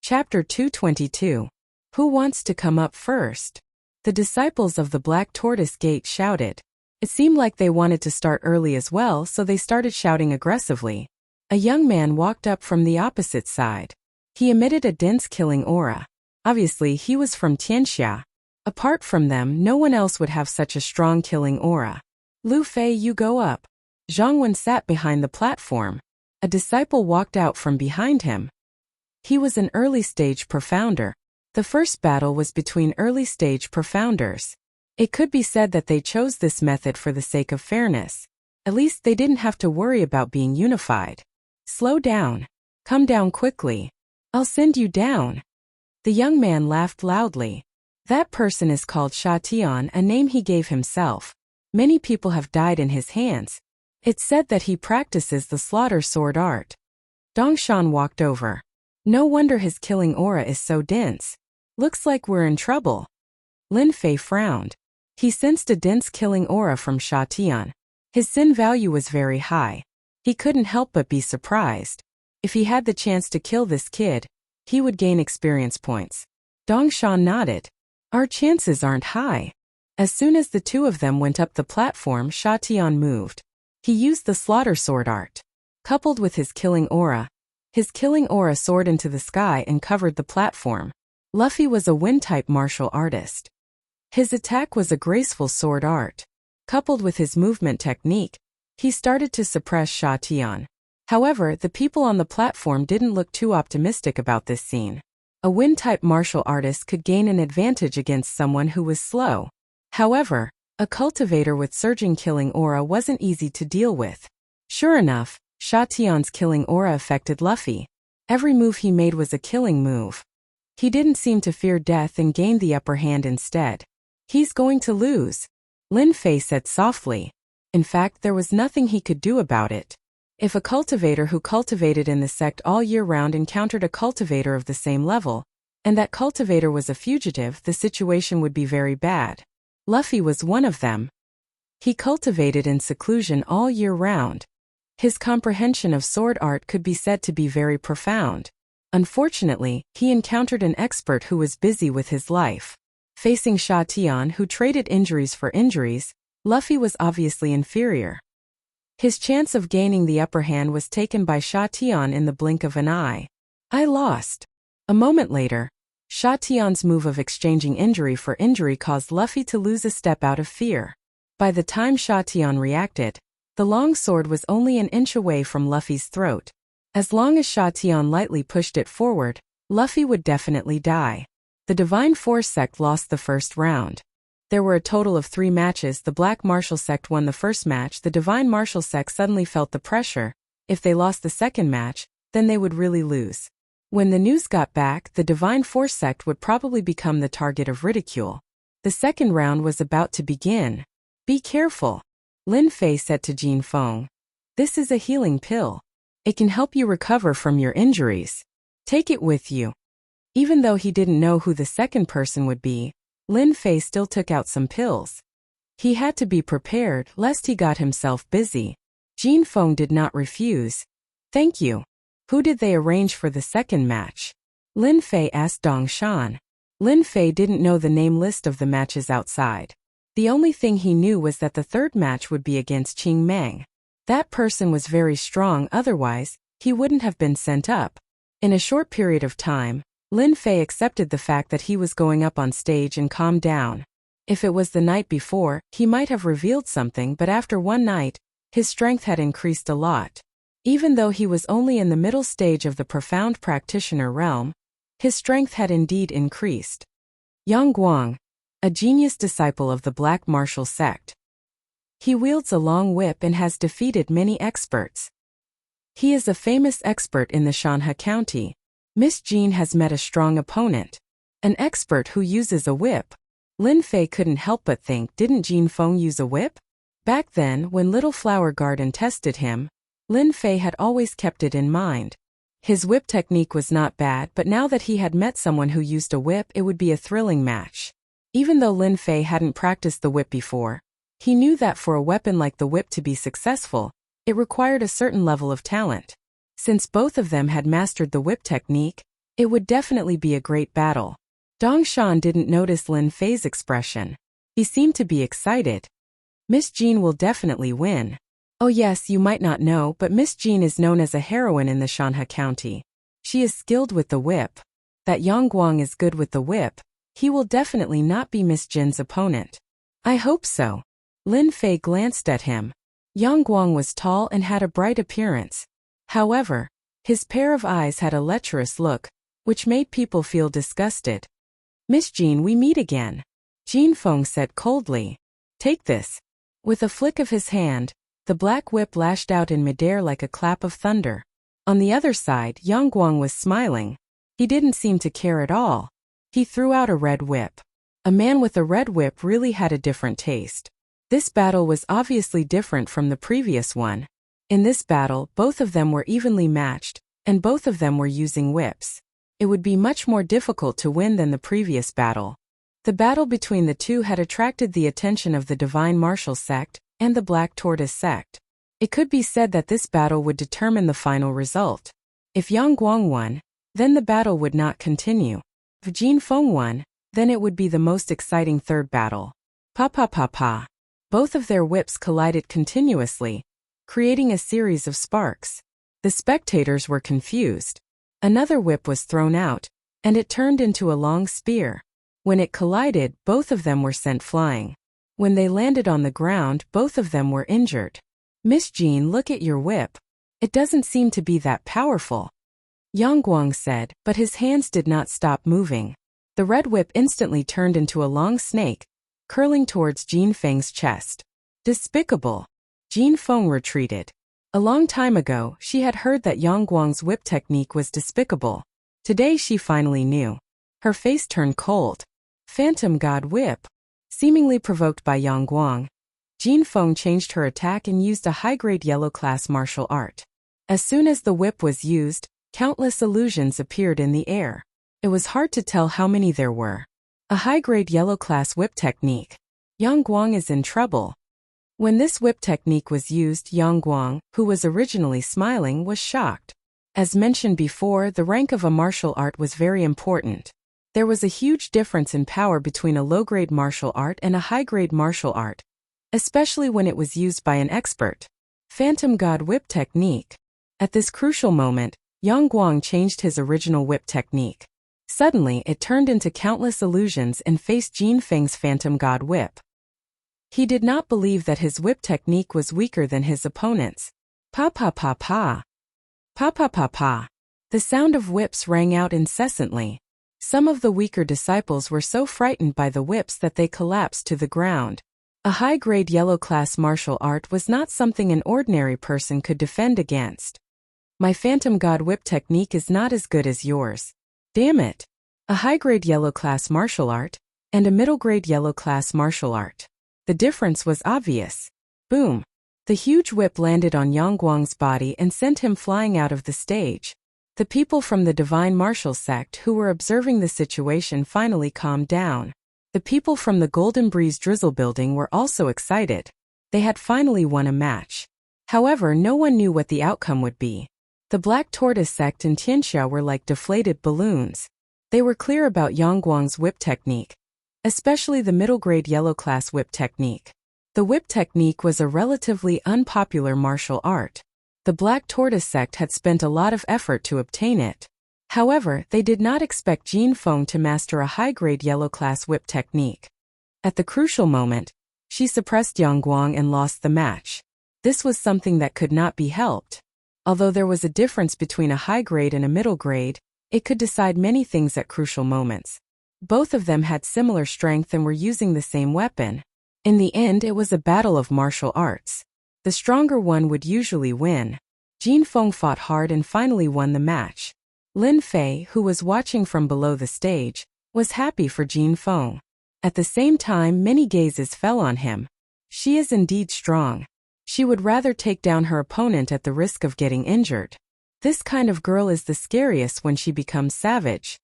Chapter 222. Who wants to come up first? The disciples of the Black Tortoise Gate shouted. It seemed like they wanted to start early as well, so they started shouting aggressively. A young man walked up from the opposite side. He emitted a dense killing aura. Obviously, he was from Tianxia. Apart from them, no one else would have such a strong killing aura. Lu Fei, you go up. Zhang Wen sat behind the platform. A disciple walked out from behind him. He was an early-stage profounder. The first battle was between early-stage profounders. It could be said that they chose this method for the sake of fairness. At least they didn't have to worry about being unified. Slow down. Come down quickly. I'll send you down. The young man laughed loudly. That person is called Sha Tian, a name he gave himself. Many people have died in his hands. It's said that he practices the slaughter sword art. Dongshan walked over. No wonder his killing aura is so dense. Looks like we're in trouble. Lin Fei frowned. He sensed a dense killing aura from Sha Tian. His sin value was very high. He couldn't help but be surprised. If he had the chance to kill this kid, he would gain experience points. Dongshan nodded. Our chances aren't high. As soon as the two of them went up the platform, Sha Tian moved. He used the slaughter sword art. Coupled with his killing aura soared into the sky and covered the platform. Luffy was a wind-type martial artist. His attack was a graceful sword art. Coupled with his movement technique, he started to suppress Sha Tian. However, the people on the platform didn't look too optimistic about this scene. A wind-type martial artist could gain an advantage against someone who was slow. However, a cultivator with surging killing aura wasn't easy to deal with. Sure enough, Sha Tian's killing aura affected Luffy. Every move he made was a killing move. He didn't seem to fear death and gained the upper hand instead. He's going to lose, Lin Fei said softly. In fact, there was nothing he could do about it. If a cultivator who cultivated in the sect all year round encountered a cultivator of the same level, and that cultivator was a fugitive, the situation would be very bad. Luffy was one of them. He cultivated in seclusion all year round. His comprehension of sword art could be said to be very profound. Unfortunately, he encountered an expert who was busy with his life. Facing Sha Tian, who traded injuries for injuries, Luffy was obviously inferior. His chance of gaining the upper hand was taken by Sha Tian in the blink of an eye. I lost. A moment later, Sha Tian's move of exchanging injury for injury caused Luffy to lose a step out of fear. By the time Sha Tian reacted, the long sword was only an inch away from Luffy's throat. As long as Sha Tian lightly pushed it forward, Luffy would definitely die. The Divine Force sect lost the first round. There were a total of 3 matches. The Black Martial sect won the first match. The Divine Martial sect suddenly felt the pressure. If they lost the second match, then they would really lose. When the news got back, the Divine Force sect would probably become the target of ridicule. The second round was about to begin. Be careful, Lin Fei said to Jin Feng. This is a healing pill. It can help you recover from your injuries. Take it with you. Even though he didn't know who the second person would be, Lin Fei still took out some pills. He had to be prepared lest he got himself busy. Jin Feng did not refuse. Thank you. Who did they arrange for the second match? Lin Fei asked Dongshan. Lin Fei didn't know the name list of the matches outside. The only thing he knew was that the third match would be against Qing Meng. That person was very strong, otherwise, he wouldn't have been sent up. In a short period of time, Lin Fei accepted the fact that he was going up on stage and calmed down. If it was the night before, he might have revealed something, but after one night, his strength had increased a lot. Even though he was only in the middle stage of the profound practitioner realm, his strength had indeed increased. Yang Guang, a genius disciple of the Black Martial sect. He wields a long whip and has defeated many experts. He is a famous expert in the Shanhe County. Miss Jean has met a strong opponent. An expert who uses a whip. Lin Fei couldn't help but think, didn't Jin Feng use a whip? Back then, when Little Flower Garden tested him, Lin Fei had always kept it in mind. His whip technique was not bad, but now that he had met someone who used a whip, it would be a thrilling match. Even though Lin Fei hadn't practiced the whip before, he knew that for a weapon like the whip to be successful, it required a certain level of talent. Since both of them had mastered the whip technique, It would definitely be a great battle. Dong Shan didn't notice Lin Fei's expression. He seemed to be excited. Miss Jean will definitely win. Oh yes, you might not know, but Miss Jean is known as a heroine in the Shanhe County. She is skilled with the whip. That Yang Guang is good with the whip. He will definitely not be Miss Jin's opponent. I hope so. Lin Fei glanced at him. Yang Guang was tall and had a bright appearance. However, his pair of eyes had a lecherous look, which made people feel disgusted. Miss Jean, we meet again. Jin Feng said coldly. Take this. With a flick of his hand, the black whip lashed out in midair like a clap of thunder. On the other side, Yang Guang was smiling. He didn't seem to care at all. He threw out a red whip. A man with a red whip really had a different taste. This battle was obviously different from the previous one. In this battle, both of them were evenly matched, and both of them were using whips. It would be much more difficult to win than the previous battle. The battle between the two had attracted the attention of the Divine Martial Sect and the Black Tortoise Sect. It could be said that this battle would determine the final result. If Yang Guang won, then the battle would not continue. If Jin Feng won, then it would be the most exciting third battle. Pa pa pa pa. Both of their whips collided continuously, creating a series of sparks. The spectators were confused. Another whip was thrown out, and it turned into a long spear. When it collided, both of them were sent flying. When they landed on the ground, both of them were injured. Miss Jean, look at your whip. It doesn't seem to be that powerful. Yang Guang said, but his hands did not stop moving. The red whip instantly turned into a long snake, curling towards Jin Feng's chest. Despicable. Jin Feng retreated. A long time ago, she had heard that Yang Guang's whip technique was despicable. Today she finally knew. Her face turned cold. Phantom God Whip. Seemingly provoked by Yang Guang, Jin Feng changed her attack and used a high-grade yellow-class martial art. As soon as the whip was used, countless illusions appeared in the air. It was hard to tell how many there were. A high-grade yellow-class whip technique. Yang Guang is in trouble. When this whip technique was used, Yang Guang, who was originally smiling, was shocked. As mentioned before, the rank of a martial art was very important. There was a huge difference in power between a low-grade martial art and a high-grade martial art, especially when it was used by an expert. Phantom God Whip Technique. At this crucial moment, Yang Guang changed his original whip technique. Suddenly, it turned into countless illusions and faced Jin Feng's Phantom God Whip. He did not believe that his whip technique was weaker than his opponent's. Pa pa pa pa. Pa pa pa pa. The sound of whips rang out incessantly. Some of the weaker disciples were so frightened by the whips that they collapsed to the ground. A high-grade yellow-class martial art was not something an ordinary person could defend against. My Phantom God Whip technique is not as good as yours. Damn it. A high-grade yellow-class martial art, and a middle-grade yellow-class martial art. The difference was obvious. Boom. The huge whip landed on Yang Guang's body and sent him flying out of the stage. The people from the Divine Martial Sect who were observing the situation finally calmed down. The people from the Golden Breeze Drizzle building were also excited. They had finally won a match. However, no one knew what the outcome would be. The Black Tortoise Sect and Tianxia were like deflated balloons. They were clear about Yang Guang's whip technique, especially the middle-grade yellow-class whip technique. The whip technique was a relatively unpopular martial art. The Black Tortoise Sect had spent a lot of effort to obtain it. However, they did not expect Jin Feng to master a high-grade yellow-class whip technique. At the crucial moment, she suppressed Yang Guang and lost the match. This was something that could not be helped. Although there was a difference between a high grade and a middle grade, it could decide many things at crucial moments. Both of them had similar strength and were using the same weapon. In the end, it was a battle of martial arts. The stronger one would usually win. Jin Feng fought hard and finally won the match. Lin Fei, who was watching from below the stage, was happy for Jin Feng. At the same time, many gazes fell on him. She is indeed strong. She would rather take down her opponent at the risk of getting injured. This kind of girl is the scariest when she becomes savage.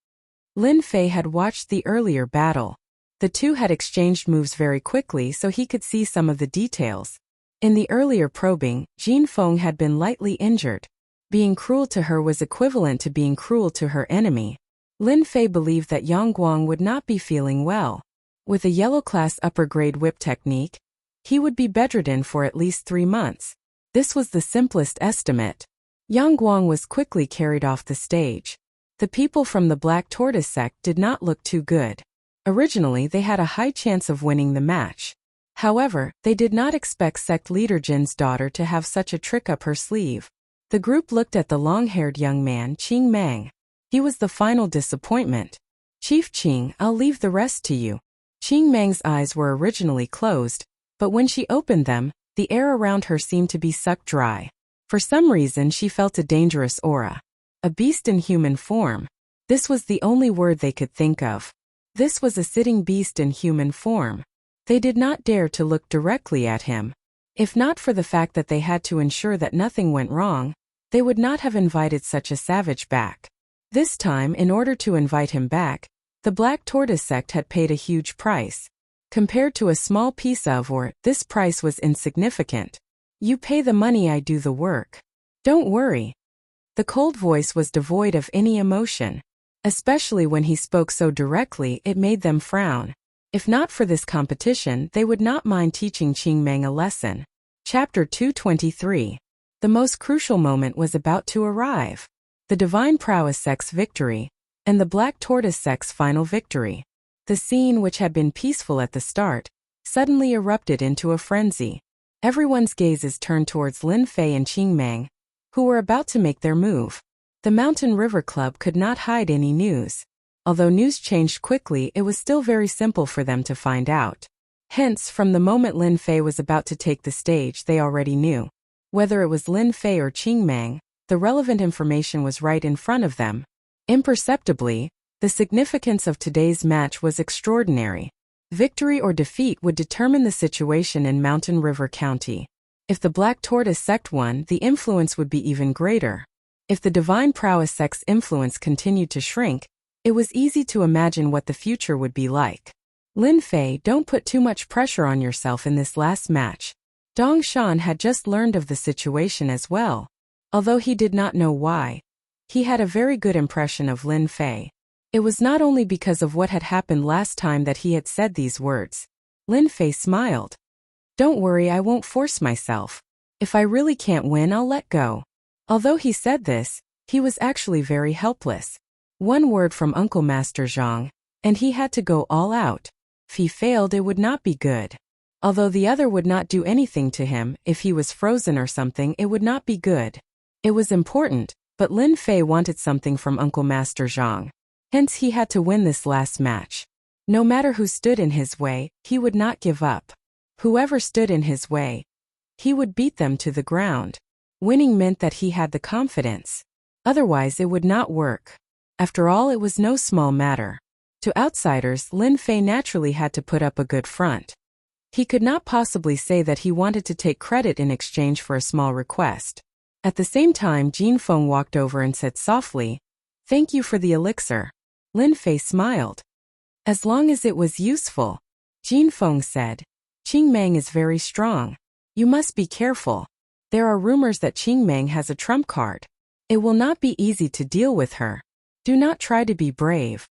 Lin Fei had watched the earlier battle. The two had exchanged moves very quickly so he could see some of the details. In the earlier probing, Jin Feng had been lightly injured. Being cruel to her was equivalent to being cruel to her enemy. Lin Fei believed that Yang Guang would not be feeling well. With a yellow-class upper-grade whip technique, he would be bedridden for at least 3 months. This was the simplest estimate. Yang Guang was quickly carried off the stage. The people from the Black Tortoise sect did not look too good. Originally, they had a high chance of winning the match. However, they did not expect sect leader Jin's daughter to have such a trick up her sleeve. The group looked at the long-haired young man Qing Mang. He was the final disappointment. Chief Qing, I'll leave the rest to you. Qing Mang's eyes were originally closed, but when she opened them, the air around her seemed to be sucked dry. For some reason she felt a dangerous aura. A beast in human form. This was the only word they could think of. This was a sitting beast in human form. They did not dare to look directly at him. If not for the fact that they had to ensure that nothing went wrong, they would not have invited such a savage back. This time, in order to invite him back, the Black Tortoise sect had paid a huge price. Compared to a small piece of ore, this price was insignificant. You pay the money, I do the work. Don't worry. The cold voice was devoid of any emotion. Especially when he spoke so directly, it made them frown. If not for this competition, they would not mind teaching Qing Mang a lesson. Chapter 223. The most crucial moment was about to arrive. The Divine Prowess sect's victory, and the Black Tortoise sect's final victory. The scene, which had been peaceful at the start, suddenly erupted into a frenzy. Everyone's gazes turned towards Lin Fei and Qing Mang, who were about to make their move. The Mountain River Club could not hide any news. Although news changed quickly, it was still very simple for them to find out. Hence, from the moment Lin Fei was about to take the stage, they already knew. Whether it was Lin Fei or Qing Mang, the relevant information was right in front of them. Imperceptibly, the significance of today's match was extraordinary. Victory or defeat would determine the situation in Mountain River County. If the Black Tortoise sect won, the influence would be even greater. If the Divine Prowess sect's influence continued to shrink, it was easy to imagine what the future would be like. Lin Fei, don't put too much pressure on yourself in this last match. Dong Shan had just learned of the situation as well. Although he did not know why, he had a very good impression of Lin Fei. It was not only because of what had happened last time that he had said these words. Lin Fei smiled. Don't worry, I won't force myself. If I really can't win, I'll let go. Although he said this, he was actually very helpless. One word from Uncle Master Zhang, and he had to go all out. If he failed, it would not be good. Although the other would not do anything to him, if he was frozen or something, it would not be good. It was important, but Lin Fei wanted something from Uncle Master Zhang. Hence he had to win this last match. No matter who stood in his way, he would not give up. Whoever stood in his way, he would beat them to the ground. Winning meant that he had the confidence. Otherwise it would not work. After all, it was no small matter. To outsiders, Lin Fei naturally had to put up a good front. He could not possibly say that he wanted to take credit in exchange for a small request. At the same time, Jin Feng walked over and said softly, "Thank you for the elixir." Lin Fei smiled. "As long as it was useful." Jin Feng said, "Qing Mang is very strong. You must be careful. There are rumors that Qing Mang has a trump card. It will not be easy to deal with her. Do not try to be brave.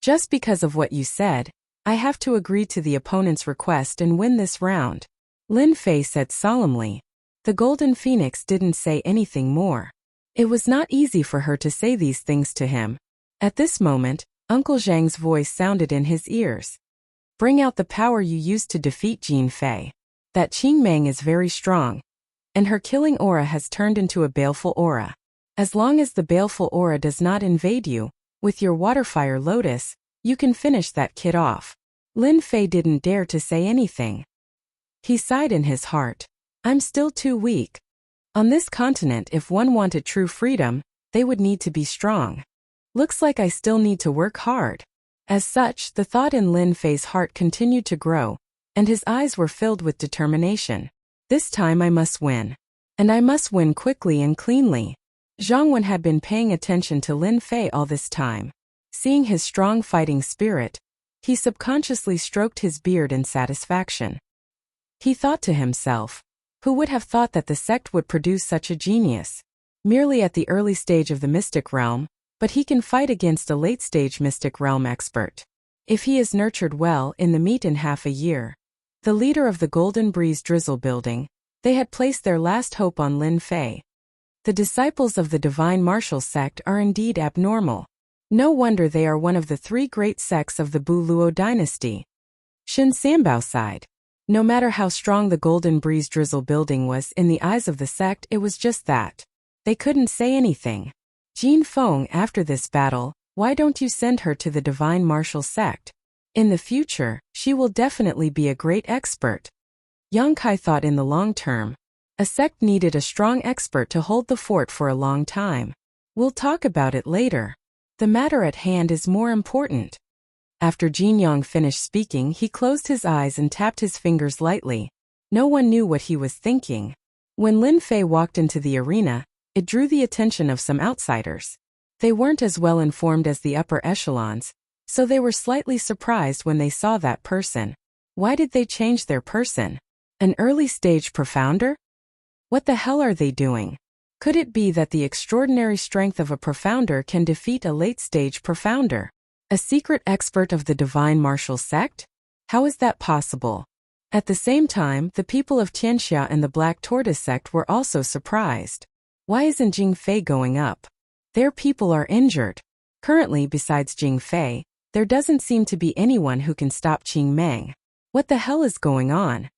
Just because of what you said, I have to agree to the opponent's request and win this round." Lin Fei said solemnly. The Golden Phoenix didn't say anything more. It was not easy for her to say these things to him. At this moment, Uncle Zhang's voice sounded in his ears. "Bring out the power you used to defeat Jin Fei. That Qing Mang is very strong, and her killing aura has turned into a baleful aura. As long as the baleful aura does not invade you, with your Waterfire Lotus, you can finish that kid off." Lin Fei didn't dare to say anything. He sighed in his heart. "I'm still too weak. On this continent, if one wanted true freedom, they would need to be strong. Looks like I still need to work hard." As such, the thought in Lin Fei's heart continued to grow, and his eyes were filled with determination. This time I must win. And I must win quickly and cleanly. Zhang Wen had been paying attention to Lin Fei all this time. Seeing his strong fighting spirit, he subconsciously stroked his beard in satisfaction. He thought to himself, who would have thought that the sect would produce such a genius? Merely at the early stage of the mystic realm, but he can fight against a late-stage mystic realm expert. If he is nurtured well in the meet in half a year. The leader of the Golden Breeze Drizzle building, they had placed their last hope on Lin Fei. The disciples of the Divine Martial sect are indeed abnormal. No wonder they are one of the 3 great sects of the Bu Luo dynasty. Shen Sanbao sighed. No matter how strong the Golden Breeze Drizzle building was in the eyes of the sect, it was just that. They couldn't say anything. Jin Feng, after this battle, why don't you send her to the Divine Martial sect? In the future, she will definitely be a great expert. Yang Kai thought in the long term. A sect needed a strong expert to hold the fort for a long time. We'll talk about it later. The matter at hand is more important. After Jin Yang finished speaking, he closed his eyes and tapped his fingers lightly. No one knew what he was thinking. When Lin Fei walked into the arena, it drew the attention of some outsiders. They weren't as well informed as the upper echelons, so they were slightly surprised when they saw that person. Why did they change their person? An early-stage profounder? What the hell are they doing? Could it be that the extraordinary strength of a profounder can defeat a late-stage profounder? A secret expert of the Divine Martial sect? How is that possible? At the same time, the people of Tianxia and the Black Tortoise sect were also surprised. Why isn't Jing Fei going up? Their people are injured. Currently, besides Jing Fei, there doesn't seem to be anyone who can stop Qing Meng. What the hell is going on?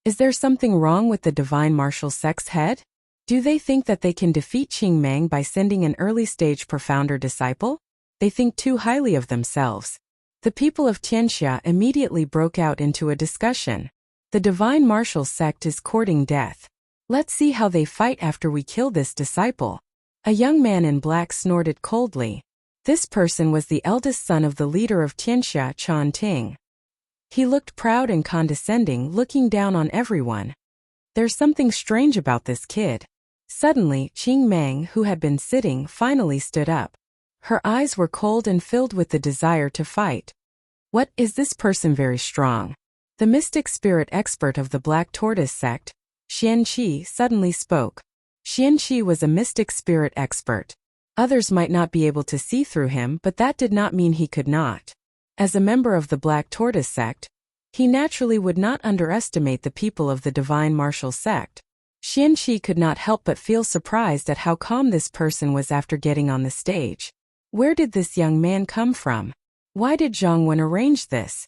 Is there something wrong with the Divine Martial sect's head? Do they think that they can defeat Qing Meng by sending an early-stage profounder disciple? They think too highly of themselves. The people of Tianxia immediately broke out into a discussion. The Divine Martial sect is courting death. Let's see how they fight after we kill this disciple. A young man in black snorted coldly. This person was the eldest son of the leader of Tianxia, Chan Ting. He looked proud and condescending, looking down on everyone. There's something strange about this kid. Suddenly, Qing Meng, who had been sitting, finally stood up. Her eyes were cold and filled with the desire to fight. What, is this person very strong? The mystic spirit expert of the Black Tortoise sect, Xian Qi, suddenly spoke. Xian Qi was a mystic spirit expert. Others might not be able to see through him, but that did not mean he could not. As a member of the Black Tortoise sect, he naturally would not underestimate the people of the Divine Martial sect. Xian Qi could not help but feel surprised at how calm this person was after getting on the stage. Where did this young man come from? Why did Zhang Wen arrange this?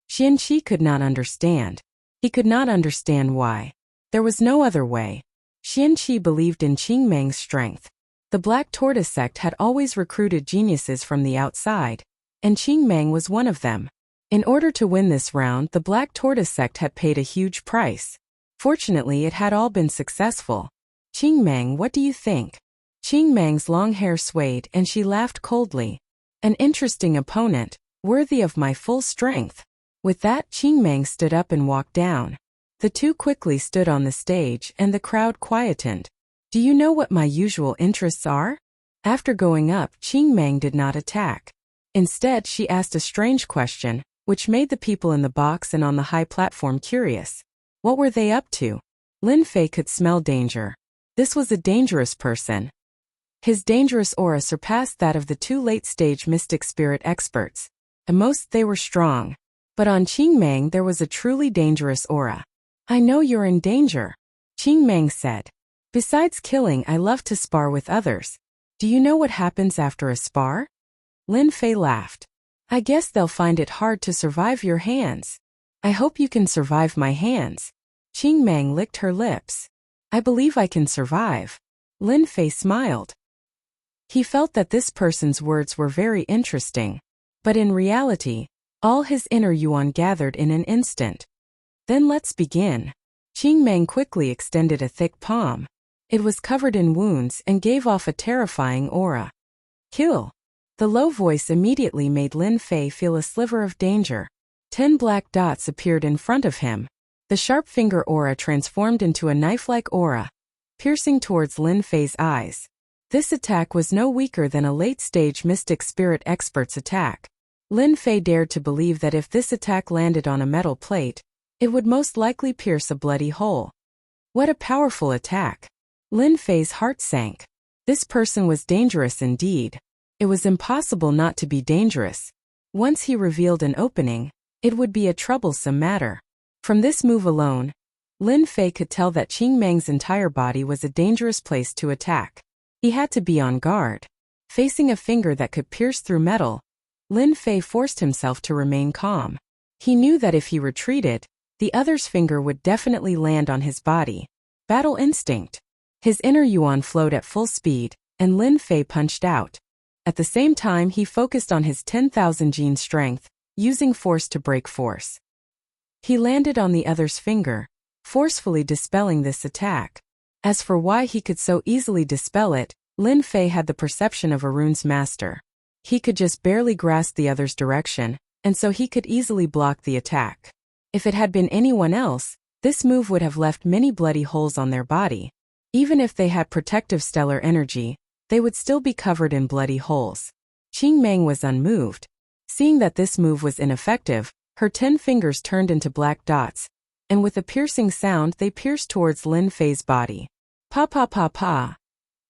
Xian Qi could not understand. He could not understand why. There was no other way. Xian Qi believed in Qing Meng's strength. The Black Tortoise sect had always recruited geniuses from the outside, and Qing Meng was one of them. In order to win this round, the Black Tortoise sect had paid a huge price. Fortunately, it had all been successful. Qing Meng, what do you think? Qing Meng's long hair swayed and she laughed coldly. An interesting opponent, worthy of my full strength. With that, Qing Meng stood up and walked down. The two quickly stood on the stage and the crowd quietened. Do you know what my usual interests are? After going up, Qing Meng did not attack. Instead, she asked a strange question, which made the people in the box and on the high platform curious. What were they up to? Lin Fei could smell danger. This was a dangerous person. His dangerous aura surpassed that of the 2 late-stage mystic spirit experts. At most, they were strong. But on Qing Meng there was a truly dangerous aura. I know you're in danger, Qing Meng said. Besides killing, I love to spar with others. Do you know what happens after a spar? Lin Fei laughed. I guess they'll find it hard to survive your hands. I hope you can survive my hands. Qing Meng licked her lips. I believe I can survive. Lin Fei smiled. He felt that this person's words were very interesting. But in reality, all his inner yuan gathered in an instant. Then let's begin. Qing Meng quickly extended a thick palm. It was covered in wounds and gave off a terrifying aura. Kill. The low voice immediately made Lin Fei feel a sliver of danger. 10 black dots appeared in front of him. The sharp finger aura transformed into a knife-like aura, piercing towards Lin Fei's eyes. This attack was no weaker than a late-stage mystic spirit expert's attack. Lin Fei dared to believe that if this attack landed on a metal plate, it would most likely pierce a bloody hole. What a powerful attack! Lin Fei's heart sank. This person was dangerous indeed. It was impossible not to be dangerous. Once he revealed an opening, it would be a troublesome matter. From this move alone, Lin Fei could tell that Qing Meng's entire body was a dangerous place to attack. He had to be on guard. Facing a finger that could pierce through metal, Lin Fei forced himself to remain calm. He knew that if he retreated, the other's finger would definitely land on his body. Battle instinct. His inner yuan flowed at full speed, and Lin Fei punched out. At the same time, he focused on his 10,000 gene strength, using force to break force. He landed on the other's finger, forcefully dispelling this attack. As for why he could so easily dispel it, Lin Fei had the perception of a rune's master. He could just barely grasp the other's direction, and so he could easily block the attack. If it had been anyone else, this move would have left many bloody holes on their body. Even if they had protective stellar energy, they would still be covered in bloody holes. Qing Meng was unmoved. Seeing that this move was ineffective, her 10 fingers turned into black dots, and with a piercing sound they pierced towards Lin Fei's body. Pa pa pa pa.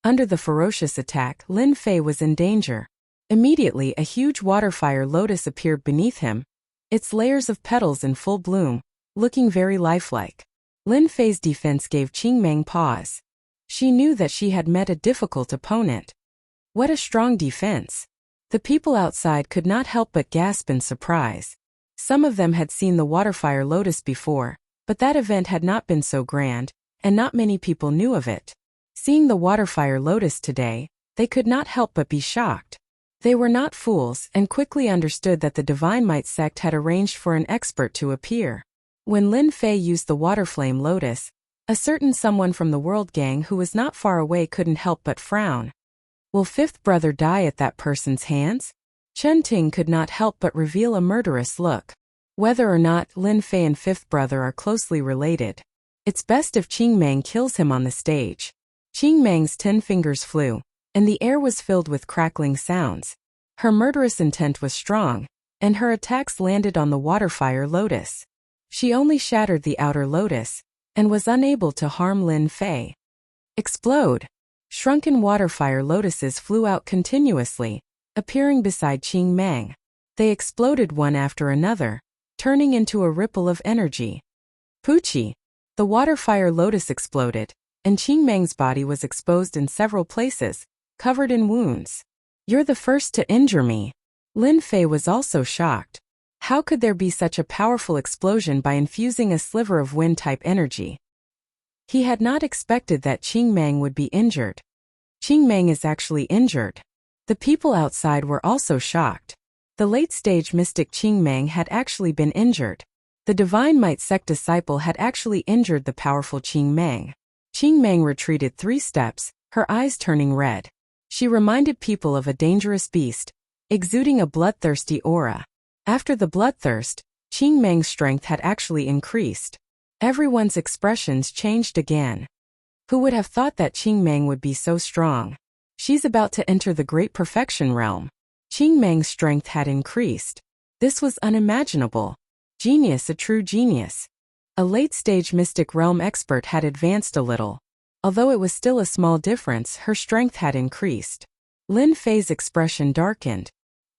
Under the ferocious attack, Lin Fei was in danger. Immediately a huge water-fire lotus appeared beneath him, its layers of petals in full bloom, looking very lifelike. Lin Fei's defense gave Qing Meng pause. She knew that she had met a difficult opponent. What a strong defense! The people outside could not help but gasp in surprise. Some of them had seen the water-fire lotus before, but that event had not been so grand, and not many people knew of it. Seeing the water-fire lotus today, they could not help but be shocked. They were not fools and quickly understood that the Divine Might sect had arranged for an expert to appear. When Lin Fei used the water flame lotus, a certain someone from the World Gang who was not far away couldn't help but frown. Will fifth brother die at that person's hands? Chen Ting could not help but reveal a murderous look. Whether or not Lin Fei and fifth brother are closely related, it's best if Qing Meng kills him on the stage. Qing Meng's 10 fingers flew, and the air was filled with crackling sounds. Her murderous intent was strong, and her attacks landed on the water-fire lotus. She only shattered the outer lotus, and was unable to harm Lin Fei. Explode! Shrunken water-fire lotuses flew out continuously, appearing beside Qing Meng. They exploded one after another, turning into a ripple of energy. Poochie! The water-fire lotus exploded, and Qing Meng's body was exposed in several places, covered in wounds. You're the first to injure me. Lin Fei was also shocked. How could there be such a powerful explosion by infusing a sliver of wind-type energy? He had not expected that Qing Meng would be injured. Qing Meng is actually injured. The people outside were also shocked. The late-stage mystic Qing Meng had actually been injured. The Divine Might sect disciple had actually injured the powerful Qing Meng. Qing Meng retreated 3 steps, her eyes turning red. She reminded people of a dangerous beast, exuding a bloodthirsty aura. After the bloodthirst, Qing Meng's strength had actually increased. Everyone's expressions changed again. Who would have thought that Qing Meng would be so strong? She's about to enter the Great Perfection realm. Qing Meng's strength had increased. This was unimaginable. Genius, a true genius. A late-stage mystic realm expert had advanced a little. Although it was still a small difference, her strength had increased. Lin Fei's expression darkened.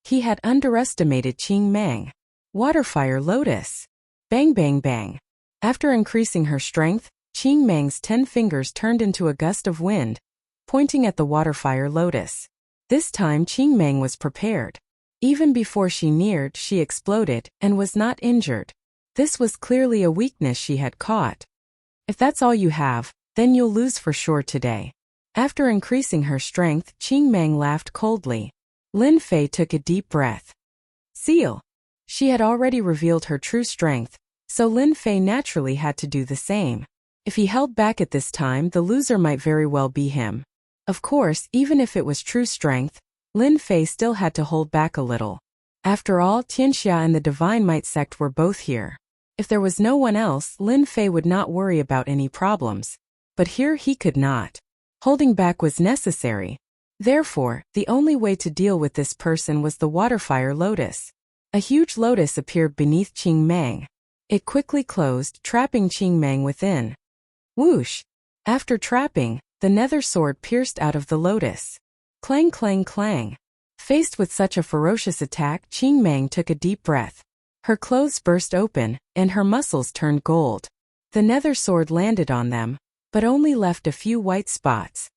He had underestimated Qing Meng. Waterfire lotus. Bang bang bang. After increasing her strength, Qing Meng's 10 fingers turned into a gust of wind, pointing at the waterfire lotus. This time Qing Meng was prepared. Even before she neared, she exploded and was not injured. This was clearly a weakness she had caught. If that's all you have, then you'll lose for sure today. After increasing her strength, Qing Meng laughed coldly. Lin Fei took a deep breath. Seal. She had already revealed her true strength, so Lin Fei naturally had to do the same. If he held back at this time, the loser might very well be him. Of course, even if it was true strength, Lin Fei still had to hold back a little. After all, Tianxia and the Divine Might sect were both here. If there was no one else, Lin Fei would not worry about any problems. But here he could not. Holding back was necessary. Therefore, the only way to deal with this person was the waterfire lotus. A huge lotus appeared beneath Qing Meng. It quickly closed, trapping Qing Meng within. Whoosh! After trapping, the nether sword pierced out of the lotus. Clang clang clang. Faced with such a ferocious attack, Qing Meng took a deep breath. Her clothes burst open, and her muscles turned gold. The nether sword landed on them, but only left a few white spots.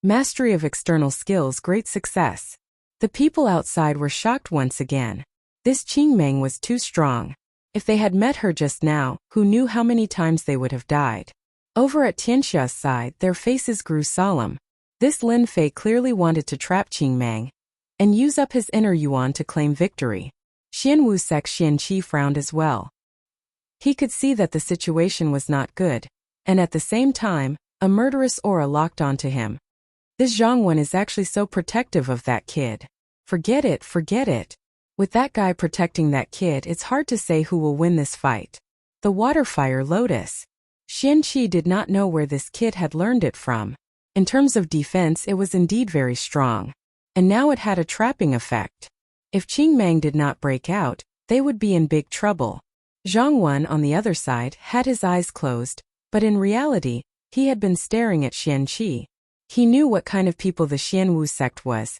Mastery of external skills, great success. The people outside were shocked once again. This Qing Meng was too strong. If they had met her just now, who knew how many times they would have died. Over at Tianxia's side, their faces grew solemn. This Lin Fei clearly wanted to trap Qing Meng and use up his inner yuan to claim victory. Xianwu Sec Xianqi frowned as well. He could see that the situation was not good, and at the same time, a murderous aura locked onto him. This Zhangwen is actually so protective of that kid. Forget it, forget it. With that guy protecting that kid, it's hard to say who will win this fight. The Waterfire Lotus. Xianqi did not know where this kid had learned it from. In terms of defense, it was indeed very strong. And now it had a trapping effect. If Qing Meng did not break out, they would be in big trouble. Zhang Wen, on the other side, had his eyes closed, but in reality, he had been staring at Xianqi. He knew what kind of people the Xianwu sect was.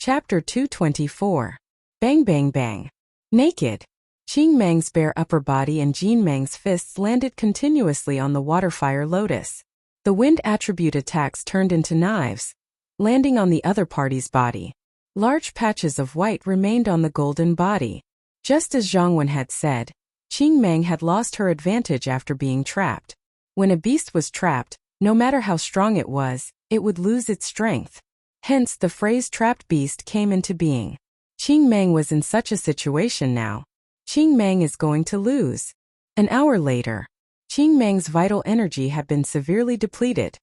Chapter 224. Bang bang bang. Naked. Qing Meng's bare upper body and Jin Meng's fists landed continuously on the Waterfire Lotus. The wind attribute attacks turned into knives, landing on the other party's body. Large patches of white remained on the golden body. Just as Zhang Wen had said, Qing Meng had lost her advantage after being trapped. When a beast was trapped, no matter how strong it was, it would lose its strength. Hence the phrase trapped beast came into being. Qing Meng was in such a situation now. Qing Meng is going to lose. An hour later, Qing Meng's vital energy had been severely depleted.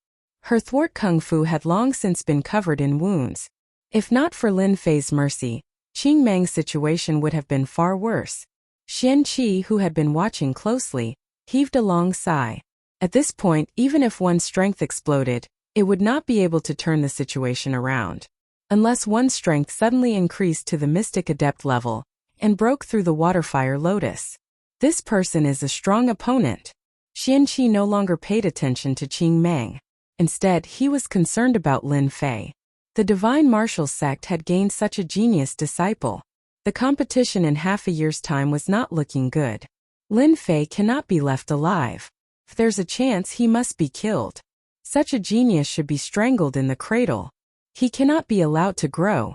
Her thwart kung fu had long since been covered in wounds. If not for Lin Fei's mercy, Qing Meng's situation would have been far worse. Xianqi, who had been watching closely, heaved a long sigh. At this point, even if one's strength exploded, it would not be able to turn the situation around. Unless one's strength suddenly increased to the mystic adept level and broke through the Waterfire Lotus. This person is a strong opponent. Xianqi no longer paid attention to Qing Meng. Instead, he was concerned about Lin Fei. The Divine Martial Sect had gained such a genius disciple. The competition in half a year's time was not looking good. Lin Fei cannot be left alive. If there's a chance, he must be killed. Such a genius should be strangled in the cradle. He cannot be allowed to grow.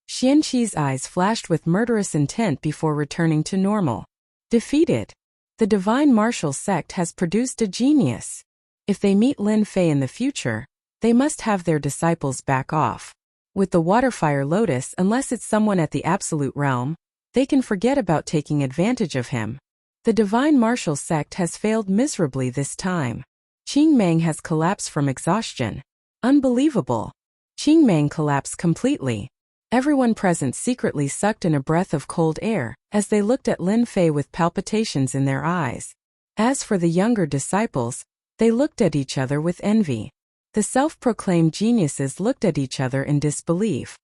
Xianqi's eyes flashed with murderous intent before returning to normal. Defeated. The Divine Martial Sect has produced a genius. If they meet Lin Fei in the future, they must have their disciples back off. With the Waterfire Lotus, unless it's someone at the Absolute Realm, they can forget about taking advantage of him. The Divine Martial Sect has failed miserably this time. Qing Meng has collapsed from exhaustion. Unbelievable. Qing Meng collapsed completely. Everyone present secretly sucked in a breath of cold air as they looked at Lin Fei with palpitations in their eyes. As for the younger disciples, they looked at each other with envy. The self-proclaimed geniuses looked at each other in disbelief.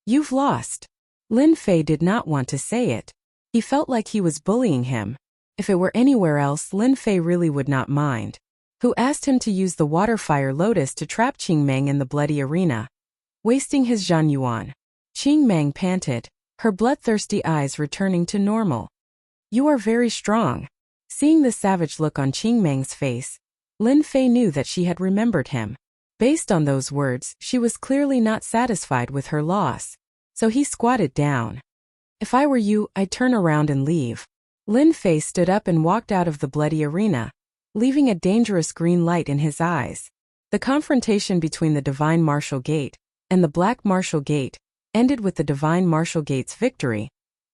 You've lost. Lin Fei did not want to say it. He felt like he was bullying him. If it were anywhere else, Lin Fei really would not mind. Who asked him to use the Waterfire Lotus to trap Qing Meng in the bloody arena, wasting his Zhan Yuan. Qing Meng panted, her bloodthirsty eyes returning to normal. You are very strong. Seeing the savage look on Qing Meng's face, Lin Fei knew that she had remembered him. Based on those words, she was clearly not satisfied with her loss. So he squatted down. If I were you, I'd turn around and leave. Lin Fei stood up and walked out of the bloody arena, leaving a dangerous green light in his eyes. The confrontation between the Divine Martial Gate and the Black Martial Gate ended with the Divine Martial Gate's victory,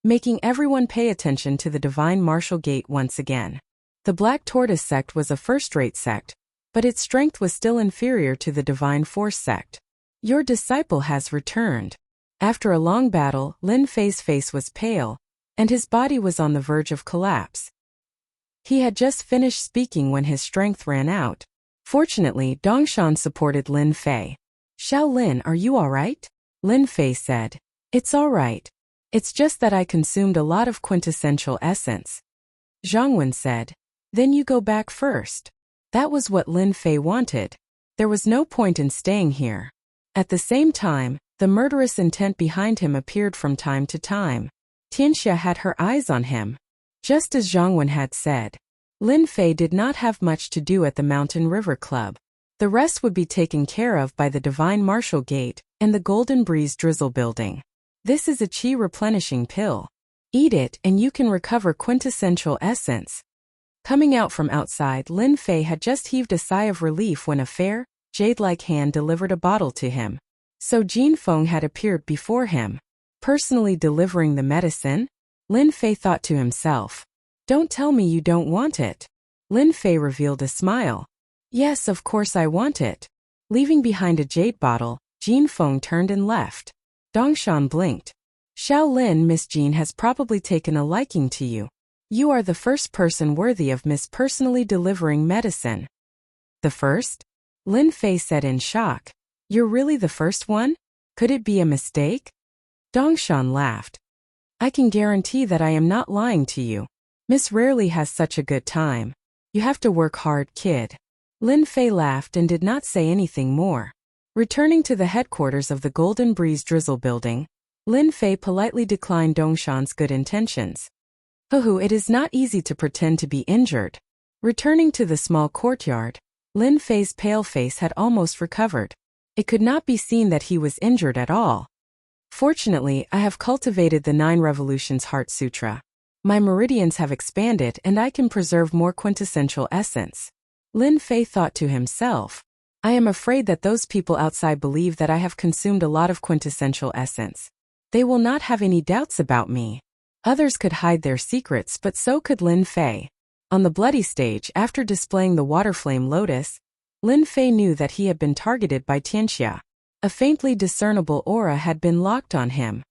making everyone pay attention to the Divine Martial Gate once again. The Black Tortoise sect was a first-rate sect, but its strength was still inferior to the Divine Force sect. Your disciple has returned. After a long battle, Lin Fei's face was pale, and his body was on the verge of collapse. He had just finished speaking when his strength ran out. Fortunately, Dongshan supported Lin Fei. Xiao Lin, are you all right? Lin Fei said. It's all right. It's just that I consumed a lot of quintessential essence. Zhang Wen said. Then you go back first. That was what Lin Fei wanted. There was no point in staying here. At the same time, The murderous intent behind him appeared from time to time. Tianxia had her eyes on him. Just as Zhang Wen had said, Lin Fei did not have much to do at the Mountain River Club. The rest would be taken care of by the Divine Martial Gate and the Golden Breeze Drizzle Building. This is a qi replenishing pill. Eat it and you can recover quintessential essence. Coming out from outside, Lin Fei had just heaved a sigh of relief when a fair, jade-like hand delivered a bottle to him. So Jin Feng had appeared before him, personally delivering the medicine? Lin Fei thought to himself. Don't tell me you don't want it. Lin Fei revealed a smile. Yes, of course I want it. Leaving behind a jade bottle, Jin Feng turned and left. Dongshan blinked. Xiao Lin, Miss Jin has probably taken a liking to you. You are the first person worthy of Miss personally delivering medicine. The first? Lin Fei said in shock. You're really the first one? Could it be a mistake? Dongshan laughed. I can guarantee that I am not lying to you. Miss rarely has such a good time. You have to work hard, kid. Lin Fei laughed and did not say anything more. Returning to the headquarters of the Golden Breeze Drizzle Building, Lin Fei politely declined Dongshan's good intentions. It is not easy to pretend to be injured. Returning to the small courtyard, Lin Fei's pale face had almost recovered. It could not be seen that he was injured at all. Fortunately, I have cultivated the 9 Revolutions Heart Sutra. My meridians have expanded and I can preserve more quintessential essence. Lin Fei thought to himself. I am afraid that those people outside believe that I have consumed a lot of quintessential essence. They will not have any doubts about me. Others could hide their secrets, but so could Lin Fei. On the bloody stage, after displaying the water flame lotus, Lin Fei knew that he had been targeted by Tianxia. A faintly discernible aura had been locked on him.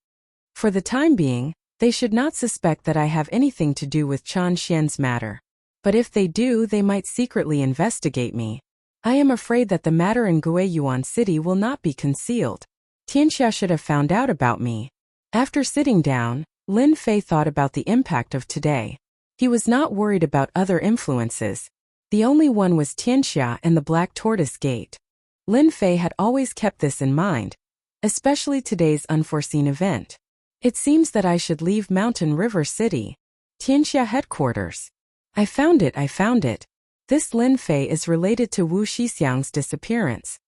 For the time being, they should not suspect that I have anything to do with Chan Xian's matter. But if they do, they might secretly investigate me. I am afraid that the matter in Guiyuan City will not be concealed. Tianxia should have found out about me. After sitting down, Lin Fei thought about the impact of today. He was not worried about other influences. The only one was Tianxia and the Black Tortoise Gate. Lin Fei had always kept this in mind, especially today's unforeseen event. It seems that I should leave Mountain River City. Tianxia headquarters. I found it. This Lin Fei is related to Wu Shixiang's disappearance.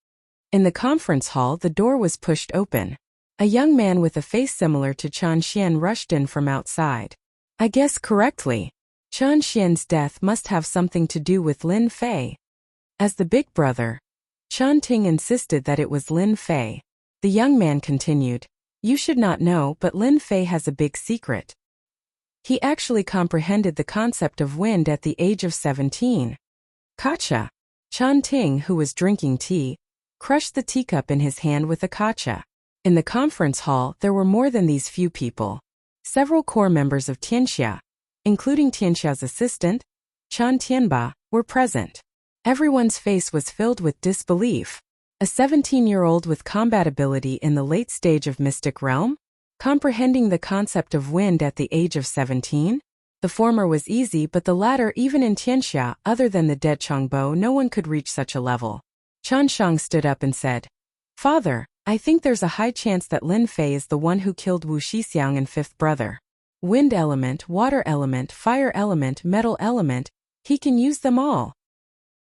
In the conference hall, the door was pushed open. A young man with a face similar to Chan Xian rushed in from outside. I guess correctly. Chan Xian's death must have something to do with Lin Fei. As the big brother, Chan Ting insisted that it was Lin Fei. The young man continued, You should not know, but Lin Fei has a big secret. He actually comprehended the concept of wind at the age of 17. Kacha. Chan Ting, who was drinking tea, crushed the teacup in his hand with a kacha. In the conference hall, there were more than these few people. Several core members of Tianxia, including Tianxia's assistant, Chan Tianba, were present. Everyone's face was filled with disbelief. A 17-year-old with combat ability in the late stage of Mystic Realm? Comprehending the concept of wind at the age of 17? The former was easy, but the latter, even in Tianxia, other than the dead Changbo, no one could reach such a level. Chan Shang stood up and said, Father, I think there's a high chance that Lin Fei is the one who killed Wu Shixiang and fifth brother. Wind element, water element, fire element, metal element, he can use them all.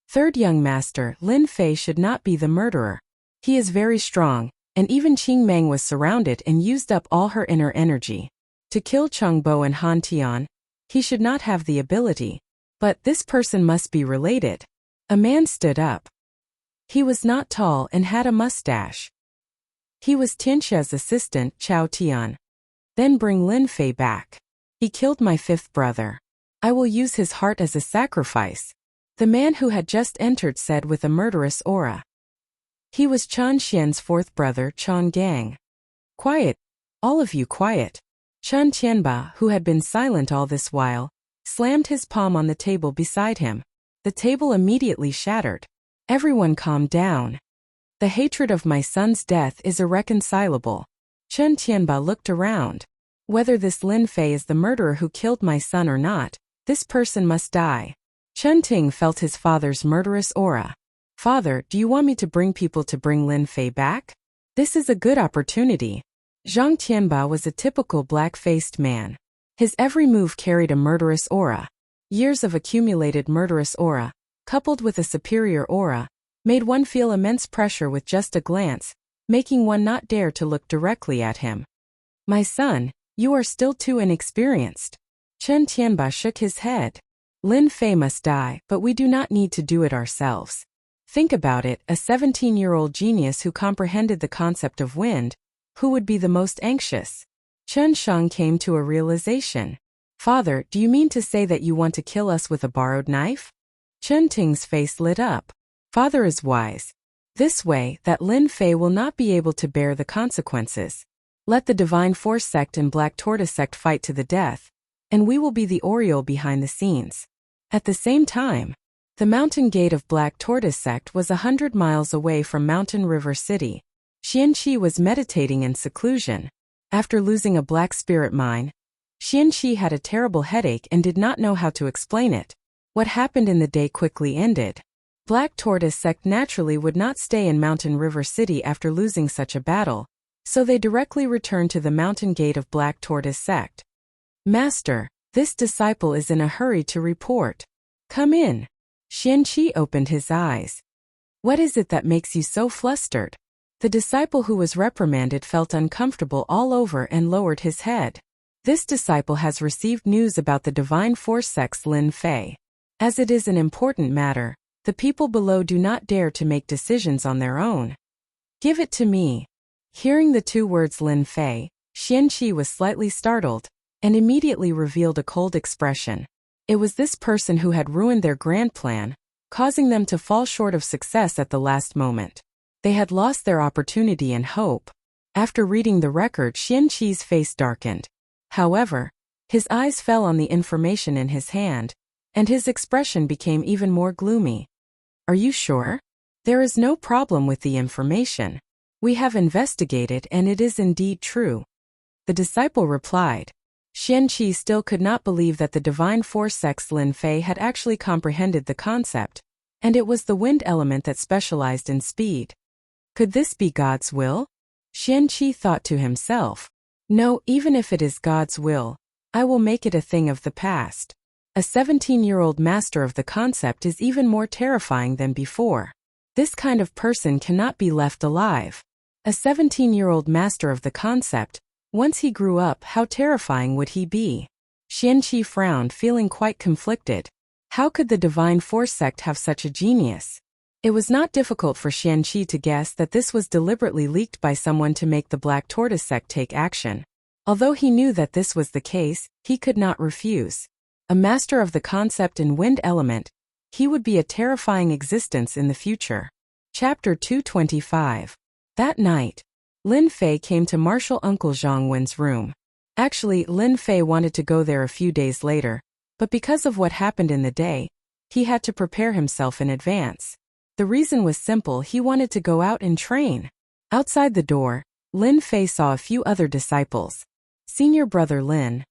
Third young master, Lin Fei should not be the murderer. He is very strong, and even Qing Meng was surrounded and used up all her inner energy. To kill Changbo and Han Tian, he should not have the ability. But this person must be related. A man stood up. He was not tall and had a mustache. He was Tianxia's assistant, Chao Tian. Then bring Lin Fei back. He killed my fifth brother. I will use his heart as a sacrifice. The man who had just entered said with a murderous aura. He was Chan Xian's fourth brother, Chan Gang. Quiet. All of you quiet. Chan Tianba, who had been silent all this while, slammed his palm on the table beside him. The table immediately shattered. Everyone calmed down. The hatred of my son's death is irreconcilable. Chen Tianba looked around. Whether this Lin Fei is the murderer who killed my son or not, this person must die. Chen Ting felt his father's murderous aura. Father, do you want me to bring people to bring Lin Fei back? This is a good opportunity. Zhang Tianba was a typical black-faced man. His every move carried a murderous aura. Years of accumulated murderous aura, coupled with a superior aura, made one feel immense pressure with just a glance, making one not dare to look directly at him. My son, you are still too inexperienced. Chen Tianba shook his head. Lin Fei must die, but we do not need to do it ourselves. Think about it, a 17-year-old genius who comprehended the concept of wind, who would be the most anxious? Chen Sheng came to a realization. Father, do you mean to say that you want to kill us with a borrowed knife? Chen Ting's face lit up. Father is wise. This way, that Lin Fei will not be able to bear the consequences. Let the Divine Force sect and Black Tortoise sect fight to the death, and we will be the Oriole behind the scenes. At the same time, the mountain gate of Black Tortoise sect was 100 miles away from Mountain River City. Xianqi was meditating in seclusion. After losing a black spirit mine, Xianqi had a terrible headache and did not know how to explain it. What happened in the day quickly ended. Black Tortoise sect naturally would not stay in Mountain River City after losing such a battle, so they directly returned to the mountain gate of Black Tortoise sect. Master, this disciple is in a hurry to report. Come in. Xianqi opened his eyes. What is it that makes you so flustered? The disciple who was reprimanded felt uncomfortable all over and lowered his head. This disciple has received news about the Divine Force sect's Lin Fei. As it is an important matter, the people below do not dare to make decisions on their own. Give it to me. Hearing the two words Lin Fei, Xianqi was slightly startled, and immediately revealed a cold expression. It was this person who had ruined their grand plan, causing them to fall short of success at the last moment. They had lost their opportunity and hope. After reading the record, Xianqi's face darkened. However, his eyes fell on the information in his hand, and his expression became even more gloomy. Are you sure? There is no problem with the information. We have investigated and it is indeed true. The disciple replied. Xianqi still could not believe that the Divine Force sect's Lin Fei had actually comprehended the concept, and it was the wind element that specialized in speed. Could this be God's will? Xianqi thought to himself. No, even if it is God's will, I will make it a thing of the past. A 17-year-old master of the concept is even more terrifying than before. This kind of person cannot be left alive. A 17-year-old master of the concept, once he grew up, how terrifying would he be? Xianqi frowned, feeling quite conflicted. How could the Divine Force sect have such a genius? It was not difficult for Xianqi to guess that this was deliberately leaked by someone to make the Black Tortoise sect take action. Although he knew that this was the case, he could not refuse. A master of the concept and wind element, he would be a terrifying existence in the future. Chapter 225. That night, Lin Fei came to Martial Uncle Zhang Wen's room. Actually, Lin Fei wanted to go there a few days later, but because of what happened in the day, he had to prepare himself in advance. The reason was simple, he wanted to go out and train. Outside the door, Lin Fei saw a few other disciples. Senior brother Lin,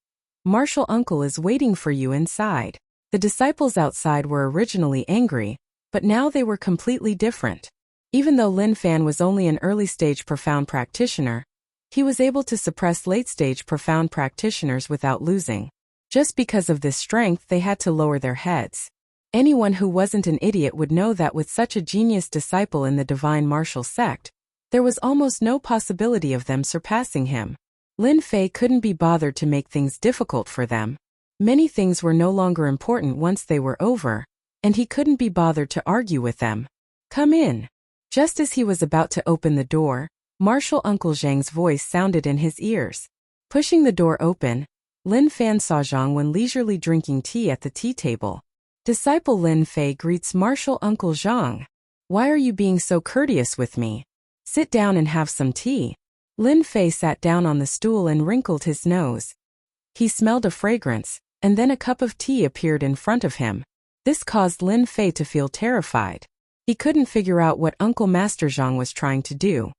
Martial Uncle is waiting for you inside. The disciples outside were originally angry, but now they were completely different. Even though Lin Fan was only an early-stage profound practitioner, he was able to suppress late-stage profound practitioners without losing. Just because of this strength, they had to lower their heads. Anyone who wasn't an idiot would know that with such a genius disciple in the Divine Martial sect, there was almost no possibility of them surpassing him. Lin Fei couldn't be bothered to make things difficult for them. Many things were no longer important once they were over, and he couldn't be bothered to argue with them. Come in. Just as he was about to open the door, Martial Uncle Zhang's voice sounded in his ears. Pushing the door open, Lin Fan saw Zhang Wen leisurely drinking tea at the tea table. Disciple Lin Fei greets Martial Uncle Zhang. Why are you being so courteous with me? Sit down and have some tea. Lin Fei sat down on the stool and wrinkled his nose. He smelled a fragrance, and then a cup of tea appeared in front of him. This caused Lin Fei to feel terrified. He couldn't figure out what Uncle Master Zhang was trying to do.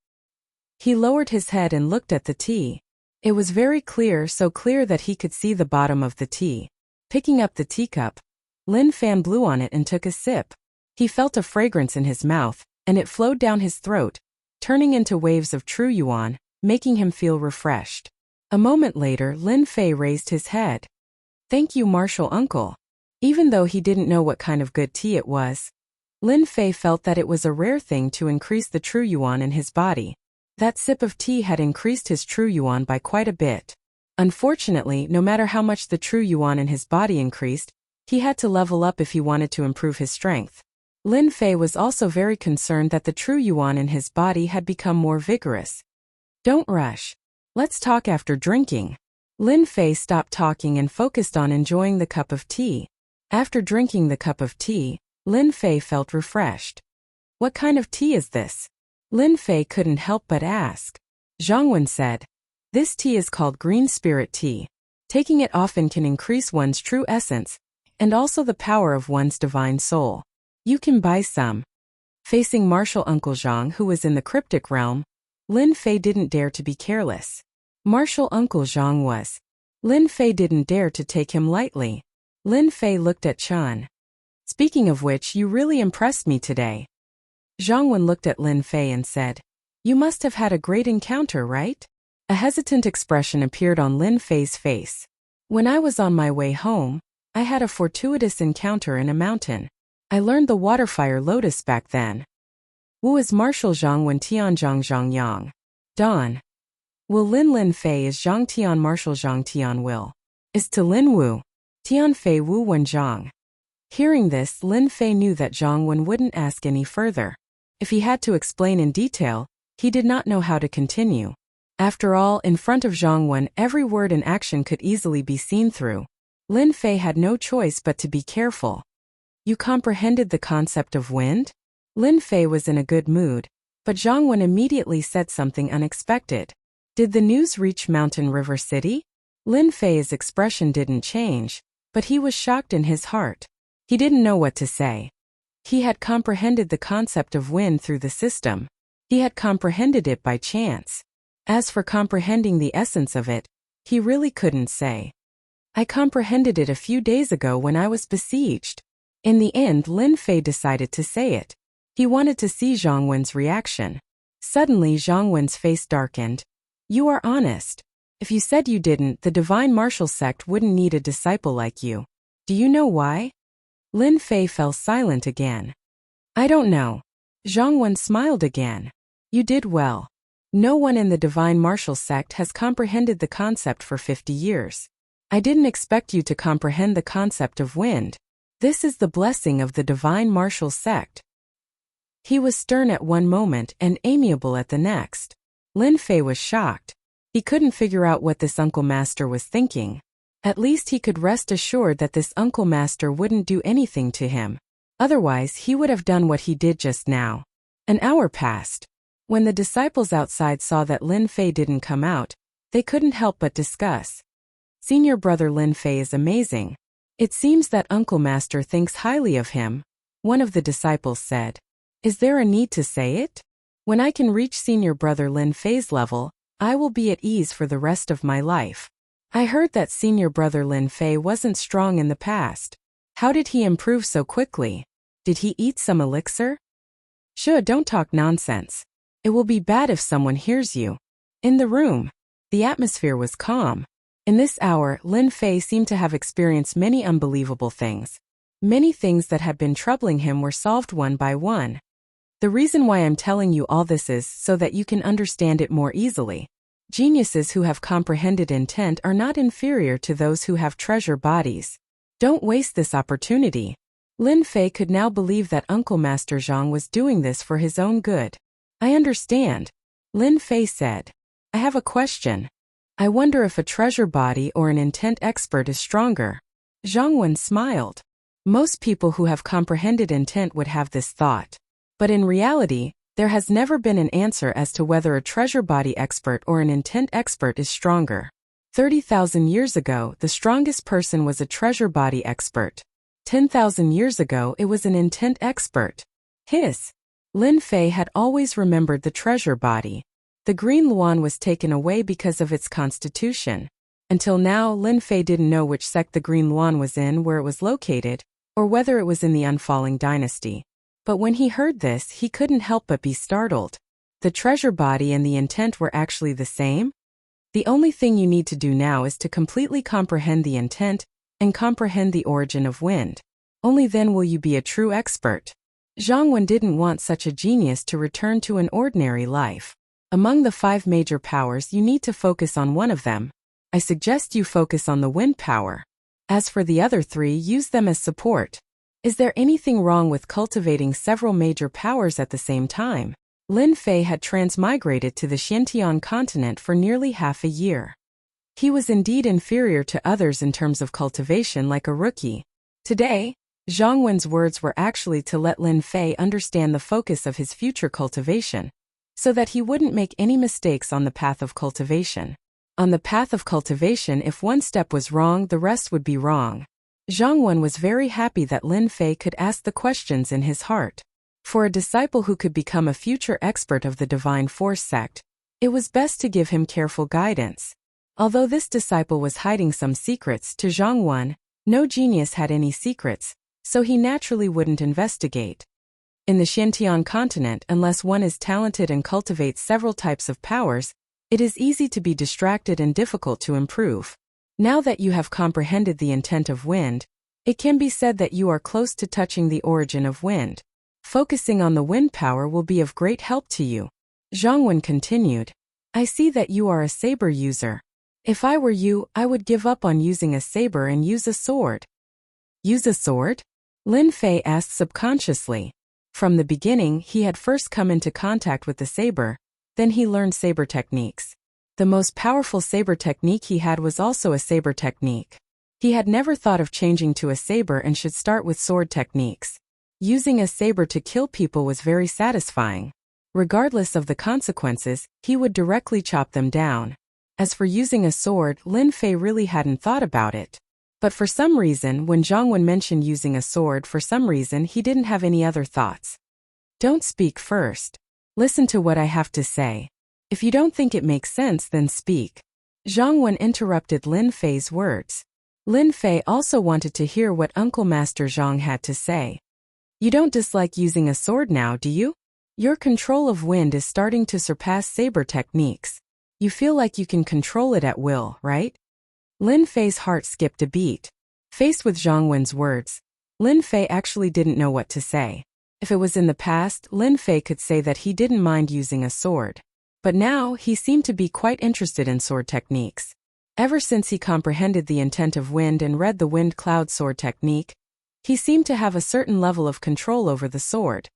He lowered his head and looked at the tea. It was very clear, so clear that he could see the bottom of the tea. Picking up the teacup, Lin Fan blew on it and took a sip. He felt a fragrance in his mouth, and it flowed down his throat, turning into waves of true yuan, making him feel refreshed. A moment later, Lin Fei raised his head. Thank you, Martial Uncle. Even though he didn't know what kind of good tea it was, Lin Fei felt that it was a rare thing to increase the true yuan in his body. That sip of tea had increased his true yuan by quite a bit. Unfortunately, no matter how much the true yuan in his body increased, he had to level up if he wanted to improve his strength. Lin Fei was also very concerned that the true yuan in his body had become more vigorous. Don't rush. Let's talk after drinking. Lin Fei stopped talking and focused on enjoying the cup of tea. After drinking the cup of tea, Lin Fei felt refreshed. What kind of tea is this? Lin Fei couldn't help but ask. Zhang Wen said, this tea is called green spirit tea. Taking it often can increase one's true essence, and also the power of one's divine soul. You can buy some. Facing Martial Uncle Zhang, who was in the cryptic realm, Lin Fei didn't dare to be careless. Martial Uncle Zhang was. Lin Fei didn't dare to take him lightly. Lin Fei looked at Chen. Speaking of which, you really impressed me today. Zhang Wen looked at Lin Fei and said, you must have had a great encounter, right? A hesitant expression appeared on Lin Fei's face. When I was on my way home, I had a fortuitous encounter in a mountain. I learned the water fire lotus back then. Wu is Martial Zhang Wen Tian Zhang Zhang Yang. Dawn. Will Lin Fei is Zhang Tian Martial Zhang Tian Will. Is to Lin Wu. Tian Fei Wu Wen Zhang. Hearing this, Lin Fei knew that Zhang Wen wouldn't ask any further. If he had to explain in detail, he did not know how to continue. After all, in front of Zhang Wen, every word and action could easily be seen through. Lin Fei had no choice but to be careful. You comprehended the concept of wind? Lin Fei was in a good mood, but Zhang Wen immediately said something unexpected. Did the news reach Mountain River City? Lin Fei's expression didn't change, but he was shocked in his heart. He didn't know what to say. He had comprehended the concept of wind through the system. He had comprehended it by chance. As for comprehending the essence of it, he really couldn't say. I comprehended it a few days ago when I was besieged. In the end, Lin Fei decided to say it. He wanted to see Zhang Wen's reaction. Suddenly, Zhang Wen's face darkened. You are honest. If you said you didn't, the divine martial sect wouldn't need a disciple like you. Do you know why? Lin Fei fell silent again. I don't know. Zhang Wen smiled again. You did well. No one in the divine martial sect has comprehended the concept for 50 years. I didn't expect you to comprehend the concept of wind. This is the blessing of the divine martial sect. He was stern at one moment and amiable at the next. Lin Fei was shocked. He couldn't figure out what this uncle master was thinking. At least he could rest assured that this uncle master wouldn't do anything to him. Otherwise, he would have done what he did just now. An hour passed. When the disciples outside saw that Lin Fei didn't come out, they couldn't help but discuss. Senior brother Lin Fei is amazing. It seems that Uncle Master thinks highly of him, one of the disciples said. Is there a need to say it? When I can reach senior brother Lin Fei's level, I will be at ease for the rest of my life. I heard that senior brother Lin Fei wasn't strong in the past. How did he improve so quickly? Did he eat some elixir? Sure, don't talk nonsense. It will be bad if someone hears you. In the room, the atmosphere was calm. In this hour, Lin Fei seemed to have experienced many unbelievable things. Many things that had been troubling him were solved one by one. The reason why I'm telling you all this is so that you can understand it more easily. Geniuses who have comprehended intent are not inferior to those who have treasure bodies. Don't waste this opportunity. Lin Fei could now believe that Uncle Master Zhang was doing this for his own good. I understand. Lin Fei said. I have a question. I wonder if a treasure body or an intent expert is stronger. Zhang Wen smiled. Most people who have comprehended intent would have this thought. But in reality, there has never been an answer as to whether a treasure body expert or an intent expert is stronger. 30,000 years ago, the strongest person was a treasure body expert. 10,000 years ago, it was an intent expert. Lin Fei had always remembered the treasure body. The green luan was taken away because of its constitution. Until now, Lin Fei didn't know which sect the green luan was in, where it was located, or whether it was in the unfalling dynasty. But when he heard this, he couldn't help but be startled. The treasure body and the intent were actually the same? The only thing you need to do now is to completely comprehend the intent and comprehend the origin of wind. Only then will you be a true expert. Zhang Wen didn't want such a genius to return to an ordinary life. Among the 5 major powers, you need to focus on one of them. I suggest you focus on the wind power. As for the other 3, use them as support. Is there anything wrong with cultivating several major powers at the same time? Lin Fei had transmigrated to the Xiantian continent for nearly half a year. He was indeed inferior to others in terms of cultivation, like a rookie. Today, Zhang Wen's words were actually to let Lin Fei understand the focus of his future cultivation, so that he wouldn't make any mistakes on the path of cultivation. On the path of cultivation, if one step was wrong, the rest would be wrong. Zhang Wen was very happy that Lin Fei could ask the questions in his heart. For a disciple who could become a future expert of the Divine Force sect, it was best to give him careful guidance. Although this disciple was hiding some secrets to Zhang Wen, no genius had any secrets, so he naturally wouldn't investigate. In the Xiantian continent, unless one is talented and cultivates several types of powers, it is easy to be distracted and difficult to improve. Now that you have comprehended the intent of wind, it can be said that you are close to touching the origin of wind. Focusing on the wind power will be of great help to you. Zhang Wen continued, I see that you are a saber user. If I were you, I would give up on using a saber and use a sword. Use a sword? Lin Fei asked subconsciously. From the beginning, he had first come into contact with the saber, then he learned saber techniques. The most powerful saber technique he had was also a saber technique. He had never thought of changing to a saber and should start with sword techniques. Using a saber to kill people was very satisfying. Regardless of the consequences, he would directly chop them down. As for using a sword, Lin Fei really hadn't thought about it. But for some reason, when Zhang Wen mentioned using a sword, for some reason he didn't have any other thoughts. Don't speak first. Listen to what I have to say. If you don't think it makes sense, then speak. Zhang Wen interrupted Lin Fei's words. Lin Fei also wanted to hear what Uncle Master Zhang had to say. You don't dislike using a sword now, do you? Your control of wind is starting to surpass saber techniques. You feel like you can control it at will, right? Lin Fei's heart skipped a beat. Faced with Zhang Wen's words, Lin Fei actually didn't know what to say. If it was in the past, Lin Fei could say that he didn't mind using a sword. But now, he seemed to be quite interested in sword techniques. Ever since he comprehended the intent of wind and read the wind cloud sword technique, he seemed to have a certain level of control over the sword.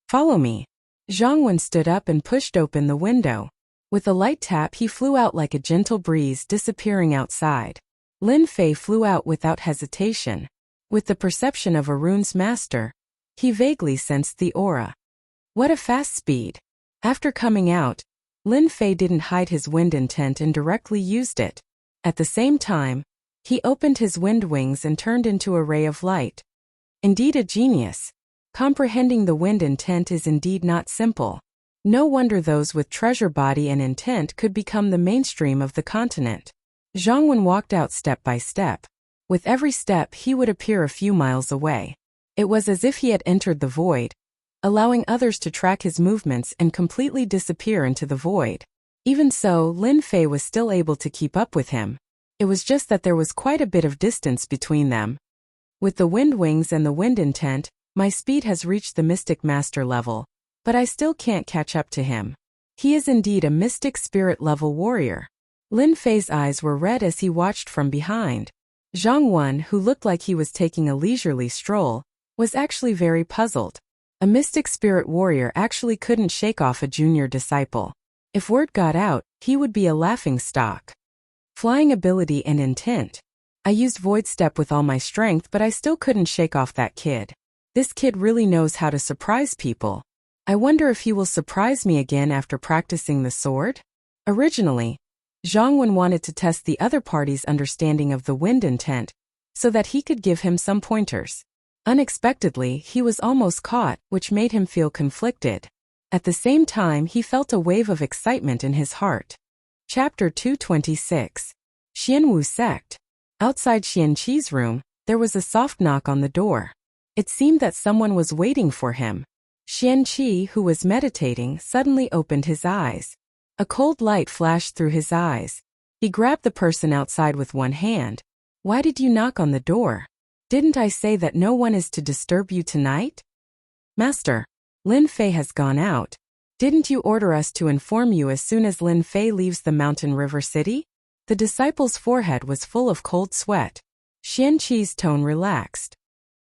Follow me. Zhang Wen stood up and pushed open the window. With a light tap, he flew out like a gentle breeze, disappearing outside. Lin Fei flew out without hesitation. With the perception of a rune's master, he vaguely sensed the aura. What a fast speed! After coming out, Lin Fei didn't hide his wind intent and directly used it. At the same time, he opened his wind wings and turned into a ray of light. Indeed a genius. Comprehending the wind intent is indeed not simple. No wonder those with treasure body and intent could become the mainstream of the continent. Zhang Wen walked out step by step. With every step, he would appear a few miles away. It was as if he had entered the void, allowing others to track his movements and completely disappear into the void. Even so, Lin Fei was still able to keep up with him. It was just that there was quite a bit of distance between them. With the wind wings and the wind intent, my speed has reached the mystic master level. But I still can't catch up to him. He is indeed a mystic spirit level warrior. Lin Fei's eyes were red as he watched from behind. Zhang Wen, who looked like he was taking a leisurely stroll, was actually very puzzled. A mystic spirit warrior actually couldn't shake off a junior disciple. If word got out, he would be a laughing stock. Flying ability and intent. I used void step with all my strength, but I still couldn't shake off that kid. This kid really knows how to surprise people. I wonder if he will surprise me again after practicing the sword? Originally, Zhang Wen wanted to test the other party's understanding of the wind intent, so that he could give him some pointers. Unexpectedly, he was almost caught, which made him feel conflicted. At the same time, he felt a wave of excitement in his heart. Chapter 226. Xianwu Sect. Outside Xianqi's room, there was a soft knock on the door. It seemed that someone was waiting for him. Qianqi, who was meditating, suddenly opened his eyes. A cold light flashed through his eyes. He grabbed the person outside with one hand. Why did you knock on the door? Didn't I say that no one is to disturb you tonight? Master, Lin Fei has gone out. Didn't you order us to inform you as soon as Lin Fei leaves the mountain river city? The disciple's forehead was full of cold sweat. Qianqi's tone relaxed.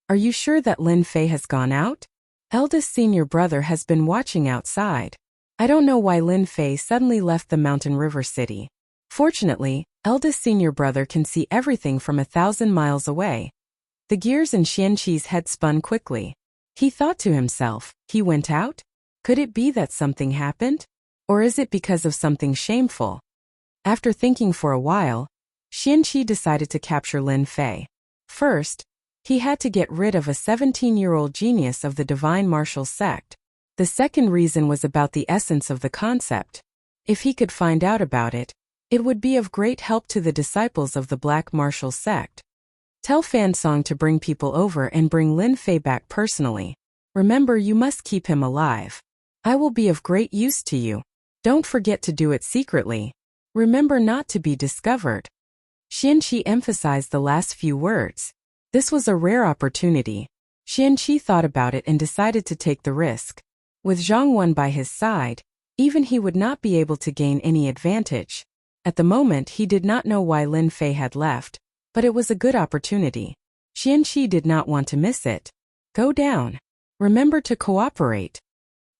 Are you sure that Lin Fei has gone out? Eldest senior brother has been watching outside. I don't know why Lin Fei suddenly left the mountain river city. Fortunately, eldest senior brother can see everything from 1,000 miles away. The gears in Qianqi's head spun quickly. He thought to himself, he went out? Could it be that something happened? Or is it because of something shameful? After thinking for a while, Qianqi decided to capture Lin Fei. First, he had to get rid of a 17-year-old genius of the divine martial sect. The second reason was about the essence of the concept. If he could find out about it, it would be of great help to the disciples of the black martial sect. Tell Fan Song to bring people over and bring Lin Fei back personally. Remember, you must keep him alive. I will be of great use to you. Don't forget to do it secretly. Remember not to be discovered. Qianqi emphasized the last few words. This was a rare opportunity. Qianqi thought about it and decided to take the risk. With Zhang Wen by his side, even he would not be able to gain any advantage. At the moment he did not know why Lin Fei had left, but it was a good opportunity. Qianqi did not want to miss it. Go down. Remember to cooperate.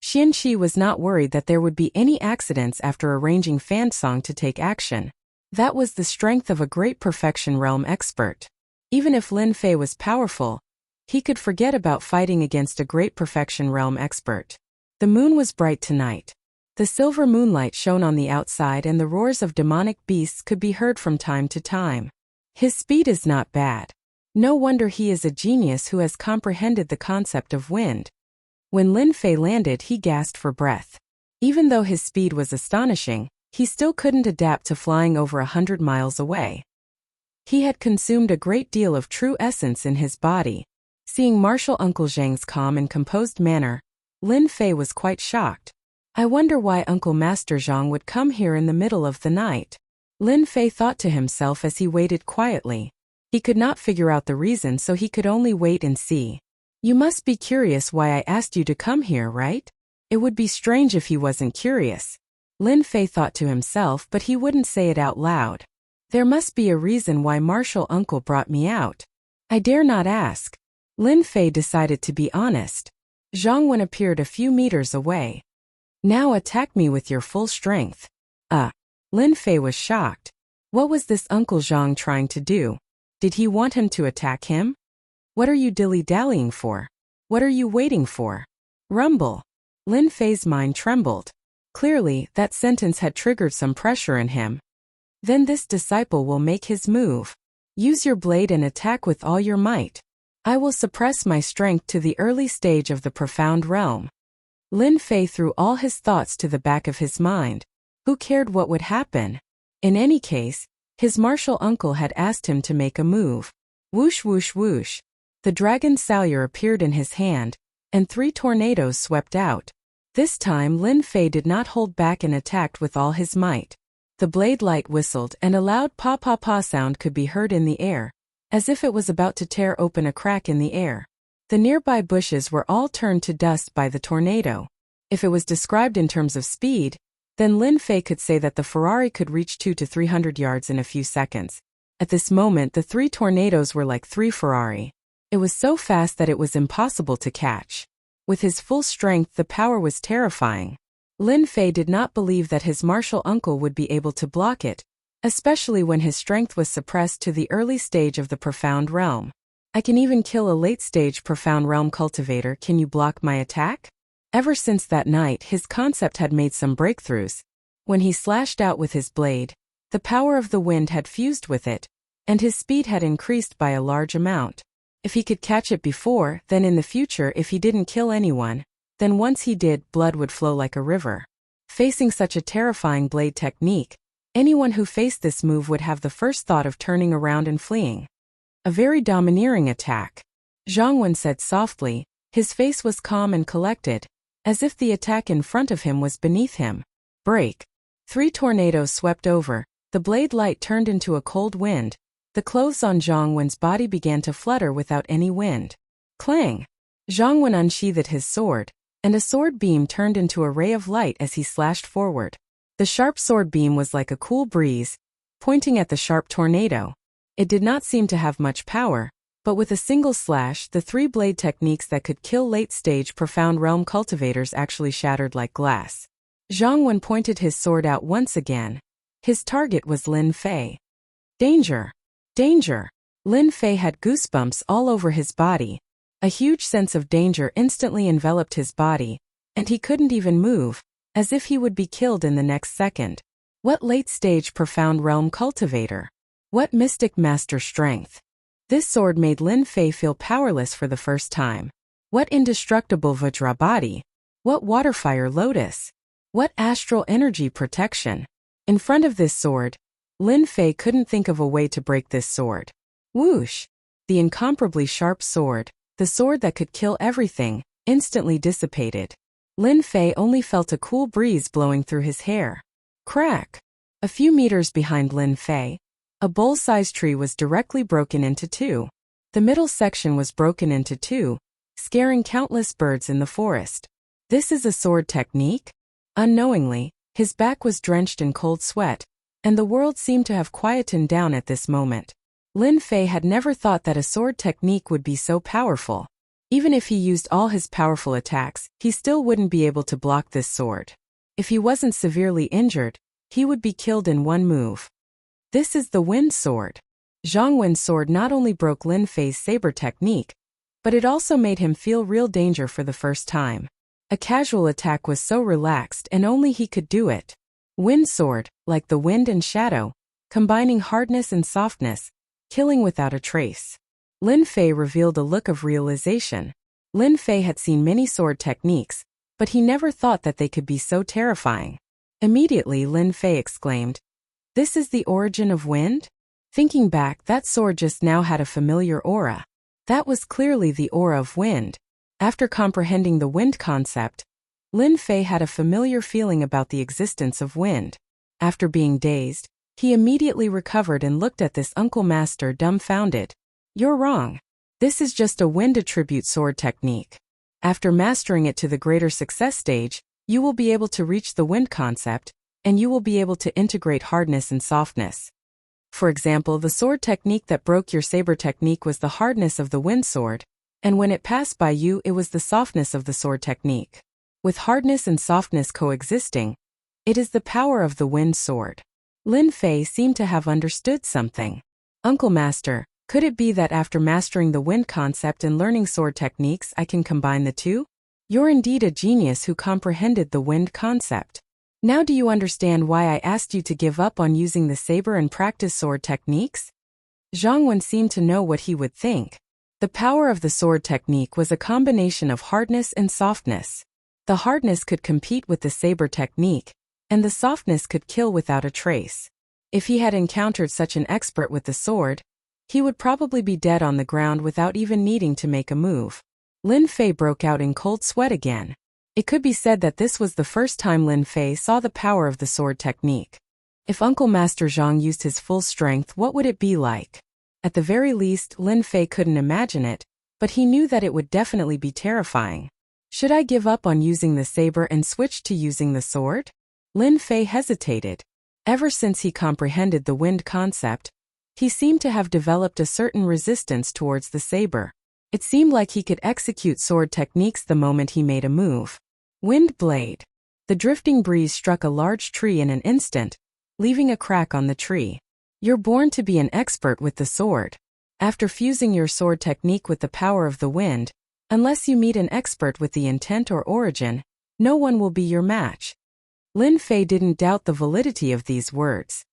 Qianqi was not worried that there would be any accidents after arranging Fan Song to take action. That was the strength of a great perfection realm expert. Even if Lin Fei was powerful, he could forget about fighting against a great perfection realm expert. The moon was bright tonight. The silver moonlight shone on the outside and the roars of demonic beasts could be heard from time to time. His speed is not bad. No wonder he is a genius who has comprehended the concept of wind. When Lin Fei landed, he gasped for breath. Even though his speed was astonishing, he still couldn't adapt to flying over 100 miles away. He had consumed a great deal of true essence in his body. Seeing Marshal Uncle Zhang's calm and composed manner, Lin Fei was quite shocked. I wonder why Uncle Master Zhang would come here in the middle of the night. Lin Fei thought to himself as he waited quietly. He could not figure out the reason, so he could only wait and see. You must be curious why I asked you to come here, right? It would be strange if he wasn't curious. Lin Fei thought to himself, but he wouldn't say it out loud. There must be a reason why Marshal Uncle brought me out. I dare not ask. Lin Fei decided to be honest. Zhang Wen appeared a few meters away. Now attack me with your full strength. Lin Fei was shocked. What was this Uncle Zhang trying to do? Did he want him to attack him? What are you dilly-dallying for? What are you waiting for? Rumble. Lin Fei's mind trembled. Clearly, that sentence had triggered some pressure in him. Then this disciple will make his move. Use your blade and attack with all your might. I will suppress my strength to the early stage of the profound realm. Lin Fei threw all his thoughts to the back of his mind. Who cared what would happen? In any case, his martial uncle had asked him to make a move. Whoosh whoosh whoosh. The dragon salure appeared in his hand, and 3 tornadoes swept out. This time Lin Fei did not hold back and attacked with all his might. The blade light whistled and a loud pa-pa-pa sound could be heard in the air, as if it was about to tear open a crack in the air. The nearby bushes were all turned to dust by the tornado. If it was described in terms of speed, then Lin Fei could say that the Ferrari could reach 200 to 300 yards in a few seconds. At this moment, the 3 tornadoes were like 3 Ferrari. It was so fast that it was impossible to catch. With his full strength, the power was terrifying. Lin Fei did not believe that his martial uncle would be able to block it, especially when his strength was suppressed to the early stage of the profound realm. I can even kill a late-stage profound realm cultivator. Can you block my attack? Ever since that night, his concept had made some breakthroughs. When he slashed out with his blade, the power of the wind had fused with it, and his speed had increased by a large amount. If he could catch it before, then in the future if he didn't kill anyone, then once he did, blood would flow like a river. Facing such a terrifying blade technique, anyone who faced this move would have the first thought of turning around and fleeing. A very domineering attack. Zhang Wen said softly, His face was calm and collected, as if the attack in front of him was beneath him. Break. 3 tornadoes swept over, the blade light turned into a cold wind. The clothes on Zhang Wen's body began to flutter without any wind. Clang! Zhang Wen unsheathed his sword, and a sword beam turned into a ray of light as he slashed forward. The sharp sword beam was like a cool breeze, pointing at the sharp tornado. It did not seem to have much power, but with a single slash, the 3-blade techniques that could kill late-stage Profound Realm cultivators actually shattered like glass. Zhang Wen pointed his sword out once again. His target was Lin Fei. Danger! Danger! Lin Fei had goosebumps all over his body. A huge sense of danger instantly enveloped his body, and he couldn't even move, as if he would be killed in the next second. What late-stage Profound Realm cultivator? What mystic master strength? This sword made Lin Fei feel powerless for the first time. What indestructible Vajra body? What waterfire lotus? What astral energy protection? In front of this sword, Lin Fei couldn't think of a way to break this sword. Whoosh! The incomparably sharp sword, the sword that could kill everything, instantly dissipated. Lin Fei only felt a cool breeze blowing through his hair. Crack! A few meters behind Lin Fei, a bowl-sized tree was directly broken into 2. The middle section was broken into 2, scaring countless birds in the forest. This is a sword technique? Unknowingly, his back was drenched in cold sweat, and the world seemed to have quietened down at this moment. Lin Fei had never thought that a sword technique would be so powerful. Even if he used all his powerful attacks, he still wouldn't be able to block this sword. If he wasn't severely injured, he would be killed in one move. This is the Wind Sword. Zhang Wen's sword not only broke Lin Fei's saber technique, but it also made him feel real danger for the first time. A casual attack was so relaxed and only he could do it. Wind Sword, like the wind and shadow, combining hardness and softness, killing without a trace. Lin Fei revealed a look of realization. Lin Fei had seen many sword techniques, but he never thought that they could be so terrifying. Immediately Lin Fei exclaimed, "This is the origin of wind?" Thinking back, that sword just now had a familiar aura. That was clearly the aura of wind. After comprehending the wind concept, Lin Fei had a familiar feeling about the existence of wind. After being dazed, he immediately recovered and looked at this uncle master dumbfounded. "You're wrong. This is just a wind attribute sword technique. After mastering it to the greater success stage, you will be able to reach the wind concept, and you will be able to integrate hardness and softness. For example, the sword technique that broke your saber technique was the hardness of the wind sword, and when it passed by you it was the softness of the sword technique. With hardness and softness coexisting, it is the power of the wind sword." Lin Fei seemed to have understood something. "Uncle Master, could it be that after mastering the wind concept and learning sword techniques I can combine the two? You're indeed a genius who comprehended the wind concept. Now do you understand why I asked you to give up on using the saber and practice sword techniques?" Zhang Wen seemed to know what he would think. The power of the sword technique was a combination of hardness and softness. The hardness could compete with the saber technique, and the softness could kill without a trace. If he had encountered such an expert with the sword, he would probably be dead on the ground without even needing to make a move. Lin Fei broke out in cold sweat again. It could be said that this was the first time Lin Fei saw the power of the sword technique. If Uncle Master Zhang used his full strength, what would it be like? At the very least, Lin Fei couldn't imagine it, but he knew that it would definitely be terrifying. Should I give up on using the saber and switch to using the sword? Lin Fei hesitated. Ever since he comprehended the wind concept, he seemed to have developed a certain resistance towards the saber. It seemed like he could execute sword techniques the moment he made a move. Wind blade. The drifting breeze struck a large tree in an instant, leaving a crack on the tree. You're born to be an expert with the sword. After fusing your sword technique with the power of the wind, unless you meet an expert with the intent or origin, no one will be your match. Lin Fei didn't doubt the validity of these words.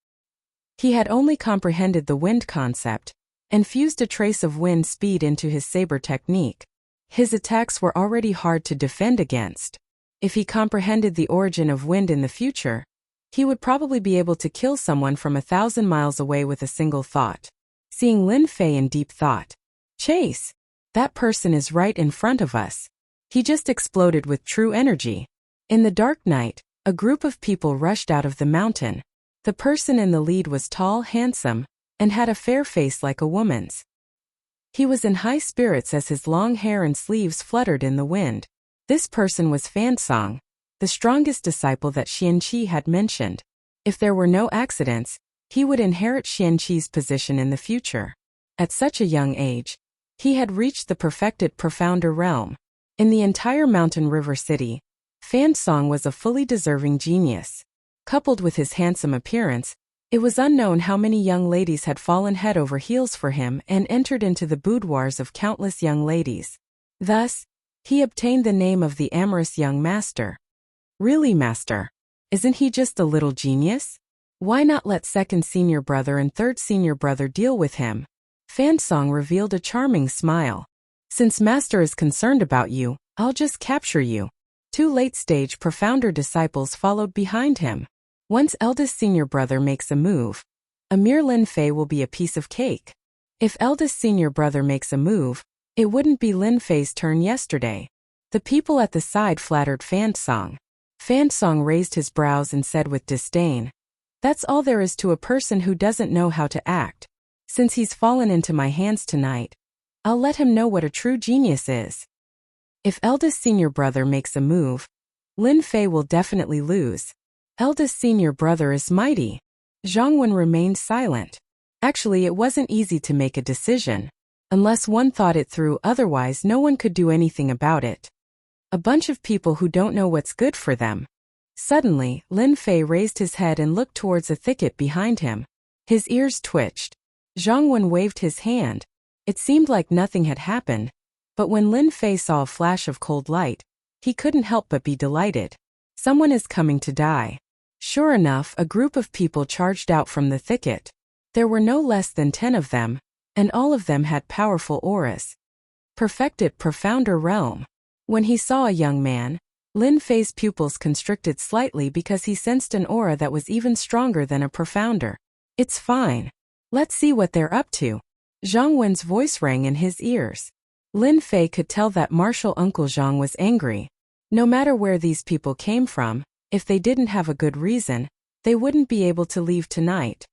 He had only comprehended the wind concept, and fused a trace of wind speed into his saber technique. His attacks were already hard to defend against. If he comprehended the origin of wind in the future, he would probably be able to kill someone from 1,000 miles away with a single thought. Seeing Lin Fei in deep thought, "Chase!" That person is right in front of us. He just exploded with true energy. In the dark night, a group of people rushed out of the mountain. The person in the lead was tall, handsome, and had a fair face like a woman's. He was in high spirits as his long hair and sleeves fluttered in the wind. This person was Fansong, the strongest disciple that Xianqi had mentioned. If there were no accidents, he would inherit Xianqi's position in the future. At such a young age, he had reached the perfected profounder realm. In the entire mountain river city, Fansong was a fully deserving genius. Coupled with his handsome appearance, it was unknown how many young ladies had fallen head over heels for him and entered into the boudoirs of countless young ladies. Thus, he obtained the name of the amorous young master. Really, master? Isn't he just a little genius? Why not let second senior brother and third senior brother deal with him? Fansong revealed a charming smile. Since master is concerned about you, I'll just capture you. 2 late-stage profounder disciples followed behind him. Once eldest senior brother makes a move, a mere Lin Fei will be a piece of cake. If eldest senior brother makes a move, it wouldn't be Lin Fei's turn yesterday. The people at the side flattered Fansong. Fansong raised his brows and said with disdain, "That's all there is to a person who doesn't know how to act. Since he's fallen into my hands tonight, I'll let him know what a true genius is. If eldest senior brother makes a move, Lin Fei will definitely lose. Eldest senior brother is mighty." Zhang Wen remained silent. Actually, it wasn't easy to make a decision. Unless one thought it through, otherwise no one could do anything about it. A bunch of people who don't know what's good for them. Suddenly, Lin Fei raised his head and looked towards a thicket behind him. His ears twitched. Zhang Wen waved his hand. It seemed like nothing had happened, but when Lin Fei saw a flash of cold light, he couldn't help but be delighted. Someone is coming to die. Sure enough, a group of people charged out from the thicket. There were no less than 10 of them, and all of them had powerful auras. Perfected profounder realm. When he saw a young man, Lin Fei's pupils constricted slightly because he sensed an aura that was even stronger than a profounder. It's fine. Let's see what they're up to. Zhang Wen's voice rang in his ears. Lin Fei could tell that martial uncle Zhang was angry. No matter where these people came from, if they didn't have a good reason, they wouldn't be able to leave tonight.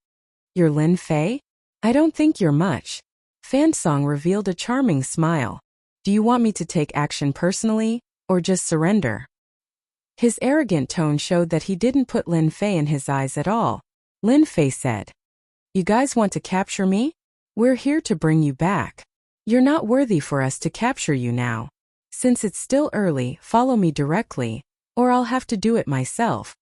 You're Lin Fei? I don't think you're much. Fansong revealed a charming smile. Do you want me to take action personally, or just surrender? His arrogant tone showed that he didn't put Lin Fei in his eyes at all. Lin Fei said, "You guys want to capture me? We're here to bring you back. You're not worthy for us to capture you now. Since it's still early, follow me directly, or I'll have to do it myself."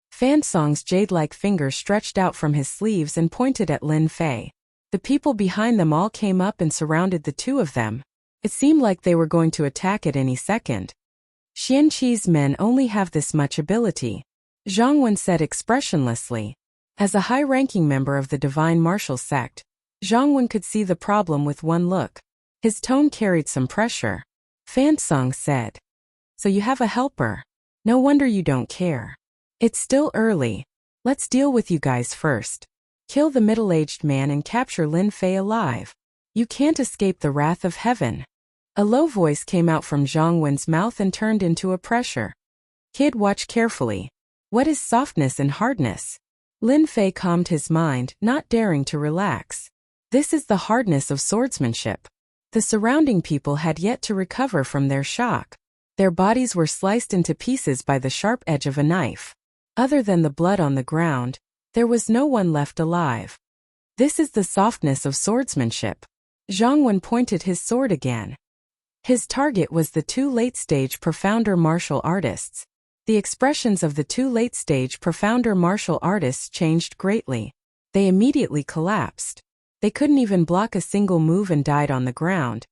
Fansong's jade-like fingers stretched out from his sleeves and pointed at Lin Fei. The people behind them all came up and surrounded the two of them. It seemed like they were going to attack at any second. Xianqi's men only have this much ability, Zhang Wen said expressionlessly. As a high-ranking member of the Divine Martial Sect, Zhang Wen could see the problem with one look. His tone carried some pressure. Fansong said, "So you have a helper. No wonder you don't care. It's still early. Let's deal with you guys first. Kill the middle-aged man and capture Lin Fei alive. You can't escape the wrath of heaven." A low voice came out from Zhang Wen's mouth and turned into a pressure. "Kid, watch carefully. What is softness and hardness?" Lin Fei calmed his mind, not daring to relax. This is the hardness of swordsmanship. The surrounding people had yet to recover from their shock. Their bodies were sliced into pieces by the sharp edge of a knife. Other than the blood on the ground, there was no one left alive. This is the softness of swordsmanship. Zhang Wen pointed his sword again. His target was the 2 late-stage profounder martial artists. The expressions of the 2 late-stage profounder martial artists changed greatly. They immediately collapsed. They couldn't even block a single move and died on the ground.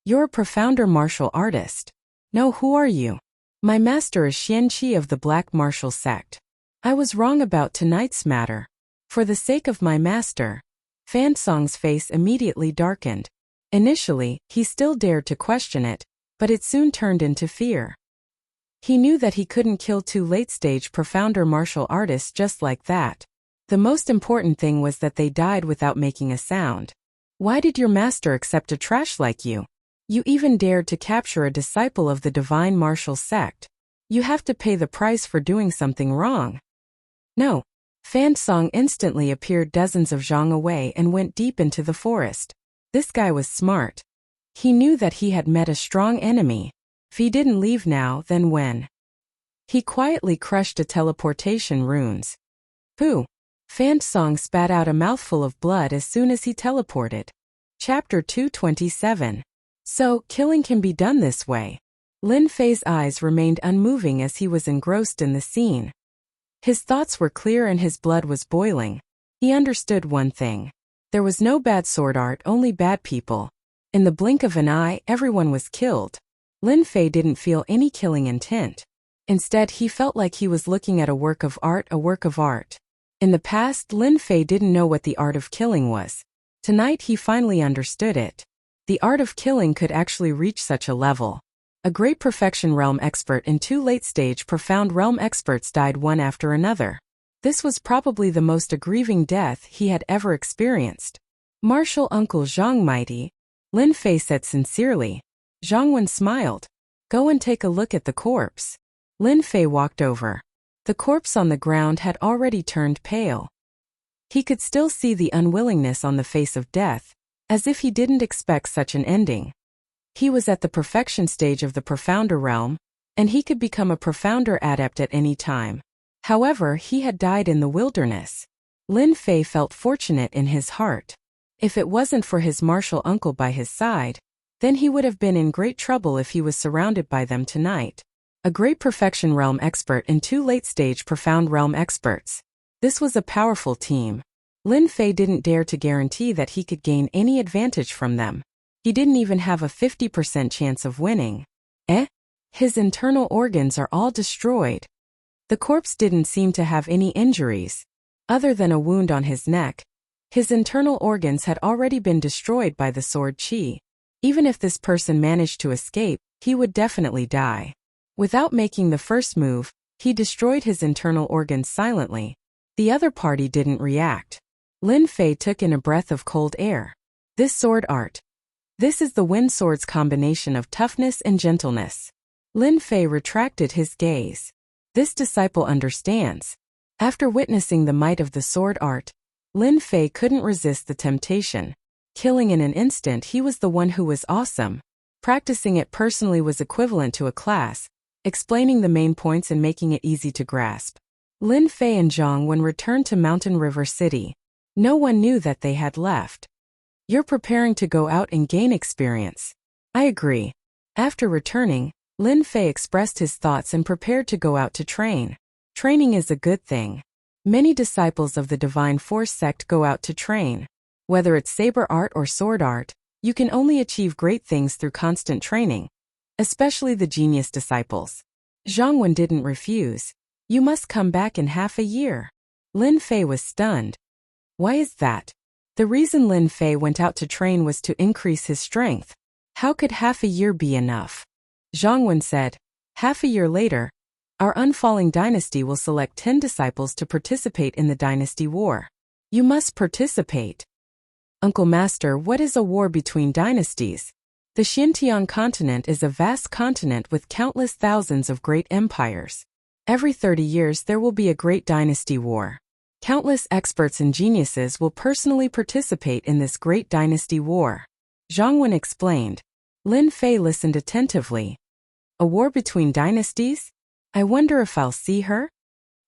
"You're a profounder martial artist." "No, who are you?" "My master is Xianqi of the Black Martial Sect. I was wrong about tonight's matter. For the sake of my master." Fansong's face immediately darkened. Initially, he still dared to question it, but it soon turned into fear. He knew that he couldn't kill 2 late-stage profounder martial artists just like that. The most important thing was that they died without making a sound. "Why did your master accept a trash like you?" You even dared to capture a disciple of the divine martial sect. You have to pay the price for doing something wrong. No. Fan Song instantly appeared dozens of zhang away and went deep into the forest. This guy was smart. He knew that he had met a strong enemy. If he didn't leave now, then when? He quietly crushed a teleportation runes. Pooh! Fan Song spat out a mouthful of blood as soon as he teleported. Chapter 227. So, killing can be done this way. Lin Fei's eyes remained unmoving as he was engrossed in the scene. His thoughts were clear and his blood was boiling. He understood one thing. There was no bad sword art, only bad people. In the blink of an eye, everyone was killed. Lin Fei didn't feel any killing intent. Instead, he felt like he was looking at a work of art, a work of art. In the past, Lin Fei didn't know what the art of killing was. Tonight he finally understood it. The art of killing could actually reach such a level. A great perfection realm expert and 2 late-stage profound realm experts died one after another. This was probably the most aggrieving death he had ever experienced. Martial Uncle Zhang Mighty, Lin Fei said sincerely. Zhang Wen smiled. Go and take a look at the corpse. Lin Fei walked over. The corpse on the ground had already turned pale. He could still see the unwillingness on the face of death, as if he didn't expect such an ending. He was at the perfection stage of the profounder realm, and he could become a profounder adept at any time. However, he had died in the wilderness. Lin Fei felt fortunate in his heart. If it wasn't for his martial uncle by his side, then he would have been in great trouble if he was surrounded by them tonight. A great perfection realm expert and 2 late-stage profound realm experts. This was a powerful team. Lin Fei didn't dare to guarantee that he could gain any advantage from them. He didn't even have a 50% chance of winning. His internal organs are all destroyed. The corpse didn't seem to have any injuries. Other than a wound on his neck, his internal organs had already been destroyed by the sword qi. Even if this person managed to escape, he would definitely die. Without making the first move, he destroyed his internal organs silently. The other party didn't react. Lin Fei took in a breath of cold air. This sword art. This is the wind sword's combination of toughness and gentleness. Lin Fei retracted his gaze. This disciple understands. After witnessing the might of the sword art, Lin Fei couldn't resist the temptation. Killing in an instant, he was the one who was awesome. Practicing it personally was equivalent to a class, explaining the main points and making it easy to grasp. Lin Fei and Zhang Wen returned to Mountain River City. No one knew that they had left. You're preparing to go out and gain experience. I agree. After returning, Lin Fei expressed his thoughts and prepared to go out to train. Training is a good thing. Many disciples of the Divine Force sect go out to train. Whether it's saber art or sword art, you can only achieve great things through constant training. Especially the genius disciples. Zhang Wen didn't refuse. You must come back in half a year. Lin Fei was stunned. Why is that? The reason Lin Fei went out to train was to increase his strength. How could half a year be enough? Zhang Wen said. Half a year later, our unfalling dynasty will select 10 disciples to participate in the dynasty war. You must participate. Uncle Master, what is a war between dynasties? The Xinjiang continent is a vast continent with countless thousands of great empires. Every 30 years there will be a great dynasty war. Countless experts and geniuses will personally participate in this great dynasty war. Zhang Wen explained. Lin Fei listened attentively. A war between dynasties? I wonder if I'll see her?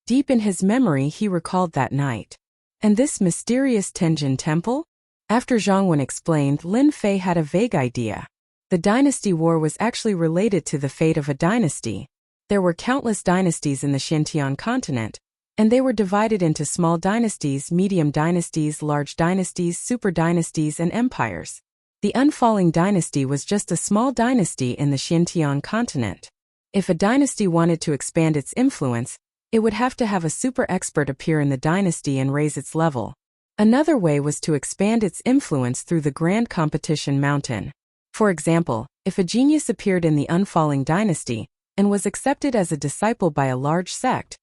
Deep in his memory he recalled that night. And this mysterious Tenjin temple? After Zhang Wen explained, Lin Fei had a vague idea. The dynasty war was actually related to the fate of a dynasty. There were countless dynasties in the Xinjiang continent, and they were divided into small dynasties, medium dynasties, large dynasties, super dynasties, and empires. The unfalling dynasty was just a small dynasty in the Xinjiang continent. If a dynasty wanted to expand its influence, it would have to have a super expert appear in the dynasty and raise its level. Another way was to expand its influence through the grand competition mountain. For example, if a genius appeared in the unfalling dynasty and was accepted as a disciple by a large sect,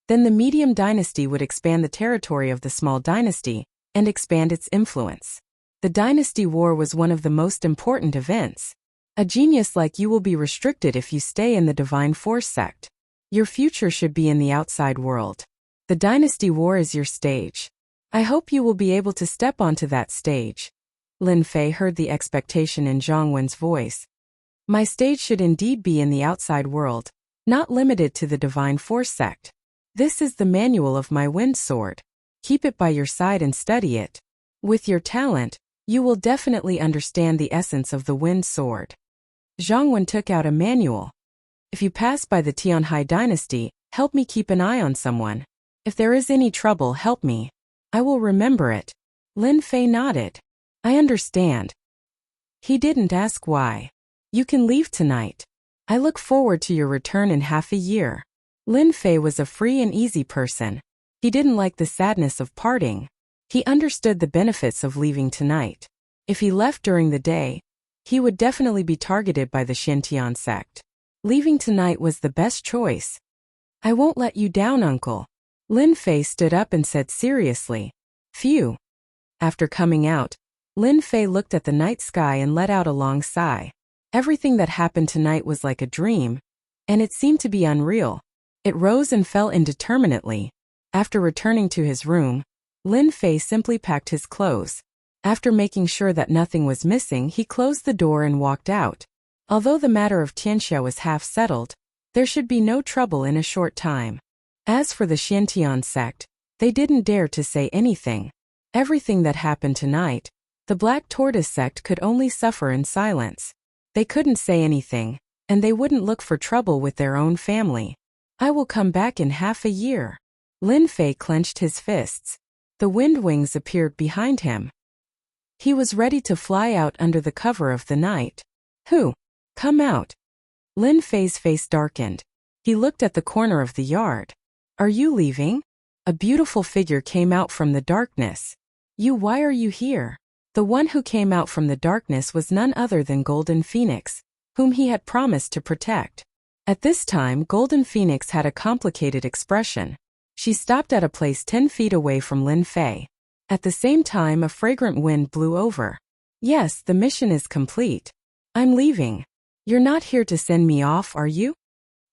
then the medium dynasty would expand the territory of the small dynasty and expand its influence. The dynasty war was one of the most important events. A genius like you will be restricted if you stay in the Divine Force sect. Your future should be in the outside world. The Dynasty War is your stage. I hope you will be able to step onto that stage. Lin Fei heard the expectation in Zhang Wen's voice. My stage should indeed be in the outside world, not limited to the Divine Force sect. This is the manual of my wind sword. Keep it by your side and study it. With your talent, you will definitely understand the essence of the wind sword. Zhang Wen took out a manual. If you pass by the Tianhai dynasty, help me keep an eye on someone. If there is any trouble, help me. I will remember it. Lin Fei nodded. I understand. He didn't ask why. You can leave tonight. I look forward to your return in half a year. Lin Fei was a free and easy person. He didn't like the sadness of parting. He understood the benefits of leaving tonight. If he left during the day, he would definitely be targeted by the Xintian sect. Leaving tonight was the best choice. I won't let you down, uncle. Lin Fei stood up and said seriously. Phew. After coming out, Lin Fei looked at the night sky and let out a long sigh. Everything that happened tonight was like a dream, and it seemed to be unreal. It rose and fell indeterminately. After returning to his room, Lin Fei simply packed his clothes. After making sure that nothing was missing, he closed the door and walked out. Although the matter of Tianxia was half settled, there should be no trouble in a short time. As for the Xintian sect, they didn't dare to say anything. Everything that happened tonight, the Black Tortoise sect could only suffer in silence. They couldn't say anything, and they wouldn't look for trouble with their own family. I will come back in half a year. Lin Fei clenched his fists. The wind wings appeared behind him. He was ready to fly out under the cover of the night. Who? Come out. Lin Fei's face darkened. He looked at the corner of the yard. Are you leaving? A beautiful figure came out from the darkness. Why are you here? The one who came out from the darkness was none other than Golden Phoenix, whom he had promised to protect. At this time, Golden Phoenix had a complicated expression. She stopped at a place 10 feet away from Lin Fei. At the same time, a fragrant wind blew over. Yes, the mission is complete. I'm leaving. You're not here to send me off, are you?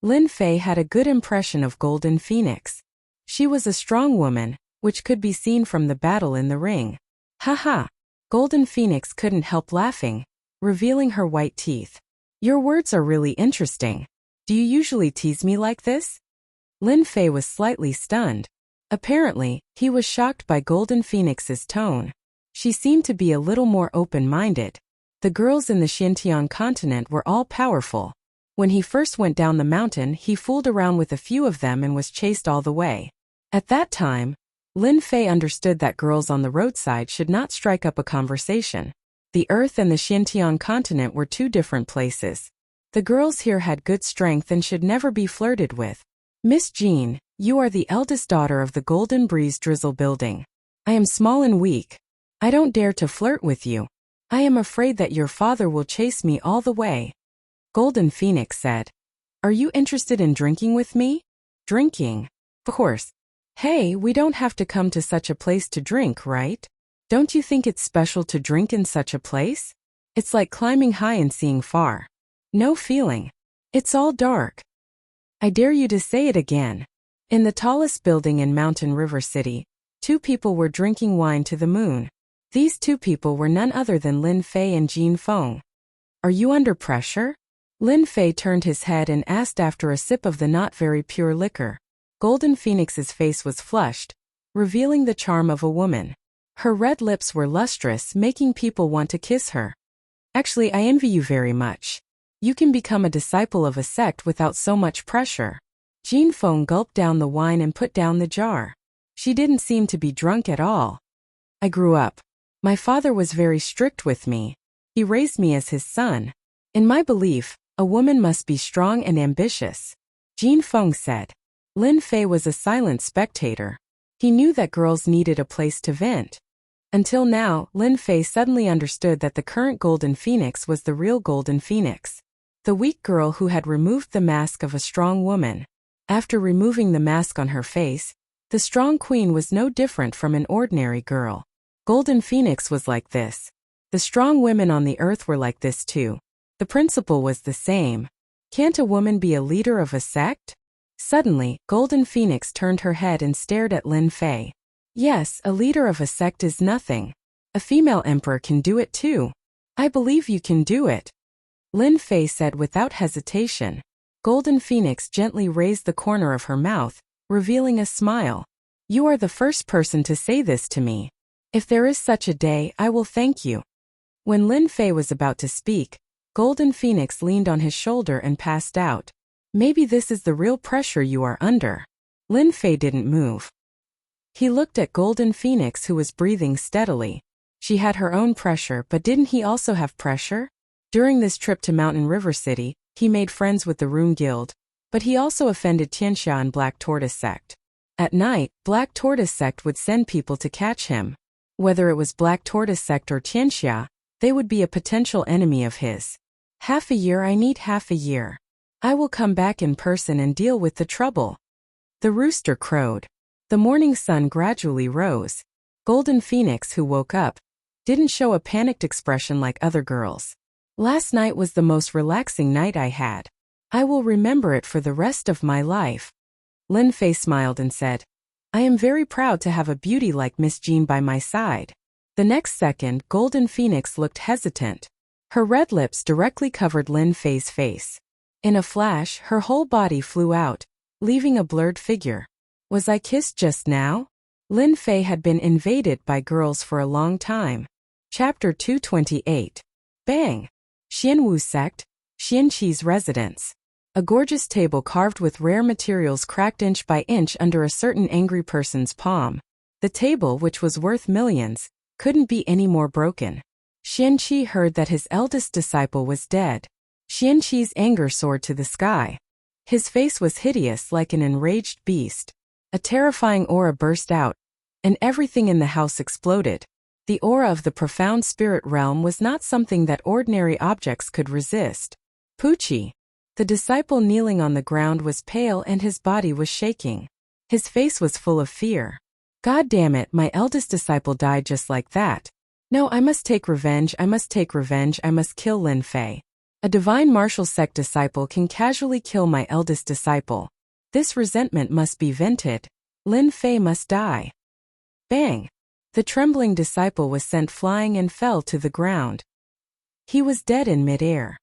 Lin Fei had a good impression of Golden Phoenix. She was a strong woman, which could be seen from the battle in the ring. Haha. Golden Phoenix couldn't help laughing, revealing her white teeth. Your words are really interesting. Do you usually tease me like this? Lin Fei was slightly stunned. Apparently, he was shocked by Golden Phoenix's tone. She seemed to be a little more open-minded. The girls in the Xintian continent were all powerful. When he first went down the mountain, he fooled around with a few of them and was chased all the way. At that time, Lin Fei understood that girls on the roadside should not strike up a conversation. The Earth and the Xintian continent were two different places. The girls here had good strength and should never be flirted with. Miss Jean, you are the eldest daughter of the Golden Breeze Drizzle building. I am small and weak. I don't dare to flirt with you. I am afraid that your father will chase me all the way. Golden Phoenix said. Are you interested in drinking with me? Drinking? Of course. Hey, we don't have to come to such a place to drink, right? Don't you think it's special to drink in such a place? It's like climbing high and seeing far. No feeling. It's all dark. I dare you to say it again. In the tallest building in Mountain River City, two people were drinking wine to the moon. These two people were none other than Lin Fei and Jin Feng. Are you under pressure? Lin Fei turned his head and asked after a sip of the not very pure liquor. Golden Phoenix's face was flushed, revealing the charm of a woman. Her red lips were lustrous, making people want to kiss her. Actually, I envy you very much. You can become a disciple of a sect without so much pressure. Jin Feng gulped down the wine and put down the jar. She didn't seem to be drunk at all. I grew up. My father was very strict with me. He raised me as his son. In my belief, a woman must be strong and ambitious. Jin Feng said. Lin Fei was a silent spectator. He knew that girls needed a place to vent. Until now, Lin Fei suddenly understood that the current Golden Phoenix was the real Golden Phoenix. The weak girl who had removed the mask of a strong woman. After removing the mask on her face, the strong queen was no different from an ordinary girl. Golden Phoenix was like this. The strong women on the earth were like this too. The principle was the same. Can't a woman be a leader of a sect? Suddenly, Golden Phoenix turned her head and stared at Lin Fei. Yes, a leader of a sect is nothing. A female emperor can do it too. I believe you can do it, Lin Fei said without hesitation. Golden Phoenix gently raised the corner of her mouth, revealing a smile. You are the first person to say this to me. If there is such a day, I will thank you. When Lin Fei was about to speak, Golden Phoenix leaned on his shoulder and passed out. Maybe this is the real pressure you are under. Lin Fei didn't move. He looked at Golden Phoenix, who was breathing steadily. She had her own pressure, but didn't he also have pressure? During this trip to Mountain River City, he made friends with the Rune Guild, but he also offended Tianxia and Black Tortoise Sect. At night, Black Tortoise Sect would send people to catch him. Whether it was Black Tortoise Sect or Tianxia, they would be a potential enemy of his. Half a year. I need half a year. I will come back in person and deal with the trouble. The rooster crowed. The morning sun gradually rose. Golden Phoenix, who woke up, didn't show a panicked expression like other girls. Last night was the most relaxing night I had. I will remember it for the rest of my life. Lin Fei smiled and said, I am very proud to have a beauty like Miss Jean by my side. The next second, Golden Phoenix looked hesitant. Her red lips directly covered Lin Fei's face. In a flash, her whole body flew out, leaving a blurred figure. Was I kissed just now? Lin Fei had been invaded by girls for a long time. Chapter 228. Bang! Xianwu Sect, Xianqi's residence. A gorgeous table carved with rare materials cracked inch by inch under a certain angry person's palm. The table, which was worth millions, couldn't be any more broken. Xianqi heard that his eldest disciple was dead. Xianqi's anger soared to the sky. His face was hideous like an enraged beast. A terrifying aura burst out, and everything in the house exploded. The aura of the profound spirit realm was not something that ordinary objects could resist. Pucci, the disciple kneeling on the ground, was pale and his body was shaking. His face was full of fear. God damn it, my eldest disciple died just like that. No, I must take revenge, I must take revenge, I must kill Lin Fei. A divine martial sect disciple can casually kill my eldest disciple. This resentment must be vented. Lin Fei must die. Bang! The trembling disciple was sent flying and fell to the ground. He was dead in midair.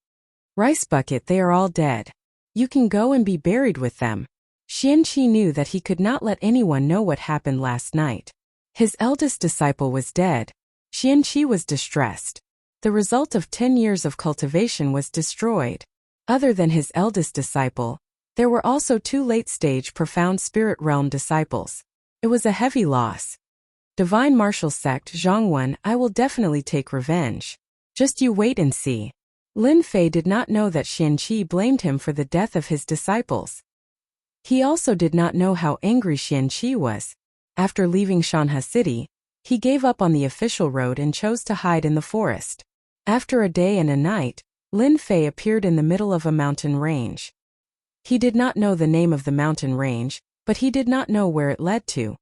Rice bucket, they are all dead. You can go and be buried with them. Xianqi knew that he could not let anyone know what happened last night. His eldest disciple was dead. Xianqi was distressed. The result of 10 years of cultivation was destroyed. Other than his eldest disciple, there were also 2 late-stage profound spirit realm disciples. It was a heavy loss. Divine martial sect, Zhongwen, I will definitely take revenge. Just you wait and see. Lin Fei did not know that Xianqi blamed him for the death of his disciples. He also did not know how angry Xianqi was. After leaving Shanhe City, he gave up on the official road and chose to hide in the forest. After a day and a night, Lin Fei appeared in the middle of a mountain range. He did not know the name of the mountain range, but he did not know where it led to.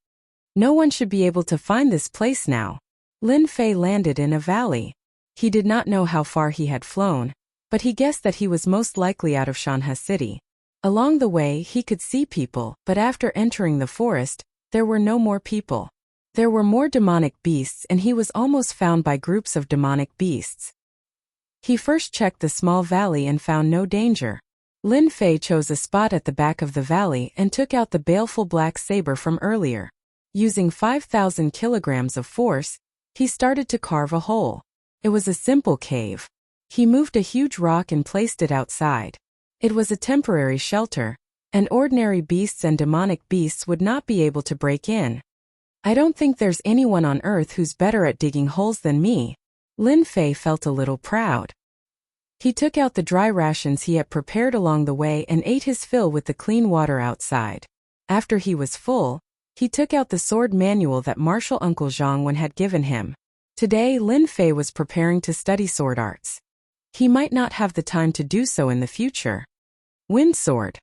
No one should be able to find this place now. Lin Fei landed in a valley. He did not know how far he had flown, but he guessed that he was most likely out of Shanhe City. Along the way, he could see people, but after entering the forest, there were no more people. There were more demonic beasts, and he was almost found by groups of demonic beasts. He first checked the small valley and found no danger. Lin Fei chose a spot at the back of the valley and took out the baleful black saber from earlier. Using 5,000 kilograms of force, he started to carve a hole. It was a simple cave. He moved a huge rock and placed it outside. It was a temporary shelter, and ordinary beasts and demonic beasts would not be able to break in. I don't think there's anyone on Earth who's better at digging holes than me. Lin Fei felt a little proud. He took out the dry rations he had prepared along the way and ate his fill with the clean water outside. After he was full, he took out the sword manual that Martial Uncle Zhongwen had given him. Today, Lin Fei was preparing to study sword arts. He might not have the time to do so in the future. Wind sword.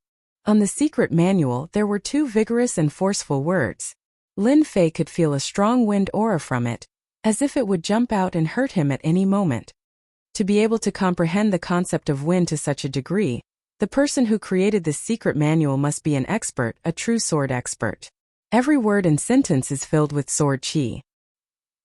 On the secret manual, there were 2 vigorous and forceful words. Lin Fei could feel a strong wind aura from it, as if it would jump out and hurt him at any moment. To be able to comprehend the concept of wind to such a degree, the person who created this secret manual must be an expert, a true sword expert. Every word and sentence is filled with sword chi.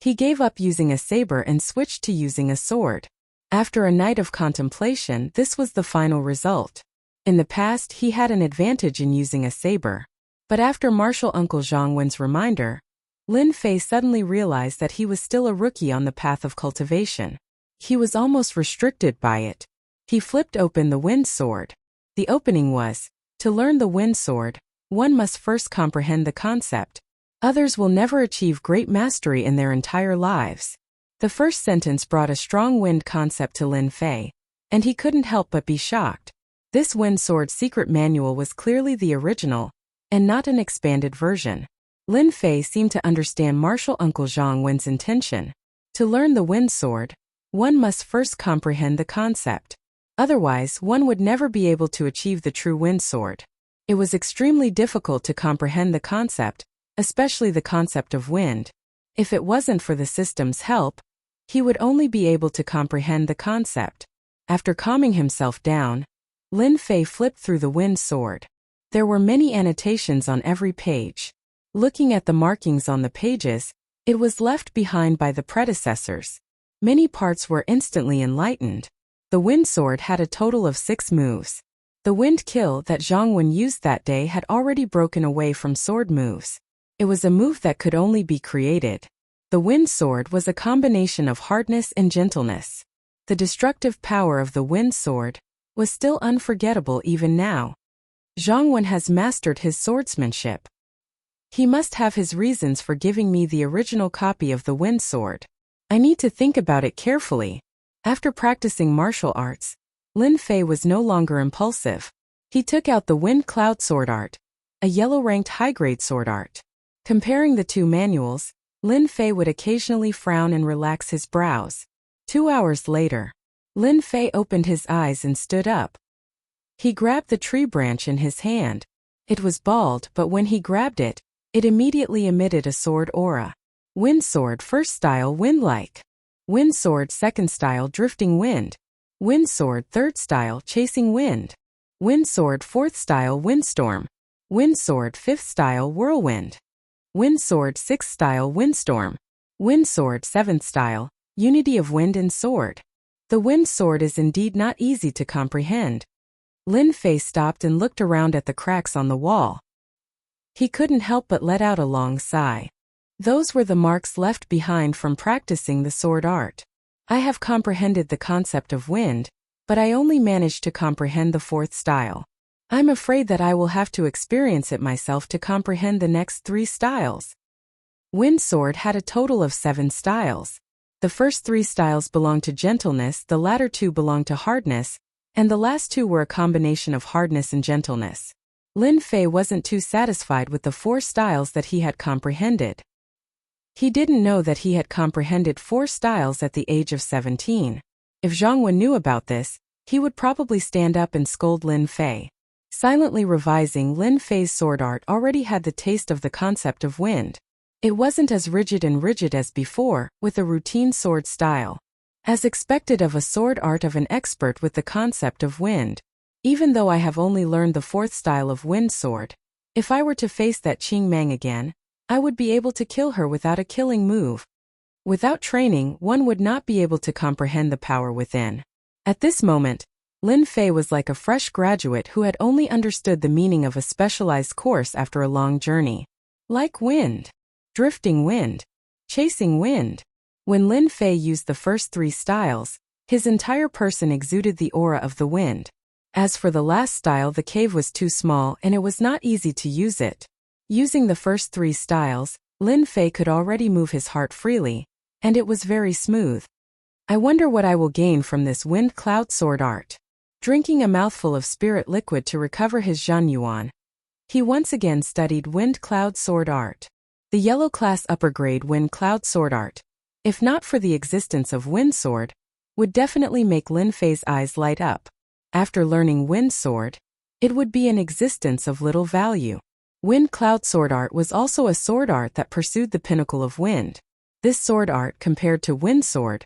He gave up using a saber and switched to using a sword. After a night of contemplation, this was the final result. In the past, he had an advantage in using a saber. But after martial uncle Zhang Wen's reminder, Lin Fei suddenly realized that he was still a rookie on the path of cultivation. He was almost restricted by it. He flipped open the wind sword. The opening was, to learn the wind sword, one must first comprehend the concept. Others will never achieve great mastery in their entire lives. The first sentence brought a strong wind concept to Lin Fei, and he couldn't help but be shocked. This wind sword secret manual was clearly the original, and not an expanded version. Lin Fei seemed to understand martial uncle Zhang Wen's intention. To learn the wind sword, one must first comprehend the concept. Otherwise, one would never be able to achieve the true wind sword. It was extremely difficult to comprehend the concept, especially the concept of wind. If it wasn't for the system's help, he would only be able to comprehend the concept. After calming himself down, Lin Fei flipped through the wind sword. There were many annotations on every page. Looking at the markings on the pages, it was left behind by the predecessors. Many parts were instantly enlightened. The wind sword had a total of 6 moves. The wind kill that Zhang Wen used that day had already broken away from sword moves. It was a move that could only be created. The wind sword was a combination of hardness and gentleness. The destructive power of the wind sword was still unforgettable even now. Zhang Wen has mastered his swordsmanship. He must have his reasons for giving me the original copy of the wind sword. I need to think about it carefully. After practicing martial arts, Lin Fei was no longer impulsive. He took out the wind cloud sword art, a yellow-ranked high-grade sword art. Comparing the two manuals, Lin Fei would occasionally frown and relax his brows. 2 hours later, Lin Fei opened his eyes and stood up. He grabbed the tree branch in his hand. It was bald, but when he grabbed it, it immediately emitted a sword aura. Wind sword first style wind-like. Wind sword second style drifting wind. Wind sword third style chasing wind. Wind sword fourth style windstorm. Wind sword fifth style whirlwind. Wind sword sixth style windstorm. Wind sword seventh style unity of wind and sword. The wind sword is indeed not easy to comprehend. Lin Fei stopped and looked around at the cracks on the wall. He couldn't help but let out a long sigh. Those were the marks left behind from practicing the sword art. I have comprehended the concept of wind, but I only managed to comprehend the fourth style. I'm afraid that I will have to experience it myself to comprehend the next 3 styles. Wind sword had a total of 7 styles. The first 3 styles belonged to gentleness, the latter 2 belonged to hardness, and the last 2 were a combination of hardness and gentleness. Lin Fei wasn't too satisfied with the 4 styles that he had comprehended. He didn't know that he had comprehended 4 styles at the age of 17. If Zhang Wen knew about this, he would probably stand up and scold Lin Fei. Silently revising, Lin Fei's sword art already had the taste of the concept of wind. It wasn't as rigid as before, with a routine sword style. As expected of a sword art of an expert with the concept of wind. Even though I have only learned the 4th style of wind sword, if I were to face that Qing Mang again, I would be able to kill her without a killing move. Without training, one would not be able to comprehend the power within. At this moment, Lin Fei was like a fresh graduate who had only understood the meaning of a specialized course after a long journey. Like wind, drifting wind, chasing wind. When Lin Fei used the first 3 styles, his entire person exuded the aura of the wind. As for the last style, the cave was too small and it was not easy to use it. Using the first 3 styles, Lin Fei could already move his heart freely, and it was very smooth. I wonder what I will gain from this wind cloud sword art. Drinking a mouthful of spirit liquid to recover his Zhan Yuan, he once again studied wind cloud sword art. The yellow class upper grade wind cloud sword art, if not for the existence of wind sword, would definitely make Lin Fei's eyes light up. After learning wind sword, it would be an existence of little value. Wind cloud sword art was also a sword art that pursued the pinnacle of wind. This sword art, compared to wind sword,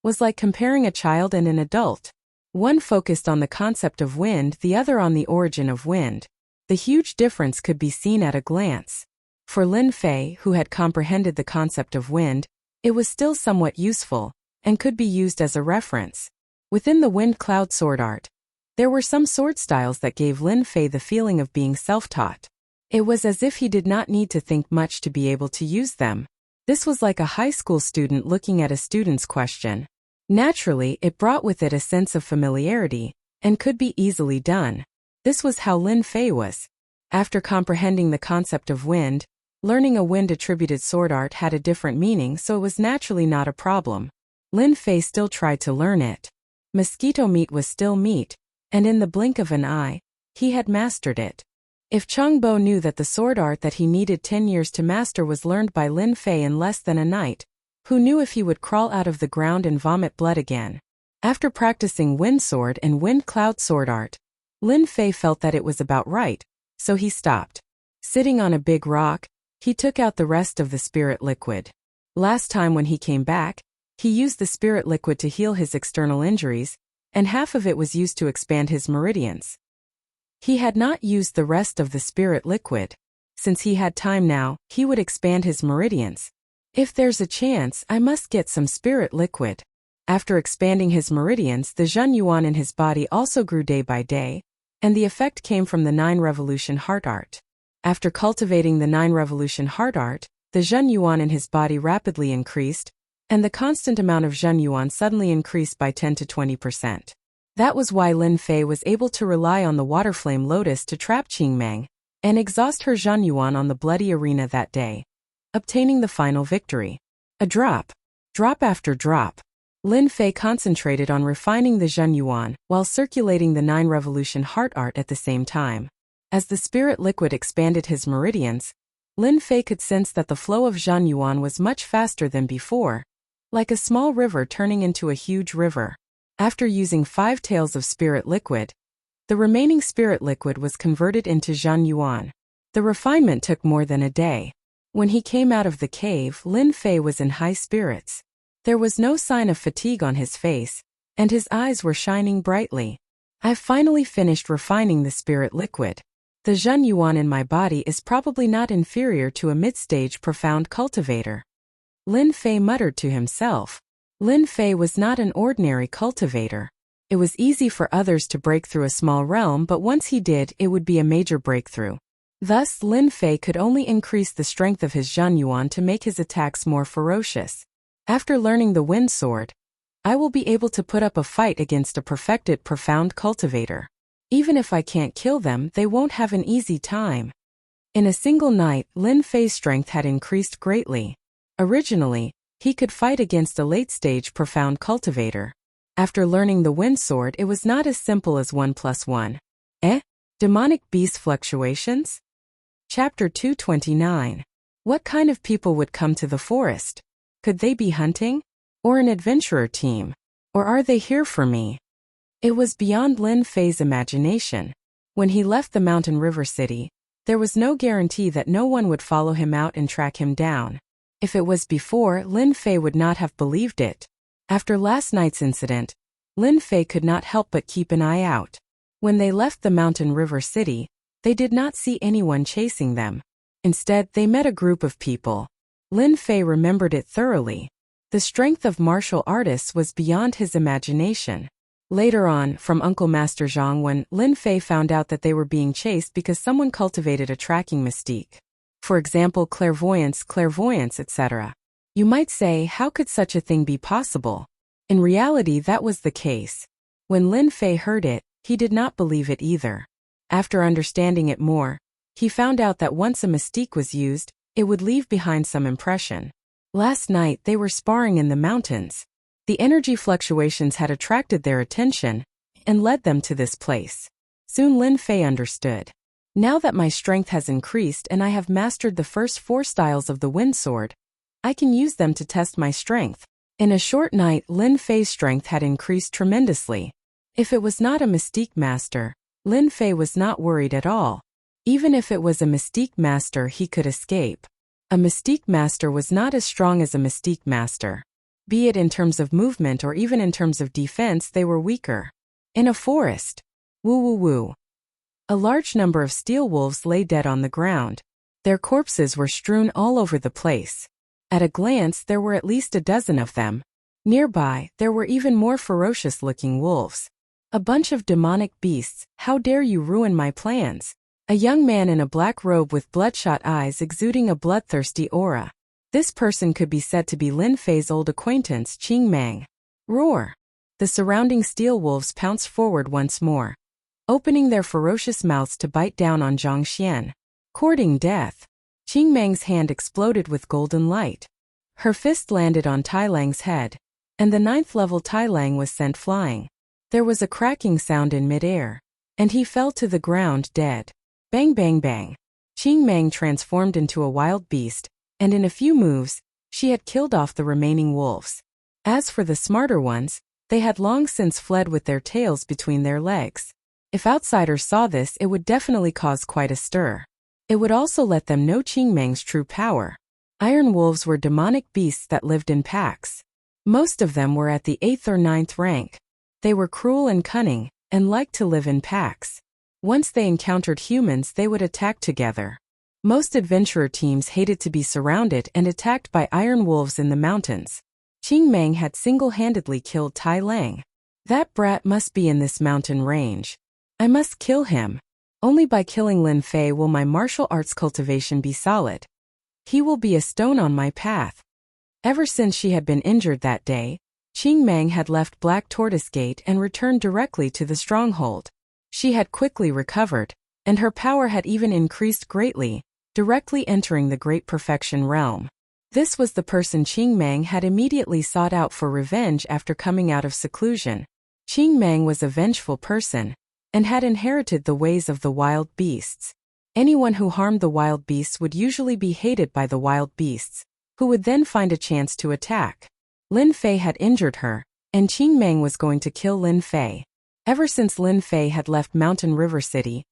was like comparing a child and an adult. One focused on the concept of wind, the other on the origin of wind. The huge difference could be seen at a glance. For Lin Fei, who had comprehended the concept of wind, it was still somewhat useful, and could be used as a reference. Within the wind-cloud sword art, there were some sword styles that gave Lin Fei the feeling of being self-taught. It was as if he did not need to think much to be able to use them. This was like a high school student looking at a student's question. Naturally, it brought with it a sense of familiarity, and could be easily done. This was how Lin Fei was. After comprehending the concept of wind, learning a wind-attributed sword art had a different meaning, so it was naturally not a problem. Lin Fei still tried to learn it. Mosquito meat was still meat, and in the blink of an eye, he had mastered it. If Chang Bo knew that the sword art that he needed 10 years to master was learned by Lin Fei in less than a night, who knew if he would crawl out of the ground and vomit blood again? After practicing wind sword and wind cloud sword art, Lin Fei felt that it was about right, so he stopped. Sitting on a big rock, he took out the rest of the spirit liquid. Last time when he came back, he used the spirit liquid to heal his external injuries, and half of it was used to expand his meridians. He had not used the rest of the spirit liquid. Since he had time now, he would expand his meridians. If there's a chance, I must get some spirit liquid. After expanding his meridians, the Zhen Yuan in his body also grew day by day, and the effect came from the 9 revolution heart art. After cultivating the 9 revolution heart art, the Zhen Yuan in his body rapidly increased, and the constant amount of Zhen Yuan suddenly increased by 10 to 20%. That was why Lin Fei was able to rely on the water flame lotus to trap Qingmeng, and exhaust her Zhen Yuan on the bloody arena that day, obtaining the final victory. A drop after drop. Lin Fei concentrated on refining the Zhen Yuan, while circulating the 9 revolution heart art at the same time. As the spirit liquid expanded his meridians, Lin Fei could sense that the flow of Zhen Yuan was much faster than before, like a small river turning into a huge river. After using 5 taels of spirit liquid, the remaining spirit liquid was converted into Zhen Yuan. The refinement took more than a day. When he came out of the cave, Lin Fei was in high spirits. There was no sign of fatigue on his face, and his eyes were shining brightly. I've finally finished refining the spirit liquid. The Zhen Yuan in my body is probably not inferior to a mid-stage profound cultivator. Lin Fei muttered to himself. Lin Fei was not an ordinary cultivator. It was easy for others to break through a small realm, but once he did, it would be a major breakthrough. Thus, Lin Fei could only increase the strength of his Zhen Yuan to make his attacks more ferocious. After learning the wind sword, I will be able to put up a fight against a perfected profound cultivator. Even if I can't kill them, they won't have an easy time. In a single night, Lin Fei's strength had increased greatly. Originally, he could fight against a late-stage profound cultivator. After learning the wind sword, it was not as simple as 1 + 1. Demonic beast fluctuations? Chapter 229. What kind of people would come to the forest? Could they be hunting? Or an adventurer team? Or are they here for me? It was beyond Lin Fei's imagination. When he left the mountain river city, there was no guarantee that no one would follow him out and track him down. If it was before, Lin Fei would not have believed it. After last night's incident, Lin Fei could not help but keep an eye out. When they left the mountain river city, they did not see anyone chasing them. Instead, they met a group of people. Lin Fei remembered it thoroughly. The strength of martial artists was beyond his imagination. Later on, from Uncle Master Zhang, when Lin Fei found out that they were being chased because someone cultivated a tracking mystique. For example, clairvoyance, etc. You might say, how could such a thing be possible? In reality, that was the case. When Lin Fei heard it, he did not believe it either. After understanding it more, he found out that once a mystique was used, it would leave behind some impression. Last night, they were sparring in the mountains. The energy fluctuations had attracted their attention and led them to this place. Soon Lin Fei understood. Now that my strength has increased and I have mastered the first 4 styles of the wind sword, I can use them to test my strength. In a short night, Lin Fei's strength had increased tremendously. If it was not a mystique master, Lin Fei was not worried at all. Even if it was a mystique master, he could escape. A mystique master was not as strong as a mystique master. Be it in terms of movement or even in terms of defense, they were weaker. In a forest. Woo woo woo. A large number of steel wolves lay dead on the ground. Their corpses were strewn all over the place. At a glance, there were at least a dozen of them. Nearby, there were even more ferocious-looking wolves. A bunch of demonic beasts. How dare you ruin my plans? A young man in a black robe with bloodshot eyes exuding a bloodthirsty aura. This person could be said to be Lin Fei's old acquaintance Qing Mang. Roar! The surrounding steel wolves pounced forward once more, opening their ferocious mouths to bite down on Zhang Xian. Courting death. Qing Mang's hand exploded with golden light. Her fist landed on Tai Lang's head, and the 9th level Tai Lang was sent flying. There was a cracking sound in midair, and he fell to the ground dead. Bang bang bang. Qing Mang transformed into a wild beast, and in a few moves, she had killed off the remaining wolves. As for the smarter ones, they had long since fled with their tails between their legs. If outsiders saw this, it would definitely cause quite a stir. It would also let them know Qing Mang's true power. Iron wolves were demonic beasts that lived in packs. Most of them were at the 8th or 9th rank. They were cruel and cunning, and liked to live in packs. Once they encountered humans, they would attack together. Most adventurer teams hated to be surrounded and attacked by iron wolves in the mountains. Qing Mang had single-handedly killed Tai Lang. That brat must be in this mountain range. I must kill him. Only by killing Lin Fei will my martial arts cultivation be solid. He will be a stone on my path. Ever since she had been injured that day, Qing Mang had left Black Tortoise Gate and returned directly to the stronghold. She had quickly recovered, and her power had even increased greatly, directly entering the Great Perfection realm. This was the person Qing Mang had immediately sought out for revenge after coming out of seclusion. Qing Mang was a vengeful person, and had inherited the ways of the wild beasts. Anyone who harmed the wild beasts would usually be hated by the wild beasts, who would then find a chance to attack. Lin Fei had injured her, and Qing Mang was going to kill Lin Fei. Ever since Lin Fei had left Mountain River City,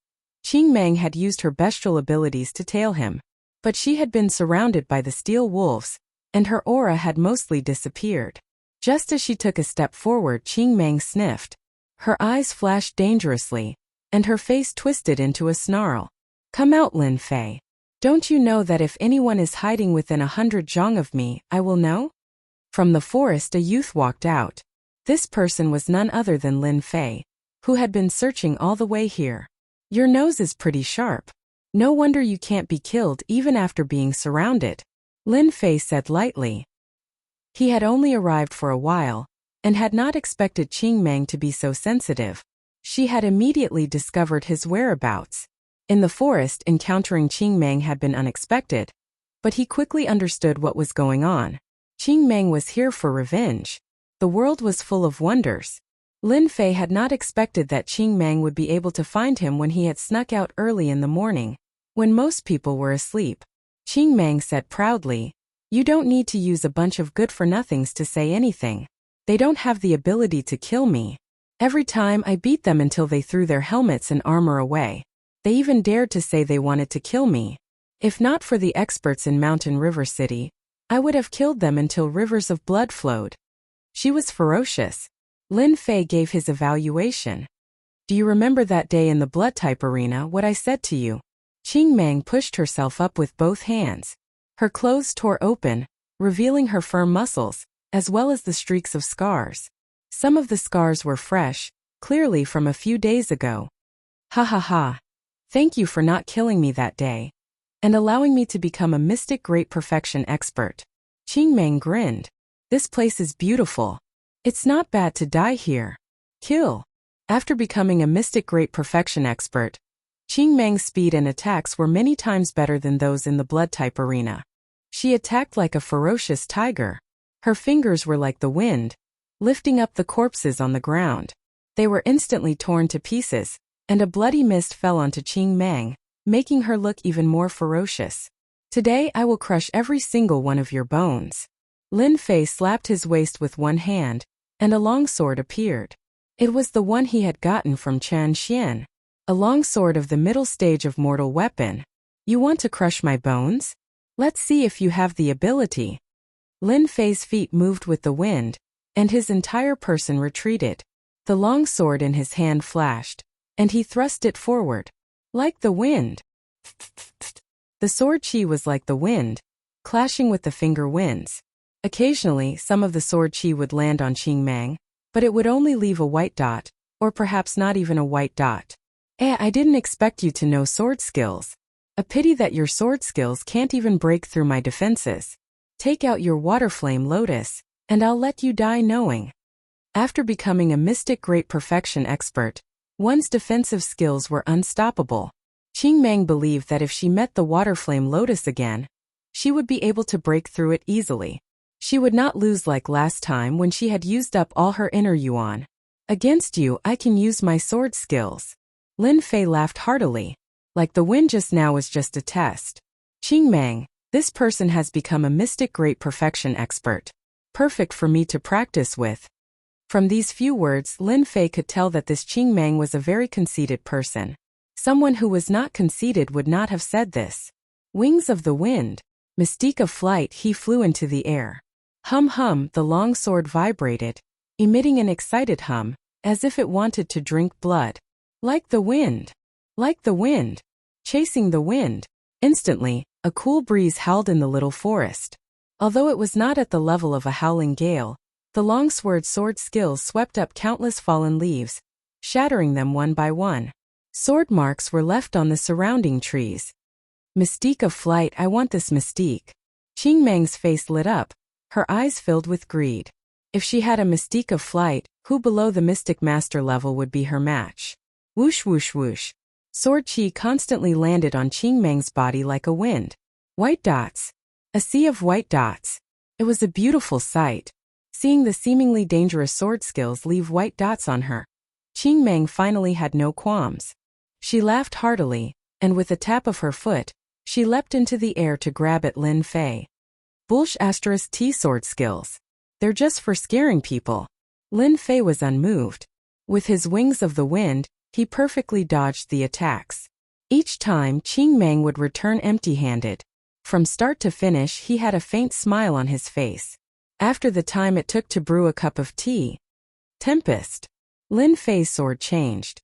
Qing Mang had used her bestial abilities to tail him. But she had been surrounded by the steel wolves, and her aura had mostly disappeared. Just as she took a step forward, Qing Mang sniffed. Her eyes flashed dangerously, and her face twisted into a snarl. Come out, Lin Fei. Don't you know that if anyone is hiding within 100 zhang of me, I will know? From the forest a youth walked out. This person was none other than Lin Fei, who had been searching all the way here. Your nose is pretty sharp. No wonder you can't be killed even after being surrounded, Lin Fei said lightly. He had only arrived for a while, and had not expected Qing Mang to be so sensitive. She had immediately discovered his whereabouts. In the forest, encountering Qing Mang had been unexpected, but he quickly understood what was going on. Qing Mang was here for revenge. The world was full of wonders. Lin Fei had not expected that Qing Mang would be able to find him when he had snuck out early in the morning, when most people were asleep. Qing Mang said proudly, "You don't need to use a bunch of good-for-nothings to say anything. They don't have the ability to kill me. Every time I beat them until they threw their helmets and armor away. They even dared to say they wanted to kill me. If not for the experts in Mountain River City, I would have killed them until rivers of blood flowed." She was ferocious. Lin Fei gave his evaluation. "Do you remember that day in the blood type arena what I said to you?" Qing Mang pushed herself up with both hands. Her clothes tore open, revealing her firm muscles, as well as the streaks of scars. Some of the scars were fresh, clearly from a few days ago. "Ha ha ha. Thank you for not killing me that day, and allowing me to become a mystic great perfection expert." Qing Mang grinned. "This place is beautiful. It's not bad to die here. Kill." After becoming a mystic great perfection expert, Qing Mang's speed and attacks were many times better than those in the blood type arena. She attacked like a ferocious tiger. Her fingers were like the wind, lifting up the corpses on the ground. They were instantly torn to pieces, and a bloody mist fell onto Qing Mang, making her look even more ferocious. "Today I will crush every single one of your bones." Lin Fei slapped his waist with one hand, and a long sword appeared. It was the one he had gotten from Chan Xian, a long sword of the middle stage of mortal weapon. "You want to crush my bones? Let's see if you have the ability." Lin Fei's feet moved with the wind, and his entire person retreated. The long sword in his hand flashed, and he thrust it forward. Like the wind. The sword chi was like the wind, clashing with the finger winds. Occasionally, some of the sword chi would land on Qing Mang, but it would only leave a white dot, or perhaps not even a white dot. I didn't expect you to know sword skills. A pity that your sword skills can't even break through my defenses. Take out your water flame lotus, and I'll let you die knowing. After becoming a mystic great perfection expert, one's defensive skills were unstoppable. Qing Mang believed that if she met the water flame lotus again, she would be able to break through it easily. She would not lose like last time when she had used up all her inner yuan. Against you, I can use my sword skills. Lin Fei laughed heartily. Like the wind just now was just a test. Qing Mang, this person has become a mystic great perfection expert. Perfect for me to practice with. From these few words, Lin Fei could tell that this Qing Mang was a very conceited person. Someone who was not conceited would not have said this. Wings of the wind. Mystique of flight, he flew into the air. Hum hum, the long sword vibrated, emitting an excited hum, as if it wanted to drink blood. Like the wind. Like the wind. Chasing the wind. Instantly, a cool breeze howled in the little forest. Although it was not at the level of a howling gale, the longsword sword skills swept up countless fallen leaves, shattering them one by one. Sword marks were left on the surrounding trees. Mystique of flight, I want this mystique. Qing Mang's face lit up, her eyes filled with greed. If she had a mystique of flight, who below the mystic master level would be her match? Whoosh whoosh whoosh. Sword chi constantly landed on Qing Mang's body like a wind. White dots. A sea of white dots. It was a beautiful sight. Seeing the seemingly dangerous sword skills leave white dots on her, Qing Mang finally had no qualms. She laughed heartily, and with a tap of her foot, she leapt into the air to grab at Lin Fei. Bullsh * T sword skills. They're just for scaring people. Lin Fei was unmoved. With his wings of the wind, he perfectly dodged the attacks. Each time, Qing Mang would return empty-handed. From start to finish, he had a faint smile on his face. After the time it took to brew a cup of tea. Tempest. Lin Fei's sword changed.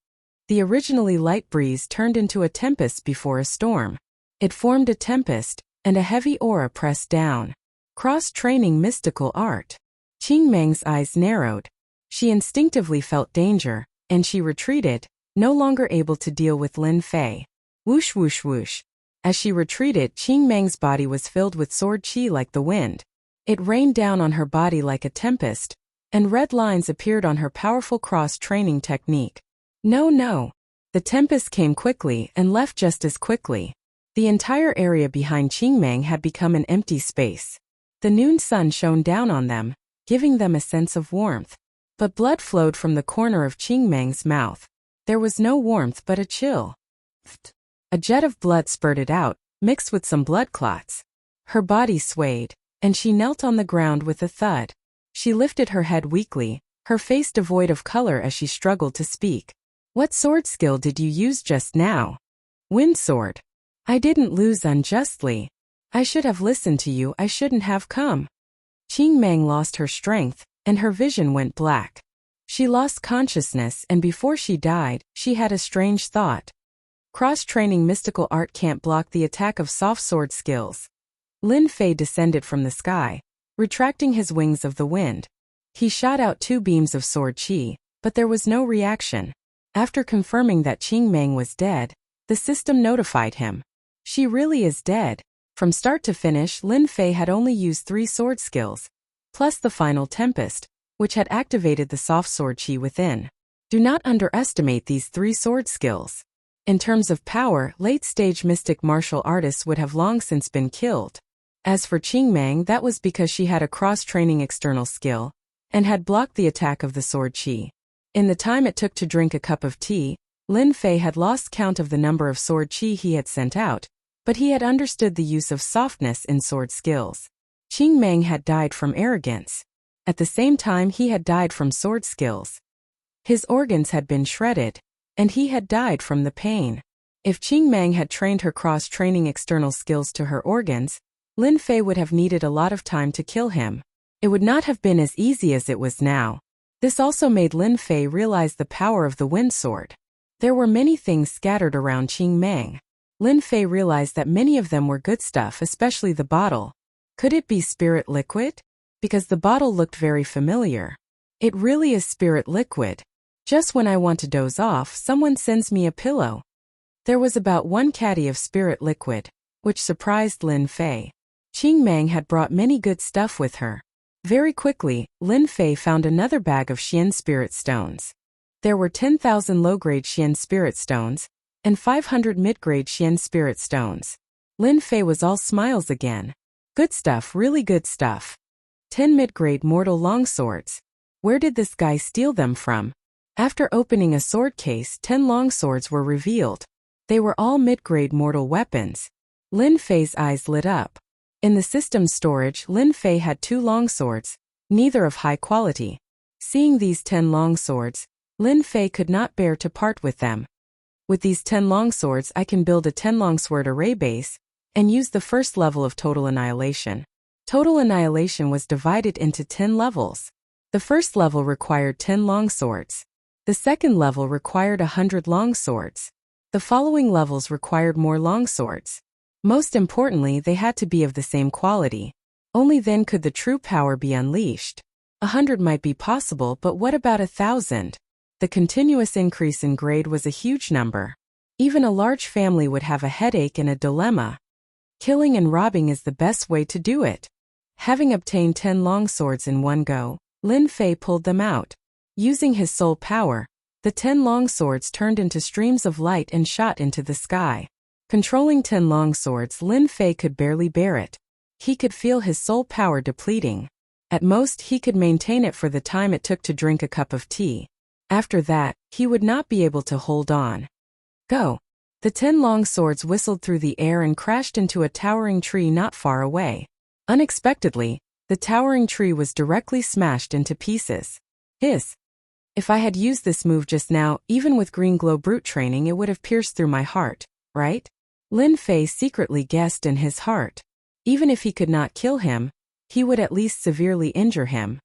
The originally light breeze turned into a tempest before a storm. It formed a tempest, and a heavy aura pressed down. Cross-training mystical art. Qing Mang's eyes narrowed. She instinctively felt danger, and she retreated, no longer able to deal with Lin Fei. Whoosh whoosh whoosh. As she retreated, Qing Mang's body was filled with sword chi like the wind. It rained down on her body like a tempest, and red lines appeared on her powerful cross-training technique. No. The tempest came quickly and left just as quickly. The entire area behind Qing Mang had become an empty space. The noon sun shone down on them, giving them a sense of warmth. But blood flowed from the corner of Qing Mang's mouth. There was no warmth but a chill. A jet of blood spurted out, mixed with some blood clots. Her body swayed, and she knelt on the ground with a thud. She lifted her head weakly, her face devoid of color as she struggled to speak. What sword skill did you use just now? Wind sword. I didn't lose unjustly. I should have listened to you, I shouldn't have come. Qing Mang lost her strength, and her vision went black. She lost consciousness, and before she died, she had a strange thought. Cross-training mystical art can't block the attack of soft sword skills. Lin Fei descended from the sky, retracting his wings of the wind. He shot out 2 beams of sword chi, but there was no reaction. After confirming that Qing Mang was dead, the system notified him. She really is dead. From start to finish, Lin Fei had only used 3 sword skills, plus the final tempest, which had activated the soft sword chi within. Do not underestimate these 3 sword skills. In terms of power, late-stage mystic martial artists would have long since been killed. As for Qing Mang, that was because she had a cross-training external skill, and had blocked the attack of the sword chi. In the time it took to drink a cup of tea, Lin Fei had lost count of the number of sword chi he had sent out, but he had understood the use of softness in sword skills. Qing Mang had died from arrogance. At the same time he had died from sword skills. His organs had been shredded, and he had died from the pain. If Qing Mang had trained her cross-training external skills to her organs, Lin Fei would have needed a lot of time to kill him. It would not have been as easy as it was now. This also made Lin Fei realize the power of the wind sword. There were many things scattered around Qing Meng. Lin Fei realized that many of them were good stuff, especially the bottle. Could it be spirit liquid? Because the bottle looked very familiar. It really is spirit liquid. Just when I want to doze off, someone sends me a pillow. There was about 1 caddy of spirit liquid, which surprised Lin Fei. Qing Meng had brought many good stuff with her. Very quickly, Lin Fei found another bag of Xian spirit stones. There were 10,000 low-grade Xian spirit stones, and 500 mid-grade Xian spirit stones. Lin Fei was all smiles again. Good stuff, really good stuff. 10 mid-grade mortal longswords. Where did this guy steal them from? After opening a sword case, 10 longswords were revealed. They were all mid-grade mortal weapons. Lin Fei's eyes lit up. In the system's storage, Lin Fei had 2 longswords, neither of high quality. Seeing these 10 longswords, Lin Fei could not bear to part with them. With these 10 longswords, I can build a 10 longsword array base and use the first level of total annihilation. Total annihilation was divided into 10 levels. The first level required 10 longswords. The second level required 100 longswords. The following levels required more longswords. Most importantly, they had to be of the same quality. Only then could the true power be unleashed. 100 might be possible, but what about 1,000? The continuous increase in grade was a huge number. Even a large family would have a headache and a dilemma. Killing and robbing is the best way to do it. Having obtained 10 longswords in one go, Lin Fei pulled them out. Using his soul power, the 10 longswords turned into streams of light and shot into the sky. Controlling 10 longswords, Lin Fei could barely bear it. He could feel his soul power depleting. At most, he could maintain it for the time it took to drink a cup of tea. After that, he would not be able to hold on. Go! The 10 longswords whistled through the air and crashed into a towering tree not far away. Unexpectedly, the towering tree was directly smashed into pieces. Hiss! If I had used this move just now, even with Green Glow Brute training, it would have pierced through my heart, right? Lin Fei secretly guessed in his heart. Even if he could not kill him, he would at least severely injure him.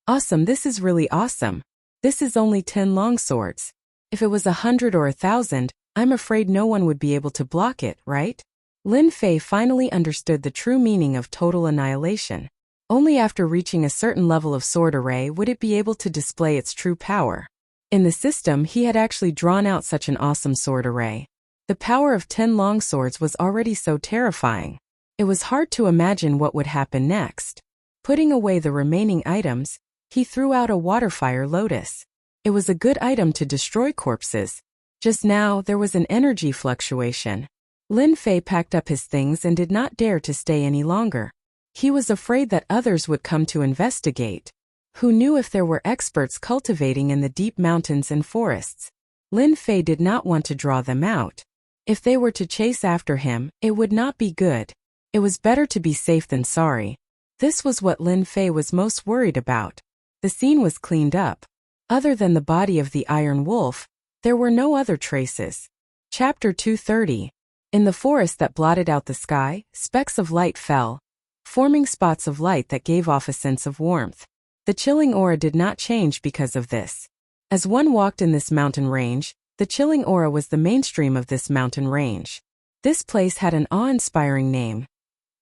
Awesome, this is really awesome. This is only 10 longswords. If it was 100 or 1,000, I'm afraid no one would be able to block it, right? Lin Fei finally understood the true meaning of total annihilation. Only after reaching a certain level of sword array would it be able to display its true power. In the system, he had actually drawn out such an awesome sword array. The power of 10 longswords was already so terrifying. It was hard to imagine what would happen next. Putting away the remaining items, he threw out a waterfire lotus. It was a good item to destroy corpses. Just now, there was an energy fluctuation. Lin Fei packed up his things and did not dare to stay any longer. He was afraid that others would come to investigate. Who knew if there were experts cultivating in the deep mountains and forests? Lin Fei did not want to draw them out. If they were to chase after him, it would not be good. It was better to be safe than sorry. This was what Lin Fei was most worried about. The scene was cleaned up. Other than the body of the Iron Wolf, there were no other traces. Chapter 230. In the forest that blotted out the sky, specks of light fell, forming spots of light that gave off a sense of warmth. The chilling aura did not change because of this. As one walked in this mountain range, the chilling aura was the mainstream of this mountain range. This place had an awe-inspiring name.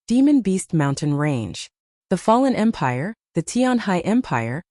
Demon Beast Mountain Range. The Fallen Empire, the Tianhai Empire,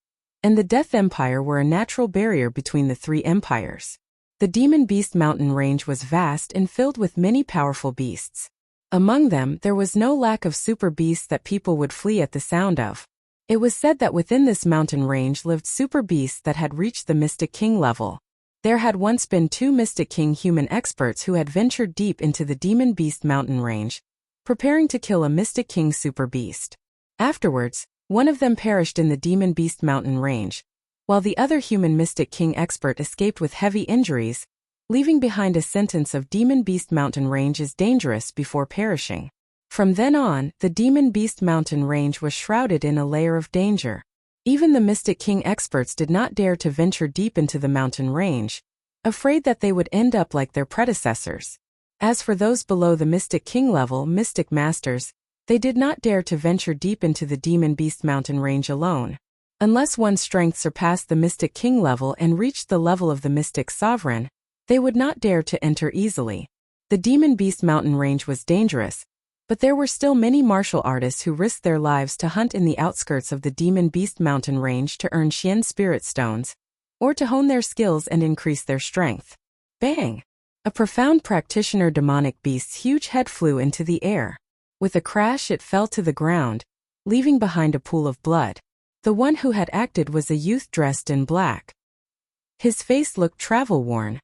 and the Death Empire were a natural barrier between the 3 empires. The Demon Beast Mountain Range was vast and filled with many powerful beasts. Among them, there was no lack of super beasts that people would flee at the sound of. It was said that within this mountain range lived super beasts that had reached the Mystic King level. There had once been 2 Mystic King human experts who had ventured deep into the Demon Beast Mountain Range, preparing to kill a Mystic King super beast. Afterwards, one of them perished in the Demon Beast Mountain Range, while the other human Mystic King expert escaped with heavy injuries, leaving behind a sentence of Demon Beast Mountain Range is dangerous before perishing. From then on, the Demon Beast Mountain Range was shrouded in a layer of danger. Even the Mystic King experts did not dare to venture deep into the mountain range, afraid that they would end up like their predecessors. As for those below the Mystic King level, Mystic Masters, They did not dare to venture deep into the Demon Beast mountain range alone. Unless one's strength surpassed the Mystic King level and reached the level of the Mystic Sovereign, they would not dare to enter easily. The Demon Beast mountain range was dangerous, but there were still many martial artists who risked their lives to hunt in the outskirts of the Demon Beast mountain range to earn Xian Spirit Stones, or to hone their skills and increase their strength. Bang! A profound practitioner demonic beast's huge head flew into the air. With a crash it fell to the ground, leaving behind a pool of blood. The one who had acted was a youth dressed in black. His face looked travel-worn.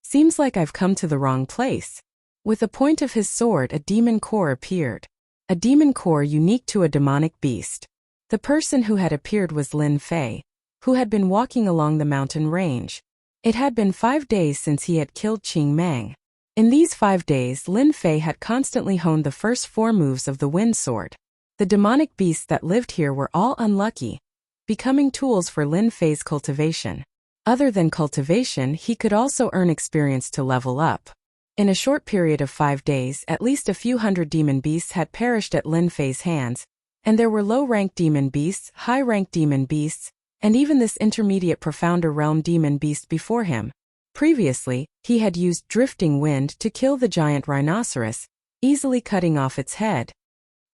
Seems like I've come to the wrong place. With the point of his sword a demon core appeared. A demon core unique to a demonic beast. The person who had appeared was Lin Fei, who had been walking along the mountain range. It had been 5 days since he had killed Qing Mang. In these 5 days Lin Fei had constantly honed the first 4 moves of the wind sword. The demonic beasts that lived here were all unlucky, becoming tools for Lin Fei's cultivation. Other than cultivation, he could also earn experience to level up. In a short period of 5 days, at least a few hundred demon beasts had perished at Lin Fei's hands, and there were low-ranked demon beasts, high-ranked demon beasts, and even this intermediate profounder realm demon beast before him. Previously, he had used drifting wind to kill the giant rhinoceros, easily cutting off its head.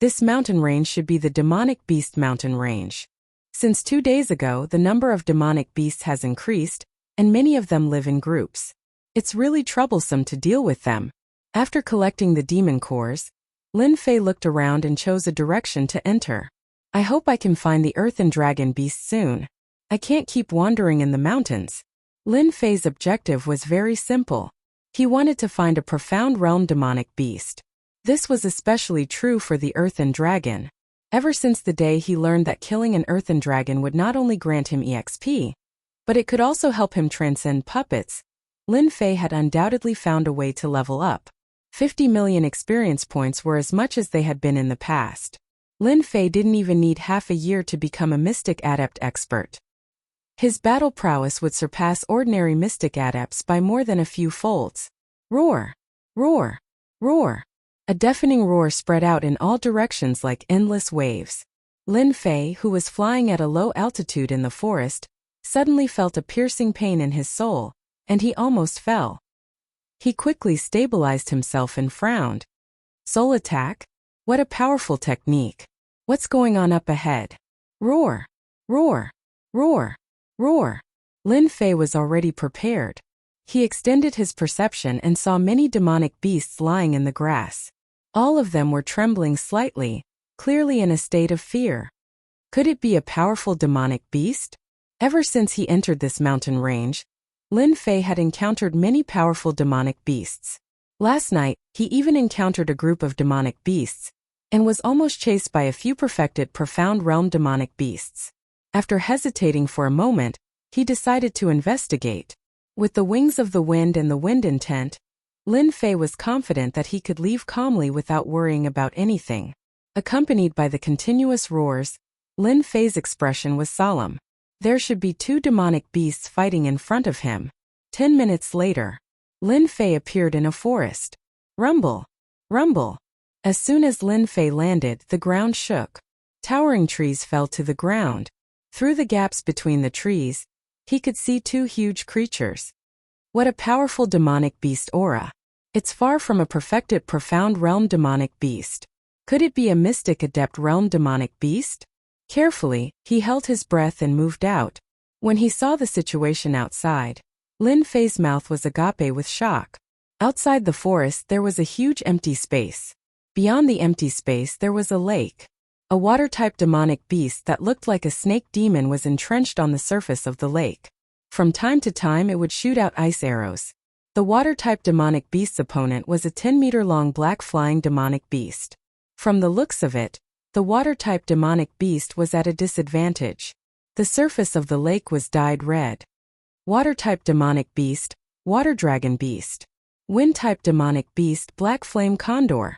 This mountain range should be the demonic beast mountain range. Since 2 days ago, the number of demonic beasts has increased, and many of them live in groups. It's really troublesome to deal with them. After collecting the demon cores, Lin Fei looked around and chose a direction to enter. I hope I can find the earth and dragon beast soon. I can't keep wandering in the mountains. Lin Fei's objective was very simple. He wanted to find a profound realm demonic beast. This was especially true for the earthen dragon. Ever since the day he learned that killing an earthen dragon would not only grant him EXP, but it could also help him transcend puppets, Lin Fei had undoubtedly found a way to level up. 50 million experience points were as much as they had been in the past. Lin Fei didn't even need half a year to become a mystic adept expert. His battle prowess would surpass ordinary mystic adepts by more than a few folds. Roar! Roar! Roar! A deafening roar spread out in all directions like endless waves. Lin Fei, who was flying at a low altitude in the forest, suddenly felt a piercing pain in his soul, and he almost fell. He quickly stabilized himself and frowned. Soul attack? What a powerful technique. What's going on up ahead? Roar! Roar! Roar! Roar! Lin Fei was already prepared. He extended his perception and saw many demonic beasts lying in the grass. All of them were trembling slightly, clearly in a state of fear. Could it be a powerful demonic beast? Ever since he entered this mountain range, Lin Fei had encountered many powerful demonic beasts. Last night, he even encountered a group of demonic beasts, and was almost chased by a few perfected profound realm demonic beasts. After hesitating for a moment, he decided to investigate. With the wings of the wind and the wind intent, Lin Fei was confident that he could leave calmly without worrying about anything. Accompanied by the continuous roars, Lin Fei's expression was solemn. There should be 2 demonic beasts fighting in front of him. 10 minutes later, Lin Fei appeared in a forest. Rumble! Rumble! As soon as Lin Fei landed, the ground shook. Towering trees fell to the ground. Through the gaps between the trees, he could see 2 huge creatures. What a powerful demonic beast aura. It's far from a perfected profound realm demonic beast. Could it be a mystic adept realm demonic beast? Carefully, he held his breath and moved out. When he saw the situation outside, Lin Fei's mouth was agape with shock. Outside the forest there was a huge empty space. Beyond the empty space there was a lake. A water-type demonic beast that looked like a snake demon was entrenched on the surface of the lake. From time to time it would shoot out ice arrows. The water-type demonic beast's opponent was a 10-meter-long black flying demonic beast. From the looks of it, the water-type demonic beast was at a disadvantage. The surface of the lake was dyed red. Water-type demonic beast, water dragon beast. Wind-type demonic beast, black flame condor.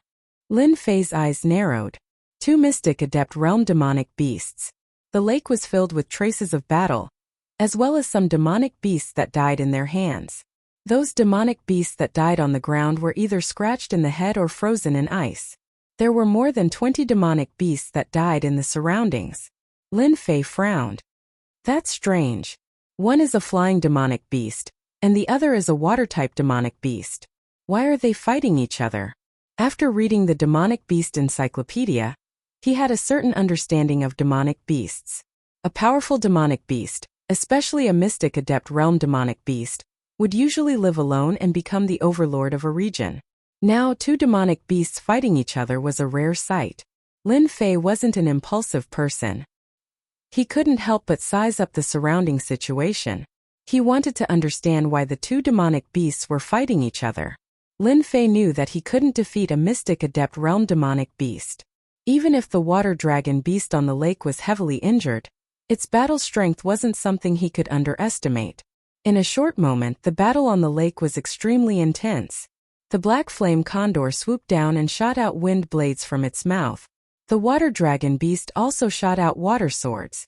Lin Fei's eyes narrowed. 2 mystic adept realm demonic beasts. The lake was filled with traces of battle, as well as some demonic beasts that died in their hands. Those demonic beasts that died on the ground were either scratched in the head or frozen in ice. There were more than 20 demonic beasts that died in the surroundings. Lin Fei frowned. That's strange. One is a flying demonic beast, and the other is a water-type demonic beast. Why are they fighting each other? After reading the Demonic Beast Encyclopedia, he had a certain understanding of demonic beasts. A powerful demonic beast, especially a mystic adept realm demonic beast, would usually live alone and become the overlord of a region. Now, two demonic beasts fighting each other was a rare sight. Lin Fei wasn't an impulsive person. He couldn't help but size up the surrounding situation. He wanted to understand why the two demonic beasts were fighting each other. Lin Fei knew that he couldn't defeat a mystic adept realm demonic beast. Even if the water dragon beast on the lake was heavily injured, its battle strength wasn't something he could underestimate. In a short moment, the battle on the lake was extremely intense. The black flame condor swooped down and shot out wind blades from its mouth. The water dragon beast also shot out water swords.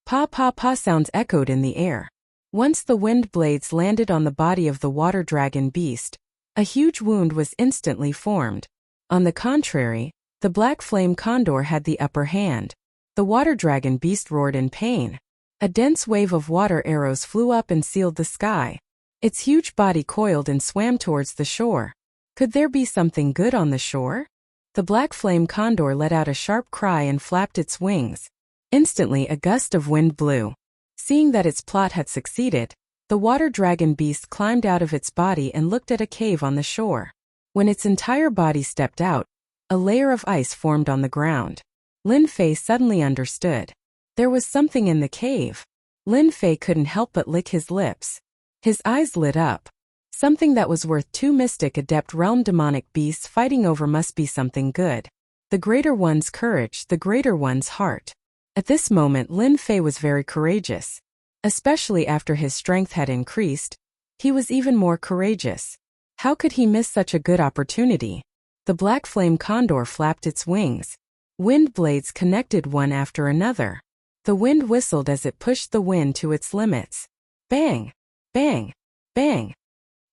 Pa pa pa sounds echoed in the air. Once the wind blades landed on the body of the water dragon beast, a huge wound was instantly formed. On the contrary, the black flame condor had the upper hand. The water dragon beast roared in pain. A dense wave of water arrows flew up and sealed the sky. Its huge body coiled and swam towards the shore. Could there be something good on the shore? The black flame condor let out a sharp cry and flapped its wings. Instantly, a gust of wind blew. Seeing that its plot had succeeded, the water dragon beast climbed out of its body and looked at a cave on the shore. When its entire body stepped out, a layer of ice formed on the ground. Lin Fei suddenly understood. There was something in the cave. Lin Fei couldn't help but lick his lips. His eyes lit up. Something that was worth two mystic adept realm demonic beasts fighting over must be something good. The greater one's courage, the greater one's heart. At this moment, Lin Fei was very courageous. Especially after his strength had increased, he was even more courageous. How could he miss such a good opportunity? The black flame condor flapped its wings. Wind blades connected one after another. The wind whistled as it pushed the wind to its limits. Bang! Bang! Bang!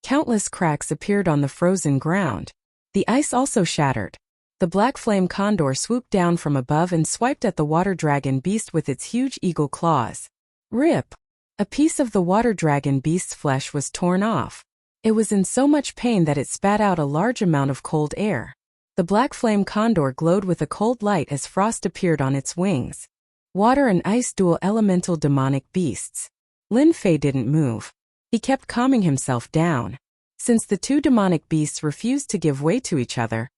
Countless cracks appeared on the frozen ground. The ice also shattered. The black flame condor swooped down from above and swiped at the water dragon beast with its huge eagle claws. Rip! A piece of the water dragon beast's flesh was torn off. It was in so much pain that it spat out a large amount of cold air. The black flame condor glowed with a cold light as frost appeared on its wings. Water and ice dual elemental demonic beasts. Lin Fei didn't move. He kept calming himself down. Since the two demonic beasts refused to give way to each other,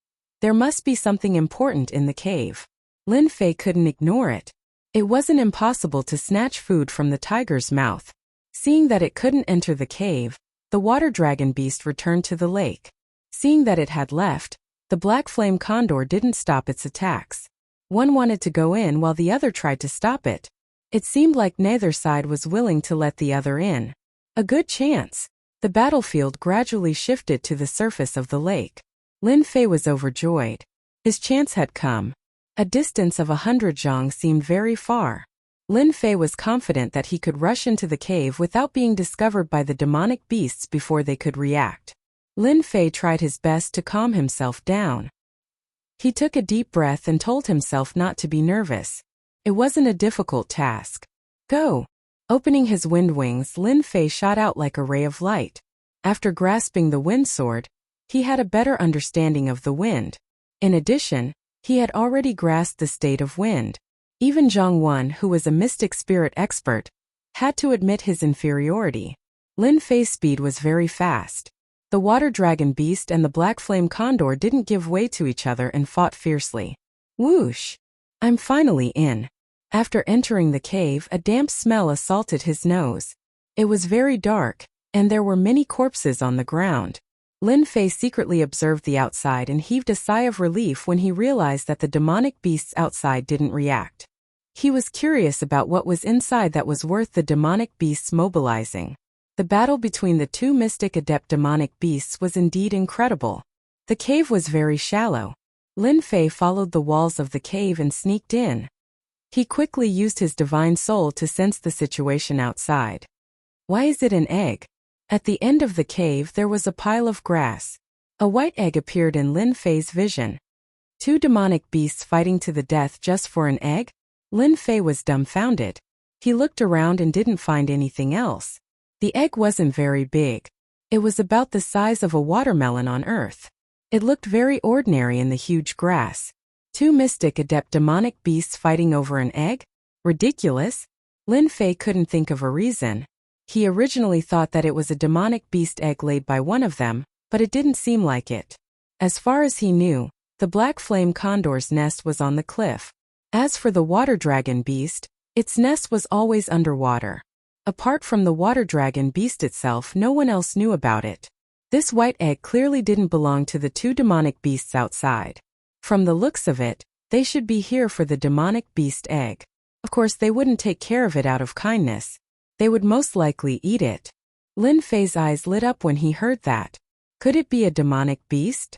there must be something important in the cave. Lin Fei couldn't ignore it. It wasn't impossible to snatch food from the tiger's mouth. Seeing that it couldn't enter the cave, the water dragon beast returned to the lake. Seeing that it had left, the black flame condor didn't stop its attacks. One wanted to go in while the other tried to stop it. It seemed like neither side was willing to let the other in. A good chance. The battlefield gradually shifted to the surface of the lake. Lin Fei was overjoyed. His chance had come. A distance of 100 zhang seemed very far. Lin Fei was confident that he could rush into the cave without being discovered by the demonic beasts before they could react. Lin Fei tried his best to calm himself down. He took a deep breath and told himself not to be nervous. It wasn't a difficult task. Go! Opening his wind wings, Lin Fei shot out like a ray of light. After grasping the wind sword, he had a better understanding of the wind. In addition, he had already grasped the state of wind. Even Zhang Wan, who was a mystic spirit expert, had to admit his inferiority. Lin Fei's speed was very fast. The water dragon beast and the black flame condor didn't give way to each other and fought fiercely. Whoosh! I'm finally in. After entering the cave, a damp smell assaulted his nose. It was very dark, and there were many corpses on the ground. Lin Fei secretly observed the outside and heaved a sigh of relief when he realized that the demonic beasts outside didn't react. He was curious about what was inside that was worth the demonic beasts mobilizing. The battle between the two mystic adept demonic beasts was indeed incredible. The cave was very shallow. Lin Fei followed the walls of the cave and sneaked in. He quickly used his divine soul to sense the situation outside. Why is it an egg? At the end of the cave there was a pile of grass. A white egg appeared in Lin Fei's vision. Two demonic beasts fighting to the death just for an egg? Lin Fei was dumbfounded. He looked around and didn't find anything else. The egg wasn't very big. It was about the size of a watermelon on Earth. It looked very ordinary in the huge grass. Two mystic adept demonic beasts fighting over an egg? Ridiculous. Lin Fei couldn't think of a reason. He originally thought that it was a demonic beast egg laid by one of them, but it didn't seem like it. As far as he knew, the black flame condor's nest was on the cliff. As for the water dragon beast, its nest was always underwater. Apart from the water dragon beast itself, no one else knew about it. This white egg clearly didn't belong to the two demonic beasts outside. From the looks of it, they should be here for the demonic beast egg. Of course, they wouldn't take care of it out of kindness. They would most likely eat it. Lin Fei's eyes lit up when he heard that. Could it be a demonic beast?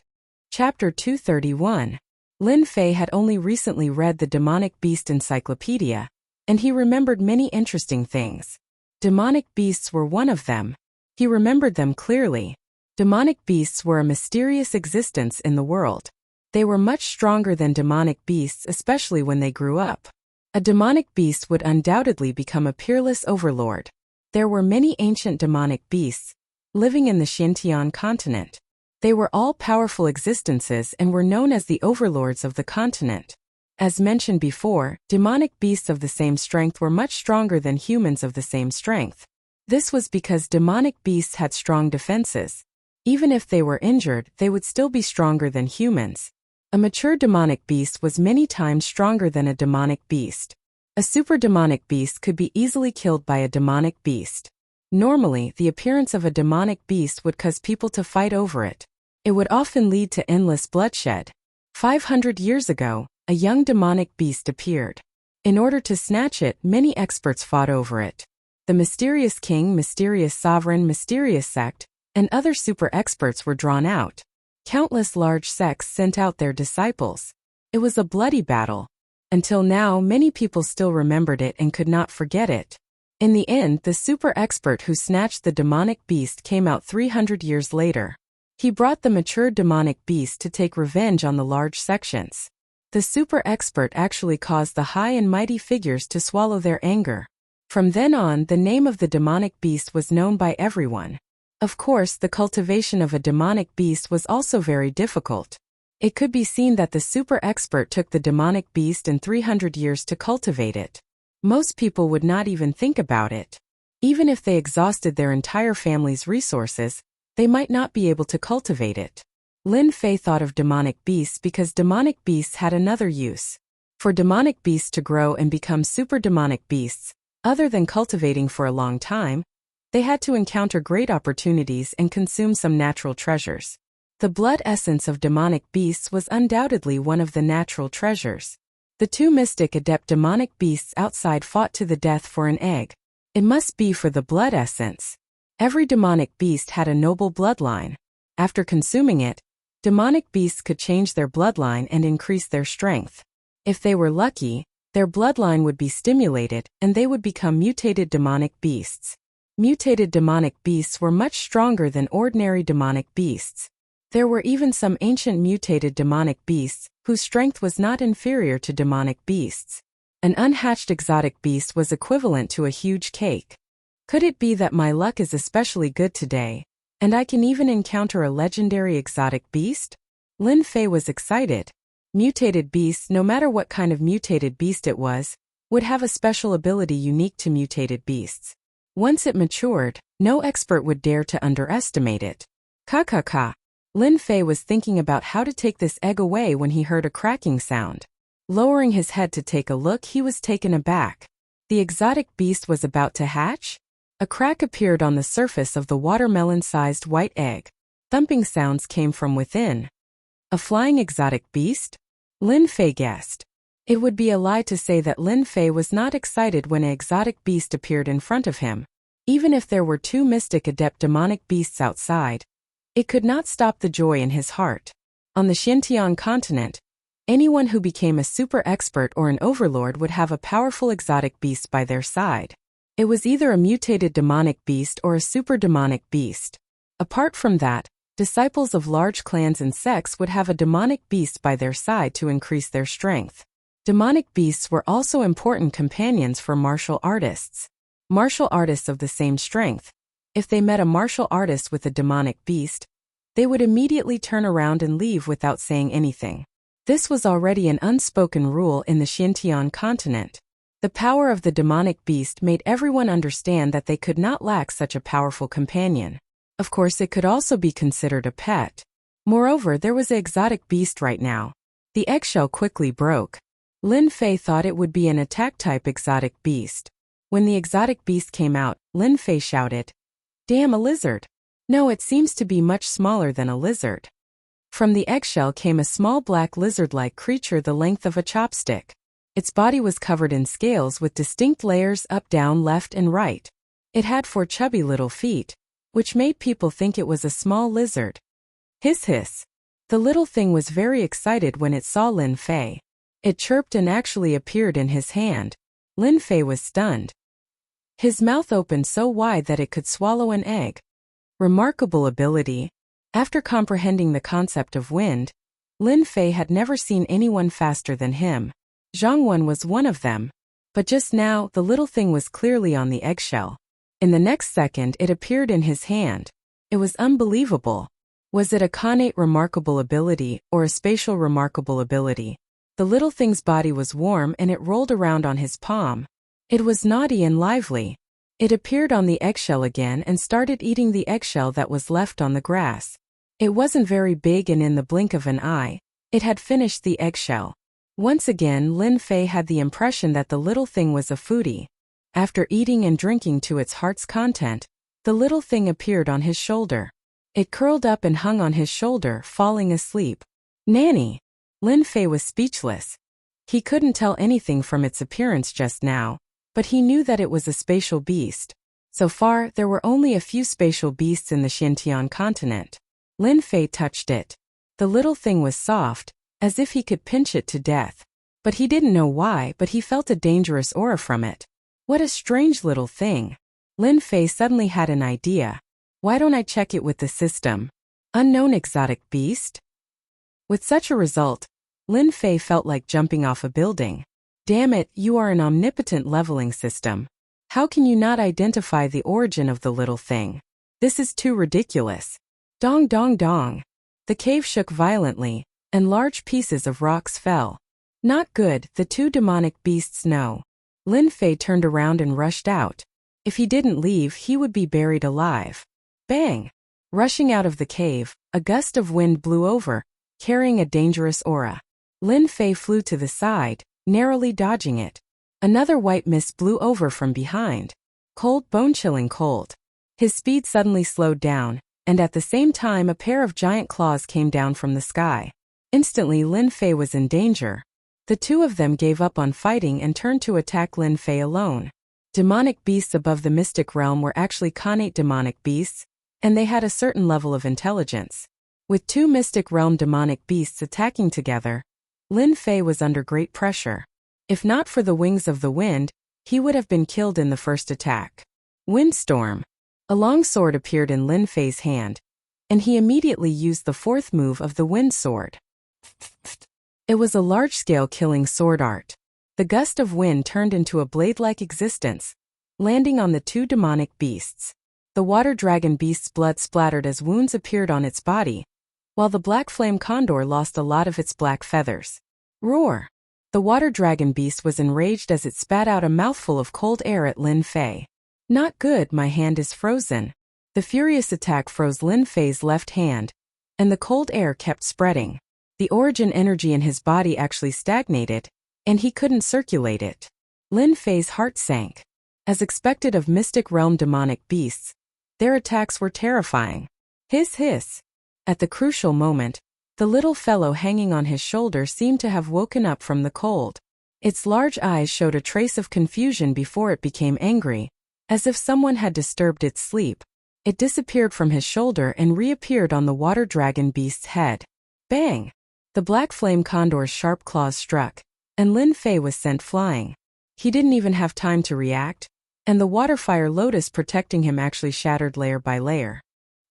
Chapter 231. Lin Fei had only recently read the Demonic Beast Encyclopedia, and he remembered many interesting things. Demonic beasts were one of them. He remembered them clearly. Demonic beasts were a mysterious existence in the world. They were much stronger than demonic beasts, especially when they grew up. A demonic beast would undoubtedly become a peerless overlord. There were many ancient demonic beasts living in the Xinjiang continent. They were all powerful existences and were known as the overlords of the continent. As mentioned before, demonic beasts of the same strength were much stronger than humans of the same strength. This was because demonic beasts had strong defenses. Even if they were injured, they would still be stronger than humans. A mature demonic beast was many times stronger than a demonic beast. A super demonic beast could be easily killed by a demonic beast. Normally, the appearance of a demonic beast would cause people to fight over it. It would often lead to endless bloodshed. 500 years ago, a young demonic beast appeared. In order to snatch it, many experts fought over it. The mysterious king, mysterious sovereign, mysterious sect, and other super experts were drawn out. Countless large sects sent out their disciples. It was a bloody battle. Until now, many people still remembered it and could not forget it. In the end, the super expert who snatched the demonic beast came out 300 years later. He brought the mature demonic beast to take revenge on the large sections. The super expert actually caused the high and mighty figures to swallow their anger. From then on, the name of the demonic beast was known by everyone. Of course, the cultivation of a demonic beast was also very difficult. It could be seen that the super expert took the demonic beast in 300 years to cultivate it. Most people would not even think about it. Even if they exhausted their entire family's resources, they might not be able to cultivate it. Lin Fei thought of demonic beasts because demonic beasts had another use. For demonic beasts to grow and become super demonic beasts, other than cultivating for a long time, they had to encounter great opportunities and consume some natural treasures. The blood essence of demonic beasts was undoubtedly one of the natural treasures. The two mystic adept demonic beasts outside fought to the death for an egg. It must be for the blood essence. Every demonic beast had a noble bloodline. After consuming it, demonic beasts could change their bloodline and increase their strength. If they were lucky, their bloodline would be stimulated and they would become mutated demonic beasts. Mutated demonic beasts were much stronger than ordinary demonic beasts. There were even some ancient mutated demonic beasts whose strength was not inferior to demonic beasts. An unhatched exotic beast was equivalent to a huge cake. Could it be that my luck is especially good today, and I can even encounter a legendary exotic beast? Lin Fei was excited. Mutated beasts, no matter what kind of mutated beast it was, would have a special ability unique to mutated beasts. Once it matured, no expert would dare to underestimate it. Ka. Lin Fei was thinking about how to take this egg away when he heard a cracking sound. Lowering his head to take a look, he was taken aback. The exotic beast was about to hatch? A crack appeared on the surface of the watermelon-sized white egg. Thumping sounds came from within. A flying exotic beast? Lin Fei guessed. It would be a lie to say that Lin Fei was not excited when an exotic beast appeared in front of him. Even if there were two mystic adept demonic beasts outside, it could not stop the joy in his heart. On the Xinjiang continent, anyone who became a super expert or an overlord would have a powerful exotic beast by their side. It was either a mutated demonic beast or a super demonic beast. Apart from that, Disciples of large clans and sects would have a demonic beast by their side to increase their strength. Demonic beasts were also important companions for martial artists. Martial artists of the same strength. If they met a martial artist with a demonic beast, they would immediately turn around and leave without saying anything. This was already an unspoken rule in the Xintian continent. The power of the demonic beast made everyone understand that they could not lack such a powerful companion. Of course, it could also be considered a pet. Moreover, there was an exotic beast right now. The eggshell quickly broke. Lin Fei thought it would be an attack-type exotic beast. When the exotic beast came out, Lin Fei shouted, "Damn, a lizard!" No, it seems to be much smaller than a lizard. From the eggshell came a small black lizard-like creature the length of a chopstick. Its body was covered in scales with distinct layers up, down, left, and right. It had 4 chubby little feet, which made people think it was a small lizard. Hiss hiss. The little thing was very excited when it saw Lin Fei. It chirped and actually appeared in his hand. Lin Fei was stunned. His mouth opened so wide that it could swallow an egg. Remarkable ability. After comprehending the concept of wind, Lin Fei had never seen anyone faster than him. Zhang Wen was one of them. But just now, the little thing was clearly on the eggshell. In the next second, it appeared in his hand. It was unbelievable. Was it a connate remarkable ability or a spatial remarkable ability? The little thing's body was warm and it rolled around on his palm. It was naughty and lively. It appeared on the eggshell again and started eating the eggshell that was left on the grass. It wasn't very big, and in the blink of an eye, it had finished the eggshell. Once again, Lin Fei had the impression that the little thing was a foodie. After eating and drinking to its heart's content, the little thing appeared on his shoulder. It curled up and hung on his shoulder, falling asleep. Nanny! Lin Fei was speechless. He couldn't tell anything from its appearance just now, but he knew that it was a spatial beast. So far, there were only a few spatial beasts in the Xintian continent. Lin Fei touched it. The little thing was soft, as if he could pinch it to death. But he didn't know why, but he felt a dangerous aura from it. What a strange little thing. Lin Fei suddenly had an idea. Why don't I check it with the system? Unknown exotic beast? With such a result, Lin Fei felt like jumping off a building. Damn it, you are an omnipotent leveling system. How can you not identify the origin of the little thing? This is too ridiculous. Dong dong dong. The cave shook violently, and large pieces of rocks fell. Not good, the 2 demonic beasts know. Lin Fei turned around and rushed out. If he didn't leave, he would be buried alive. Bang! Rushing out of the cave, a gust of wind blew over, carrying a dangerous aura. Lin Fei flew to the side, narrowly dodging it. Another white mist blew over from behind. Cold, bone-chilling cold. His speed suddenly slowed down, and at the same time a pair of giant claws came down from the sky. Instantly, Lin Fei was in danger. The 2 of them gave up on fighting and turned to attack Lin Fei alone. Demonic beasts above the mystic realm were actually connate demonic beasts, and they had a certain level of intelligence. With 2 mystic realm demonic beasts attacking together, Lin Fei was under great pressure. If not for the wings of the wind, he would have been killed in the first attack. Windstorm. A long sword appeared in Lin Fei's hand, and he immediately used the 4th move of the wind sword. It was a large-scale killing sword art. The gust of wind turned into a blade-like existence, landing on the 2 demonic beasts. The water dragon beast's blood splattered as wounds appeared on its body, while the black flame condor lost a lot of its black feathers. Roar! The water dragon beast was enraged as it spat out a mouthful of cold air at Lin Fei. Not good, my hand is frozen. The furious attack froze Lin Fei's left hand, and the cold air kept spreading. The origin energy in his body actually stagnated, and he couldn't circulate it. Lin Fei's heart sank. As expected of mystic realm demonic beasts, their attacks were terrifying. Hiss hiss. At the crucial moment, the little fellow hanging on his shoulder seemed to have woken up from the cold. Its large eyes showed a trace of confusion before it became angry, as if someone had disturbed its sleep. It disappeared from his shoulder and reappeared on the water dragon beast's head. Bang! The black flame condor's sharp claws struck, and Lin Fei was sent flying. He didn't even have time to react, and the water fire lotus protecting him actually shattered layer by layer.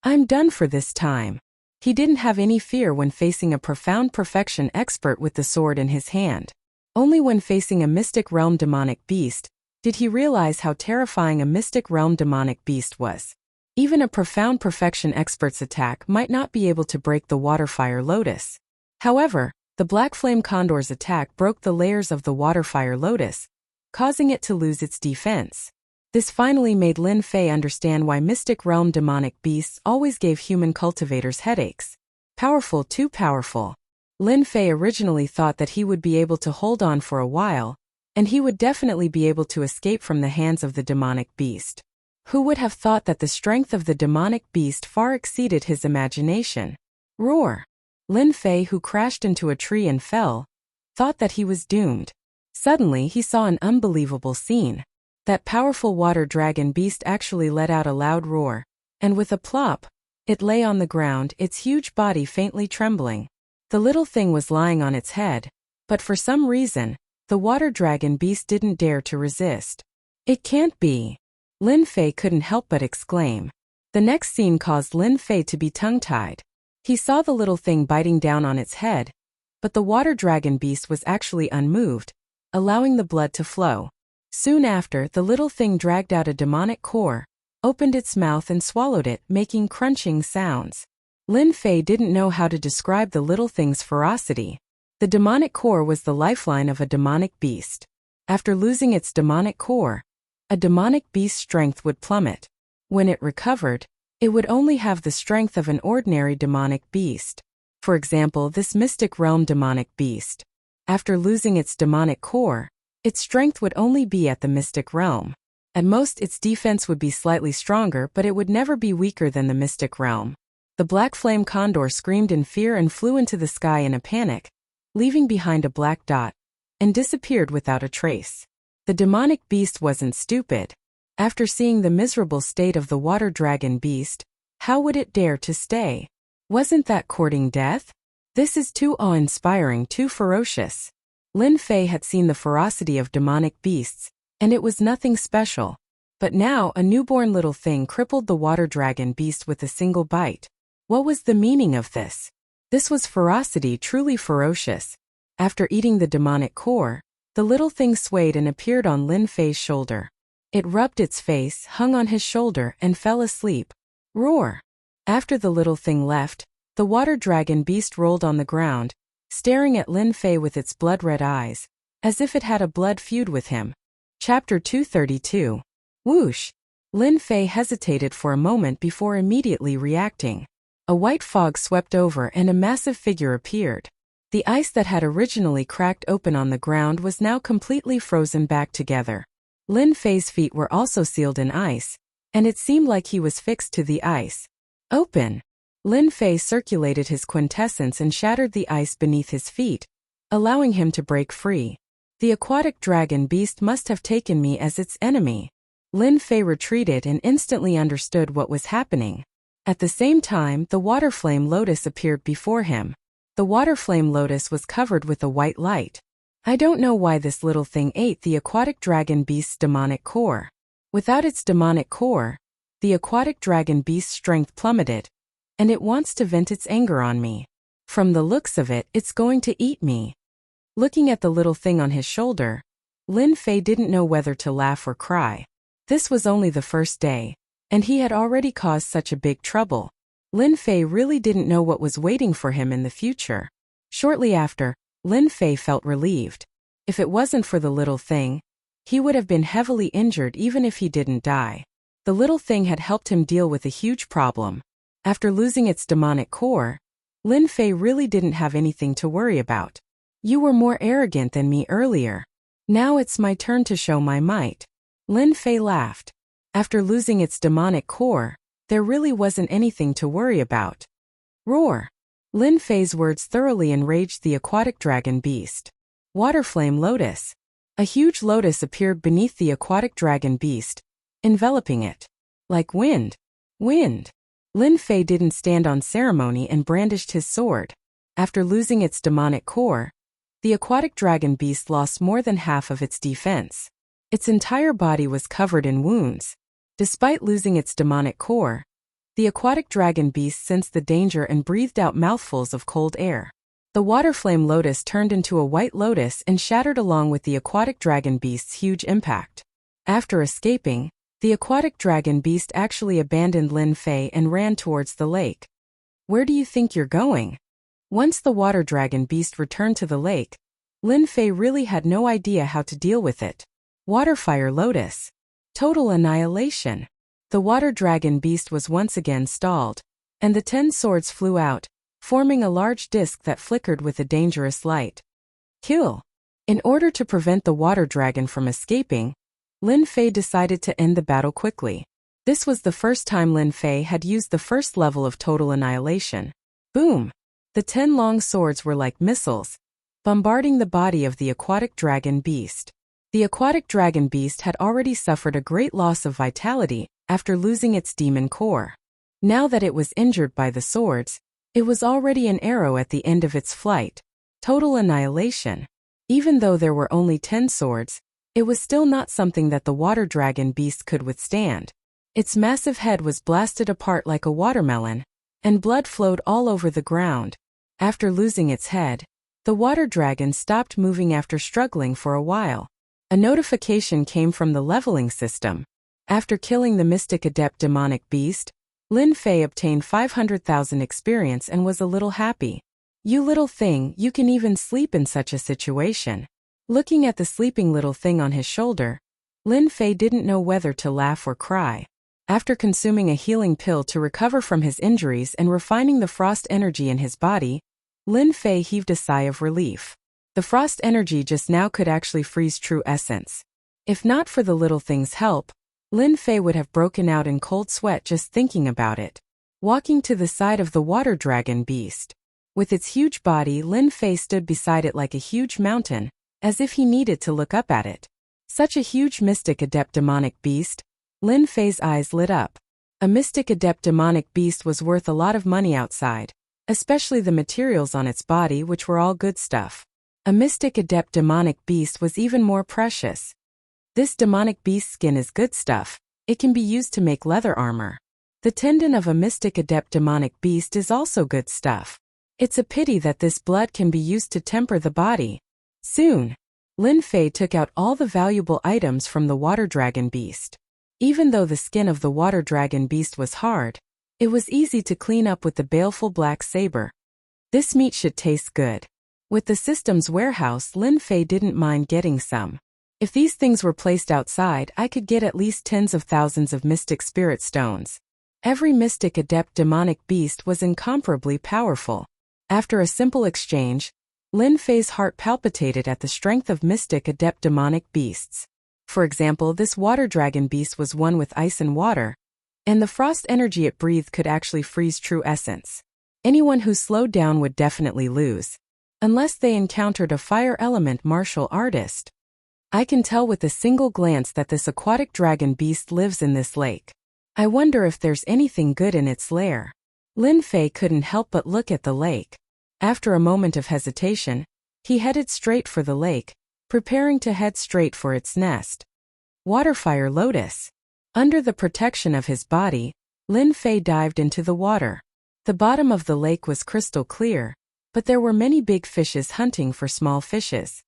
I'm done for this time. He didn't have any fear when facing a profound perfection expert with the sword in his hand. Only when facing a mystic realm demonic beast did he realize how terrifying a mystic realm demonic beast was. Even a profound perfection expert's attack might not be able to break the water-fire lotus. However, the black flame condor's attack broke the layers of the water-fire lotus, causing it to lose its defense. This finally made Lin Fei understand why mystic realm demonic beasts always gave human cultivators headaches. Powerful, too powerful. Lin Fei originally thought that he would be able to hold on for a while, and he would definitely be able to escape from the hands of the demonic beast. Who would have thought that the strength of the demonic beast far exceeded his imagination? Roar! Lin Fei, who crashed into a tree and fell, thought that he was doomed. Suddenly he saw an unbelievable scene. That powerful water dragon beast actually let out a loud roar, and with a plop, it lay on the ground, its huge body faintly trembling. The little thing was lying on its head, but for some reason, the water dragon beast didn't dare to resist. It can't be! Lin Fei couldn't help but exclaim. The next scene caused Lin Fei to be tongue-tied. He saw the little thing biting down on its head, but the water dragon beast was actually unmoved, allowing the blood to flow. Soon after, the little thing dragged out a demonic core, opened its mouth and swallowed it, making crunching sounds. Lin Fei didn't know how to describe the little thing's ferocity. The demonic core was the lifeline of a demonic beast. After losing its demonic core, a demonic beast's strength would plummet. When it recovered, it would only have the strength of an ordinary demonic beast. For example, this mystic realm demonic beast. After losing its demonic core, its strength would only be at the mystic realm. At most, its defense would be slightly stronger, but it would never be weaker than the mystic realm. The black flame condor screamed in fear and flew into the sky in a panic, leaving behind a black dot, and disappeared without a trace. The demonic beast wasn't stupid. After seeing the miserable state of the water dragon beast, how would it dare to stay? Wasn't that courting death? This is too awe-inspiring, too ferocious. Lin Fei had seen the ferocity of demonic beasts, and it was nothing special. But now a newborn little thing crippled the water dragon beast with a single bite. What was the meaning of this? This was ferocity, truly ferocious. After eating the demonic core, the little thing swayed and appeared on Lin Fei's shoulder. It rubbed its face, hung on his shoulder, and fell asleep. Roar! After the little thing left, the water dragon beast rolled on the ground, staring at Lin Fei with its blood-red eyes, as if it had a blood feud with him. Chapter 232. Whoosh! Lin Fei hesitated for a moment before immediately reacting. A white fog swept over and a massive figure appeared. The ice that had originally cracked open on the ground was now completely frozen back together. Lin Fei's feet were also sealed in ice, and it seemed like he was fixed to the ice. Open! Lin Fei circulated his quintessence and shattered the ice beneath his feet, allowing him to break free. The aquatic dragon beast must have taken me as its enemy. Lin Fei retreated and instantly understood what was happening. At the same time, the water flame lotus appeared before him. The water flame lotus was covered with a white light. I don't know why this little thing ate the aquatic dragon beast's demonic core. Without its demonic core, the aquatic dragon beast's strength plummeted, and it wants to vent its anger on me. From the looks of it, it's going to eat me. Looking at the little thing on his shoulder, Lin Fei didn't know whether to laugh or cry. This was only the first day, and he had already caused such a big trouble. Lin Fei really didn't know what was waiting for him in the future. Shortly after, Lin Fei felt relieved. If it wasn't for the little thing, he would have been heavily injured even if he didn't die. The little thing had helped him deal with a huge problem. After losing its demonic core, Lin Fei really didn't have anything to worry about. You were more arrogant than me earlier. Now it's my turn to show my might. Lin Fei laughed. After losing its demonic core, there really wasn't anything to worry about. Roar! Lin Fei's words thoroughly enraged the aquatic dragon beast. Water flame lotus. A huge lotus appeared beneath the aquatic dragon beast, enveloping it. Like wind. Wind! Lin Fei didn't stand on ceremony and brandished his sword. After losing its demonic core, the aquatic dragon beast lost more than half of its defense. Its entire body was covered in wounds. Despite losing its demonic core, The aquatic dragon beast sensed the danger and breathed out mouthfuls of cold air. The water flame lotus turned into a white lotus and shattered along with the aquatic dragon beast's huge impact. After escaping, the aquatic dragon beast actually abandoned Lin Fei and ran towards the lake. Where do you think you're going? Once the water dragon beast returned to the lake, Lin Fei really had no idea how to deal with it. Waterfire Lotus. Total annihilation. The water dragon beast was once again stalled, and the 10 swords flew out, forming a large disc that flickered with a dangerous light. Kill. In order to prevent the water dragon from escaping, Lin Fei decided to end the battle quickly. This was the first time Lin Fei had used the first level of total annihilation. Boom! The 10 long swords were like missiles, bombarding the body of the aquatic dragon beast. The aquatic dragon beast had already suffered a great loss of vitality after losing its demon core. Now that it was injured by the swords, it was already an arrow at the end of its flight. Total annihilation. Even though there were only 10 swords, it was still not something that the water dragon beast could withstand. Its massive head was blasted apart like a watermelon, and blood flowed all over the ground. After losing its head, the water dragon stopped moving after struggling for a while. A notification came from the leveling system. After killing the mystic adept demonic beast, Lin Fei obtained 500,000 experience and was a little happy. You little thing, you can even sleep in such a situation. Looking at the sleeping little thing on his shoulder, Lin Fei didn't know whether to laugh or cry. After consuming a healing pill to recover from his injuries and refining the frost energy in his body, Lin Fei heaved a sigh of relief. The frost energy just now could actually freeze true essence. If not for the little thing's help, Lin Fei would have broken out in cold sweat just thinking about it. Walking to the side of the water dragon beast. With its huge body, Lin Fei stood beside it like a huge mountain, as if he needed to look up at it. Such a huge mystic adept demonic beast. Lin Fei's eyes lit up. A mystic adept demonic beast was worth a lot of money outside, especially the materials on its body, which were all good stuff. A mystic adept demonic beast was even more precious. This demonic beast skin is good stuff. It can be used to make leather armor. The tendon of a mystic adept demonic beast is also good stuff. It's a pity that this blood can be used to temper the body. Soon, Lin Fei took out all the valuable items from the water dragon beast. Even though the skin of the water dragon beast was hard, it was easy to clean up with the baleful black saber. This meat should taste good. With the system's warehouse, Lin Fei didn't mind getting some. If these things were placed outside, I could get at least tens of thousands of mystic spirit stones. Every mystic adept demonic beast was incomparably powerful. After a simple exchange, Lin Fei's heart palpitated at the strength of mystic adept demonic beasts. For example, this water dragon beast was one with ice and water, and the frost energy it breathed could actually freeze true essence. Anyone who slowed down would definitely lose, unless they encountered a fire element martial artist. I can tell with a single glance that this aquatic dragon beast lives in this lake. I wonder if there's anything good in its lair. Lin Fei couldn't help but look at the lake. After a moment of hesitation, he headed straight for the lake, preparing to head straight for its nest. Waterfire Lotus. Under the protection of his body, Lin Fei dived into the water. The bottom of the lake was crystal clear, but there were many big fishes hunting for small fishes.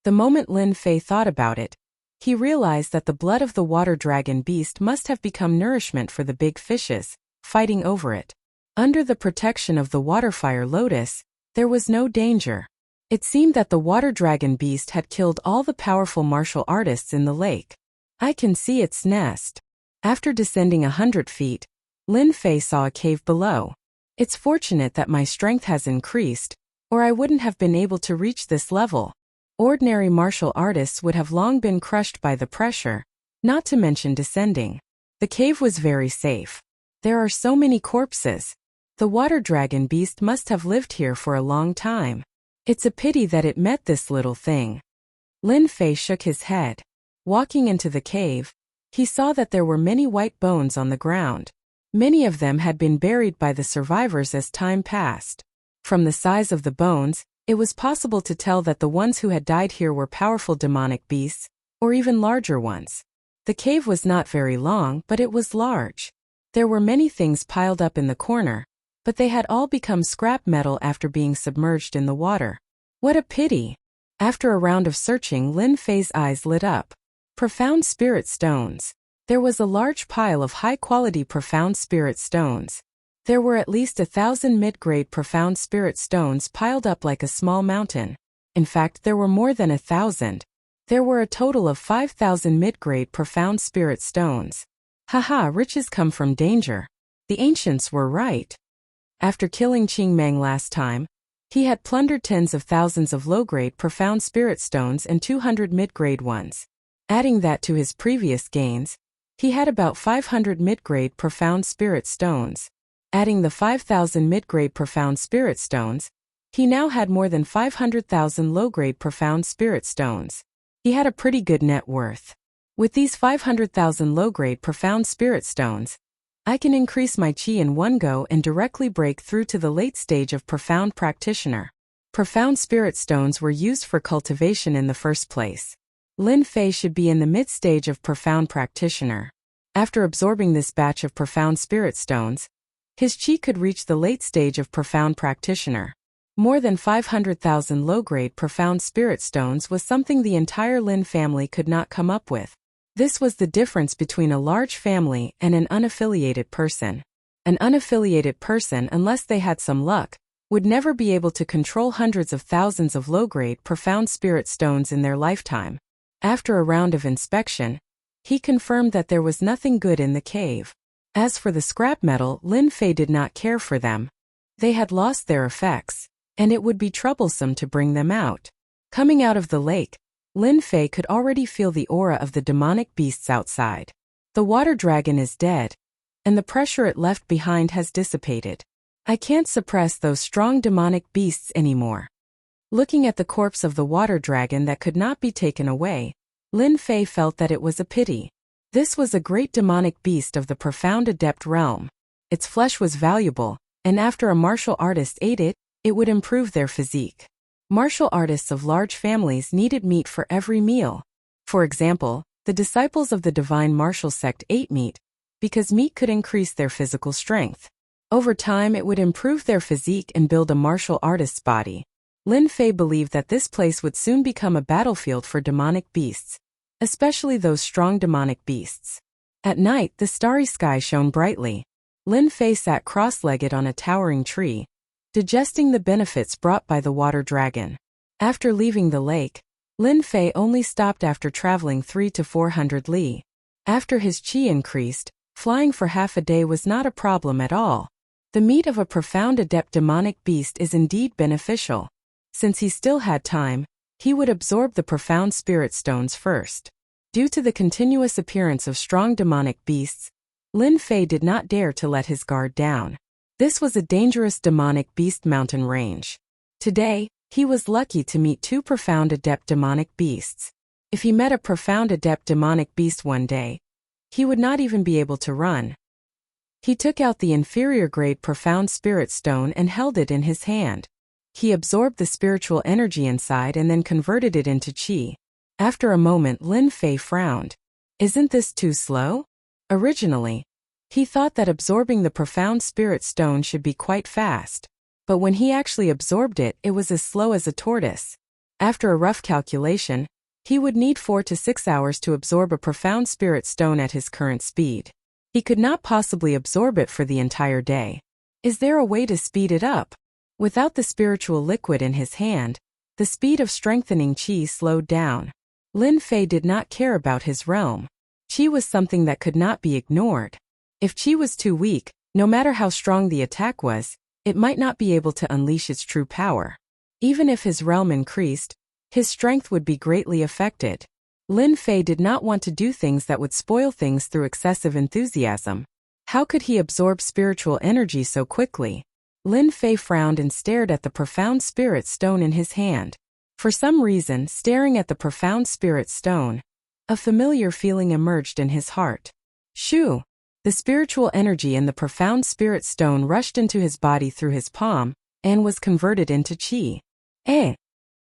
The moment Lin Fei thought about it, he realized that the blood of the water dragon beast must have become nourishment for the big fishes, fighting over it. Under the protection of the Waterfire Lotus, there was no danger. It seemed that the water dragon beast had killed all the powerful martial artists in the lake. I can see its nest. After descending 100 feet, Lin Fei saw a cave below. It's fortunate that my strength has increased, or I wouldn't have been able to reach this level. Ordinary martial artists would have long been crushed by the pressure, not to mention descending. The cave was very safe. There are so many corpses. The water dragon beast must have lived here for a long time. It's a pity that it met this little thing. Lin Fei shook his head. Walking into the cave, he saw that there were many white bones on the ground. Many of them had been buried by the survivors as time passed. From the size of the bones, it was possible to tell that the ones who had died here were powerful demonic beasts, or even larger ones. The cave was not very long, but it was large. There were many things piled up in the corner, but they had all become scrap metal after being submerged in the water. What a pity! After a round of searching, Lin Fei's eyes lit up. Profound spirit stones. There was a large pile of high-quality profound spirit stones. There were at least 1,000 mid-grade profound spirit stones piled up like a small mountain. In fact, there were more than 1,000. There were a total of 5,000 mid-grade profound spirit stones. Haha, riches come from danger. The ancients were right. After killing Qing Meng last time, he had plundered tens of thousands of low-grade profound spirit stones and 200 mid-grade ones. Adding that to his previous gains, he had about 500 mid-grade profound spirit stones. Adding the 5,000 mid-grade profound spirit stones, he now had more than 500,000 low-grade profound spirit stones. He had a pretty good net worth. With these 500,000 low-grade profound spirit stones, I can increase my chi in one go and directly break through to the late stage of profound practitioner. Profound spirit stones were used for cultivation in the first place. Lin Fei should be in the mid-stage of profound practitioner. After absorbing this batch of profound spirit stones, his chi could reach the late stage of profound practitioner. More than 500,000 low-grade profound spirit stones was something the entire Lin family could not come up with. This was the difference between a large family and an unaffiliated person. An unaffiliated person, unless they had some luck, would never be able to control hundreds of thousands of low-grade profound spirit stones in their lifetime. After a round of inspection, he confirmed that there was nothing good in the cave. As for the scrap metal, Lin Fei did not care for them. They had lost their effects, and it would be troublesome to bring them out. Coming out of the lake, Lin Fei could already feel the aura of the demonic beasts outside. The water dragon is dead, and the pressure it left behind has dissipated. I can't suppress those strong demonic beasts anymore. Looking at the corpse of the water dragon that could not be taken away, Lin Fei felt that it was a pity. This was a great demonic beast of the profound adept realm. Its flesh was valuable, and after a martial artist ate it, it would improve their physique. Martial artists of large families needed meat for every meal. For example, the disciples of the divine martial sect ate meat, because meat could increase their physical strength. Over time it would improve their physique and build a martial artist's body. Lin Fei believed that this place would soon become a battlefield for demonic beasts, especially those strong demonic beasts. At night, the starry sky shone brightly. Lin Fei sat cross-legged on a towering tree, digesting the benefits brought by the water dragon. After leaving the lake, Lin Fei only stopped after traveling 300 to 400 li. After his chi increased, flying for half a day was not a problem at all. The meat of a profound adept demonic beast is indeed beneficial. Since he still had time, he would absorb the profound spirit stones first. Due to the continuous appearance of strong demonic beasts, Lin Fei did not dare to let his guard down. This was a dangerous demonic beast mountain range. Today, he was lucky to meet two profound adept demonic beasts. If he met a profound adept demonic beast one day, he would not even be able to run. He took out the inferior grade profound spirit stone and held it in his hand. He absorbed the spiritual energy inside and then converted it into chi. After a moment, Lin Fei frowned. Isn't this too slow? Originally, he thought that absorbing the profound spirit stone should be quite fast. But when he actually absorbed it, it was as slow as a tortoise. After a rough calculation, he would need 4 to 6 hours to absorb a profound spirit stone at his current speed. He could not possibly absorb it for the entire day. Is there a way to speed it up? Without the spiritual liquid in his hand, the speed of strengthening chi slowed down. Lin Fei did not care about his realm. Chi was something that could not be ignored. If chi was too weak, no matter how strong the attack was, it might not be able to unleash its true power. Even if his realm increased, his strength would be greatly affected. Lin Fei did not want to do things that would spoil things through excessive enthusiasm. How could he absorb spiritual energy so quickly? Lin Fei frowned and stared at the profound spirit stone in his hand. For some reason, staring at the profound spirit stone, a familiar feeling emerged in his heart. Shoo! The spiritual energy in the profound spirit stone rushed into his body through his palm, and was converted into chi.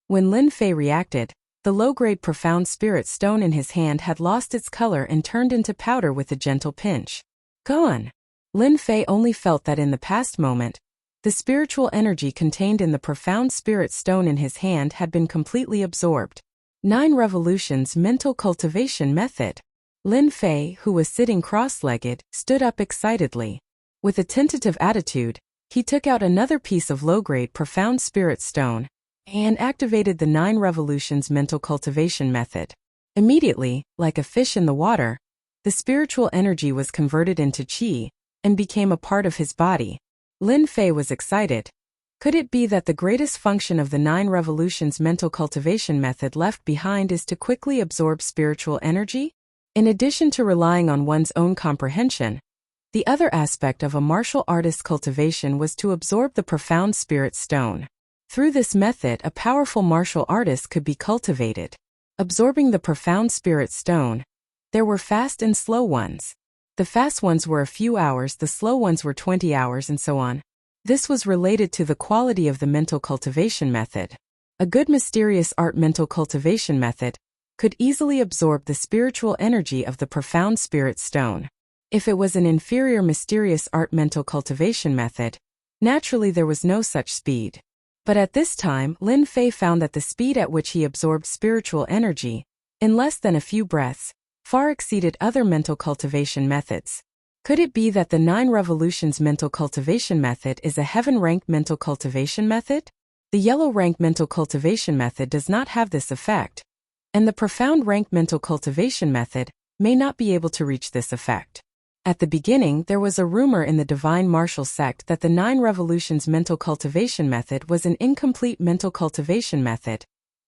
When Lin Fei reacted, the low-grade profound spirit stone in his hand had lost its color and turned into powder with a gentle pinch. Gone! Lin Fei only felt that in the past moment, the spiritual energy contained in the profound spirit stone in his hand had been completely absorbed. 9 Revolutions Mental Cultivation Method. Lin Fei, who was sitting cross-legged, stood up excitedly. With a tentative attitude, he took out another piece of low-grade profound spirit stone and activated the 9 Revolutions Mental Cultivation Method. Immediately, like a fish in the water, the spiritual energy was converted into qi and became a part of his body. Lin Fei was excited. Could it be that the greatest function of the 9 Revolutions Mental Cultivation Method left behind is to quickly absorb spiritual energy? In addition to relying on one's own comprehension, the other aspect of a martial artist's cultivation was to absorb the profound spirit stone. Through this method, a powerful martial artist could be cultivated. Absorbing the profound spirit stone, there were fast and slow ones. The fast ones were a few hours, the slow ones were 20 hours, and so on. This was related to the quality of the mental cultivation method. A good mysterious art mental cultivation method could easily absorb the spiritual energy of the profound spirit stone. If it was an inferior mysterious art mental cultivation method, naturally there was no such speed. But at this time, Lin Fei found that the speed at which he absorbed spiritual energy, in less than a few breaths, far exceeded other mental cultivation methods. Could it be that the 9 Revolutions Mental Cultivation Method is a heaven-rank mental cultivation method? The yellow-rank mental cultivation method does not have this effect, and the profound rank mental cultivation method may not be able to reach this effect. At the beginning, there was a rumor in the divine martial sect that the 9 Revolutions Mental Cultivation Method was an incomplete mental cultivation method,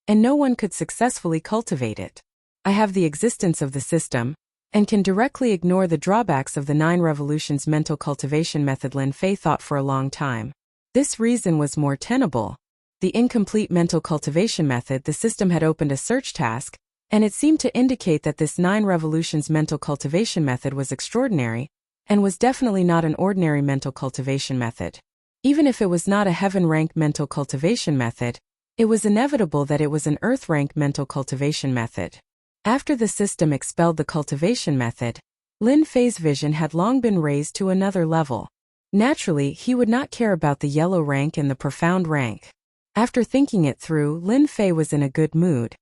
and no one could successfully cultivate it. I have the existence of the system, and can directly ignore the drawbacks of the 9 Revolutions Mental Cultivation Method. Lin Fei thought for a long time. This reason was more tenable. The incomplete mental cultivation method, the system had opened a search task, and it seemed to indicate that this 9 Revolutions Mental Cultivation Method was extraordinary, and was definitely not an ordinary mental cultivation method. Even if it was not a heaven-rank mental cultivation method, it was inevitable that it was an earth-rank mental cultivation method. After the system expelled the cultivation method, Lin Fei's vision had long been raised to another level. Naturally, he would not care about the yellow rank and the profound rank. After thinking it through, Lin Fei was in a good mood.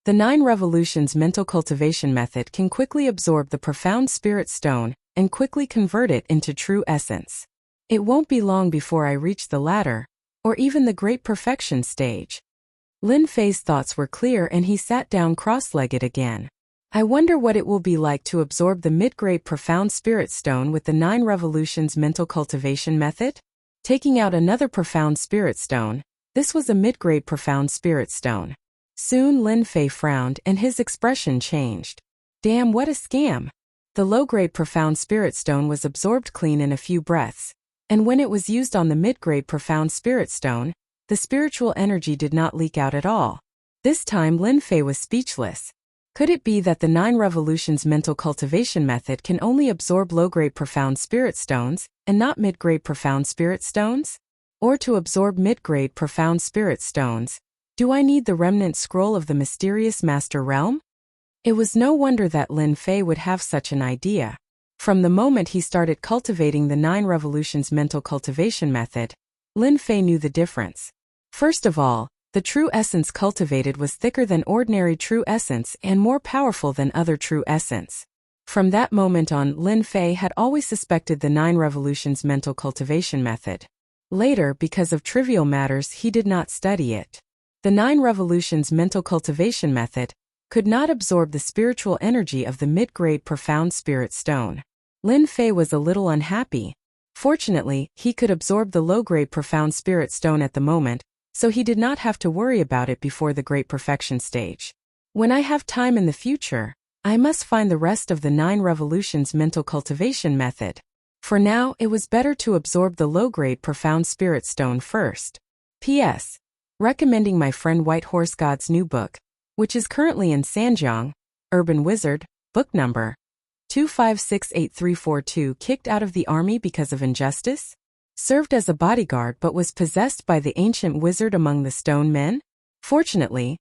The 9 Revolutions Mental Cultivation Method can quickly absorb the profound spirit stone and quickly convert it into true essence. It won't be long before I reach the latter, or even the great perfection stage. Lin Fei's thoughts were clear and he sat down cross-legged again. I wonder what it will be like to absorb the mid-grade profound spirit stone with the 9 Revolutions Mental Cultivation Method? Taking out another profound spirit stone, this was a mid-grade profound spirit stone. Soon Lin Fei frowned and his expression changed. Damn, what a scam! The low-grade profound spirit stone was absorbed clean in a few breaths, and when it was used on the mid-grade profound spirit stone, the spiritual energy did not leak out at all. This time Lin Fei was speechless. Could it be that the 9 Revolutions Mental Cultivation Method can only absorb low-grade profound spirit stones, and not mid-grade profound spirit stones? Or to absorb mid-grade profound spirit stones, do I need the remnant scroll of the mysterious master realm? It was no wonder that Lin Fei would have such an idea. From the moment he started cultivating the 9 Revolutions Mental Cultivation Method, Lin Fei knew the difference. First of all, the true essence cultivated was thicker than ordinary true essence and more powerful than other true essence. From that moment on, Lin Fei had always suspected the 9 Revolutions Mental Cultivation Method. Later, because of trivial matters, he did not study it. The 9 Revolutions Mental Cultivation Method could not absorb the spiritual energy of the mid-grade profound spirit stone. Lin Fei was a little unhappy. Fortunately, he could absorb the low-grade profound spirit stone at the moment, so he did not have to worry about it before the great perfection stage. When I have time in the future, I must find the rest of the 9 Revolutions Mental Cultivation Method. For now, it was better to absorb the low-grade profound spirit stone first. P.S. Recommending my friend White Horse God's new book, which is currently in Sanjiang, Urban Wizard, book number 256842. Kicked out of the army because of injustice? Served as a bodyguard but was possessed by the ancient wizard among the stone men? Fortunately,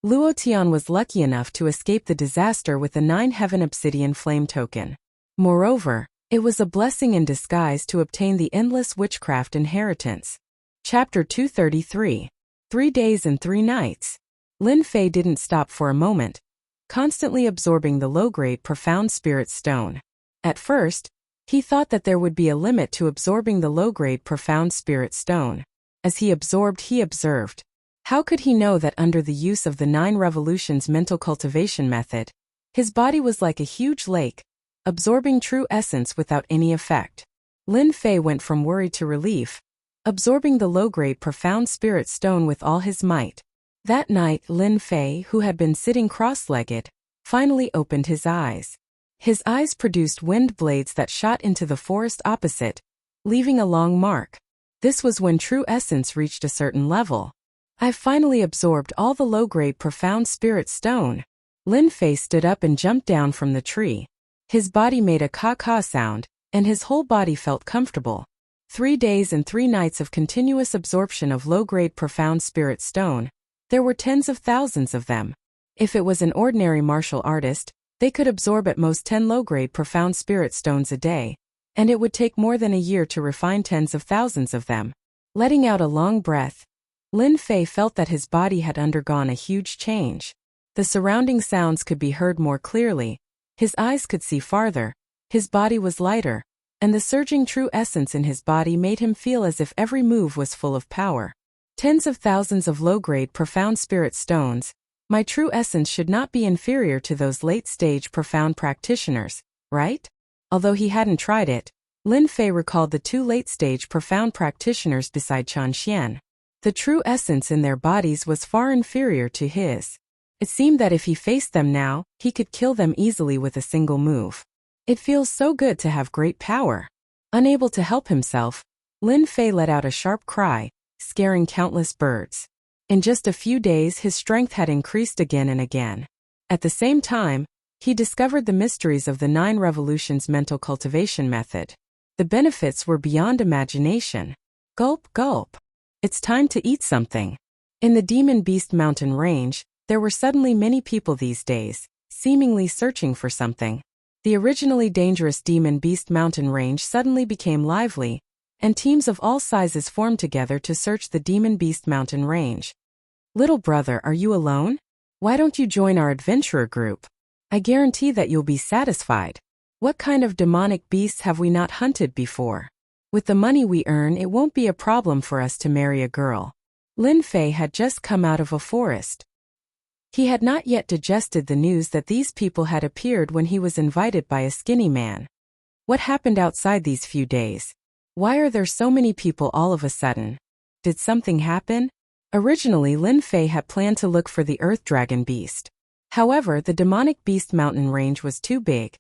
Luo Tian was lucky enough to escape the disaster with the 9 heaven obsidian flame token. Moreover, It was a blessing in disguise to obtain the endless witchcraft inheritance. Chapter 233. 3 Days and 3 Nights. Lin Fei didn't stop for a moment, constantly absorbing the low-grade profound spirit stone. At first, he thought that there would be a limit to absorbing the low-grade profound spirit stone. As he absorbed, he observed. How could he know that under the use of the 9 revolutions mental cultivation method, his body was like a huge lake, absorbing true essence without any effect? Lin Fei went from worry to relief, absorbing the low-grade profound spirit stone with all his might. That night, Lin Fei, who had been sitting cross-legged, finally opened his eyes. His eyes produced wind blades that shot into the forest opposite, leaving a long mark. This was when true essence reached a certain level. I've finally absorbed all the low-grade profound spirit stone. Lin Fei stood up and jumped down from the tree. His body made a caw-caw sound, and his whole body felt comfortable. 3 days and 3 nights of continuous absorption of low-grade profound spirit stone. There were tens of thousands of them. If it was an ordinary martial artist, they could absorb at most 10 low-grade profound spirit stones a day, and it would take more than a year to refine tens of thousands of them. Letting out a long breath, Lin Fei felt that his body had undergone a huge change. The surrounding sounds could be heard more clearly, his eyes could see farther, his body was lighter, and the surging true essence in his body made him feel as if every move was full of power. Tens of thousands of low-grade profound spirit stones. My true essence should not be inferior to those late-stage profound practitioners, right? Although he hadn't tried it, Lin Fei recalled the 2 late-stage profound practitioners beside Chen Xian. The true essence in their bodies was far inferior to his. It seemed that if he faced them now, he could kill them easily with a single move. It feels so good to have great power. Unable to help himself, Lin Fei let out a sharp cry, scaring countless birds. In just a few days, his strength had increased again and again. At the same time, he discovered the mysteries of the 9 revolutions mental cultivation method. The benefits were beyond imagination. Gulp, gulp. It's time to eat something. In the Demon Beast Mountain Range, there were suddenly many people these days, seemingly searching for something. The originally dangerous Demon Beast Mountain Range suddenly became lively, and teams of all sizes formed together to search the Demon Beast Mountain Range. Little brother, are you alone? Why don't you join our adventurer group? I guarantee that you'll be satisfied. What kind of demonic beasts have we not hunted before? With the money we earn, it won't be a problem for us to marry a girl. Lin Fei had just come out of a forest. He had not yet digested the news that these people had appeared when he was invited by a skinny man. What happened outside these few days? Why are there so many people all of a sudden? Did something happen? Originally, Lin Fei had planned to look for the Earth Dragon Beast. However, the Demonic Beast Mountain Range was too big,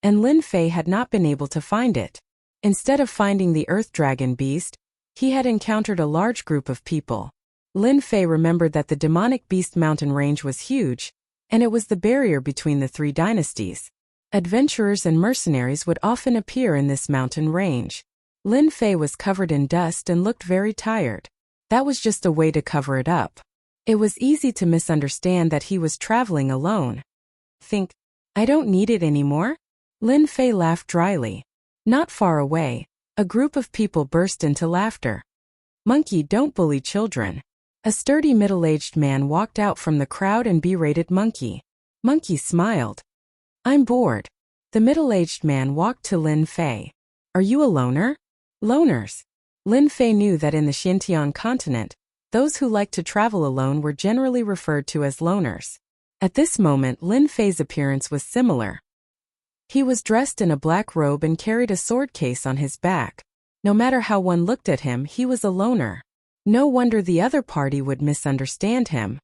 and Lin Fei had not been able to find it. Instead of finding the Earth Dragon Beast, he had encountered a large group of people. Lin Fei remembered that the Demonic Beast Mountain Range was huge, and it was the barrier between the 3 dynasties. Adventurers and mercenaries would often appear in this mountain range. Lin Fei was covered in dust and looked very tired. That was just a way to cover it up. It was easy to misunderstand that he was traveling alone. Think, I don't need it anymore? Lin Fei laughed dryly. Not far away, a group of people burst into laughter. Monkey, don't bully children. A sturdy middle-aged man walked out from the crowd and berated Monkey. Monkey smiled. I'm bored. The middle-aged man walked to Lin Fei. Are you a loner? Loners. Lin Fei knew that in the Xintian continent, those who liked to travel alone were generally referred to as loners. At this moment, Lin Fei's appearance was similar. He was dressed in a black robe and carried a sword case on his back. No matter how one looked at him, he was a loner. No wonder the other party would misunderstand him.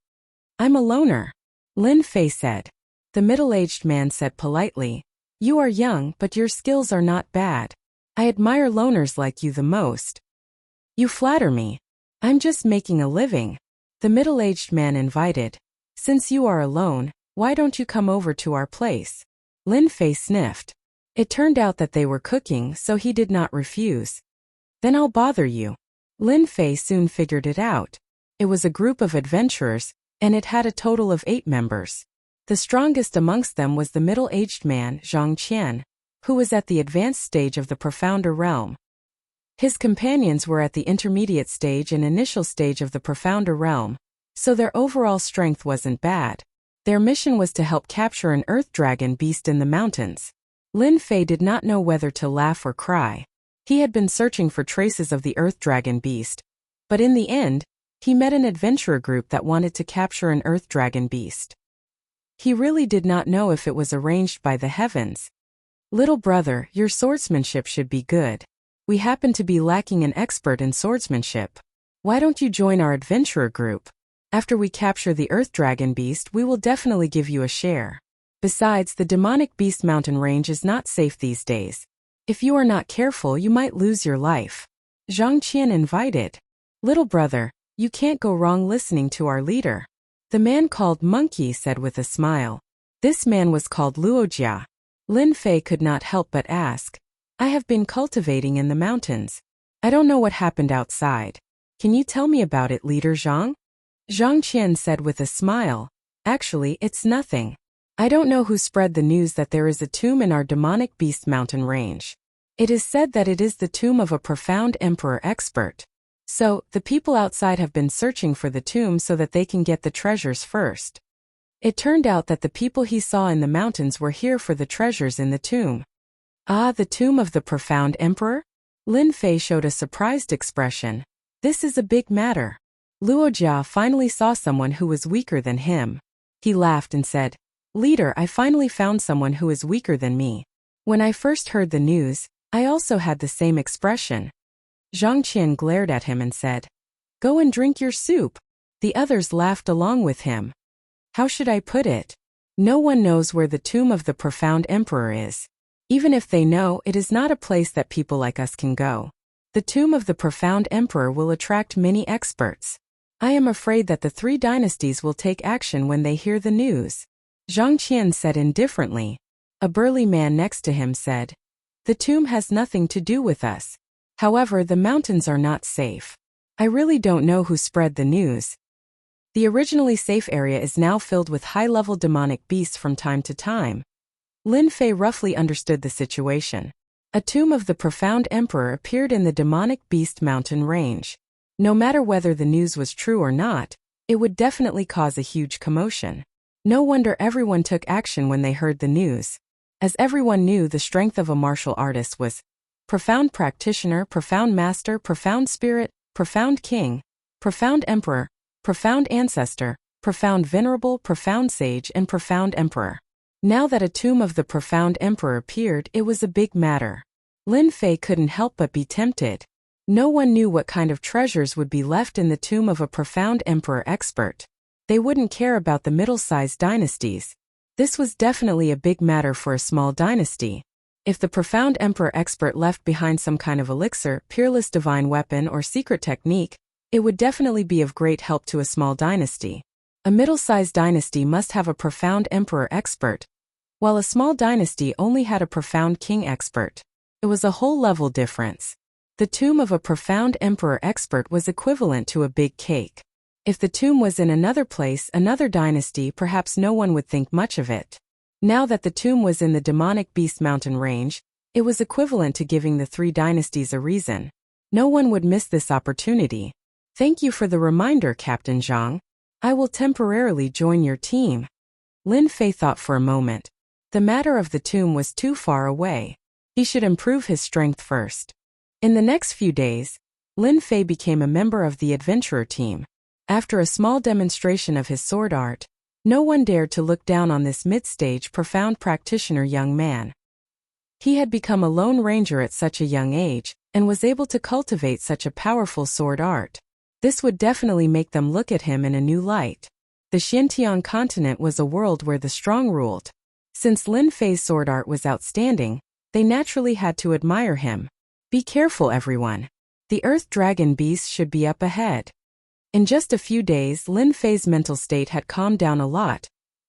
I'm a loner, Lin Fei said. The middle-aged man said politely, you are young, but your skills are not bad. I admire loners like you the most. You flatter me. I'm just making a living. The middle-aged man invited. Since you are alone, why don't you come over to our place? Lin Fei sniffed. It turned out that they were cooking, so he did not refuse. Then I'll bother you. Lin Fei soon figured it out. It was a group of adventurers, and it had a total of 8 members. The strongest amongst them was the middle-aged man, Zhang Qian. who was at the advanced stage of the profounder realm. His companions were at the intermediate stage and initial stage of the profounder realm, so their overall strength wasn't bad. Their mission was to help capture an earth dragon beast in the mountains. Lin Fei did not know whether to laugh or cry. He had been searching for traces of the earth dragon beast, but in the end, he met an adventurer group that wanted to capture an earth dragon beast. He really did not know if it was arranged by the heavens. Little brother, your swordsmanship should be good. We happen to be lacking an expert in swordsmanship. Why don't you join our adventurer group? After we capture the earth dragon beast, we will definitely give you a share. Besides, the demonic beast mountain range is not safe these days. If you are not careful, you might lose your life. Zhang Qian invited. Little brother, you can't go wrong listening to our leader. The man called Monkey said with a smile. This man was called Luojia. Lin Fei could not help but ask. I have been cultivating in the mountains. I don't know what happened outside. Can you tell me about it, Leader Zhang? Zhang Qian said with a smile. Actually, it's nothing. I don't know who spread the news that there is a tomb in our demonic beast mountain range. It is said that it is the tomb of a profound emperor expert. So, the people outside have been searching for the tomb so that they can get the treasures first. It turned out that the people he saw in the mountains were here for the treasures in the tomb. Ah, the tomb of the profound emperor? Lin Fei showed a surprised expression. This is a big matter. Luojia finally saw someone who was weaker than him. He laughed and said, Leader, I finally found someone who is weaker than me. When I first heard the news, I also had the same expression. Zhang Qian glared at him and said, Go and drink your soup. The others laughed along with him. How should I put it? No one knows where the tomb of the profound emperor is. Even if they know, it is not a place that people like us can go. The tomb of the profound emperor will attract many experts. I am afraid that the 3 dynasties will take action when they hear the news. Zhang Qian said indifferently. A burly man next to him said, The tomb has nothing to do with us. However, the mountains are not safe. I really don't know who spread the news. The originally safe area is now filled with high-level demonic beasts from time to time. Lin Fei roughly understood the situation. A tomb of the profound emperor appeared in the demonic beast mountain range. No matter whether the news was true or not, it would definitely cause a huge commotion. No wonder everyone took action when they heard the news. As everyone knew, the strength of a martial artist was profound practitioner, profound master, profound spirit, profound king, profound emperor, profound ancestor, profound venerable, profound sage, and profound emperor. Now that a tomb of the profound emperor appeared, it was a big matter. Lin Fei couldn't help but be tempted. No one knew what kind of treasures would be left in the tomb of a profound emperor expert. They wouldn't care about the middle-sized dynasties. This was definitely a big matter for a small dynasty. If the profound emperor expert left behind some kind of elixir, peerless divine weapon, or secret technique, it would definitely be of great help to a small dynasty. A middle-sized dynasty must have a profound emperor expert, while a small dynasty only had a profound king expert. It was a whole level difference. The tomb of a profound emperor expert was equivalent to a big cake. If the tomb was in another place, another dynasty, perhaps no one would think much of it. Now that the tomb was in the demonic beast mountain range, it was equivalent to giving the 3 dynasties a reason. No one would miss this opportunity. Thank you for the reminder, Captain Zhang. I will temporarily join your team. Lin Fei thought for a moment. The matter of the tomb was too far away. He should improve his strength first. In the next few days, Lin Fei became a member of the adventurer team. After a small demonstration of his sword art, no one dared to look down on this mid-stage profound practitioner young man. He had become a lone ranger at such a young age, and was able to cultivate such a powerful sword art. This would definitely make them look at him in a new light. The Xintian continent was a world where the strong ruled. Since Lin Fei's sword art was outstanding, they naturally had to admire him. Be careful, everyone. The earth dragon beast should be up ahead. In just a few days, Lin Fei's mental state had calmed down a lot,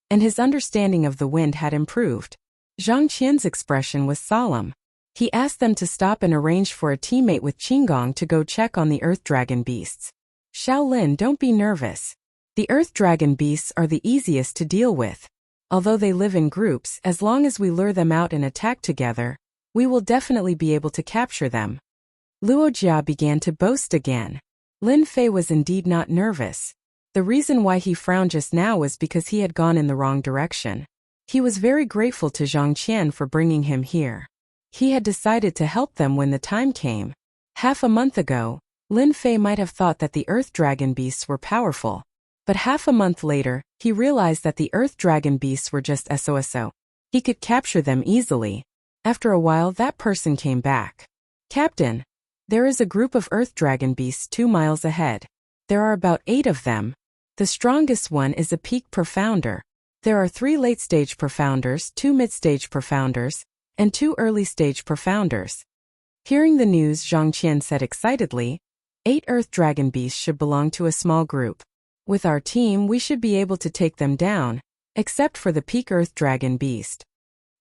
and his understanding of the wind had improved. Zhang Qian's expression was solemn. He asked them to stop and arrange for a teammate with Qinggong to go check on the earth dragon beasts. Shaolin, don't be nervous. The earth dragon beasts are the easiest to deal with. Although they live in groups, as long as we lure them out and attack together, We will definitely be able to capture them. Luo Jia began to boast again. Lin Fei was indeed not nervous. The reason why he frowned just now was because he had gone in the wrong direction. He was very grateful to Zhang Qian for bringing him here. He had decided to help them when the time came. Half a month ago, Lin Fei might have thought that the Earth Dragon beasts were powerful. But half a month later, he realized that the Earth Dragon beasts were just SOSO. He could capture them easily. After a while, that person came back. Captain, there is a group of Earth Dragon beasts 2 miles ahead. There are about 8 of them. The strongest one is a peak profounder. There are 3 late-stage profounders, 2 mid-stage profounders, and 2 early-stage profounders. Hearing the news, Zhang Qian said excitedly, 8 Earth Dragon beasts should belong to a small group. With our team, we should be able to take them down, except for the peak Earth Dragon beast.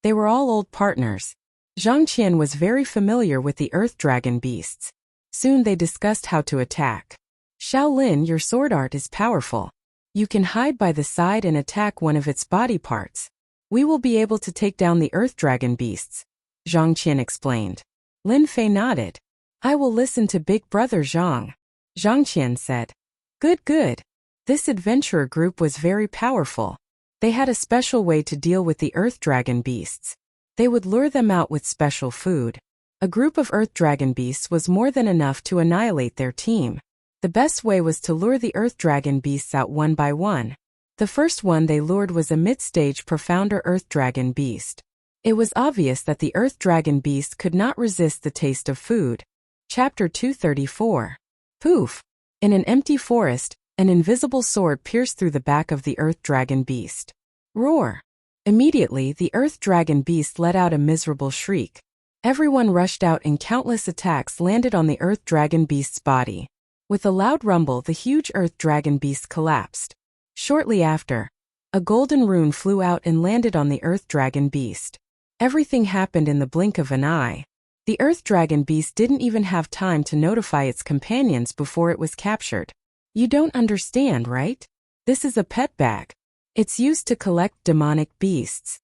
They were all old partners. Zhang Qian was very familiar with the Earth Dragon beasts. Soon they discussed how to attack. Shaolin, your sword art is powerful. You can hide by the side and attack one of its body parts. We will be able to take down the Earth Dragon beasts, Zhang Qian explained. Lin Fei nodded. I will listen to Big Brother Zhang. Zhang Qian said. Good. This adventurer group was very powerful. They had a special way to deal with the Earth Dragon beasts. They would lure them out with special food. A group of Earth Dragon beasts was more than enough to annihilate their team. The best way was to lure the Earth Dragon beasts out one by one. The first one they lured was a mid-stage profounder Earth Dragon beast. It was obvious that the Earth Dragon beast could not resist the taste of food. Chapter 234. Poof! In an empty forest, an invisible sword pierced through the back of the Earth Dragon beast. Roar! Immediately, the Earth Dragon beast let out a miserable shriek. Everyone rushed out and countless attacks landed on the Earth Dragon beast's body. With a loud rumble, the huge Earth Dragon beast collapsed. Shortly after, a golden rune flew out and landed on the Earth Dragon beast. Everything happened in the blink of an eye. The Earth Dragon beast didn't even have time to notify its companions before it was captured. You don't understand, right? This is a pet bag. It's used to collect demonic beasts.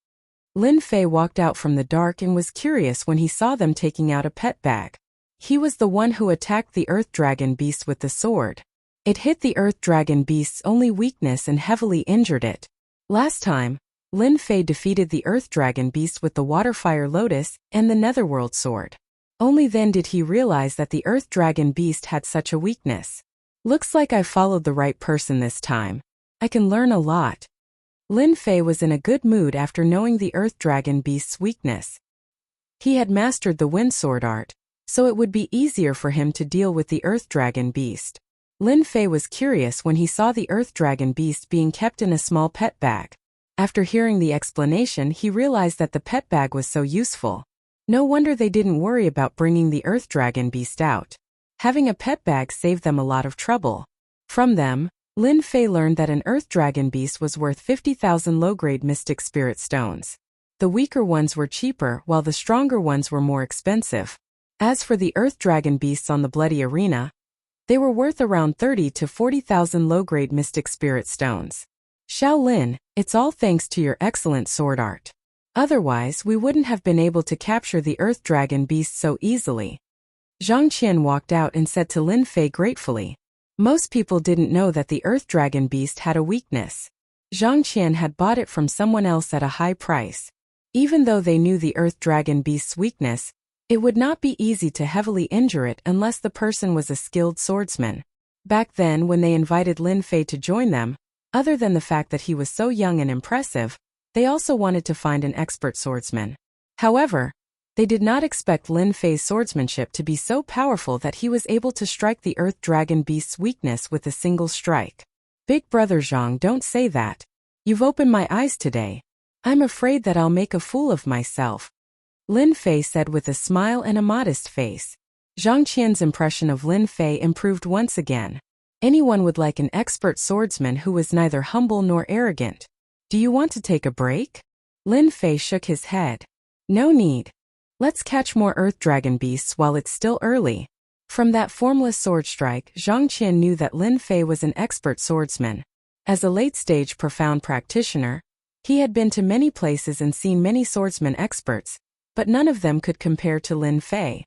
Lin Fei walked out from the dark and was curious when he saw them taking out a pet bag. He was the one who attacked the Earth Dragon beast with the sword. It hit the Earth Dragon beast's only weakness and heavily injured it. Last time, Lin Fei defeated the Earth Dragon beast with the Waterfire Lotus and the Netherworld Sword. Only then did he realize that the Earth Dragon beast had such a weakness. Looks like I followed the right person this time. I can learn a lot. Lin Fei was in a good mood after knowing the Earth Dragon beast's weakness. He had mastered the Wind Sword art, so it would be easier for him to deal with the Earth Dragon beast. Lin Fei was curious when he saw the Earth Dragon beast being kept in a small pet bag. After hearing the explanation, he realized that the pet bag was so useful. No wonder they didn't worry about bringing the Earth Dragon beast out. Having a pet bag saved them a lot of trouble. From them, Lin Fei learned that an Earth Dragon beast was worth 50,000 low-grade Mystic Spirit Stones. The weaker ones were cheaper, while the stronger ones were more expensive. As for the Earth Dragon beasts on the Bloody Arena, they were worth around 30 to 40,000 low-grade Mystic Spirit Stones. Shaolin, it's all thanks to your excellent sword art. Otherwise, we wouldn't have been able to capture the Earth Dragon beast so easily. Zhang Qian walked out and said to Lin Fei gratefully. Most people didn't know that the Earth Dragon beast had a weakness. Zhang Qian had bought it from someone else at a high price. Even though they knew the Earth Dragon beast's weakness, it would not be easy to heavily injure it unless the person was a skilled swordsman. Back then, when they invited Lin Fei to join them, other than the fact that he was so young and impressive, they also wanted to find an expert swordsman. However, they did not expect Lin Fei's swordsmanship to be so powerful that he was able to strike the Earth Dragon beast's weakness with a single strike. Big Brother Zhang, don't say that. You've opened my eyes today. I'm afraid that I'll make a fool of myself, Lin Fei said with a smile and a modest face. Zhang Qian's impression of Lin Fei improved once again. Anyone would like an expert swordsman who was neither humble nor arrogant. Do you want to take a break? Lin Fei shook his head. No need. Let's catch more Earth Dragon beasts while it's still early. From that formless sword strike, Zhang Qian knew that Lin Fei was an expert swordsman. As a late-stage profound practitioner, he had been to many places and seen many swordsman experts, but none of them could compare to Lin Fei.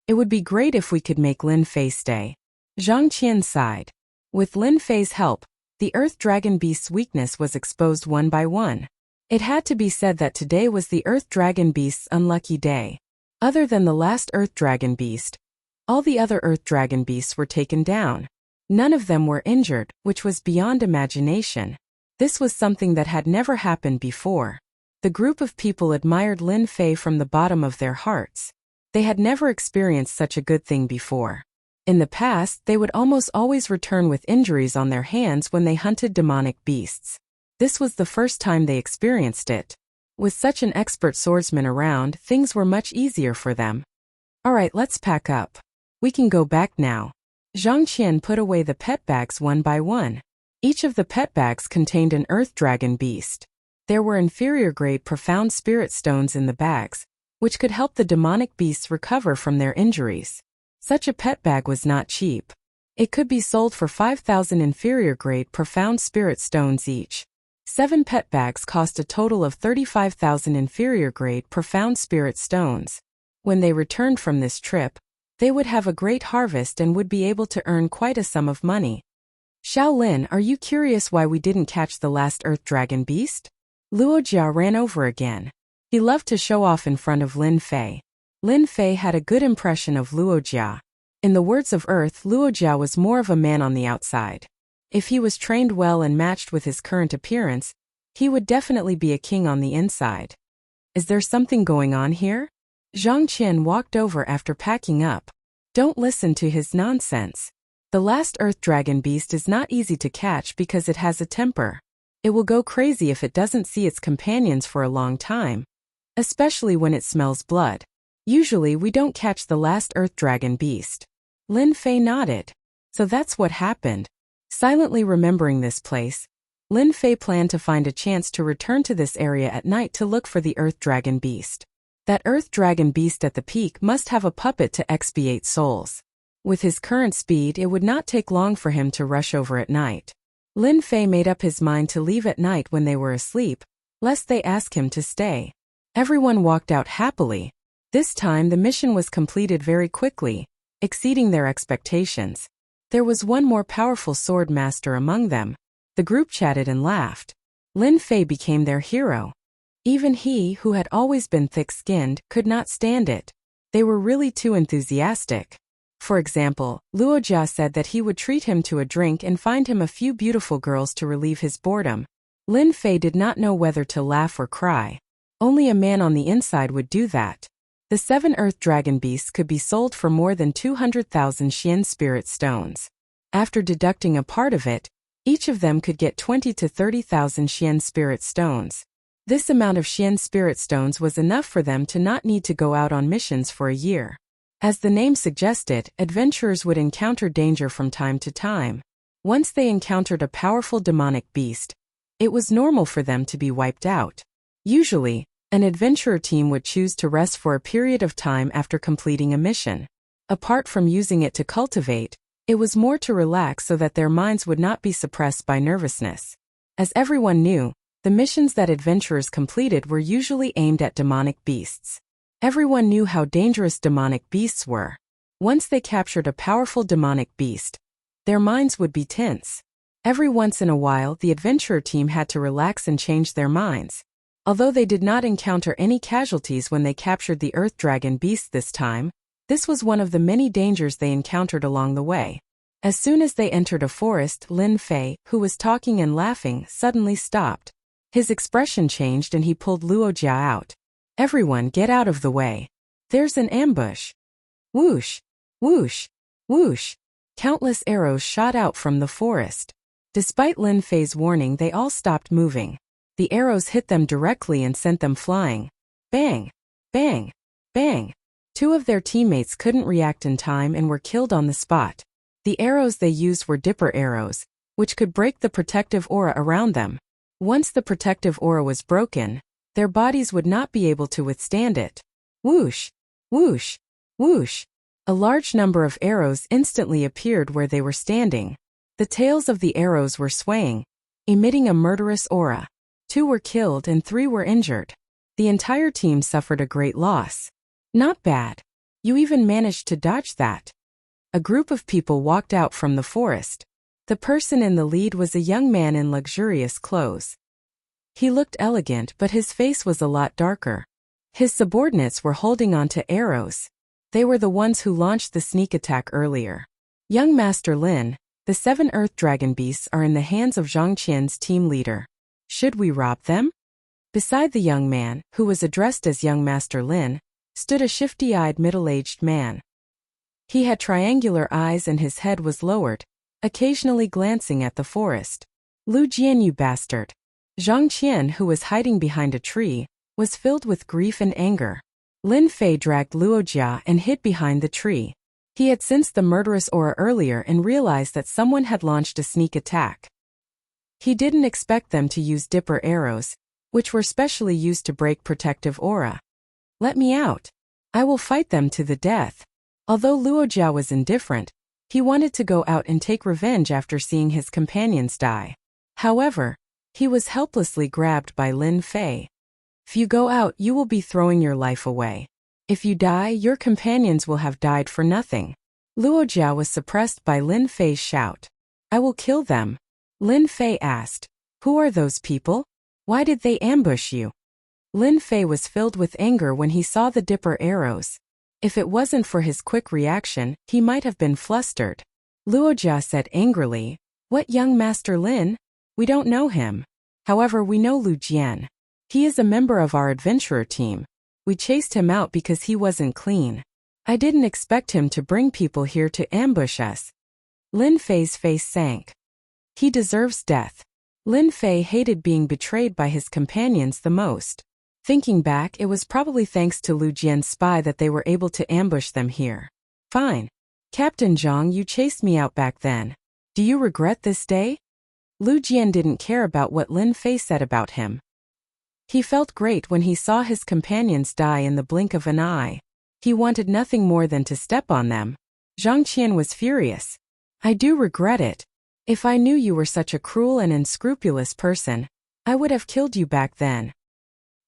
It would be great if we could make Lin Fei stay. Zhang Qian sighed. With Lin Fei's help, the Earth Dragon Beast's weakness was exposed one by one. It had to be said that today was the Earth Dragon Beast's unlucky day. Other than the last Earth Dragon Beast, all the other Earth Dragon Beasts were taken down. None of them were injured, which was beyond imagination. This was something that had never happened before. The group of people admired Lin Fei from the bottom of their hearts. They had never experienced such a good thing before. In the past, they would almost always return with injuries on their hands when they hunted demonic beasts. This was the first time they experienced it. With such an expert swordsman around, things were much easier for them. Alright, let's pack up. We can go back now. Zhang Qian put away the pet bags one by one. Each of the pet bags contained an Earth Dragon Beast. There were inferior-grade profound spirit stones in the bags, which could help the demonic beasts recover from their injuries. Such a pet bag was not cheap. It could be sold for 5,000 inferior-grade profound spirit stones each. 7 pet bags cost a total of 35,000 inferior-grade profound spirit stones. When they returned from this trip, they would have a great harvest and would be able to earn quite a sum of money. Shaolin, are you curious why we didn't catch the last Earth Dragon Beast? Luo Jia ran over again. He loved to show off in front of Lin Fei. Lin Fei had a good impression of Luo Jia. In the words of Earth, Luo Jia was more of a man on the outside. If he was trained well and matched with his current appearance, he would definitely be a king on the inside. Is there something going on here? Zhang Qian walked over after packing up. Don't listen to his nonsense. The last Earth Dragon Beast is not easy to catch because it has a temper. It will go crazy if it doesn't see its companions for a long time, especially when it smells blood. Usually we don't catch the last Earth Dragon Beast. Lin Fei nodded. So that's what happened. Silently remembering this place, Lin Fei planned to find a chance to return to this area at night to look for the Earth Dragon Beast. That Earth Dragon Beast at the peak must have a puppet to expiate souls. With his current speed, it would not take long for him to rush over at night. Lin Fei made up his mind to leave at night when they were asleep, lest they ask him to stay. Everyone walked out happily. This time the mission was completed very quickly, exceeding their expectations. There was one more powerful sword master among them. The group chatted and laughed. Lin Fei became their hero. Even he, who had always been thick-skinned, could not stand it. They were really too enthusiastic. For example, Luo Jia said that he would treat him to a drink and find him a few beautiful girls to relieve his boredom. Lin Fei did not know whether to laugh or cry. Only a man on the inside would do that. The 7 Earth Dragon Beasts could be sold for more than 200,000 Xian Spirit Stones. After deducting a part of it, each of them could get 20 to 30,000 Xian Spirit Stones. This amount of Xian Spirit Stones was enough for them to not need to go out on missions for a year. As the name suggested, adventurers would encounter danger from time to time. Once they encountered a powerful demonic beast, it was normal for them to be wiped out. Usually, an adventurer team would choose to rest for a period of time after completing a mission. Apart from using it to cultivate, it was more to relax so that their minds would not be suppressed by nervousness. As everyone knew, the missions that adventurers completed were usually aimed at demonic beasts. Everyone knew how dangerous demonic beasts were. Once they captured a powerful demonic beast, their minds would be tense. Every once in a while, the adventurer team had to relax and change their minds. Although they did not encounter any casualties when they captured the Earth Dragon Beast this time, this was one of the many dangers they encountered along the way. As soon as they entered a forest, Lin Fei, who was talking and laughing, suddenly stopped. His expression changed and he pulled Luo Jia out. Everyone, get out of the way. There's an ambush. Whoosh, whoosh, whoosh. Countless arrows shot out from the forest. Despite Lin Fei's warning, they all stopped moving. The arrows hit them directly and sent them flying. Bang, bang, bang. 2 of their teammates couldn't react in time and were killed on the spot. The arrows they used were dipper arrows, which could break the protective aura around them. Once the protective aura was broken, their bodies would not be able to withstand it. Whoosh, whoosh, whoosh. A large number of arrows instantly appeared where they were standing. The tails of the arrows were swaying, emitting a murderous aura. 2 were killed and 3 were injured. The entire team suffered a great loss. Not bad. You even managed to dodge that. A group of people walked out from the forest. The person in the lead was a young man in luxurious clothes. He looked elegant, but his face was a lot darker. His subordinates were holding on to arrows. They were the ones who launched the sneak attack earlier. Young Master Lin, the 7 Earth Dragon Beasts are in the hands of Zhang Qian's team leader. Should we rob them? Beside the young man, who was addressed as Young Master Lin, stood a shifty-eyed middle-aged man. He had triangular eyes and his head was lowered, occasionally glancing at the forest. Lu Jian, you bastard. Zhang Qian, who was hiding behind a tree, was filled with grief and anger. Lin Fei dragged Luo Jia and hid behind the tree. He had sensed the murderous aura earlier and realized that someone had launched a sneak attack. He didn't expect them to use dipper arrows, which were specially used to break protective aura. Let me out. I will fight them to the death. Although Luo Jia was indifferent, he wanted to go out and take revenge after seeing his companions die. However, he was helplessly grabbed by Lin Fei. If you go out, you will be throwing your life away. If you die, your companions will have died for nothing. Luo Jia was suppressed by Lin Fei's shout. I will kill them. Lin Fei asked, who are those people? Why did they ambush you? Lin Fei was filled with anger when he saw the dipper arrows. If it wasn't for his quick reaction, he might have been flustered. Luo Jia said angrily, what young Master Lin? We don't know him. However, we know Lu Jian. He is a member of our adventurer team. We chased him out because he wasn't clean. I didn't expect him to bring people here to ambush us. Lin Fei's face sank. He deserves death. Lin Fei hated being betrayed by his companions the most. Thinking back, it was probably thanks to Lu Jian's spy that they were able to ambush them here. Fine. Captain Zhang, you chased me out back then. Do you regret this day? Lu Jian didn't care about what Lin Fei said about him. He felt great when he saw his companions die in the blink of an eye. He wanted nothing more than to step on them. Zhang Qian was furious. I do regret it. If I knew you were such a cruel and unscrupulous person, I would have killed you back then.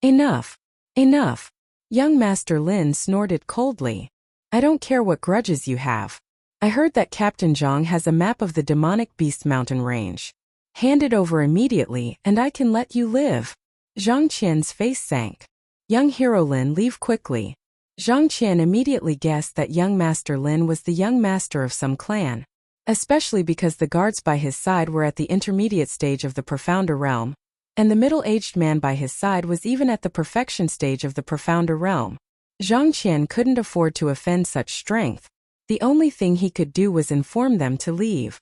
Enough. Enough. Young Master Lin snorted coldly. I don't care what grudges you have. I heard that Captain Zhang has a map of the demonic beast mountain range. Hand it over immediately and I can let you live. Zhang Qian's face sank. Young Hero Lin, leave quickly. Zhang Qian immediately guessed that young Master Lin was the young master of some clan, especially because the guards by his side were at the intermediate stage of the profounder realm, and the middle-aged man by his side was even at the perfection stage of the profounder realm. Zhang Qian couldn't afford to offend such strength. The only thing he could do was inform them to leave.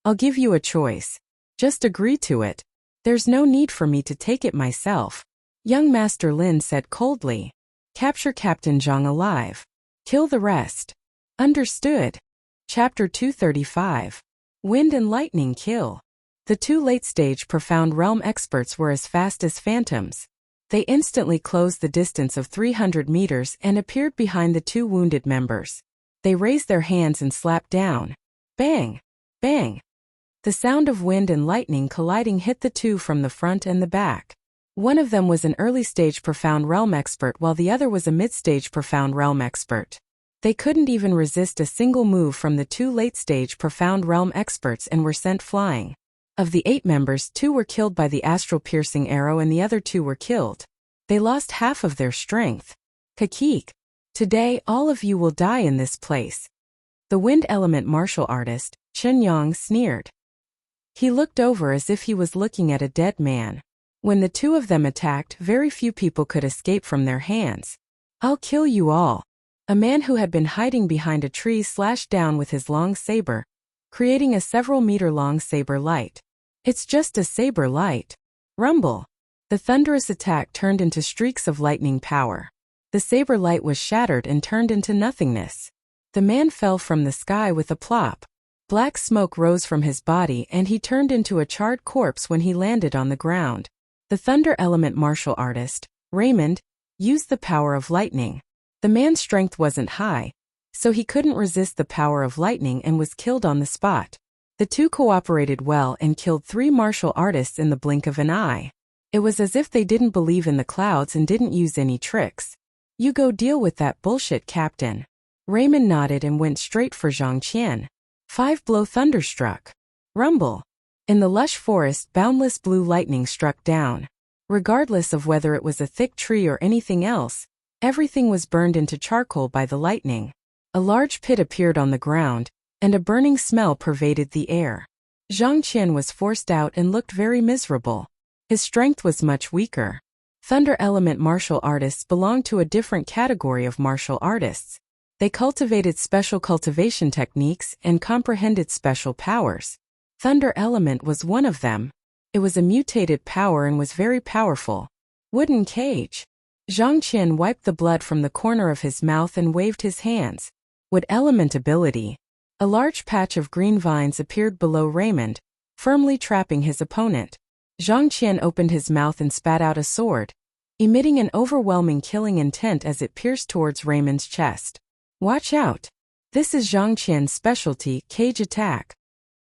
I'll give you a choice. Just agree to it. There's no need for me to take it myself. Young Master Lin said coldly. Capture Captain Zhang alive. Kill the rest. Understood. Chapter 235. Wind and Lightning Kill. The 2 late-stage Profound Realm experts were as fast as phantoms. They instantly closed the distance of 300 meters and appeared behind the 2 wounded members. They raised their hands and slapped down. Bang! Bang! The sound of wind and lightning colliding hit the 2 from the front and the back. One of them was an early-stage Profound Realm expert while the other was a mid-stage Profound Realm expert. They couldn't even resist a single move from the 2 late-stage Profound Realm experts and were sent flying. Of the 8 members, 2 were killed by the astral-piercing arrow and the other 2 were killed. They lost half of their strength. Kakik. Today, all of you will die in this place. The wind element martial artist, Chen Yang, sneered. He looked over as if he was looking at a dead man. When the 2 of them attacked, very few people could escape from their hands. I'll kill you all. A man who had been hiding behind a tree slashed down with his long saber, creating a several-meter-long saber light. It's just a saber light. Rumble. The thunderous attack turned into streaks of lightning power. The saber light was shattered and turned into nothingness. The man fell from the sky with a plop. Black smoke rose from his body and he turned into a charred corpse when he landed on the ground. The thunder element martial artist, Raymond, used the power of lightning. The man's strength wasn't high, so he couldn't resist the power of lightning and was killed on the spot. The 2 cooperated well and killed 3 martial artists in the blink of an eye. It was as if they didn't believe in the clouds and didn't use any tricks. You go deal with that bullshit, Captain. Raymond nodded and went straight for Zhang Qian. 5-blow thunderstruck. Rumble. In the lush forest, boundless blue lightning struck down. Regardless of whether it was a thick tree or anything else, everything was burned into charcoal by the lightning. A large pit appeared on the ground, and a burning smell pervaded the air. Zhang Qian was forced out and looked very miserable. His strength was much weaker. Thunder element martial artists belonged to a different category of martial artists. They cultivated special cultivation techniques and comprehended special powers. Thunder element was one of them. It was a mutated power and was very powerful. Wooden cage. Zhang Qian wiped the blood from the corner of his mouth and waved his hands. Wood element ability. A large patch of green vines appeared below Raymond, firmly trapping his opponent. Zhang Qian opened his mouth and spat out a sword, emitting an overwhelming killing intent as it pierced towards Raymond's chest. Watch out! This is Zhang Qian's specialty, cage attack.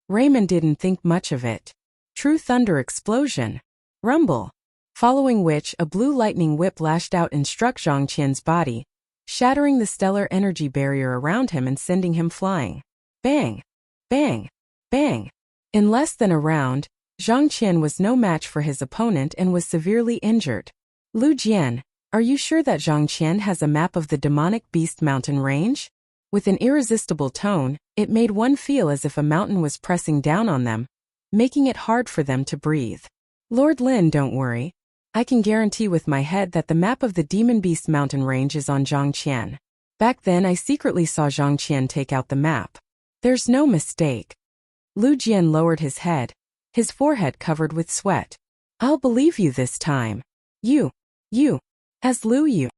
Raymond didn't think much of it. True thunder explosion. Rumble. Following which, a blue lightning whip lashed out and struck Zhang Qian's body, shattering the stellar energy barrier around him and sending him flying. Bang! Bang! Bang! In less than a round, Zhang Qian was no match for his opponent and was severely injured. Lu Jian, are you sure that Zhang Qian has a map of the demonic beast mountain range? With an irresistible tone, it made one feel as if a mountain was pressing down on them, making it hard for them to breathe. Lord Lin, don't worry. I can guarantee with my head that the map of the demon beast mountain range is on Zhang Qian. Back then I secretly saw Zhang Qian take out the map. There's no mistake. Lu Jian lowered his head, his forehead covered with sweat. I'll believe you this time. You. As Lu Yu.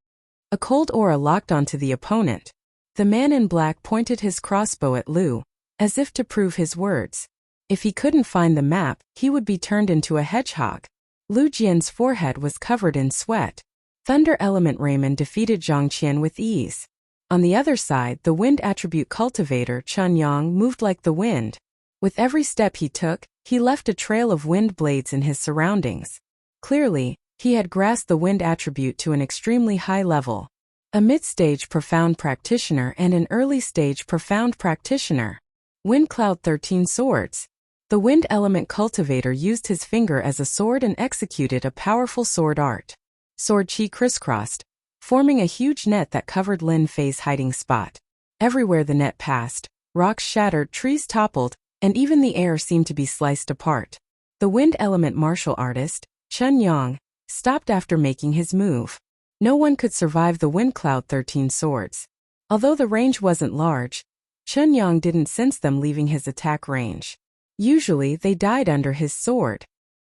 A cold aura locked onto the opponent. The man in black pointed his crossbow at Lu, as if to prove his words. If he couldn't find the map, he would be turned into a hedgehog. Lu Jian's forehead was covered in sweat. Thunder element Raymond defeated Zhang Qian with ease. On the other side, the wind attribute cultivator Chun Yang moved like the wind. With every step he took, he left a trail of wind blades in his surroundings. Clearly, he had grasped the wind attribute to an extremely high level. A mid-stage profound practitioner and an early-stage profound practitioner. Wind Cloud 13 Swords. The wind element cultivator used his finger as a sword and executed a powerful sword art. Sword chi crisscrossed, forming a huge net that covered Lin Fei's hiding spot. Everywhere the net passed, rocks shattered, trees toppled, and even the air seemed to be sliced apart. The wind element martial artist, Chun Yang, stopped after making his move. No one could survive the Wind Cloud 13 swords. Although the range wasn't large, Chun Yang didn't sense them leaving his attack range. Usually they died under his sword.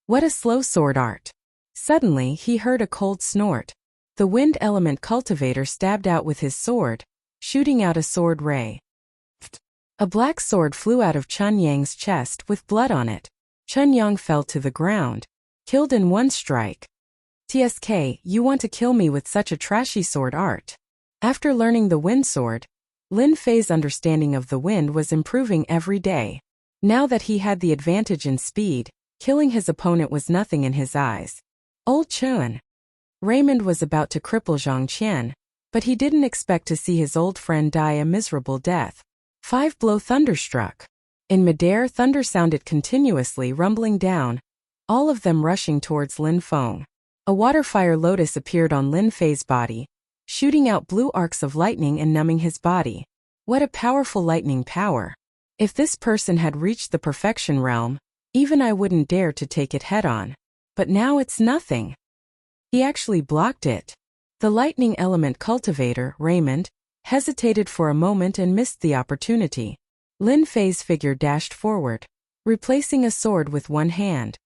What a slow sword art. Suddenly he heard a cold snort. The wind element cultivator stabbed out with his sword, shooting out a sword ray. A black sword flew out of Chun Yang's chest with blood on it. Chun Yang fell to the ground, killed in one strike. TSK, you want to kill me with such a trashy sword art? After learning the wind sword, Lin Fei's understanding of the wind was improving every day. Now that he had the advantage in speed, killing his opponent was nothing in his eyes. Old Chun. Raymond was about to cripple Zhang Qian, but he didn't expect to see his old friend die a miserable death. 5-blow thunderstruck. In midair, thunder sounded continuously, rumbling down, all of them rushing towards Lin Feng. A water-fire lotus appeared on Lin Fei's body, shooting out blue arcs of lightning and numbing his body. What a powerful lightning power. If this person had reached the perfection realm, even I wouldn't dare to take it head-on. But now it's nothing. He actually blocked it. The lightning element cultivator, Raymond, hesitated for a moment and missed the opportunity. Lin Fei's figure dashed forward, replacing a sword with one hand.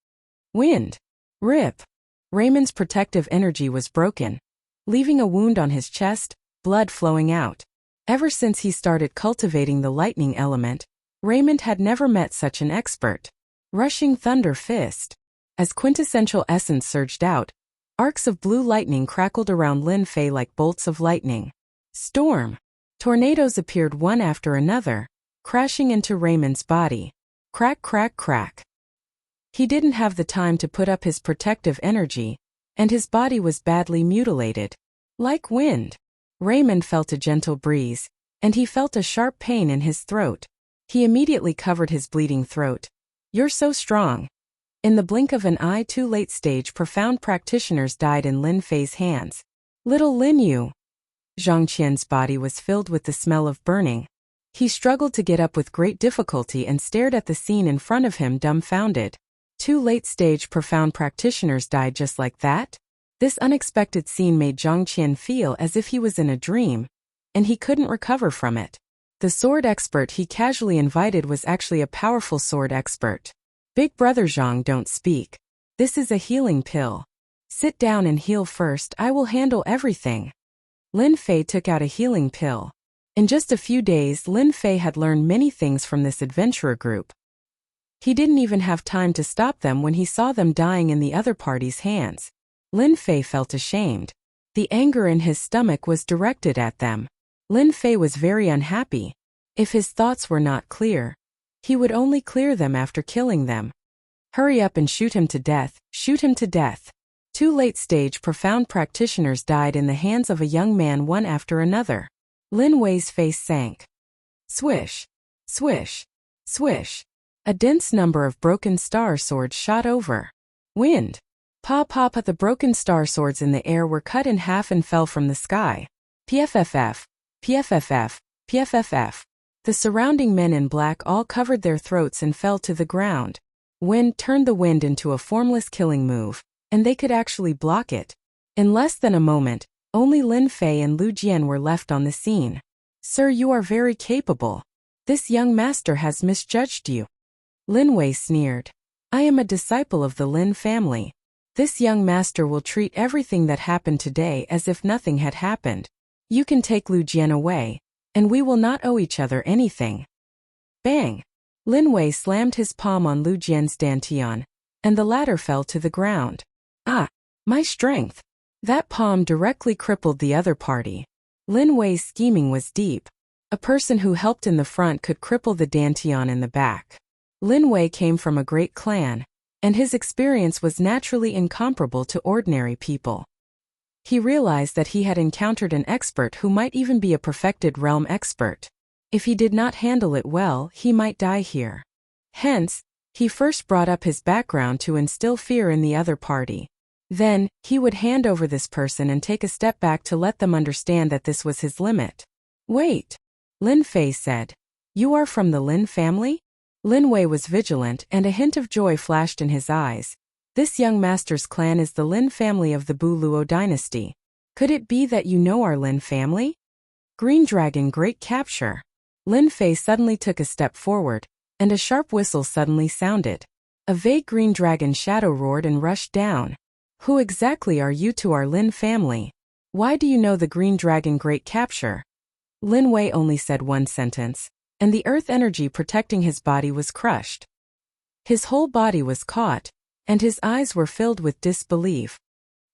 Wind. Rip. Raymond's protective energy was broken, leaving a wound on his chest, blood flowing out. Ever since he started cultivating the lightning element, Raymond had never met such an expert. Rushing thunder fist. As quintessential essence surged out, arcs of blue lightning crackled around Lin Fei like bolts of lightning. Storm. Tornadoes appeared one after another, crashing into Raymond's body. Crack, crack, crack. He didn't have the time to put up his protective energy, and his body was badly mutilated. Like wind. Raymond felt a gentle breeze, and he felt a sharp pain in his throat. He immediately covered his bleeding throat. "You're so strong." In the blink of an eye, 2 late-stage profound practitioners died in Lin Fei's hands. Little Lin Yu. Zhang Qian's body was filled with the smell of burning. He struggled to get up with great difficulty and stared at the scene in front of him dumbfounded. 2 late-stage profound practitioners died just like that? This unexpected scene made Zhang Qian feel as if he was in a dream, and he couldn't recover from it. The sword expert he casually invited was actually a powerful sword expert. "Big brother Zhang, don't speak. This is a healing pill. Sit down and heal first, I will handle everything." Lin Fei took out a healing pill. In just a few days, Lin Fei had learned many things from this adventurer group. He didn't even have time to stop them when he saw them dying in the other party's hands. Lin Fei felt ashamed. The anger in his stomach was directed at them. Lin Fei was very unhappy. If his thoughts were not clear, he would only clear them after killing them. "Hurry up and shoot him to death, shoot him to death." 2 late-stage profound practitioners died in the hands of a young man one after another. Lin Wei's face sank. Swish, swish, swish. A dense number of broken star swords shot over. Wind. Pa pa pa. The broken star swords in the air were cut in half and fell from the sky. PFFF, PFFF, PFFF. The surrounding men in black all covered their throats and fell to the ground. Wind turned the wind into a formless killing move, and they could actually block it. In less than a moment, only Lin Fei and Lu Jian were left on the scene. "Sir, you are very capable. This young master has misjudged you." Lin Wei sneered. "I am a disciple of the Lin family. This young master will treat everything that happened today as if nothing had happened. You can take Lu Jian away, and we will not owe each other anything." Bang! Lin Wei slammed his palm on Lu Jian's dantian, and the latter fell to the ground. "Ah! My strength!" That palm directly crippled the other party. Lin Wei's scheming was deep. A person who helped in the front could cripple the dantian in the back. Lin Wei came from a great clan, and his experience was naturally incomparable to ordinary people. He realized that he had encountered an expert who might even be a perfected realm expert. If he did not handle it well, he might die here. Hence, he first brought up his background to instill fear in the other party. Then, he would hand over this person and take a step back to let them understand that this was his limit. "Wait," Lin Fei said. "You are from the Lin family?" Lin Wei was vigilant and a hint of joy flashed in his eyes. "This young master's clan is the Lin family of the Bu Luo dynasty. Could it be that you know our Lin family?" Green Dragon Great Capture. Lin Fei suddenly took a step forward, and a sharp whistle suddenly sounded. A vague green dragon shadow roared and rushed down. "Who exactly are you to our Lin family? Why do you know the Green Dragon Great Capture?" Lin Wei only said one sentence, and the earth energy protecting his body was crushed. His whole body was caught, and his eyes were filled with disbelief.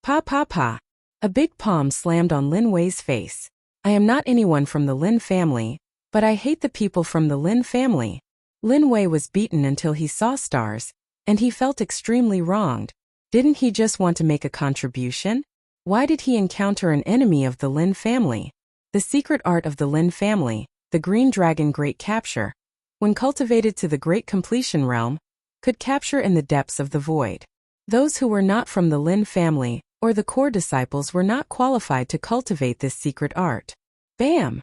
"Pa pa pa." A big palm slammed on Lin Wei's face. "I am not anyone from the Lin family, but I hate the people from the Lin family." Lin Wei was beaten until he saw stars, and he felt extremely wronged. Didn't he just want to make a contribution? Why did he encounter an enemy of the Lin family? The secret art of the Lin family, the Green Dragon Great Capture, when cultivated to the Great Completion realm, could capture in the depths of the void. Those who were not from the Lin family, or the core disciples, were not qualified to cultivate this secret art. Bam!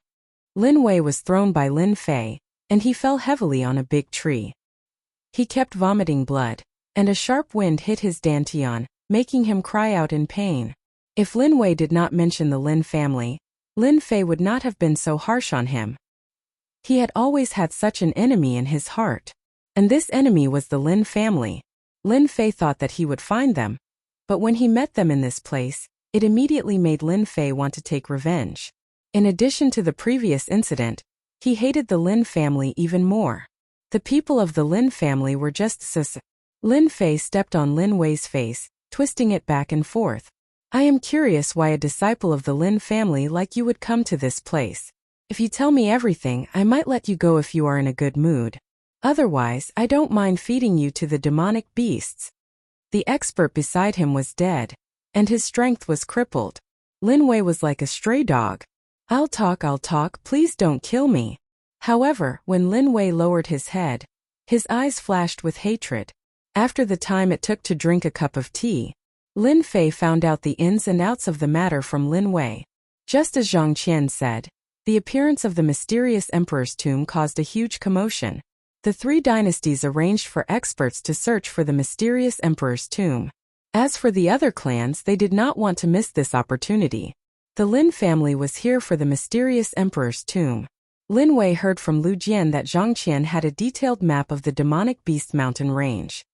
Lin Wei was thrown by Lin Fei, and he fell heavily on a big tree. He kept vomiting blood, and a sharp wind hit his dantian, making him cry out in pain. If Lin Wei did not mention the Lin family, Lin Fei would not have been so harsh on him. He had always had such an enemy in his heart, and this enemy was the Lin family. Lin Fei thought that he would find them, but when he met them in this place, it immediately made Lin Fei want to take revenge. In addition to the previous incident, he hated the Lin family even more. The people of the Lin family were just sus. Lin Fei stepped on Lin Wei's face, twisting it back and forth. "I am curious why a disciple of the Lin family like you would come to this place. If you tell me everything, I might let you go if you are in a good mood." Otherwise, I don't mind feeding you to the demonic beasts. The expert beside him was dead, and his strength was crippled. Lin Wei was like a stray dog. I'll talk, please don't kill me. However, when Lin Wei lowered his head, his eyes flashed with hatred. After the time it took to drink a cup of tea, Lin Fei found out the ins and outs of the matter from Lin Wei. Just as Zhang Qian said, the appearance of the mysterious emperor's tomb caused a huge commotion. The three dynasties arranged for experts to search for the mysterious emperor's tomb. As for the other clans, they did not want to miss this opportunity. The Lin family was here for the mysterious emperor's tomb. Lin Wei heard from Lu Jian that Zhang Qian had a detailed map of the demonic beast mountain range.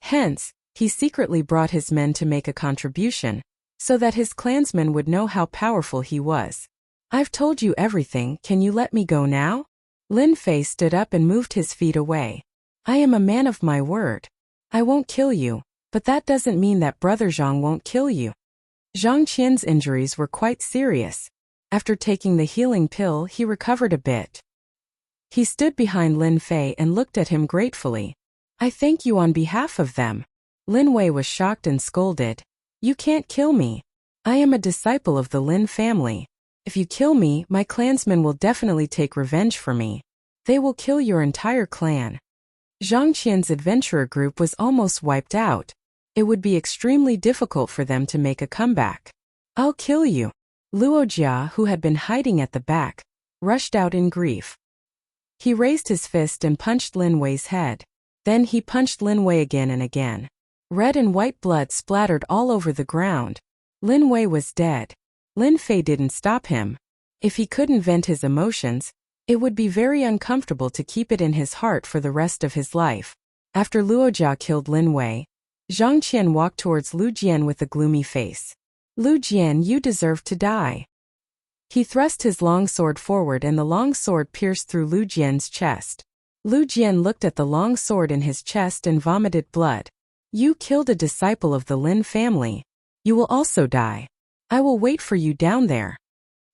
Hence, he secretly brought his men to make a contribution, so that his clansmen would know how powerful he was. I've told you everything, can you let me go now? Lin Fei stood up and moved his feet away. I am a man of my word. I won't kill you, but that doesn't mean that Brother Zhang won't kill you. Zhang Qian's injuries were quite serious. After taking the healing pill, he recovered a bit. He stood behind Lin Fei and looked at him gratefully. I thank you on behalf of them. Lin Wei was shocked and scolded. You can't kill me. I am a disciple of the Lin family. If you kill me, my clansmen will definitely take revenge for me. They will kill your entire clan. Zhang Qian's adventurer group was almost wiped out. It would be extremely difficult for them to make a comeback. I'll kill you. Luo Jia, who had been hiding at the back, rushed out in grief. He raised his fist and punched Lin Wei's head. Then he punched Lin Wei again and again. Red and white blood splattered all over the ground. Lin Wei was dead. Lin Fei didn't stop him. If he couldn't vent his emotions, it would be very uncomfortable to keep it in his heart for the rest of his life. After Luo Jia killed Lin Wei, Zhang Qian walked towards Lu Jian with a gloomy face. Lu Jian, you deserve to die. He thrust his long sword forward and the long sword pierced through Lu Jian's chest. Lu Jian looked at the long sword in his chest and vomited blood. You killed a disciple of the Lin family. You will also die. I will wait for you down there.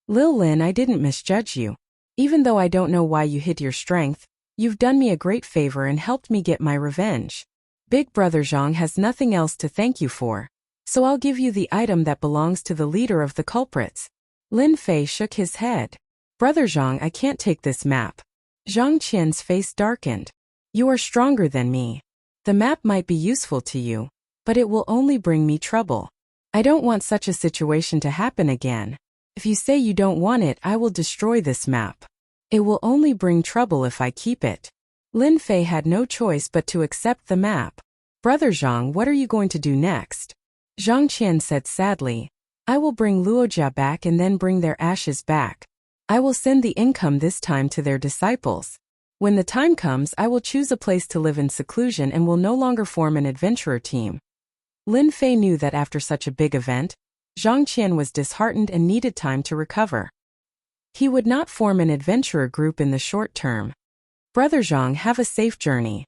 Lil Lin, I didn't misjudge you. Even though I don't know why you hid your strength, you've done me a great favor and helped me get my revenge. Big Brother Zhang has nothing else to thank you for, so I'll give you the item that belongs to the leader of the culprits. Lin Fei shook his head. Brother Zhang, I can't take this map. Zhang Qian's face darkened. You are stronger than me. The map might be useful to you, but it will only bring me trouble. I don't want such a situation to happen again. If you say you don't want it, I will destroy this map. It will only bring trouble if I keep it. Lin Fei had no choice but to accept the map. Brother Zhang, what are you going to do next? Zhang Qian said sadly. I will bring Luojia back and then bring their ashes back. I will send the income this time to their disciples. When the time comes, I will choose a place to live in seclusion and will no longer form an adventurer team. Lin Fei knew that after such a big event, Zhang Qian was disheartened and needed time to recover. He would not form an adventurer group in the short term. Brother Zhang, have a safe journey.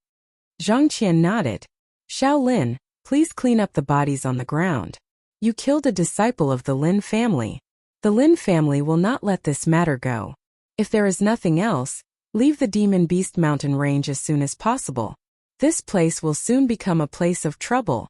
Zhang Qian nodded. Xiao Lin, please clean up the bodies on the ground. You killed a disciple of the Lin family. The Lin family will not let this matter go. If there is nothing else, leave the Demon Beast Mountain range as soon as possible. This place will soon become a place of trouble.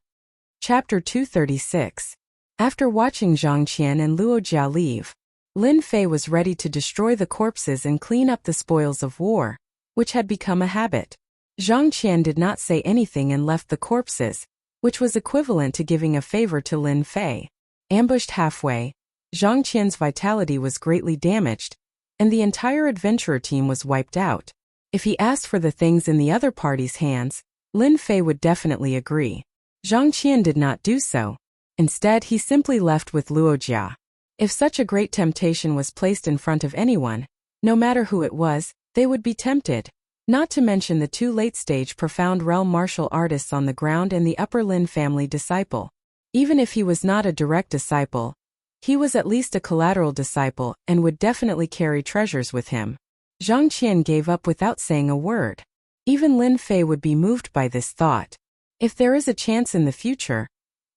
Chapter 236. After watching Zhang Qian and Luo Jia leave, Lin Fei was ready to destroy the corpses and clean up the spoils of war, which had become a habit. Zhang Qian did not say anything and left the corpses, which was equivalent to giving a favor to Lin Fei. Ambushed halfway, Zhang Qian's vitality was greatly damaged, and the entire adventurer team was wiped out. If he asked for the things in the other party's hands, Lin Fei would definitely agree. Zhang Qian did not do so. Instead, he simply left with Luo Jia. If such a great temptation was placed in front of anyone, no matter who it was, they would be tempted. Not to mention the two late-stage profound realm martial artists on the ground and the upper Lin family disciple. Even if he was not a direct disciple, he was at least a collateral disciple and would definitely carry treasures with him. Zhang Qian gave up without saying a word. Even Lin Fei would be moved by this thought. If there is a chance in the future,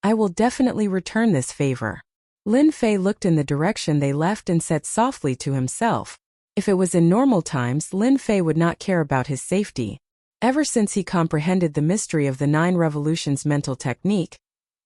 I will definitely return this favor. Lin Fei looked in the direction they left and said softly to himself. If it was in normal times, Lin Fei would not care about his safety. Ever since he comprehended the mystery of the 9 revolutions mental technique,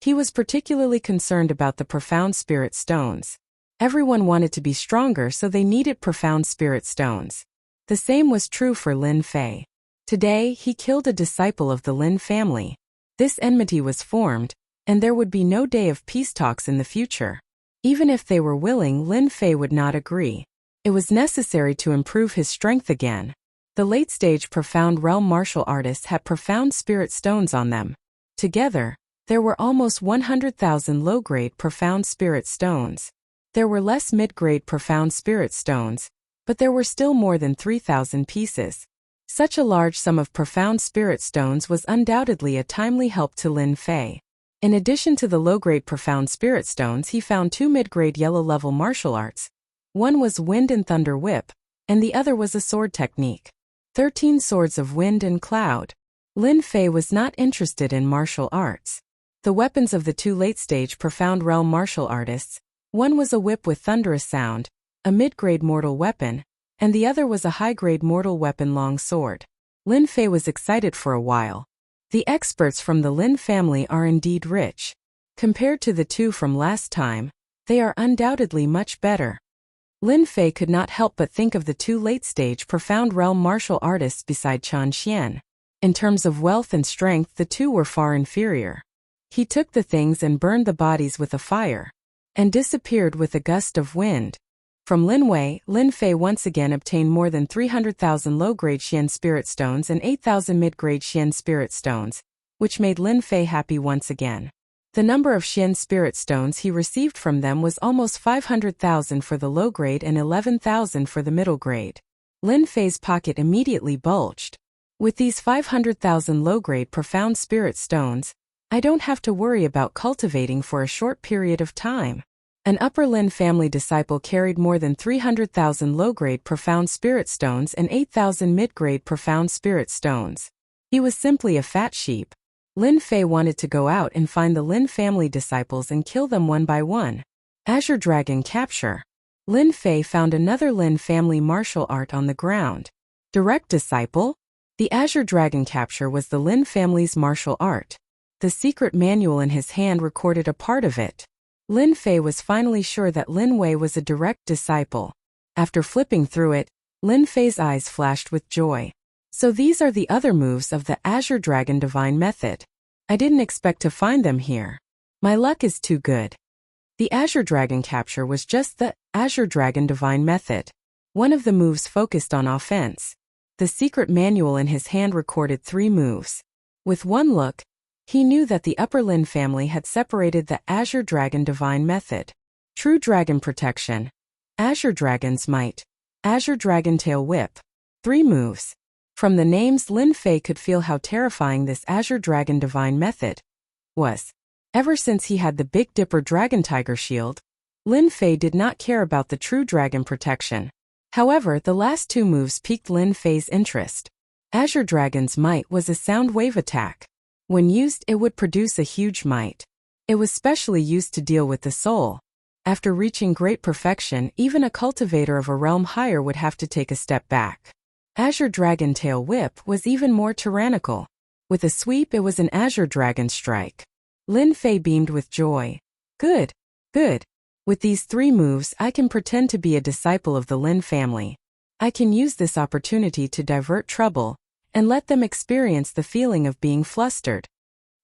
he was particularly concerned about the profound spirit stones. Everyone wanted to be stronger, so they needed profound spirit stones. The same was true for Lin Fei. Today, he killed a disciple of the Lin family. This enmity was formed, and there would be no day of peace talks in the future. Even if they were willing, Lin Fei would not agree. It was necessary to improve his strength again. The late-stage profound realm martial artists had profound spirit stones on them. Together, there were almost 100,000 low-grade profound spirit stones. There were less mid-grade profound spirit stones, but there were still more than 3,000 pieces. Such a large sum of profound spirit stones was undoubtedly a timely help to Lin Fei. In addition to the low-grade profound spirit stones, he found 2 mid-grade yellow-level martial arts. One was Wind and Thunder Whip, and the other was a sword technique. 13 Swords of Wind and Cloud. Lin Fei was not interested in martial arts. The weapons of the 2 late-stage profound realm martial artists, one was a whip with thunderous sound, a mid-grade mortal weapon, and the other was a high-grade mortal weapon long sword. Lin Fei was excited for a while. The experts from the Lin family are indeed rich. Compared to the 2 from last time, they are undoubtedly much better. Lin Fei could not help but think of the 2 late-stage profound realm martial artists beside Chen Xian. In terms of wealth and strength, the 2 were far inferior. He took the things and burned the bodies with a fire, and disappeared with a gust of wind. From Lin Wei, Lin Fei once again obtained more than 300,000 low-grade Xian spirit stones and 8,000 mid-grade Xian spirit stones, which made Lin Fei happy once again. The number of Xian spirit stones he received from them was almost 500,000 for the low-grade and 11,000 for the middle grade. Lin Fei's pocket immediately bulged. With these 500,000 low-grade profound spirit stones, I don't have to worry about cultivating for a short period of time. An Upper Lin family disciple carried more than 300,000 low-grade profound spirit stones and 8,000 mid-grade profound spirit stones. He was simply a fat sheep. Lin Fei wanted to go out and find the Lin family disciples and kill them one by one. Azure Dragon Capture. Lin Fei found another Lin family martial art on the ground. Direct Disciple? The Azure Dragon Capture was the Lin family's martial art. The secret manual in his hand recorded a part of it. Lin Fei was finally sure that Lin Wei was a direct disciple. After flipping through it, Lin Fei's eyes flashed with joy. So these are the other moves of the Azure Dragon Divine Method. I didn't expect to find them here. My luck is too good. The Azure Dragon Capture was just the Azure Dragon Divine Method. One of the moves focused on offense. The secret manual in his hand recorded 3 moves. With one look, he knew that the Upper Lin family had separated the Azure Dragon Divine Method. True Dragon Protection. Azure Dragon's Might. Azure Dragon Tail Whip. 3 moves. From the names, Lin Fei could feel how terrifying this Azure Dragon Divine Method was. Ever since he had the Big Dipper Dragon Tiger Shield, Lin Fei did not care about the True Dragon Protection. However, the last 2 moves piqued Lin Fei's interest. Azure Dragon's Might was a sound wave attack. When used, it would produce a huge might. It was specially used to deal with the soul. After reaching great perfection, even a cultivator of a realm higher would have to take a step back. Azure Dragon Tail Whip was even more tyrannical. With a sweep, it was an Azure Dragon Strike. Lin Fei beamed with joy. Good, good. With these 3 moves, I can pretend to be a disciple of the Lin family. I can use this opportunity to divert trouble, and let them experience the feeling of being flustered.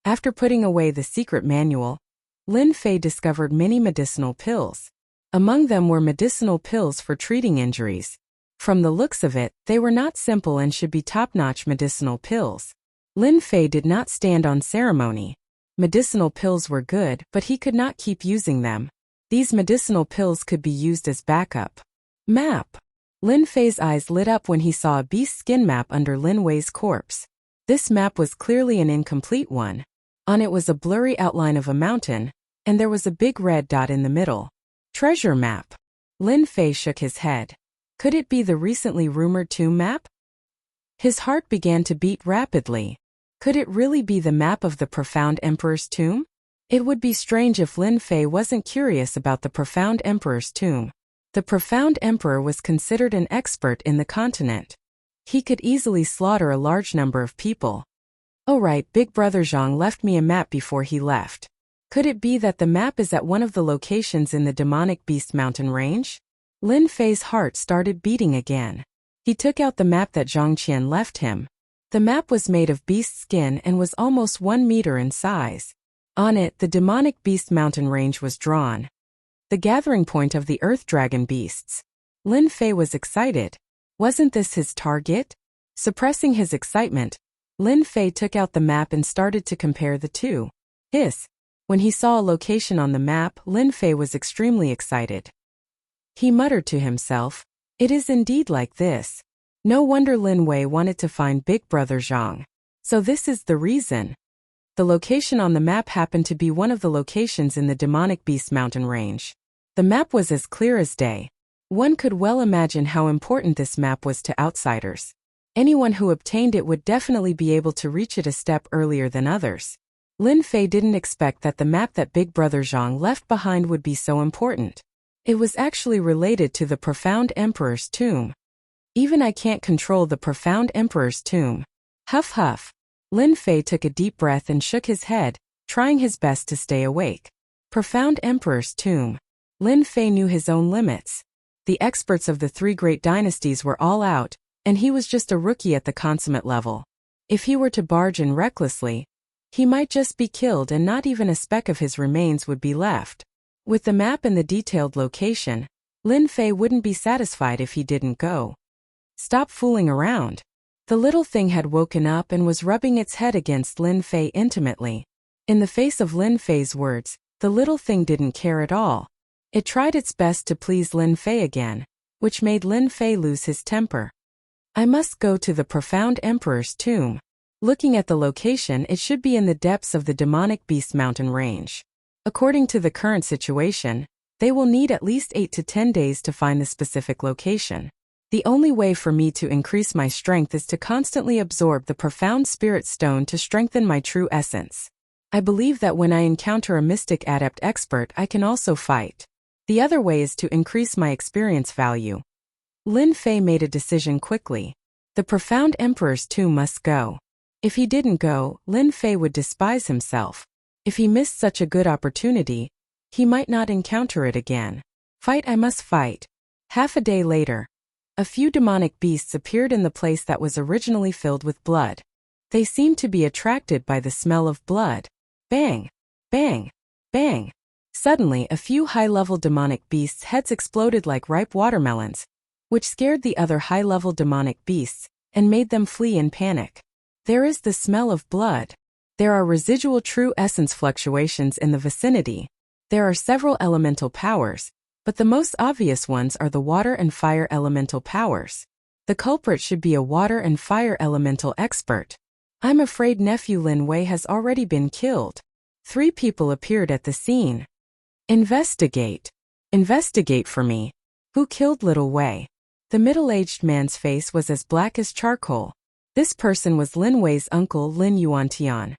After putting away the secret manual, Lin Fei discovered many medicinal pills. Among them were medicinal pills for treating injuries. From the looks of it, they were not simple and should be top-notch medicinal pills. Lin Fei did not stand on ceremony. Medicinal pills were good, but he could not keep using them. These medicinal pills could be used as backup. Map. Lin Fei's eyes lit up when he saw a beast skin map under Lin Wei's corpse. This map was clearly an incomplete one. On it was a blurry outline of a mountain, and there was a big red dot in the middle. Treasure map. Lin Fei shook his head. Could it be the recently rumored tomb map? His heart began to beat rapidly. Could it really be the map of the Profound Emperor's tomb? It would be strange if Lin Fei wasn't curious about the Profound Emperor's tomb. The Profound Emperor was considered an expert in the continent. He could easily slaughter a large number of people. Oh right, Big Brother Zhang left me a map before he left. Could it be that the map is at one of the locations in the demonic beast mountain range? Lin Fei's heart started beating again. He took out the map that Zhang Qian left him. The map was made of beast skin and was almost 1 meter in size. On it, the demonic beast mountain range was drawn. The gathering point of the earth dragon beasts. Lin Fei was excited. Wasn't this his target? Suppressing his excitement, Lin Fei took out the map and started to compare the two. When he saw a location on the map, Lin Fei was extremely excited. He muttered to himself, "It is indeed like this. No wonder Lin Wei wanted to find Big Brother Zhang. So this is the reason." The location on the map happened to be one of the locations in the demonic beast mountain range. The map was as clear as day. One could well imagine how important this map was to outsiders. Anyone who obtained it would definitely be able to reach it a step earlier than others. Lin Fei didn't expect that the map that Big Brother Zhang left behind would be so important. It was actually related to the Profound Emperor's tomb. Even I can't control the Profound Emperor's tomb. Huff huff. Lin Fei took a deep breath and shook his head, trying his best to stay awake. Profound Emperor's tomb. Lin Fei knew his own limits. The experts of the 3 great dynasties were all out, and he was just a rookie at the consummate level. If he were to barge in recklessly, he might just be killed and not even a speck of his remains would be left. With the map and the detailed location, Lin Fei wouldn't be satisfied if he didn't go. Stop fooling around. The little thing had woken up and was rubbing its head against Lin Fei intimately. In the face of Lin Fei's words, the little thing didn't care at all. It tried its best to please Lin Fei again, which made Lin Fei lose his temper. I must go to the Profound Emperor's tomb. Looking at the location, it should be in the depths of the demonic beast mountain range. According to the current situation, they will need at least 8 to 10 days to find the specific location. The only way for me to increase my strength is to constantly absorb the profound spirit stone to strengthen my true essence. I believe that when I encounter a mystic adept expert, I can also fight. The other way is to increase my experience value. Lin Fei made a decision quickly. The Profound Emperor's tomb must go. If he didn't go, Lin Fei would despise himself. If he missed such a good opportunity, he might not encounter it again. Fight, I must fight. Half a day later, a few demonic beasts appeared in the place that was originally filled with blood. They seemed to be attracted by the smell of blood. Bang! Bang! Bang! Suddenly, a few high-level demonic beasts' heads exploded like ripe watermelons, which scared the other high-level demonic beasts and made them flee in panic. There is the smell of blood. There are residual true essence fluctuations in the vicinity. There are several elemental powers, but the most obvious ones are the water and fire elemental powers. The culprit should be a water and fire elemental expert. I'm afraid nephew Lin Wei has already been killed. 3 people appeared at the scene. Investigate. Investigate for me. Who killed little Wei? The middle-aged man's face was as black as charcoal. This person was Lin Wei's uncle Lin Yuantian.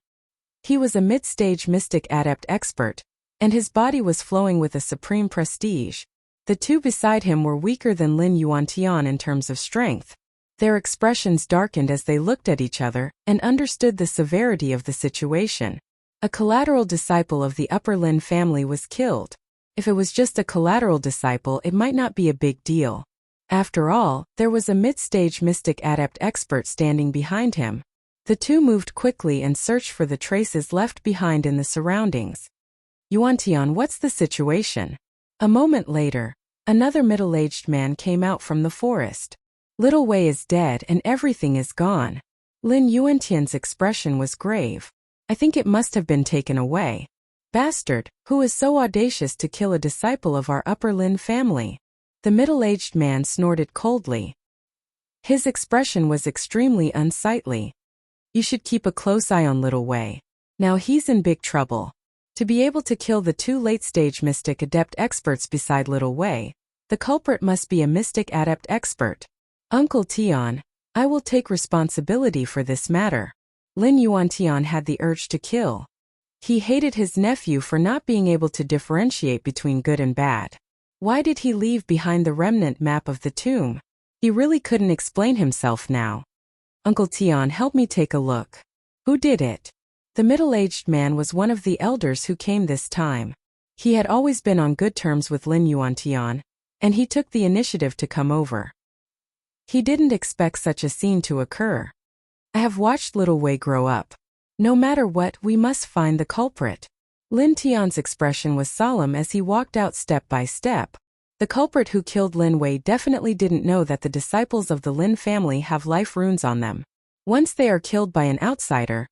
He was a mid-stage mystic adept expert, and his body was flowing with a supreme prestige. The 2 beside him were weaker than Lin Yuantian in terms of strength. Their expressions darkened as they looked at each other and understood the severity of the situation. A collateral disciple of the Upper Lin family was killed. If it was just a collateral disciple, it might not be a big deal. After all, there was a mid-stage mystic adept expert standing behind him. The 2 moved quickly and searched for the traces left behind in the surroundings. Yuantian, what's the situation? A moment later, another middle-aged man came out from the forest. Little Wei is dead and everything is gone. Lin Yuantian's expression was grave. I think it must have been taken away. Bastard, who is so audacious to kill a disciple of our Upper Lin family? The middle-aged man snorted coldly. His expression was extremely unsightly. You should keep a close eye on little Wei. Now he's in big trouble. To be able to kill the 2 late-stage mystic adept experts beside little Wei, the culprit must be a mystic adept expert. Uncle Tian, I will take responsibility for this matter. Lin Yuantian had the urge to kill. He hated his nephew for not being able to differentiate between good and bad. Why did he leave behind the remnant map of the tomb? He really couldn't explain himself now. Uncle Tian, help me take a look. Who did it? The middle-aged man was one of the elders who came this time. He had always been on good terms with Lin Yuantian, and he took the initiative to come over. He didn't expect such a scene to occur. I have watched little Wei grow up. No matter what, we must find the culprit. Lin Tian's expression was solemn as he walked out step by step. The culprit who killed Lin Wei definitely didn't know that the disciples of the Lin family have life runes on them. Once they are killed by an outsider,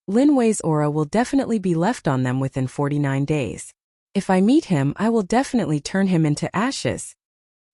Lin Wei's aura will definitely be left on them within 49 days. If I meet him, I will definitely turn him into ashes.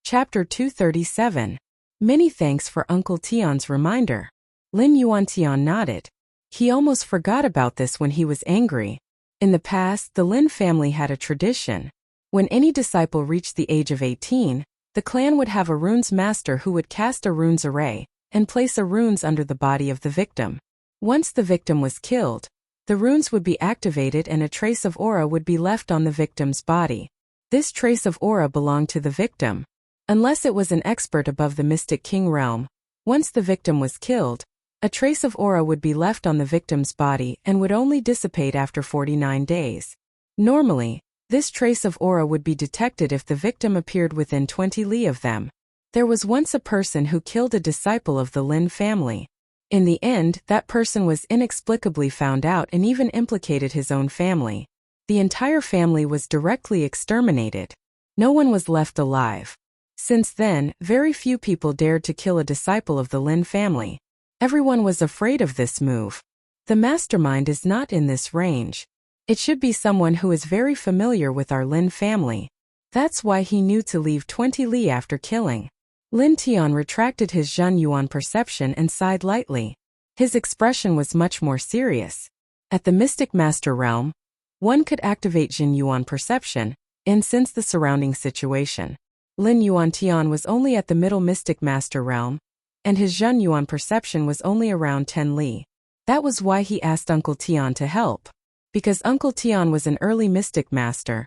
Chapter 237. Many thanks for Uncle Tian's reminder. Lin Yuantian nodded. He almost forgot about this when he was angry. In the past, the Lin family had a tradition. When any disciple reached the age of 18, the clan would have a runes master who would cast a runes array and place a runes under the body of the victim. Once the victim was killed, the runes would be activated and a trace of aura would be left on the victim's body. This trace of aura belonged to the victim. Unless it was an expert above the Mystic King realm, once the victim was killed, a trace of aura would be left on the victim's body and would only dissipate after 49 days. Normally, this trace of aura would be detected if the victim appeared within 20 li of them. There was once a person who killed a disciple of the Lin family. In the end, that person was inexplicably found out and even implicated his own family. The entire family was directly exterminated. No one was left alive. Since then, very few people dared to kill a disciple of the Lin family. Everyone was afraid of this move. The mastermind is not in this range. It should be someone who is very familiar with our Lin family. That's why he knew to leave 20 li after killing. Lin Tian retracted his Zhen Yuan perception and sighed lightly. His expression was much more serious. At the Mystic Master realm, one could activate Zhen Yuan perception and sense the surrounding situation. Lin Yuantian was only at the Middle Mystic Master realm, and his Zhen Yuan perception was only around 10 li. That was why he asked Uncle Tian to help. Because Uncle Tian was an early Mystic Master,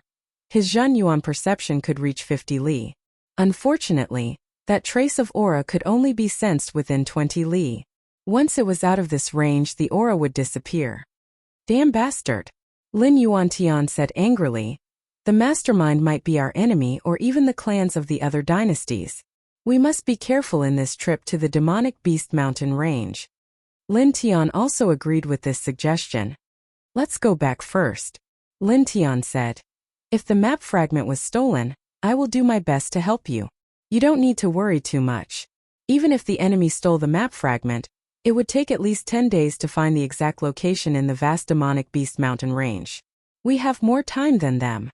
his Zhen Yuan perception could reach 50 li. Unfortunately, that trace of aura could only be sensed within 20 li. Once it was out of this range, the aura would disappear. Damn bastard! Lin Yuantian said angrily. The mastermind might be our enemy or even the clans of the other dynasties. We must be careful in this trip to the demonic beast mountain range. Lin Tian also agreed with this suggestion. Let's go back first. Lin Tian said. If the map fragment was stolen, I will do my best to help you. You don't need to worry too much. Even if the enemy stole the map fragment, it would take at least 10 days to find the exact location in the vast demonic beast mountain range. We have more time than them.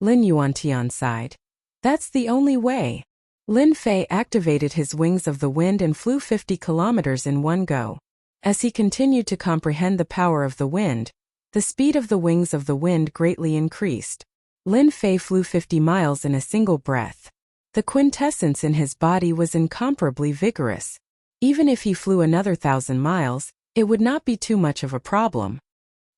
Lin Yuantian sighed. That's the only way. Lin Fei activated his wings of the wind and flew 50 kilometers in one go. As he continued to comprehend the power of the wind, the speed of the wings of the wind greatly increased. Lin Fei flew 50 miles in a single breath. The quintessence in his body was incomparably vigorous. Even if he flew another 1,000 miles, it would not be too much of a problem.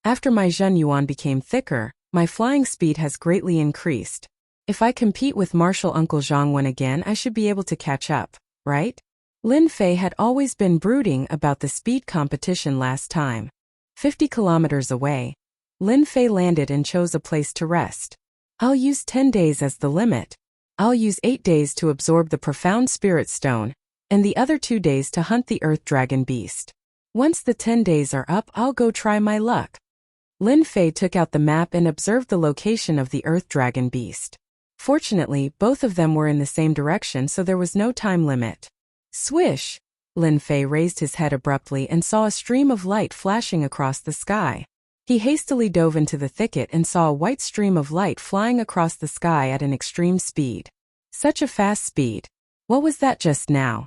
After my Zhen Yuan became thicker, my flying speed has greatly increased. If I compete with Martial Uncle Zhangwen again, I should be able to catch up, right? Lin Fei had always been brooding about the speed competition last time. 50 kilometers away, Lin Fei landed and chose a place to rest. I'll use 10 days as the limit. I'll use 8 days to absorb the profound spirit stone, and the other 2 days to hunt the earth dragon beast. Once the 10 days are up, I'll go try my luck. Lin Fei took out the map and observed the location of the earth dragon beast. Fortunately, both of them were in the same direction, so there was no time limit. Swish! Lin Fei raised his head abruptly and saw a stream of light flashing across the sky. He hastily dove into the thicket and saw a white stream of light flying across the sky at an extreme speed. Such a fast speed. What was that just now?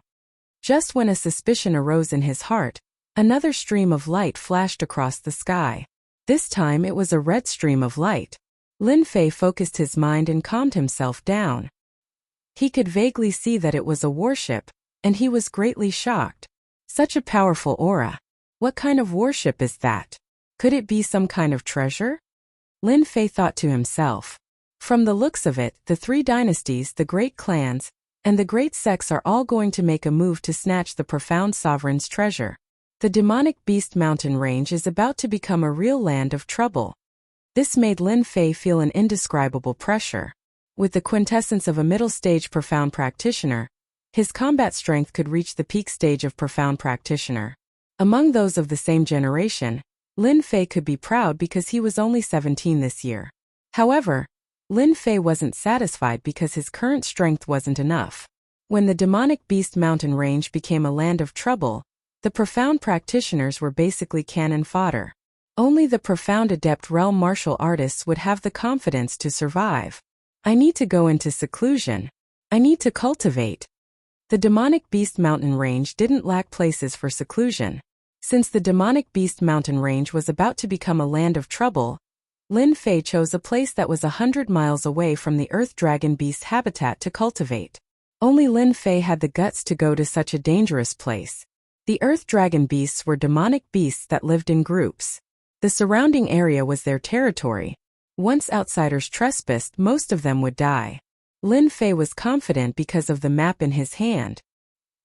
Just when a suspicion arose in his heart, another stream of light flashed across the sky. This time it was a red stream of light. Lin Fei focused his mind and calmed himself down. He could vaguely see that it was a warship, and he was greatly shocked. Such a powerful aura. What kind of warship is that? Could it be some kind of treasure? Lin Fei thought to himself. From the looks of it, the 3 dynasties, the great clans, and the great sects are all going to make a move to snatch the profound sovereign's treasure. The demonic beast mountain range is about to become a real land of trouble. This made Lin Fei feel an indescribable pressure. With the quintessence of a middle-stage profound practitioner, his combat strength could reach the peak stage of profound practitioner. Among those of the same generation, Lin Fei could be proud because he was only 17 this year. However, Lin Fei wasn't satisfied because his current strength wasn't enough. When the demonic beast mountain range became a land of trouble, the profound practitioners were basically cannon fodder. Only the profound adept realm martial artists would have the confidence to survive. I need to go into seclusion. I need to cultivate. The demonic beast mountain range didn't lack places for seclusion. Since the demonic beast mountain range was about to become a land of trouble, Lin Fei chose a place that was 100 miles away from the earth dragon beast's habitat to cultivate. Only Lin Fei had the guts to go to such a dangerous place. The earth dragon beasts were demonic beasts that lived in groups. The surrounding area was their territory. Once outsiders trespassed, most of them would die. Lin Fei was confident because of the map in his hand.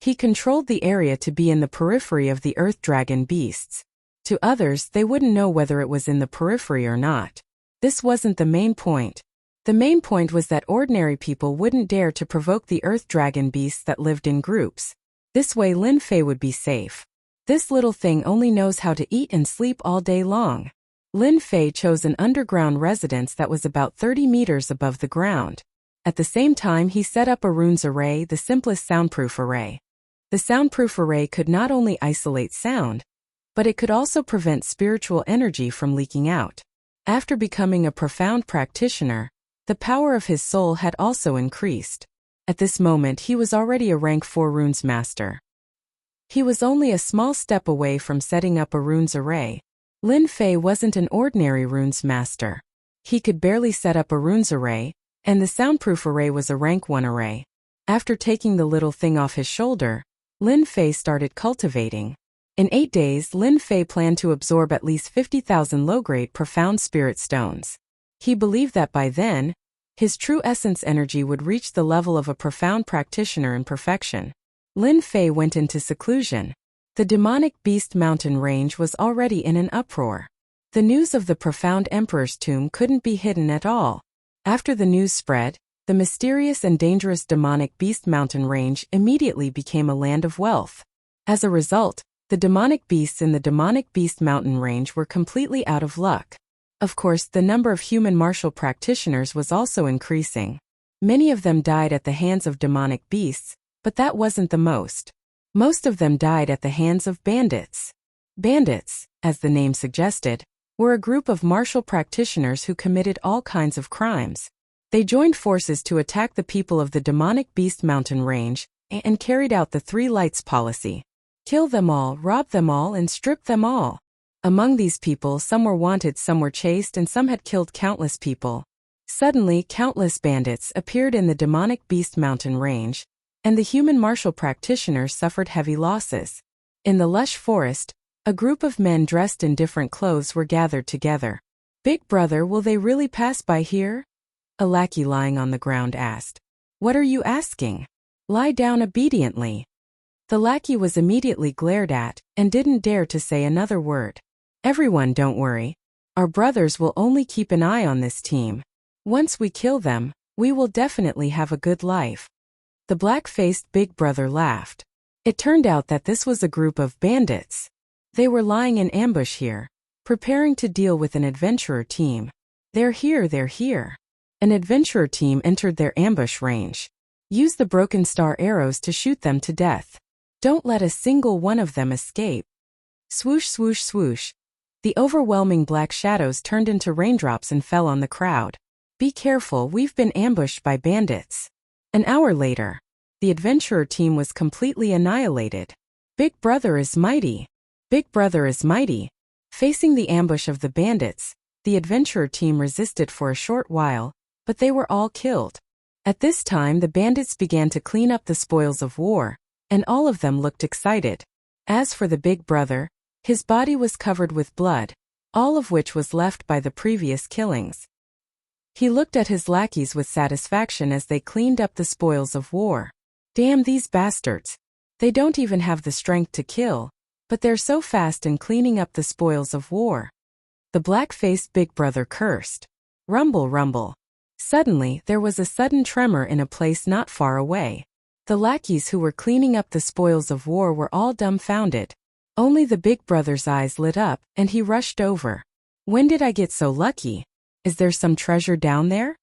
He controlled the area to be in the periphery of the earth dragon beasts. To others, they wouldn't know whether it was in the periphery or not. This wasn't the main point. The main point was that ordinary people wouldn't dare to provoke the earth dragon beasts that lived in groups. This way Lin Fei would be safe. This little thing only knows how to eat and sleep all day long. Lin Fei chose an underground residence that was about 30 meters above the ground. At the same time, he set up a runes array, the simplest soundproof array. The soundproof array could not only isolate sound, but it could also prevent spiritual energy from leaking out. After becoming a profound practitioner, the power of his soul had also increased. At this moment he was already a rank 4 runes master. He was only a small step away from setting up a runes array. Lin Fei wasn't an ordinary runes master. He could barely set up a runes array, and the soundproof array was a rank 1 array. After taking the little thing off his shoulder, Lin Fei started cultivating. In 8 days, Lin Fei planned to absorb at least 50,000 low-grade profound spirit stones. He believed that by then, his true essence energy would reach the level of a profound practitioner in perfection. Lin Fei went into seclusion. The demonic beast mountain range was already in an uproar. The news of the profound emperor's tomb couldn't be hidden at all. After the news spread, the mysterious and dangerous demonic beast mountain range immediately became a land of wealth. As a result, the demonic beasts in the demonic beast mountain range were completely out of luck. Of course, the number of human martial practitioners was also increasing. Many of them died at the hands of demonic beasts, but that wasn't the most. Most of them died at the hands of bandits. Bandits, as the name suggested, were a group of martial practitioners who committed all kinds of crimes. They joined forces to attack the people of the demonic beast mountain range and carried out the 3 lights policy. Kill them all, rob them all, and strip them all. Among these people, some were wanted, some were chased, and some had killed countless people. Suddenly, countless bandits appeared in the demonic beast mountain range, and the human martial practitioners suffered heavy losses. In the lush forest, a group of men dressed in different clothes were gathered together. "Big brother, will they really pass by here?" A lackey lying on the ground asked. "What are you asking? Lie down obediently." The lackey was immediately glared at and didn't dare to say another word. "Everyone, don't worry. Our brothers will only keep an eye on this team. Once we kill them, we will definitely have a good life." The black-faced big brother laughed. It turned out that this was a group of bandits. They were lying in ambush here, preparing to deal with an adventurer team. They're here. An adventurer team entered their ambush range. Use the broken star arrows to shoot them to death. Don't let a single one of them escape. Swoosh, swoosh, swoosh. The overwhelming black shadows turned into raindrops and fell on the crowd. "Be careful, we've been ambushed by bandits." An hour later, the adventurer team was completely annihilated. Big brother is mighty. Big brother is mighty. Facing the ambush of the bandits, the adventurer team resisted for a short while, but they were all killed. At this time, the bandits began to clean up the spoils of war, and all of them looked excited. As for the big brother, his body was covered with blood, all of which was left by the previous killings. He looked at his lackeys with satisfaction as they cleaned up the spoils of war. Damn these bastards. They don't even have the strength to kill, but they're so fast in cleaning up the spoils of war. The black-faced big brother cursed. Rumble, rumble. Suddenly, there was a sudden tremor in a place not far away. The lackeys who were cleaning up the spoils of war were all dumbfounded. Only the big brother's eyes lit up, and he rushed over. When did I get so lucky? Is there some treasure down there?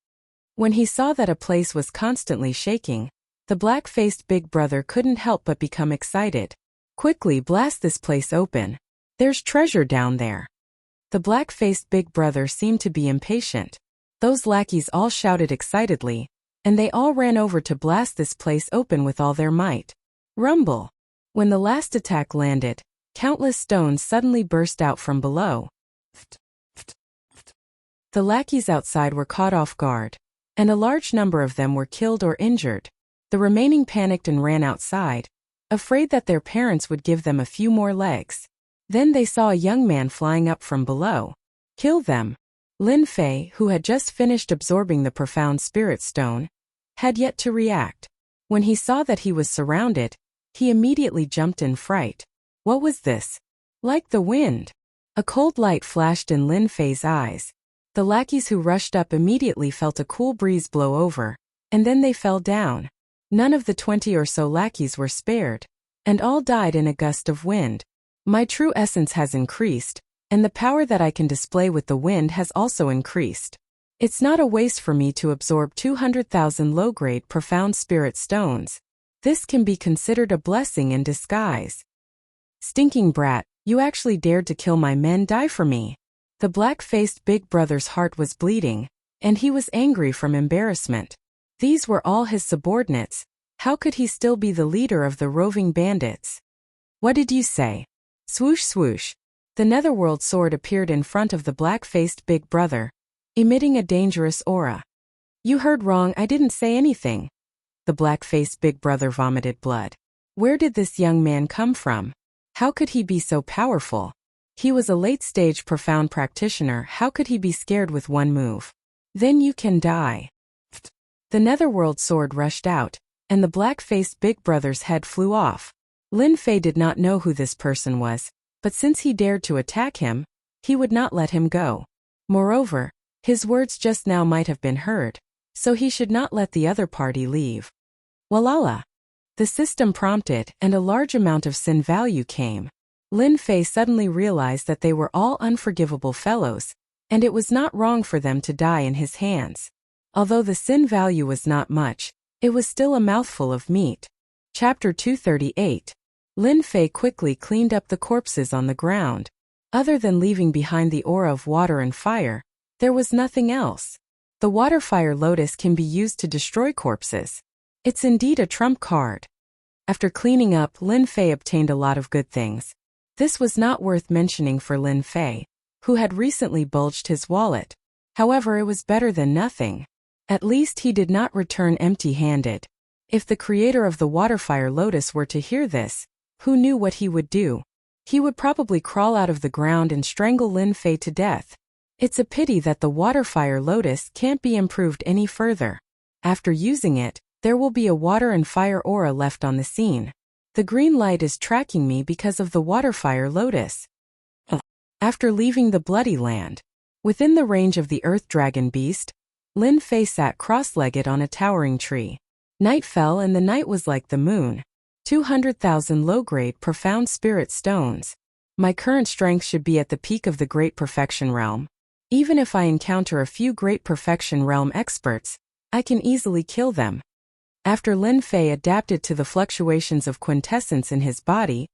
When he saw that a place was constantly shaking, the black-faced big brother couldn't help but become excited. Quickly blast this place open. There's treasure down there. The black-faced big brother seemed to be impatient. Those lackeys all shouted excitedly, and they all ran over to blast this place open with all their might. Rumble. When the last attack landed, countless stones suddenly burst out from below. The lackeys outside were caught off guard, and a large number of them were killed or injured. The remaining panicked and ran outside, afraid that their parents would give them a few more legs. Then they saw a young man flying up from below. Kill them. Lin Fei, who had just finished absorbing the profound spirit stone, had yet to react. When he saw that he was surrounded, he immediately jumped in fright. What was this? Like the wind. A cold light flashed in Lin Fei's eyes. The lackeys who rushed up immediately felt a cool breeze blow over, and then they fell down. None of the 20 or so lackeys were spared, and all died in a gust of wind. My true essence has increased, and the power that I can display with the wind has also increased. It's not a waste for me to absorb 200,000 low-grade profound spirit stones. This can be considered a blessing in disguise. Stinking brat, you actually dared to kill my men. Die for me. The black-faced big brother's heart was bleeding, and he was angry from embarrassment. These were all his subordinates. How could he still be the leader of the roving bandits? What did you say? Swoosh swoosh. The netherworld sword appeared in front of the black-faced big brother, emitting a dangerous aura. You heard wrong, I didn't say anything. The black-faced big brother vomited blood. Where did this young man come from? How could he be so powerful? He was a late-stage profound practitioner. How could he be scared with one move? Then you can die. The netherworld sword rushed out, and the black-faced big brother's head flew off. Lin Fei did not know who this person was, but since he dared to attack him, he would not let him go. Moreover, his words just now might have been heard, so he should not let the other party leave. Walala! The system prompted, and a large amount of sin value came. Lin Fei suddenly realized that they were all unforgivable fellows, and it was not wrong for them to die in his hands. Although the sin value was not much, it was still a mouthful of meat. Chapter 238. Lin Fei quickly cleaned up the corpses on the ground. Other than leaving behind the aura of water and fire, there was nothing else. The water fire lotus can be used to destroy corpses. It's indeed a trump card. After cleaning up, Lin Fei obtained a lot of good things. This was not worth mentioning for Lin Fei, who had recently bulged his wallet. However, it was better than nothing. At least he did not return empty-handed. If the creator of the Waterfire Lotus were to hear this, who knew what he would do? He would probably crawl out of the ground and strangle Lin Fei to death. It's a pity that the Waterfire Lotus can't be improved any further. After using it, there will be a water and fire aura left on the scene. The green light is tracking me because of the Waterfire Lotus. After leaving the Bloody Land, within the range of the Earth Dragon Beast, Lin Fei sat cross-legged on a towering tree. Night fell and the night was like the moon. 200,000 low-grade profound spirit stones. My current strength should be at the peak of the Great Perfection Realm. Even if I encounter a few Great Perfection Realm experts, I can easily kill them. After Lin Fei adapted to the fluctuations of quintessence in his body,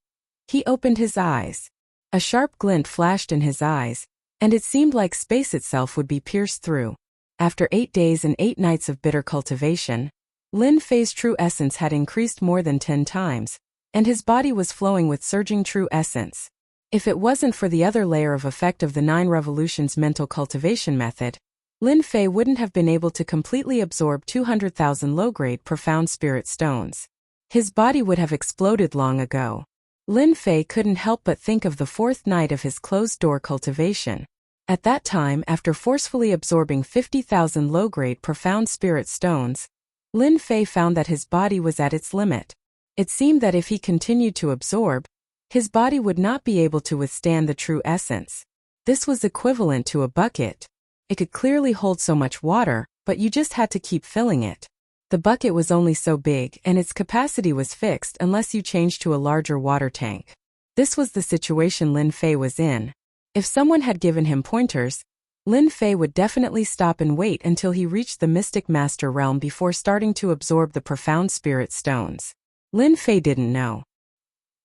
he opened his eyes. A sharp glint flashed in his eyes, and it seemed like space itself would be pierced through. After 8 days and 8 nights of bitter cultivation, Lin Fei's true essence had increased more than 10 times, and his body was flowing with surging true essence. If it wasn't for the other layer of effect of the 9 revolutions mental cultivation method, Lin Fei wouldn't have been able to completely absorb 200,000 low-grade profound spirit stones. His body would have exploded long ago. Lin Fei couldn't help but think of the 4th night of his closed-door cultivation. At that time, after forcefully absorbing 50,000 low-grade profound spirit stones, Lin Fei found that his body was at its limit. It seemed that if he continued to absorb, his body would not be able to withstand the true essence. This was equivalent to a bucket. It could clearly hold so much water, but you just had to keep filling it. The bucket was only so big and its capacity was fixed unless you changed to a larger water tank. This was the situation Lin Fei was in. If someone had given him pointers, Lin Fei would definitely stop and wait until he reached the Mystic Master realm before starting to absorb the profound spirit stones. Lin Fei didn't know.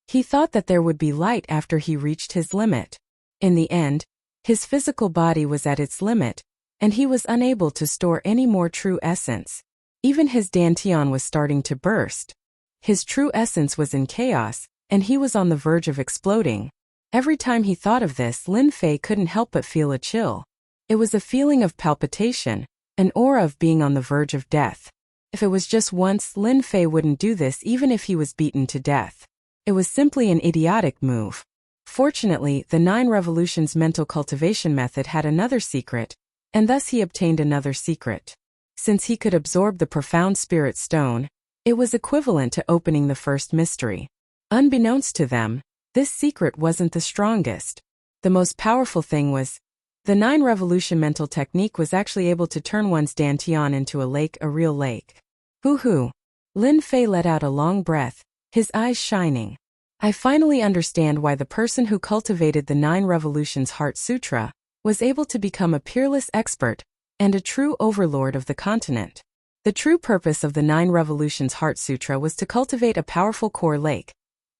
He thought that there would be light after he reached his limit. In the end, his physical body was at its limit, and he was unable to store any more true essence. Even his dantian was starting to burst. His true essence was in chaos, and he was on the verge of exploding. Every time he thought of this, Lin Fei couldn't help but feel a chill. It was a feeling of palpitation, an aura of being on the verge of death. If it was just once, Lin Fei wouldn't do this even if he was beaten to death. It was simply an idiotic move. Fortunately, the 9 Revolutions mental cultivation method had another secret, and thus he obtained another secret. Since he could absorb the profound spirit stone, it was equivalent to opening the first mystery. Unbeknownst to them, this secret wasn't the strongest. The most powerful thing was, the 9 Revolution mental technique was actually able to turn one's dantian into a real lake. Hoo-hoo. Lin Fei let out a long breath, his eyes shining. I finally understand why the person who cultivated the 9 Revolutions Heart Sutra was able to become a peerless expert and a true overlord of the continent. The true purpose of the 9 Revolutions Heart Sutra was to cultivate a powerful core lake.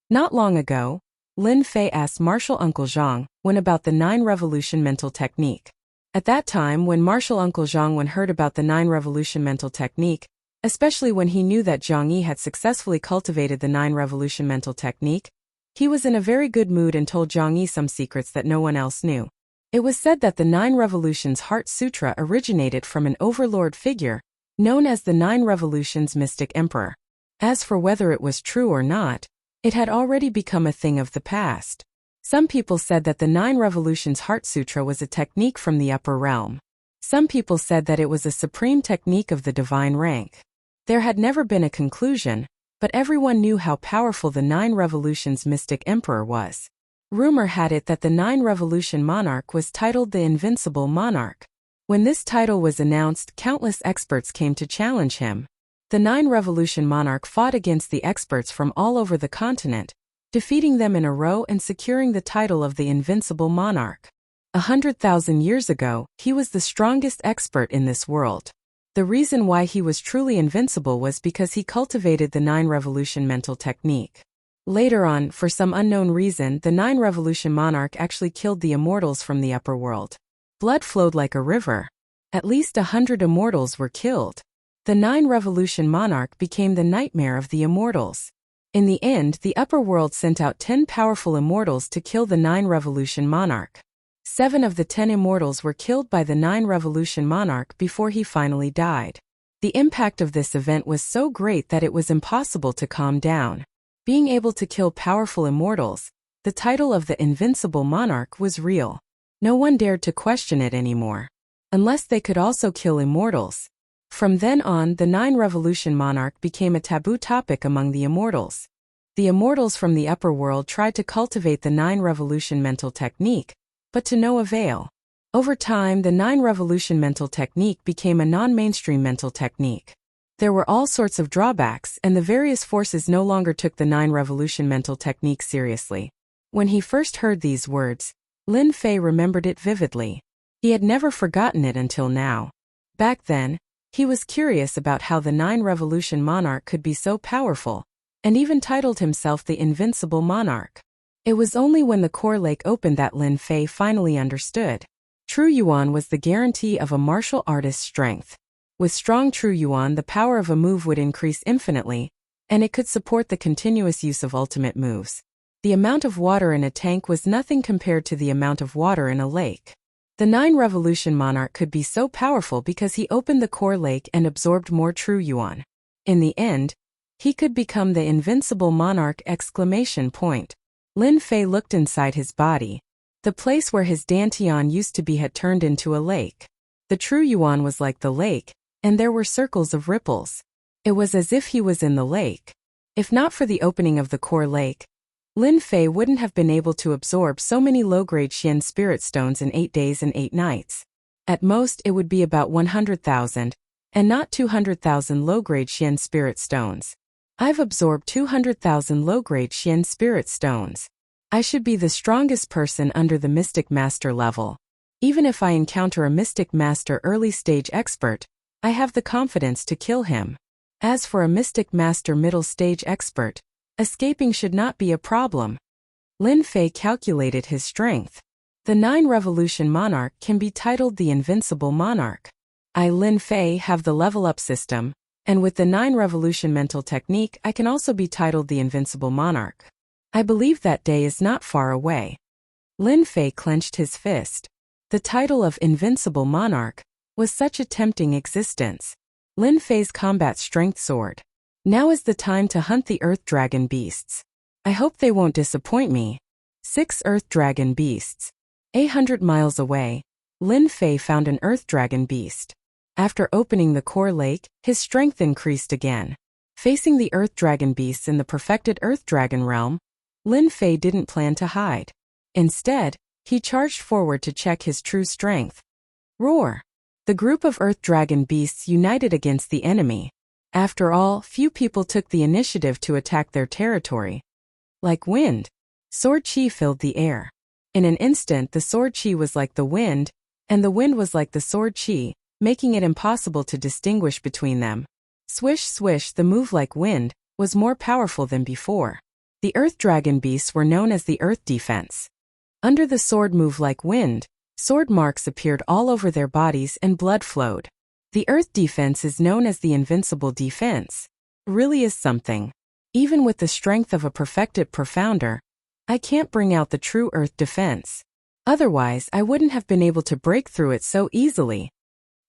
Not long ago, Lin Fei asked Martial Uncle Zhang Wen about the 9 Revolution mental technique. At that time, when Martial Uncle Zhang Wen heard about the 9 Revolution mental technique, especially when he knew that Zhang Yi had successfully cultivated the 9 Revolution mental technique, he was in a very good mood and told Zhang Yi some secrets that no one else knew. It was said that the 9 Revolutions Heart Sutra originated from an overlord figure, known as the 9 Revolutions Mystic Emperor. As for whether it was true or not, it had already become a thing of the past. Some people said that the 9 Revolutions Heart Sutra was a technique from the upper realm. Some people said that it was a supreme technique of the divine rank. There had never been a conclusion, but everyone knew how powerful the 9 Revolutions Mystic Emperor was. Rumor had it that the 9 Revolution Monarch was titled the Invincible Monarch. When this title was announced, countless experts came to challenge him. The 9 Revolution Monarch fought against the experts from all over the continent, defeating them in a row and securing the title of the Invincible Monarch. 100,000 years ago, he was the strongest expert in this world. The reason why he was truly invincible was because he cultivated the 9 Revolution mental technique. Later on, for some unknown reason, the 9 Revolution Monarch actually killed the immortals from the upper world. Blood flowed like a river. At least 100 immortals were killed. The 9 Revolution Monarch became the nightmare of the immortals. In the end, the upper world sent out 10 powerful immortals to kill the 9 Revolution Monarch. 7 of the 10 immortals were killed by the 9 Revolution Monarch before he finally died. The impact of this event was so great that it was impossible to calm down. Being able to kill powerful immortals, the title of the Invincible Monarch was real. No one dared to question it anymore. Unless they could also kill immortals. From then on, the 9 Revolution Monarch became a taboo topic among the immortals. The immortals from the upper world tried to cultivate the 9 Revolution mental technique, but to no avail. Over time, the 9 Revolution mental technique became a non-mainstream mental technique. There were all sorts of drawbacks, and the various forces no longer took the 9 Revolution mental technique seriously. When he first heard these words, Lin Fei remembered it vividly. He had never forgotten it until now. Back then, he was curious about how the 9 Revolution Monarch could be so powerful, and even titled himself the Invincible Monarch. It was only when the core lake opened that Lin Fei finally understood. True Yuan was the guarantee of a martial artist's strength. With strong True Yuan, the power of a move would increase infinitely, and it could support the continuous use of ultimate moves. The amount of water in a tank was nothing compared to the amount of water in a lake. The 9 Revolution Monarch could be so powerful because he opened the core lake and absorbed more True Yuan. In the end, he could become the Invincible Monarch! Lin Fei looked inside his body. The place where his dantian used to be had turned into a lake. The True Yuan was like the lake, and there were circles of ripples. It was as if he was in the lake. If not for the opening of the core lake, Lin Fei wouldn't have been able to absorb so many low-grade Xian spirit stones in 8 days and 8 nights. At most, it would be about 100,000, and not 200,000 low-grade Xian spirit stones. I've absorbed 200,000 low-grade Xian spirit stones. I should be the strongest person under the Mystic Master level. Even if I encounter a Mystic Master early-stage expert, I have the confidence to kill him. As for a Mystic Master middle-stage expert, escaping should not be a problem. Lin Fei calculated his strength. The 9 Revolution Monarch can be titled the Invincible Monarch. I, Lin Fei, have the level-up system, and with the 9 Revolution Mental Technique I can also be titled the Invincible Monarch. I believe that day is not far away. Lin Fei clenched his fist. The title of Invincible Monarch was such a tempting existence. Lin Fei's combat strength soared. Now is the time to hunt the Earth Dragon beasts. I hope they won't disappoint me. 6 Earth Dragon beasts. 800 miles away, Lin Fei found an Earth Dragon beast. After opening the core lake, his strength increased again. Facing the Earth Dragon beasts in the perfected Earth Dragon realm, Lin Fei didn't plan to hide. Instead, he charged forward to check his true strength. Roar! The group of Earth Dragon beasts united against the enemy. After all, few people took the initiative to attack their territory. Like wind, sword chi filled the air. In an instant, the sword chi was like the wind, and the wind was like the sword chi, making it impossible to distinguish between them. Swish swish, the move like wind was more powerful than before. The Earth Dragon beasts were known as the Earth Defense. Under the sword move like wind, sword marks appeared all over their bodies and blood flowed. The Earth Defense is known as the Invincible Defense. Really is something. Even with the strength of a perfected profounder, I can't bring out the true Earth Defense. Otherwise, I wouldn't have been able to break through it so easily.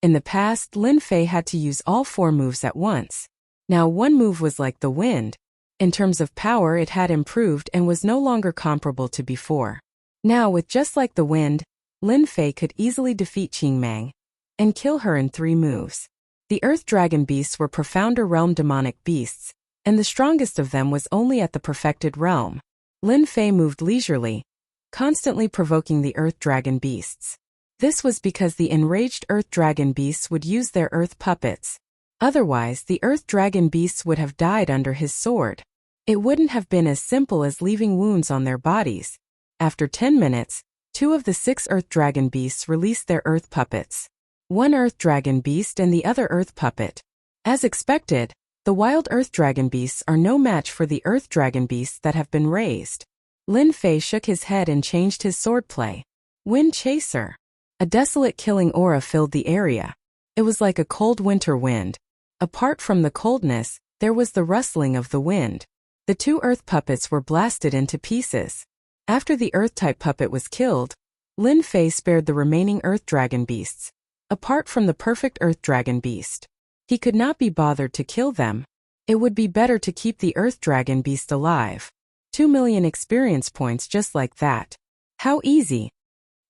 In the past, Lin Fei had to use all 4 moves at once. Now one move was like the wind. In terms of power, it had improved and was no longer comparable to before. Now with just like the wind, Lin Fei could easily defeat Qingmang and kill her in 3 moves. The Earth Dragon beasts were profounder realm demonic beasts, and the strongest of them was only at the perfected realm. Lin Fei moved leisurely, constantly provoking the Earth Dragon beasts. This was because the enraged Earth Dragon beasts would use their earth puppets. Otherwise, the Earth Dragon beasts would have died under his sword. It wouldn't have been as simple as leaving wounds on their bodies. After 10 minutes, 2 of the 6 Earth Dragon beasts released their earth puppets. One Earth Dragon beast and the other earth puppet. As expected, the wild Earth Dragon beasts are no match for the Earth Dragon beasts that have been raised. Lin Fei shook his head and changed his swordplay. Wind Chaser. A desolate killing aura filled the area. It was like a cold winter wind. Apart from the coldness, there was the rustling of the wind. The 2 earth puppets were blasted into pieces. After the Earth-type puppet was killed, Lin Fei spared the remaining Earth Dragon beasts. Apart from the perfect Earth Dragon beast, he could not be bothered to kill them. It would be better to keep the Earth Dragon beast alive. 2 million experience points just like that. How easy!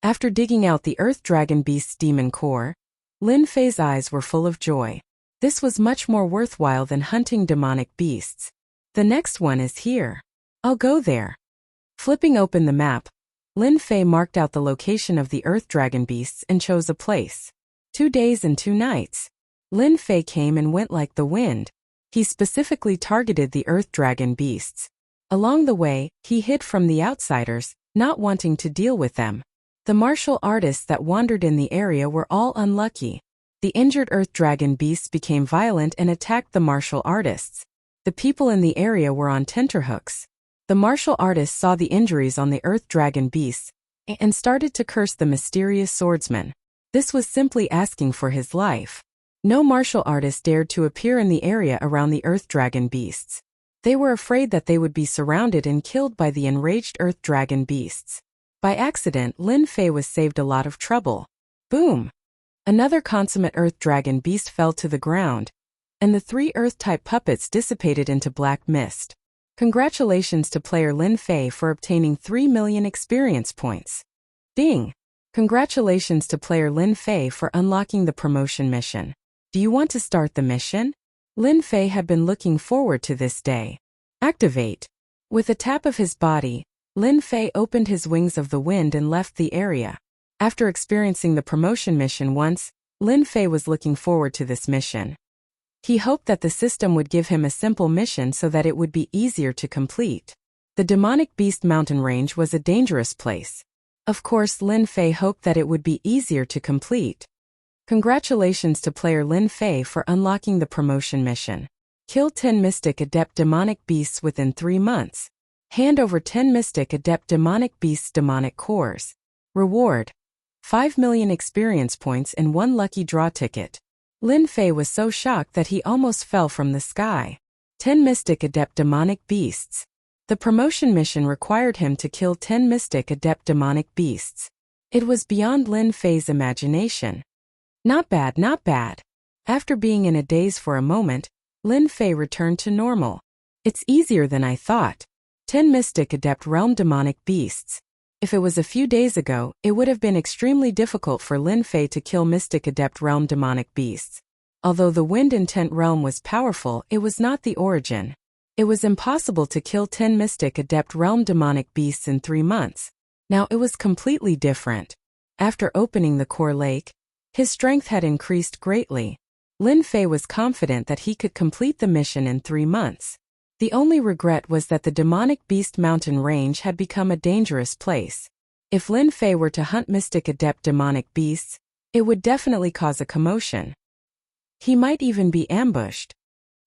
After digging out the Earth Dragon beast's demon core, Lin Fei's eyes were full of joy. This was much more worthwhile than hunting demonic beasts. The next one is here. I'll go there. Flipping open the map, Lin Fei marked out the location of the Earth Dragon beasts and chose a place. 2 days and 2 nights. Lin Fei came and went like the wind. He specifically targeted the Earth Dragon beasts. Along the way, he hid from the outsiders, not wanting to deal with them. The martial artists that wandered in the area were all unlucky. The injured Earth Dragon beasts became violent and attacked the martial artists. The people in the area were on tenterhooks. The martial artists saw the injuries on the Earth Dragon beasts and started to curse the mysterious swordsman. This was simply asking for his life. No martial artist dared to appear in the area around the Earth Dragon beasts. They were afraid that they would be surrounded and killed by the enraged Earth Dragon beasts. By accident, Lin Fei was saved a lot of trouble. Boom! Another consummate Earth Dragon beast fell to the ground, and the 3 Earth-type puppets dissipated into black mist. Congratulations to player Lin Fei for obtaining 3 million experience points. Ding! Congratulations to player Lin Fei for unlocking the promotion mission. Do you want to start the mission? Lin Fei had been looking forward to this day. Activate. With a tap of his body, Lin Fei opened his wings of the wind and left the area. After experiencing the promotion mission once, Lin Fei was looking forward to this mission. He hoped that the system would give him a simple mission so that it would be easier to complete. The demonic beast mountain range was a dangerous place. Of course, Lin Fei hoped that it would be easier to complete. Congratulations to player Lin Fei for unlocking the promotion mission. Kill 10 Mystic Adept Demonic Beasts within 3 months. Hand over 10 Mystic Adept Demonic Beasts Demonic Cores. Reward: 5 million experience points and 1 lucky draw ticket. Lin Fei was so shocked that he almost fell from the sky. 10 Mystic Adept Demonic Beasts. The promotion mission required him to kill 10 Mystic Adept Demonic Beasts. It was beyond Lin Fei's imagination. Not bad, not bad. After being in a daze for a moment, Lin Fei returned to normal. It's easier than I thought. 10 Mystic Adept Realm Demonic Beasts. If it was a few days ago, it would have been extremely difficult for Lin Fei to kill Mystic Adept Realm Demonic Beasts. Although the Wind Intent Realm was powerful, it was not the origin. It was impossible to kill 10 Mystic Adept Realm Demonic Beasts in 3 months. Now it was completely different. After opening the core lake, his strength had increased greatly. Lin Fei was confident that he could complete the mission in 3 months. The only regret was that the Demonic Beast Mountain Range had become a dangerous place. If Lin Fei were to hunt Mystic Adept Demonic Beasts, it would definitely cause a commotion. He might even be ambushed.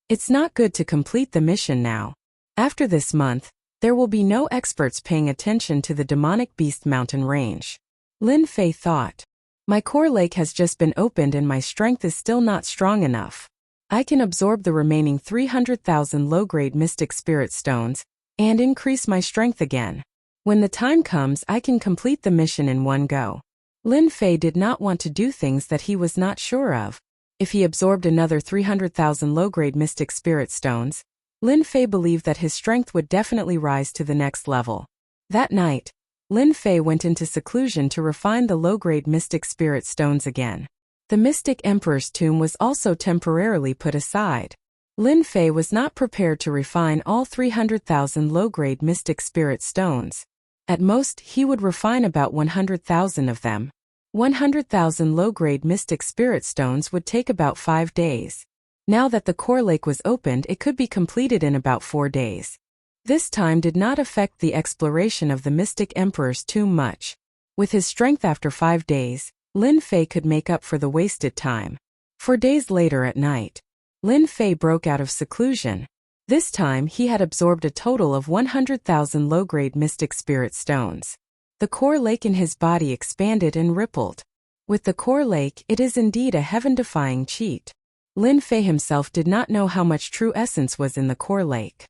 It's not good to complete the mission now. After this month, there will be no experts paying attention to the Demonic Beast Mountain Range. Lin Fei thought. My core lake has just been opened and my strength is still not strong enough. I can absorb the remaining 300,000 low-grade Mystic Spirit Stones and increase my strength again. When the time comes, I can complete the mission in one go. Lin Fei did not want to do things that he was not sure of. If he absorbed another 300,000 low-grade Mystic Spirit Stones, Lin Fei believed that his strength would definitely rise to the next level. That night, Lin Fei went into seclusion to refine the low-grade Mystic Spirit Stones again. The Mystic Emperor's tomb was also temporarily put aside. Lin Fei was not prepared to refine all 300,000 low-grade Mystic Spirit Stones. At most, he would refine about 100,000 of them. 100,000 low-grade Mystic Spirit Stones would take about 5 days. Now that the core lake was opened, it could be completed in about 4 days. This time did not affect the exploration of the Mystic Emperor's tomb much. With his strength after 5 days, Lin Fei could make up for the wasted time. 4 days later at night, Lin Fei broke out of seclusion. This time he had absorbed a total of 100,000 low-grade Mystic Spirit Stones. The core lake in his body expanded and rippled. With the core lake, it is indeed a heaven-defying cheat. Lin Fei himself did not know how much true essence was in the core lake.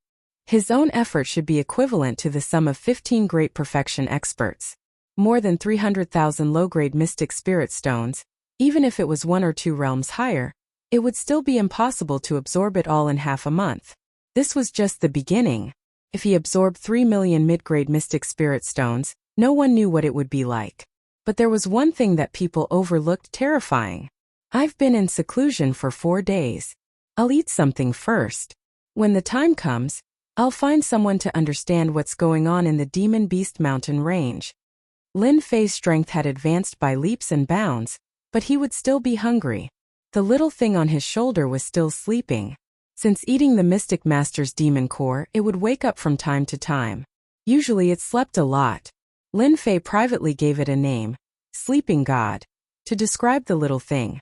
His own effort should be equivalent to the sum of 15 great perfection experts. More than 300,000 low-grade Mystic Spirit Stones, even if it was 1 or 2 realms higher, it would still be impossible to absorb it all in half a month. This was just the beginning. If he absorbed 3 million mid-grade Mystic Spirit Stones, no one knew what it would be like. But there was one thing that people overlooked: terrifying. I've been in seclusion for 4 days. I'll eat something first. When the time comes, I'll find someone to understand what's going on in the Demon Beast Mountain Range. Lin Fei's strength had advanced by leaps and bounds, but he would still be hungry. The little thing on his shoulder was still sleeping. Since eating the Mystic Master's demon core, it would wake up from time to time. Usually it slept a lot. Lin Fei privately gave it a name, Sleeping God, to describe the little thing.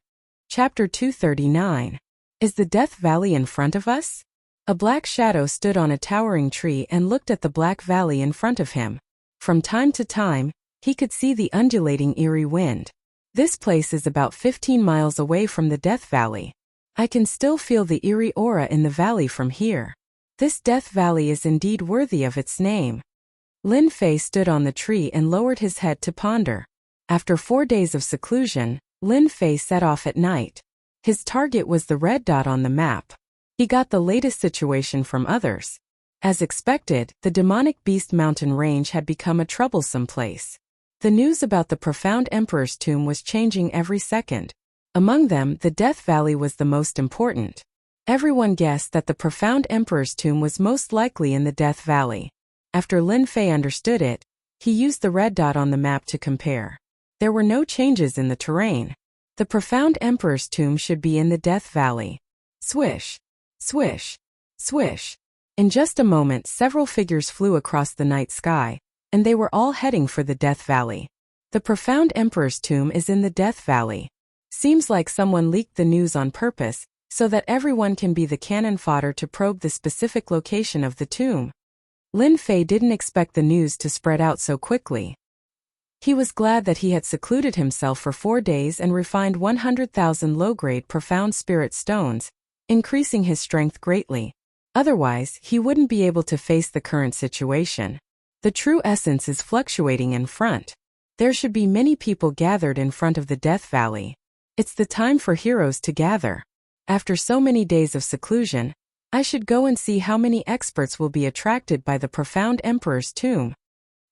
Chapter 239. Is the Death Valley in front of us? A black shadow stood on a towering tree and looked at the black valley in front of him. From time to time, he could see the undulating eerie wind. This place is about 15 miles away from the Death Valley. I can still feel the eerie aura in the valley from here. This Death Valley is indeed worthy of its name. Lin Fei stood on the tree and lowered his head to ponder. After 4 days of seclusion, Lin Fei set off at night. His target was the red dot on the map. He got the latest situation from others. As expected, the Demonic Beast Mountain Range had become a troublesome place. The news about the profound Emperor's tomb was changing every second. Among them, the Death Valley was the most important. Everyone guessed that the profound emperor's tomb was most likely in the Death Valley. After Lin Fei understood it, he used the red dot on the map to compare. There were no changes in the terrain. The profound emperor's tomb should be in the Death Valley. Swish, swish, swish. In just a moment, several figures flew across the night sky, and they were all heading for the Death Valley. The profound emperor's tomb is in the Death Valley. Seems like someone leaked the news on purpose, so that everyone can be the cannon fodder to probe the specific location of the tomb. Lin Fei didn't expect the news to spread out so quickly. He was glad that he had secluded himself for 4 days and refined 100,000 low-grade profound spirit stones, increasing his strength greatly. Otherwise, he wouldn't be able to face the current situation. The true essence is fluctuating in front. There should be many people gathered in front of the Death Valley. It's the time for heroes to gather. After so many days of seclusion, I should go and see how many experts will be attracted by the profound emperor's tomb.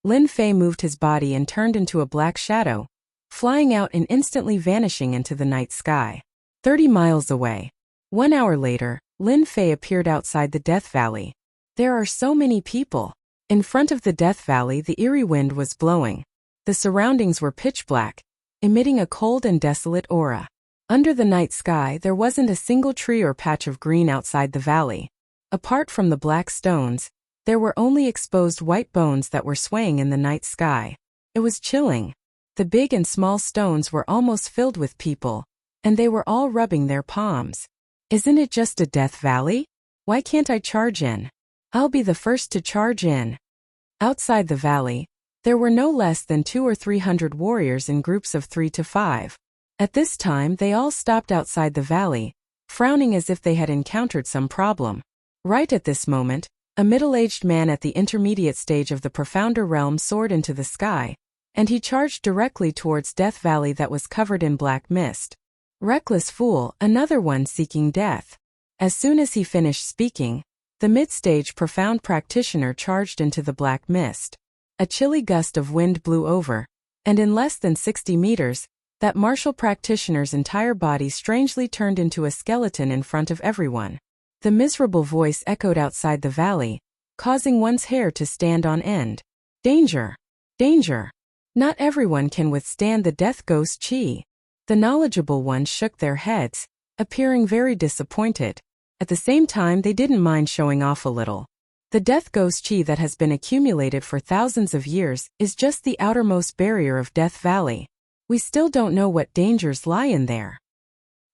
Lin Fei moved his body and turned into a black shadow, flying out and instantly vanishing into the night sky. 30 miles away. 1 hour later, Lin Fei appeared outside the Death Valley. There are so many people. In front of the Death Valley, the eerie wind was blowing. The surroundings were pitch black, emitting a cold and desolate aura. Under the night sky, there wasn't a single tree or patch of green outside the valley. Apart from the black stones, there were only exposed white bones that were swaying in the night sky. It was chilling. The big and small stones were almost filled with people, and they were all rubbing their palms. Isn't it just a Death Valley? Why can't I charge in? I'll be the first to charge in. Outside the valley, there were no less than 200 or 300 warriors in groups of 3 to 5. At this time, they all stopped outside the valley, frowning as if they had encountered some problem. Right at this moment, a middle-aged man at the intermediate stage of the profounder realm soared into the sky, and he charged directly towards Death Valley that was covered in black mist. Reckless fool, another one seeking death. As soon as he finished speaking, the mid-stage profound practitioner charged into the black mist. A chilly gust of wind blew over, and in less than 60 meters, that martial practitioner's entire body strangely turned into a skeleton in front of everyone. The miserable voice echoed outside the valley, causing one's hair to stand on end. Danger! Danger! Not everyone can withstand the death ghost chi. The knowledgeable ones shook their heads, appearing very disappointed. At the same time, they didn't mind showing off a little. The death ghost chi that has been accumulated for thousands of years is just the outermost barrier of Death Valley. We still don't know what dangers lie in there.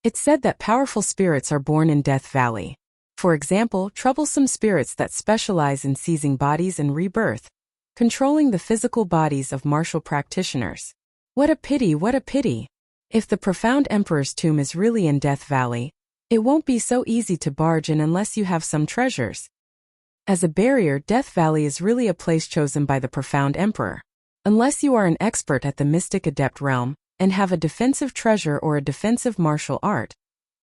It's said that powerful spirits are born in Death Valley. For example, troublesome spirits that specialize in seizing bodies and rebirth, controlling the physical bodies of martial practitioners. What a pity, what a pity. If the profound emperor's tomb is really in Death Valley, it won't be so easy to barge in unless you have some treasures. As a barrier, Death Valley is really a place chosen by the profound emperor. Unless you are an expert at the mystic adept realm, and have a defensive treasure or a defensive martial art,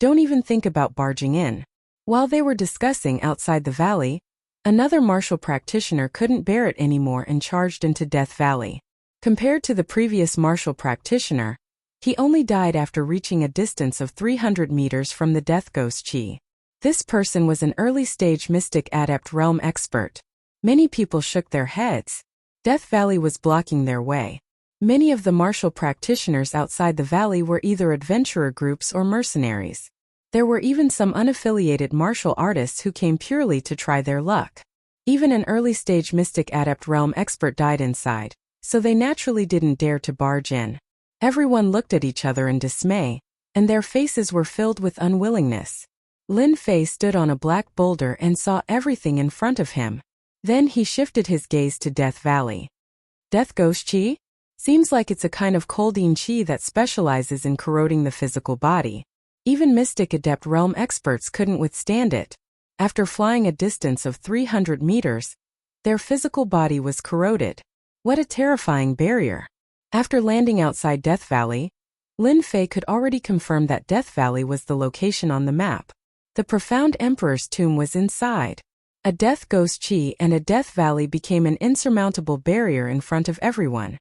don't even think about barging in. While they were discussing outside the valley, another martial practitioner couldn't bear it anymore and charged into Death Valley. Compared to the previous martial practitioner, he only died after reaching a distance of 300 meters from the death ghost chi. This person was an early-stage mystic adept realm expert. Many people shook their heads. Death Valley was blocking their way. Many of the martial practitioners outside the valley were either adventurer groups or mercenaries. There were even some unaffiliated martial artists who came purely to try their luck. Even an early-stage mystic adept realm expert died inside, so they naturally didn't dare to barge in. Everyone looked at each other in dismay, and their faces were filled with unwillingness. Lin Fei stood on a black boulder and saw everything in front of him. Then he shifted his gaze to Death Valley. Death ghost chi? Seems like it's a kind of colding chi that specializes in corroding the physical body. Even mystic adept realm experts couldn't withstand it. After flying a distance of 300 meters, their physical body was corroded. What a terrifying barrier. After landing outside Death Valley, Lin Fei could already confirm that Death Valley was the location on the map. The profound emperor's tomb was inside. A death ghost chi and a Death Valley became an insurmountable barrier in front of everyone.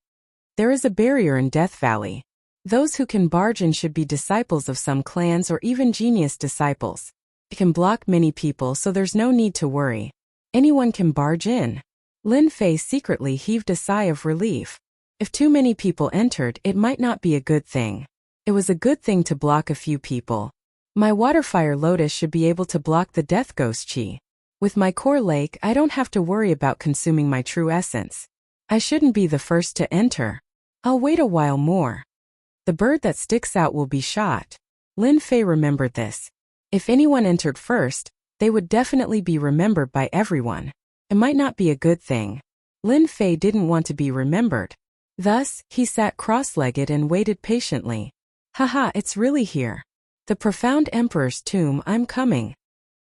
There is a barrier in Death Valley. Those who can barge in should be disciples of some clans or even genius disciples. It can block many people, so there's no need to worry. Anyone can barge in. Lin Fei secretly heaved a sigh of relief. If too many people entered, it might not be a good thing. It was a good thing to block a few people. My waterfire lotus should be able to block the death ghost chi. With my core lake, I don't have to worry about consuming my true essence. I shouldn't be the first to enter. I'll wait a while more. The bird that sticks out will be shot. Lin Fei remembered this. If anyone entered first, they would definitely be remembered by everyone. It might not be a good thing. Lin Fei didn't want to be remembered. Thus, he sat cross-legged and waited patiently. Haha, it's really here. The profound emperor's tomb, I'm coming.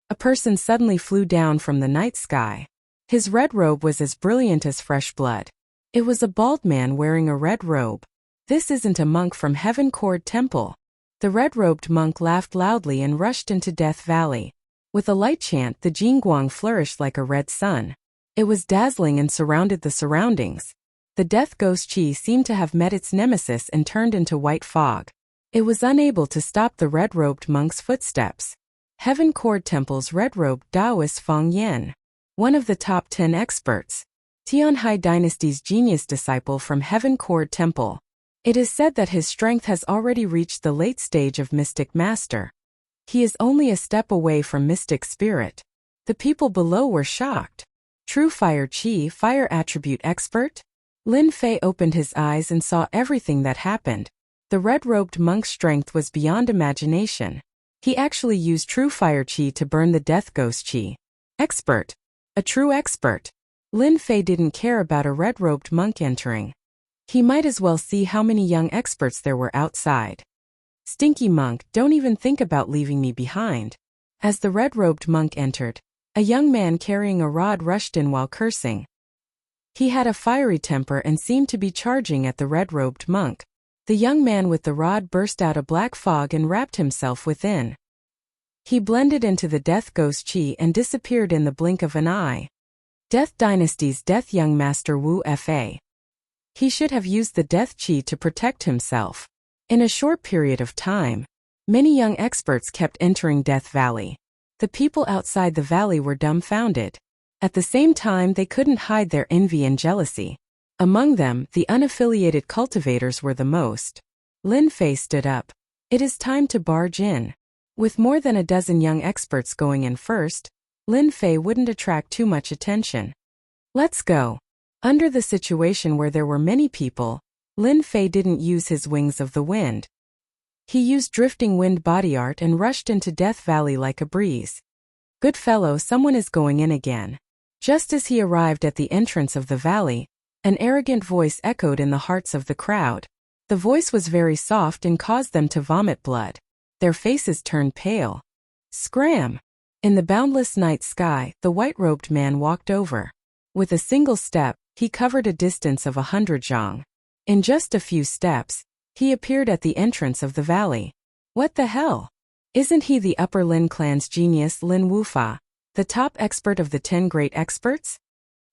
A person suddenly flew down from the night sky. His red robe was as brilliant as fresh blood. It was a bald man wearing a red robe. This isn't a monk from Heaven Cord Temple. The red-robed monk laughed loudly and rushed into Death Valley. With a light chant, the Jingguang flourished like a red sun. It was dazzling and surrounded the surroundings. The death ghost chi seemed to have met its nemesis and turned into white fog. It was unable to stop the red-robed monk's footsteps. Heaven Cord Temple's red-robed Taoist Feng Yan, one of the top 10 experts. Tianhai Dynasty's genius disciple from Heaven Cord Temple. It is said that his strength has already reached the late stage of Mystic Master. He is only a step away from Mystic Spirit. The people below were shocked. True Fire Chi, Fire Attribute Expert? Lin Fei opened his eyes and saw everything that happened. The red-robed monk's strength was beyond imagination. He actually used True Fire Chi to burn the Death Ghost Chi. Expert. A true expert. Lin Fei didn't care about a red-robed monk entering. He might as well see how many young experts there were outside. Stinky monk, don't even think about leaving me behind. As the red-robed monk entered, a young man carrying a rod rushed in while cursing. He had a fiery temper and seemed to be charging at the red-robed monk. The young man with the rod burst out a black fog and wrapped himself within. He blended into the death ghost chi and disappeared in the blink of an eye. Death Dynasty's Death Young Master Wu Fa. He should have used the death chi to protect himself. In a short period of time, many young experts kept entering Death Valley. The people outside the valley were dumbfounded. At the same time, they couldn't hide their envy and jealousy. Among them, the unaffiliated cultivators were the most. Lin Fei stood up. It is time to barge in. With more than a dozen young experts going in first, Lin Fei wouldn't attract too much attention. Let's go. Under the situation where there were many people, Lin Fei didn't use his wings of the wind. He used drifting wind body art and rushed into Death Valley like a breeze. Good fellow, someone is going in again. Just as he arrived at the entrance of the valley, an arrogant voice echoed in the hearts of the crowd. The voice was very soft and caused them to vomit blood. Their faces turned pale. Scram! In the boundless night sky, the white-robed man walked over. With a single step, he covered a distance of 100 zhang. In just a few steps, he appeared at the entrance of the valley. What the hell? Isn't he the Upper Lin clan's genius Lin Wufa, the top expert of the 10 great experts?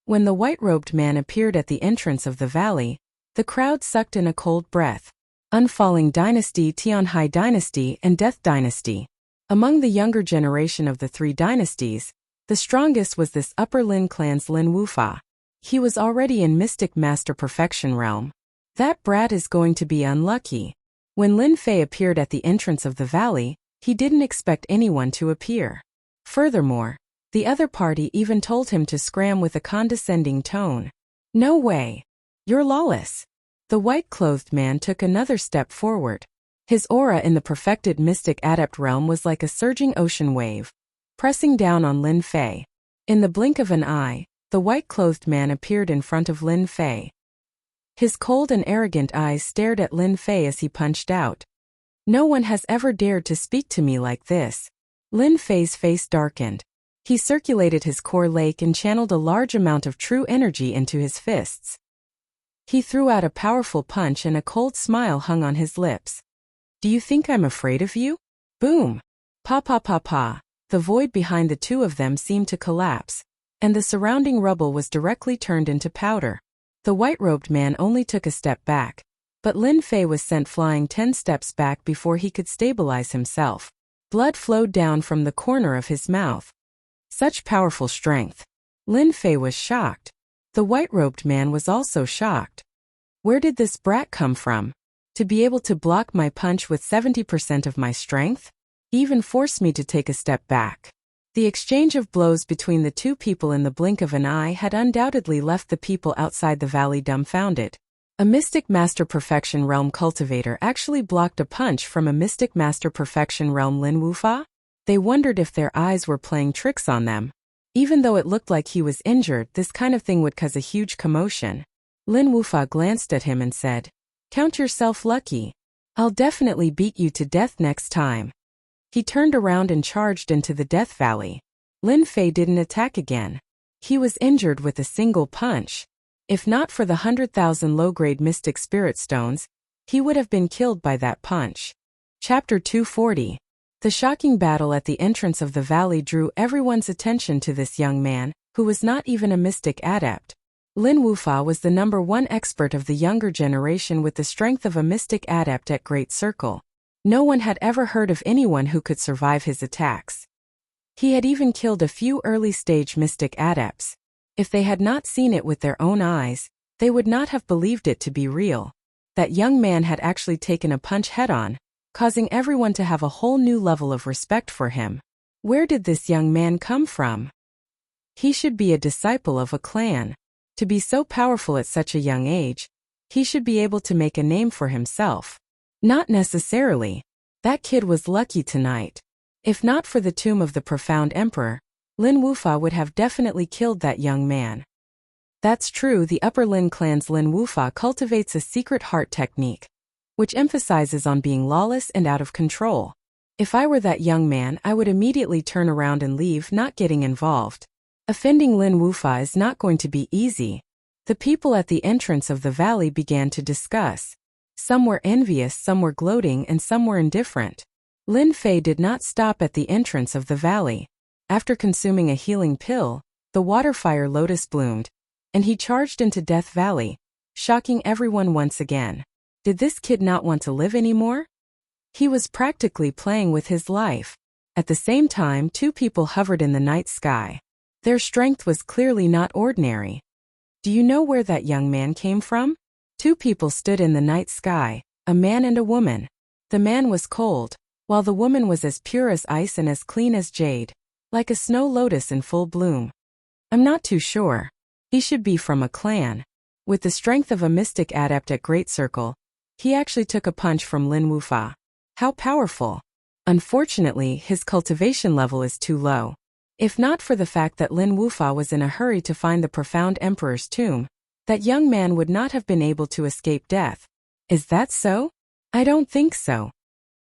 When the white-robed man appeared at the entrance of the valley, the crowd sucked in a cold breath. Unfalling Dynasty, Tianhai Dynasty, and Death Dynasty. Among the younger generation of the 3 dynasties, the strongest was this Upper Lin clan's Lin Wufa. He was already in Mystic Master Perfection realm. That brat is going to be unlucky. When Lin Fei appeared at the entrance of the valley, he didn't expect anyone to appear. Furthermore, the other party even told him to scram with a condescending tone. No way. You're lawless. The white-clothed man took another step forward. His aura in the perfected Mystic Adept realm was like a surging ocean wave, pressing down on Lin Fei. In the blink of an eye, the white-clothed man appeared in front of Lin Fei. His cold and arrogant eyes stared at Lin Fei as he punched out. No one has ever dared to speak to me like this. Lin Fei's face darkened. He circulated his core lake and channeled a large amount of true energy into his fists. He threw out a powerful punch and a cold smile hung on his lips. Do you think I'm afraid of you? Boom! Pa pa pa pa. The void behind the two of them seemed to collapse, and the surrounding rubble was directly turned into powder. The white-robed man only took a step back, but Lin Fei was sent flying 10 steps back before he could stabilize himself. Blood flowed down from the corner of his mouth. Such powerful strength. Lin Fei was shocked. The white-robed man was also shocked. Where did this brat come from? To be able to block my punch with 70% of my strength? He even forced me to take a step back. The exchange of blows between the two people in the blink of an eye had undoubtedly left the people outside the valley dumbfounded. A Mystic Master Perfection Realm cultivator actually blocked a punch from a Mystic Master Perfection Realm Lin Wufa? They wondered if their eyes were playing tricks on them. Even though it looked like he was injured, this kind of thing would cause a huge commotion. Lin Wufa glanced at him and said, "Count yourself lucky. I'll definitely beat you to death next time." He turned around and charged into the Death Valley. Lin Fei didn't attack again. He was injured with a single punch. If not for the 100,000 low-grade Mystic Spirit Stones, he would have been killed by that punch. Chapter 240. The shocking battle at the entrance of the valley drew everyone's attention to this young man, who was not even a mystic adept. Lin Wufa was the #1 expert of the younger generation with the strength of a mystic adept at Great Circle. No one had ever heard of anyone who could survive his attacks. He had even killed a few early-stage mystic adepts. If they had not seen it with their own eyes, they would not have believed it to be real. That young man had actually taken a punch head-on, causing everyone to have a whole new level of respect for him. Where did this young man come from? He should be a disciple of a clan. To be so powerful at such a young age, he should be able to make a name for himself. Not necessarily. That kid was lucky tonight. If not for the tomb of the profound emperor, Lin Wufa would have definitely killed that young man. That's true, the Upper Lin clan's Lin Wufa cultivates a secret heart technique, which emphasizes on being lawless and out of control. If I were that young man, I would immediately turn around and leave, not getting involved. Offending Lin Wufa is not going to be easy. The people at the entrance of the valley began to discuss. Some were envious, some were gloating, and some were indifferent. Lin Fei did not stop at the entrance of the valley. After consuming a healing pill, the water fire lotus bloomed, and he charged into Death Valley, shocking everyone once again. Did this kid not want to live anymore? He was practically playing with his life. At the same time, two people hovered in the night sky. Their strength was clearly not ordinary. Do you know where that young man came from? Two people stood in the night sky, a man and a woman. The man was cold, while the woman was as pure as ice and as clean as jade, like a snow lotus in full bloom. I'm not too sure. He should be from a clan. With the strength of a mystic adept at Great Circle, he actually took a punch from Lin Wufa. How powerful. Unfortunately, his cultivation level is too low. If not for the fact that Lin Wufa was in a hurry to find the profound emperor's tomb, that young man would not have been able to escape death. Is that so? I don't think so.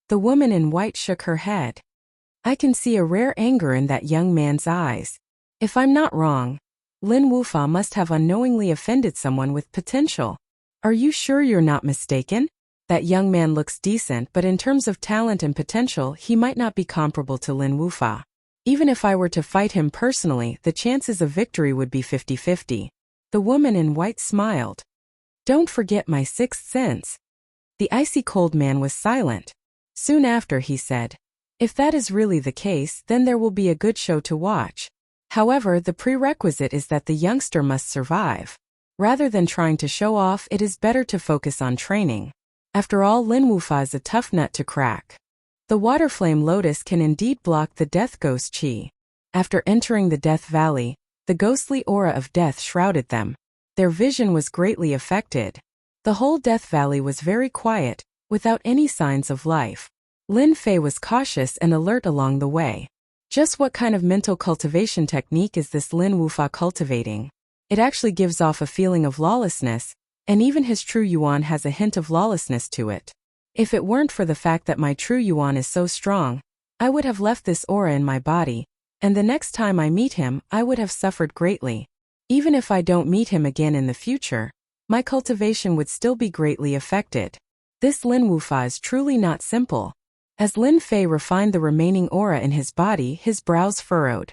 The woman in white shook her head. I can see a rare anger in that young man's eyes. If I'm not wrong, Lin Wufa must have unknowingly offended someone with potential. Are you sure you're not mistaken? That young man looks decent, but in terms of talent and potential, he might not be comparable to Lin Wufa. Even if I were to fight him personally, the chances of victory would be 50-50. The woman in white smiled. Don't forget my sixth sense. The icy cold man was silent. Soon after he said, if that is really the case, then there will be a good show to watch. However, the prerequisite is that the youngster must survive. Rather than trying to show off, it is better to focus on training. After all, Lin Wufa is a tough nut to crack. The water flame lotus can indeed block the death ghost chi. After entering the Death Valley, the ghostly aura of death shrouded them. Their vision was greatly affected. The whole Death Valley was very quiet, without any signs of life. Lin Fei was cautious and alert along the way. Just what kind of mental cultivation technique is this Lin Wufa cultivating? It actually gives off a feeling of lawlessness, and even his true yuan has a hint of lawlessness to it. If it weren't for the fact that my true yuan is so strong, I would have left this aura in my body, and the next time I meet him, I would have suffered greatly. Even if I don't meet him again in the future, my cultivation would still be greatly affected. This Lin Wufa is truly not simple. As Lin Fei refined the remaining aura in his body, his brows furrowed.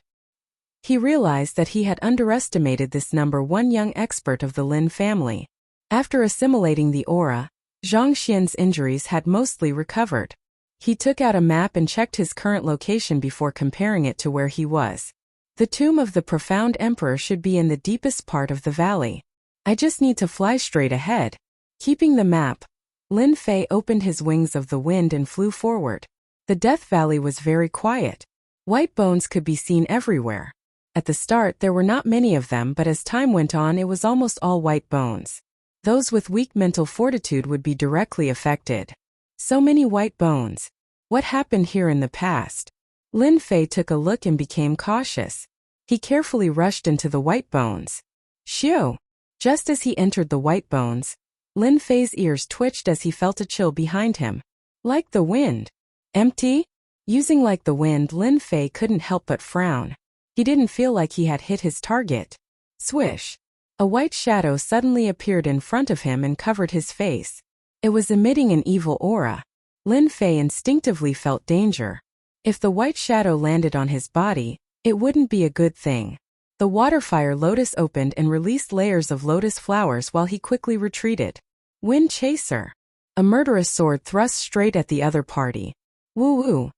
He realized that he had underestimated this #1 young expert of the Lin family. After assimilating the aura, Zhang Xian's injuries had mostly recovered. He took out a map and checked his current location before comparing it to where he was. The tomb of the profound emperor should be in the deepest part of the valley. I just need to fly straight ahead. Keeping the map, Lin Fei opened his wings of the wind and flew forward. The Death Valley was very quiet. White bones could be seen everywhere. At the start there were not many of them, but as time went on it was almost all white bones. Those with weak mental fortitude would be directly affected. So many white bones. What happened here in the past? Lin Fei took a look and became cautious. He carefully rushed into the white bones. Shoo! Just as he entered the white bones, Lin Fei's ears twitched as he felt a chill behind him. Like the wind. Empty? Using like the wind, Lin Fei couldn't help but frown. He didn't feel like he had hit his target. Swish! A white shadow suddenly appeared in front of him and covered his face. It was emitting an evil aura. Lin Fei instinctively felt danger. If the white shadow landed on his body, it wouldn't be a good thing. The waterfire lotus opened and released layers of lotus flowers while he quickly retreated. Wind chaser. A murderous sword thrust straight at the other party. Woo-woo.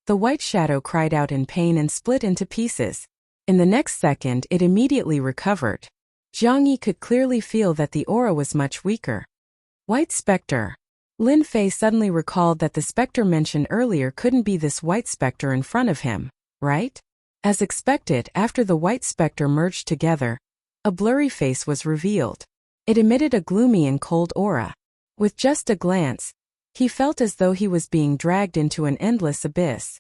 The white shadow cried out in pain and split into pieces. In the next second, it immediately recovered. Jiang Yi could clearly feel that the aura was much weaker. White specter. Lin Fei suddenly recalled that the specter mentioned earlier couldn't be this white specter in front of him, right? As expected, after the white specter merged together, a blurry face was revealed. It emitted a gloomy and cold aura. With just a glance, he felt as though he was being dragged into an endless abyss.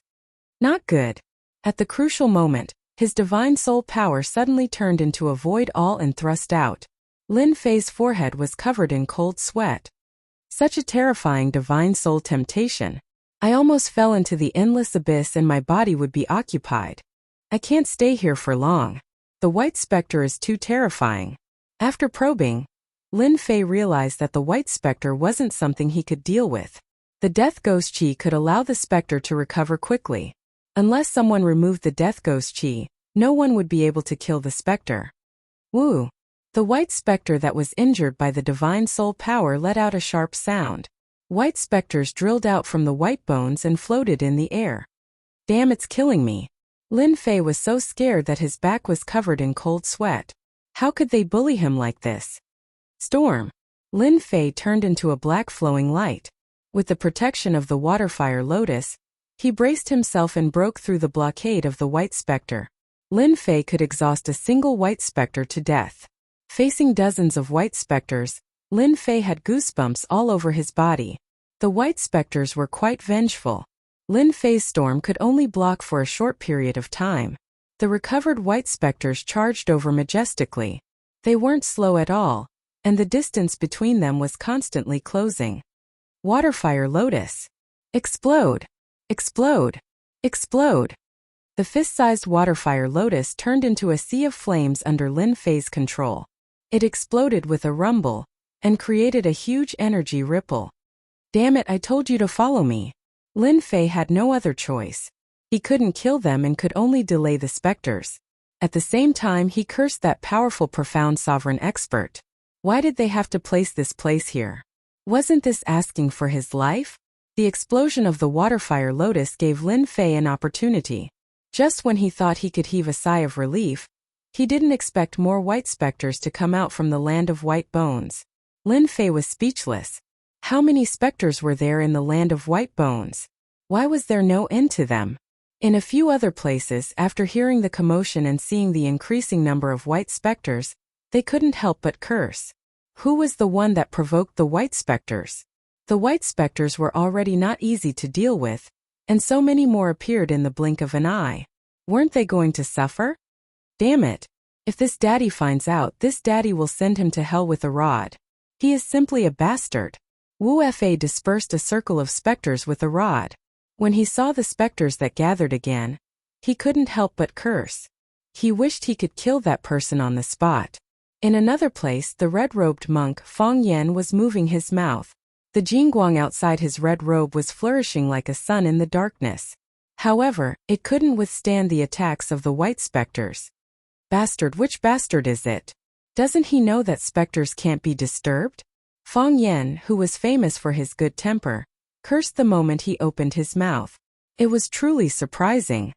Not good. At the crucial moment, his divine soul power suddenly turned into a void all and thrust out. Lin Fei's forehead was covered in cold sweat. Such a terrifying divine soul temptation. I almost fell into the endless abyss and my body would be occupied. I can't stay here for long. The white specter is too terrifying. After probing, Lin Fei realized that the white specter wasn't something he could deal with. The death ghost chi could allow the specter to recover quickly. Unless someone removed the death ghost chi, no one would be able to kill the specter. Woo! The white specter that was injured by the divine soul power let out a sharp sound. White specters drilled out from the white bones and floated in the air. Damn, it's killing me. Lin Fei was so scared that his back was covered in cold sweat. How could they bully him like this? Storm. Lin Fei turned into a black flowing light. With the protection of the waterfire lotus, he braced himself and broke through the blockade of the white specter. Lin Fei could exhaust a single white specter to death. Facing dozens of white specters, Lin Fei had goosebumps all over his body. The white specters were quite vengeful. Lin Fei's storm could only block for a short period of time. The recovered white specters charged over majestically. They weren't slow at all, and the distance between them was constantly closing. Waterfire lotus. Explode! Explode! Explode! The fist-sized waterfire lotus turned into a sea of flames under Lin Fei's control. It exploded with a rumble, and created a huge energy ripple. Damn it, I told you to follow me. Lin Fei had no other choice. He couldn't kill them and could only delay the specters. At the same time he cursed that powerful profound sovereign expert. Why did they have to place this place here? Wasn't this asking for his life? The explosion of the waterfire lotus gave Lin Fei an opportunity. Just when he thought he could heave a sigh of relief, he didn't expect more white specters to come out from the land of white bones. Lin Fei was speechless. How many specters were there in the land of white bones? Why was there no end to them? In a few other places, after hearing the commotion and seeing the increasing number of white specters, they couldn't help but curse. Who was the one that provoked the white specters? The white specters were already not easy to deal with, and so many more appeared in the blink of an eye. Weren't they going to suffer? Damn it. If this daddy finds out, this daddy will send him to hell with a rod. He is simply a bastard. Wu Fa dispersed a circle of specters with a rod. When he saw the specters that gathered again, he couldn't help but curse. He wished he could kill that person on the spot. In another place, the red-robed monk Feng Yan was moving his mouth. The jingguang outside his red robe was flourishing like a sun in the darkness. However, it couldn't withstand the attacks of the white specters. Bastard, which bastard is it? Doesn't he know that specters can't be disturbed? Feng Yan, who was famous for his good temper, cursed the moment he opened his mouth. It was truly surprising.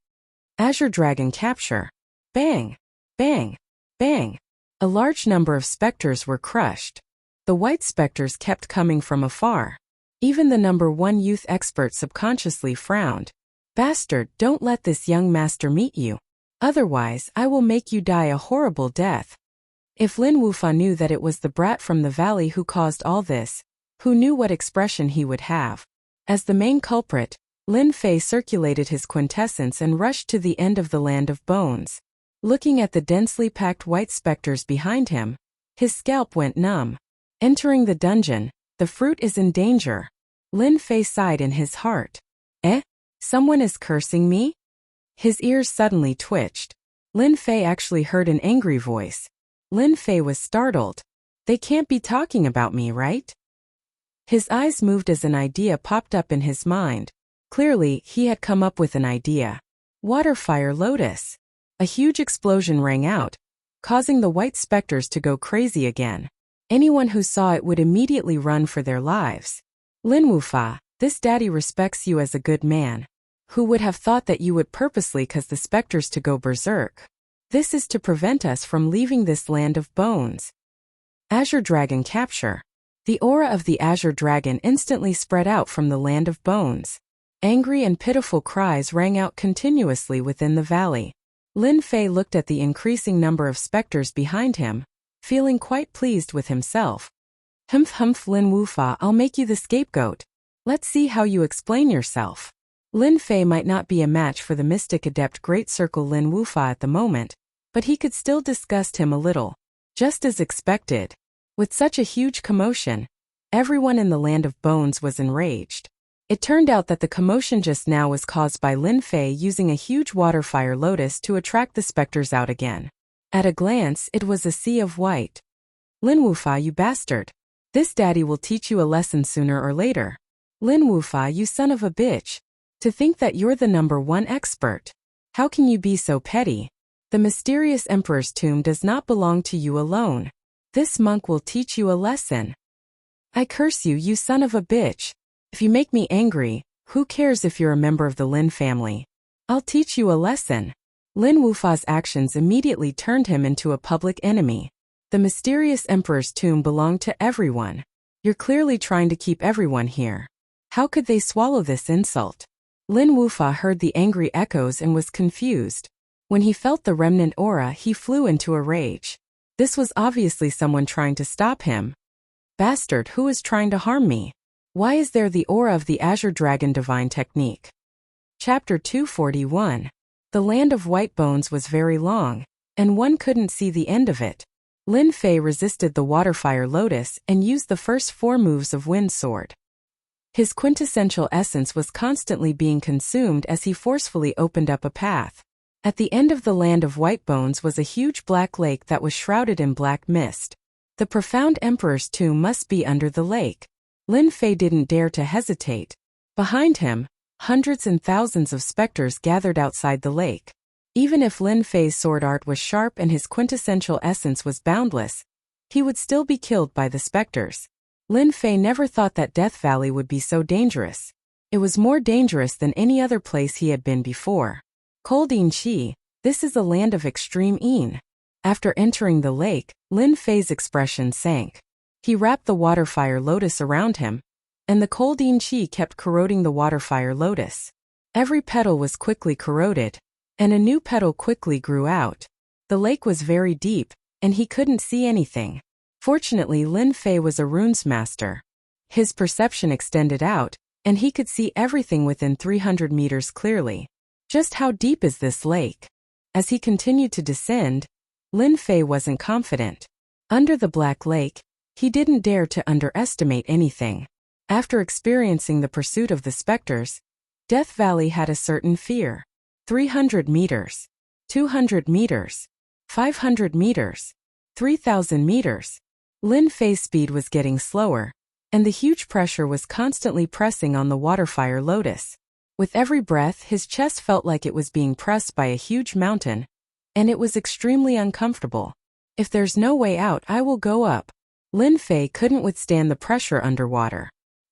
Azure Dragon capture. Bang! Bang! Bang! A large number of specters were crushed. The white specters kept coming from afar. Even the number 1 youth expert subconsciously frowned. Bastard, don't let this young master meet you. Otherwise, I will make you die a horrible death. If Lin Wufa knew that it was the brat from the valley who caused all this, who knew what expression he would have? As the main culprit, Lin Fei circulated his quintessence and rushed to the end of the land of bones. Looking at the densely packed white specters behind him, his scalp went numb. Entering the dungeon, the fruit is in danger. Lin Fei sighed in his heart. Eh? Someone is cursing me? His ears suddenly twitched. Lin Fei actually heard an angry voice. Lin Fei was startled. They can't be talking about me, right? His eyes moved as an idea popped up in his mind. Clearly, he had come up with an idea. Waterfire Lotus. A huge explosion rang out, causing the white specters to go crazy again. Anyone who saw it would immediately run for their lives. Lin Wufa, this daddy respects you as a good man. Who would have thought that you would purposely cause the specters to go berserk? This is to prevent us from leaving this land of bones. Azure Dragon capture. The aura of the Azure Dragon instantly spread out from the land of bones. Angry and pitiful cries rang out continuously within the valley. Lin Fei looked at the increasing number of specters behind him, feeling quite pleased with himself. Humph Lin Wufa, I'll make you the scapegoat. Let's see how you explain yourself. Lin Fei might not be a match for the mystic adept Great Circle Lin Wufa at the moment, but he could still disgust him a little. Just as expected. With such a huge commotion, everyone in the land of bones was enraged. It turned out that the commotion just now was caused by Lin Fei using a huge waterfire lotus to attract the specters out again. At a glance, it was a sea of white. Lin Wufa, you bastard. This daddy will teach you a lesson sooner or later. Lin Wufa, you son of a bitch. To think that you're the number 1 expert. How can you be so petty? The mysterious emperor's tomb does not belong to you alone. This monk will teach you a lesson. I curse you, you son of a bitch. If you make me angry, who cares if you're a member of the Lin family? I'll teach you a lesson. Lin Wufa's actions immediately turned him into a public enemy. The mysterious emperor's tomb belonged to everyone. You're clearly trying to keep everyone here. How could they swallow this insult? Lin Wufa heard the angry echoes and was confused. When he felt the remnant aura, he flew into a rage. This was obviously someone trying to stop him. Bastard, who is trying to harm me? Why is there the aura of the Azure Dragon Divine Technique? Chapter 241. The land of white bones was very long, and one couldn't see the end of it. Lin Fei resisted the waterfire lotus and used the first 4 moves of Wind Sword. His quintessential essence was constantly being consumed as he forcefully opened up a path. At the end of the land of white bones was a huge black lake that was shrouded in black mist. The profound emperor's tomb must be under the lake. Lin Fei didn't dare to hesitate. Behind him, hundreds and thousands of specters gathered outside the lake. Even if Lin Fei's sword art was sharp and his quintessential essence was boundless, he would still be killed by the specters. Lin Fei never thought that Death Valley would be so dangerous. It was more dangerous than any other place he had been before. Coldeen Chi, this is a land of extreme een. After entering the lake, Lin Fei's expression sank. He wrapped the waterfire lotus around him, and the Coldeen Chi kept corroding the waterfire lotus. Every petal was quickly corroded, and a new petal quickly grew out. The lake was very deep, and he couldn't see anything. Fortunately, Lin Fei was a runes master. His perception extended out, and he could see everything within 300 meters clearly. Just how deep is this lake? As he continued to descend, Lin Fei wasn't confident. Under the Black Lake, he didn't dare to underestimate anything. After experiencing the pursuit of the specters, Death Valley had a certain fear. 300 meters, 200 meters, 500 meters, 3,000 meters. Lin Fei's speed was getting slower, and the huge pressure was constantly pressing on the waterfire lotus. With every breath, his chest felt like it was being pressed by a huge mountain, and it was extremely uncomfortable. If there's no way out, I will go up. Lin Fei couldn't withstand the pressure underwater.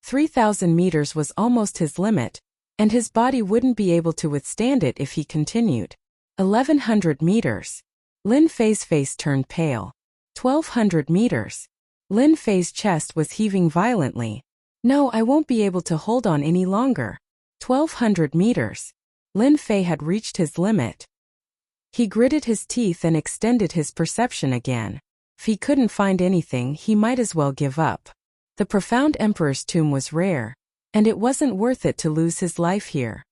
3,000 meters was almost his limit, and his body wouldn't be able to withstand it if he continued. 1,100 meters. Lin Fei's face turned pale. 1,200 meters. Lin Fei's chest was heaving violently. No, I won't be able to hold on any longer. 1,200 meters. Lin Fei had reached his limit. He gritted his teeth and extended his perception again. If he couldn't find anything, he might as well give up. The profound emperor's tomb was rare, and it wasn't worth it to lose his life here.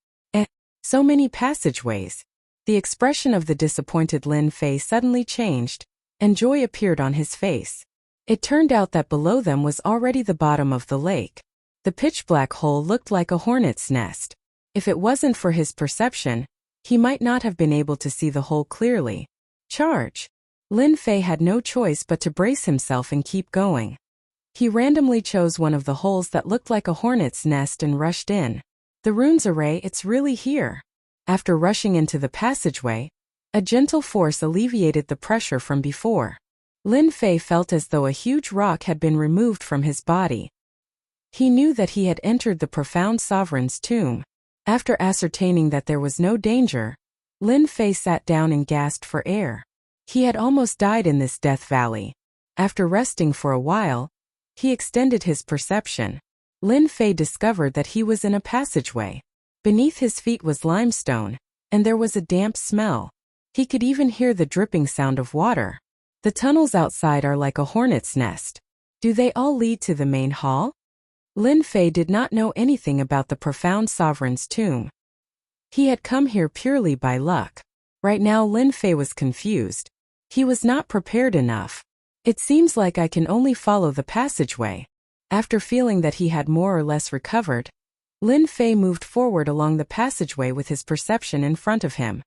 So many passageways. The expression of the disappointed Lin Fei suddenly changed, and joy appeared on his face. It turned out that below them was already the bottom of the lake. The pitch-black hole looked like a hornet's nest. If it wasn't for his perception, he might not have been able to see the hole clearly. Charge! Lin Fei had no choice but to brace himself and keep going. He randomly chose one of the holes that looked like a hornet's nest and rushed in. The runes array, it's really here. After rushing into the passageway, a gentle force alleviated the pressure from before. Lin Fei felt as though a huge rock had been removed from his body. He knew that he had entered the profound sovereign's tomb. After ascertaining that there was no danger, Lin Fei sat down and gasped for air. He had almost died in this death valley. After resting for a while, he extended his perception. Lin Fei discovered that he was in a passageway. Beneath his feet was limestone, and there was a damp smell. He could even hear the dripping sound of water. The tunnels outside are like a hornet's nest. Do they all lead to the main hall? Lin Fei did not know anything about the profound sovereign's tomb. He had come here purely by luck. Right now Lin Fei was confused. He was not prepared enough. It seems like I can only follow the passageway. After feeling that he had more or less recovered, Lin Fei moved forward along the passageway with his perception in front of him.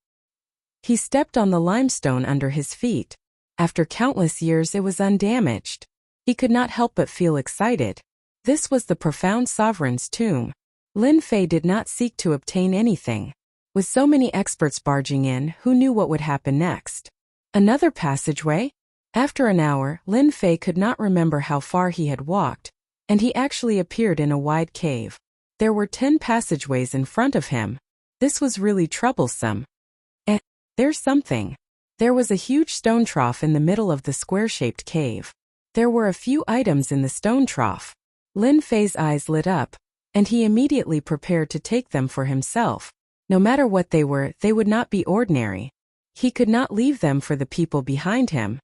He stepped on the limestone under his feet. After countless years it was undamaged. He could not help but feel excited. This was the profound sovereign's tomb. Lin Fei did not seek to obtain anything. With so many experts barging in, who knew what would happen next? Another passageway? After an hour, Lin Fei could not remember how far he had walked, and he actually appeared in a wide cave. There were 10 passageways in front of him. This was really troublesome. There's something. There was a huge stone trough in the middle of the square-shaped cave. There were a few items in the stone trough. Lin Fei's eyes lit up, and he immediately prepared to take them for himself. No matter what they were, they would not be ordinary. He could not leave them for the people behind him.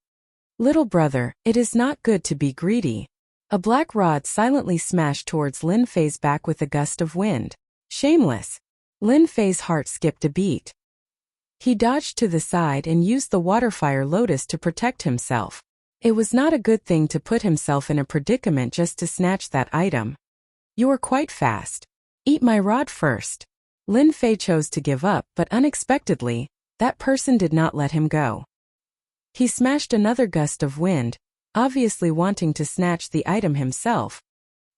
Little brother, it is not good to be greedy. A black rod silently smashed towards Lin Fei's back with a gust of wind. Shameless. Lin Fei's heart skipped a beat. He dodged to the side and used the waterfire lotus to protect himself. It was not a good thing to put himself in a predicament just to snatch that item. You are quite fast. Eat my rod first. Lin Fei chose to give up, but unexpectedly, that person did not let him go. He smashed another gust of wind, obviously wanting to snatch the item himself.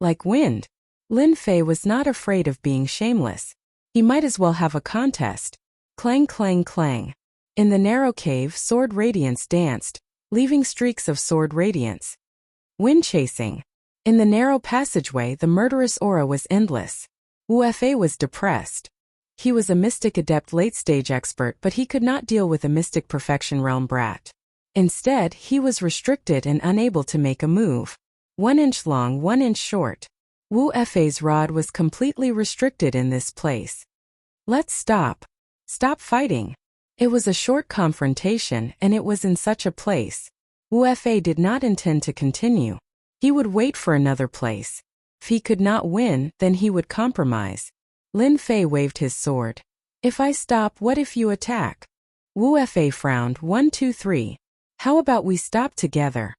Like wind, Lin Fei was not afraid of being shameless. He might as well have a contest. Clang clang clang. In the narrow cave, sword radiance danced, leaving streaks of sword radiance. Wind chasing. In the narrow passageway, the murderous aura was endless. Wu Fei was depressed. He was a mystic adept late-stage expert, but he could not deal with a mystic perfection realm brat. Instead, he was restricted and unable to make a move. 1 inch long, 1 inch short. Wu Fei's rod was completely restricted in this place. Let's stop. Stop fighting. It was a short confrontation, and it was in such a place. Wu Fei did not intend to continue. He would wait for another place. If he could not win, then he would compromise. Lin Fei waved his sword. If I stop, what if you attack? Wu Fei frowned. 1, 2, 3. How about we stop together?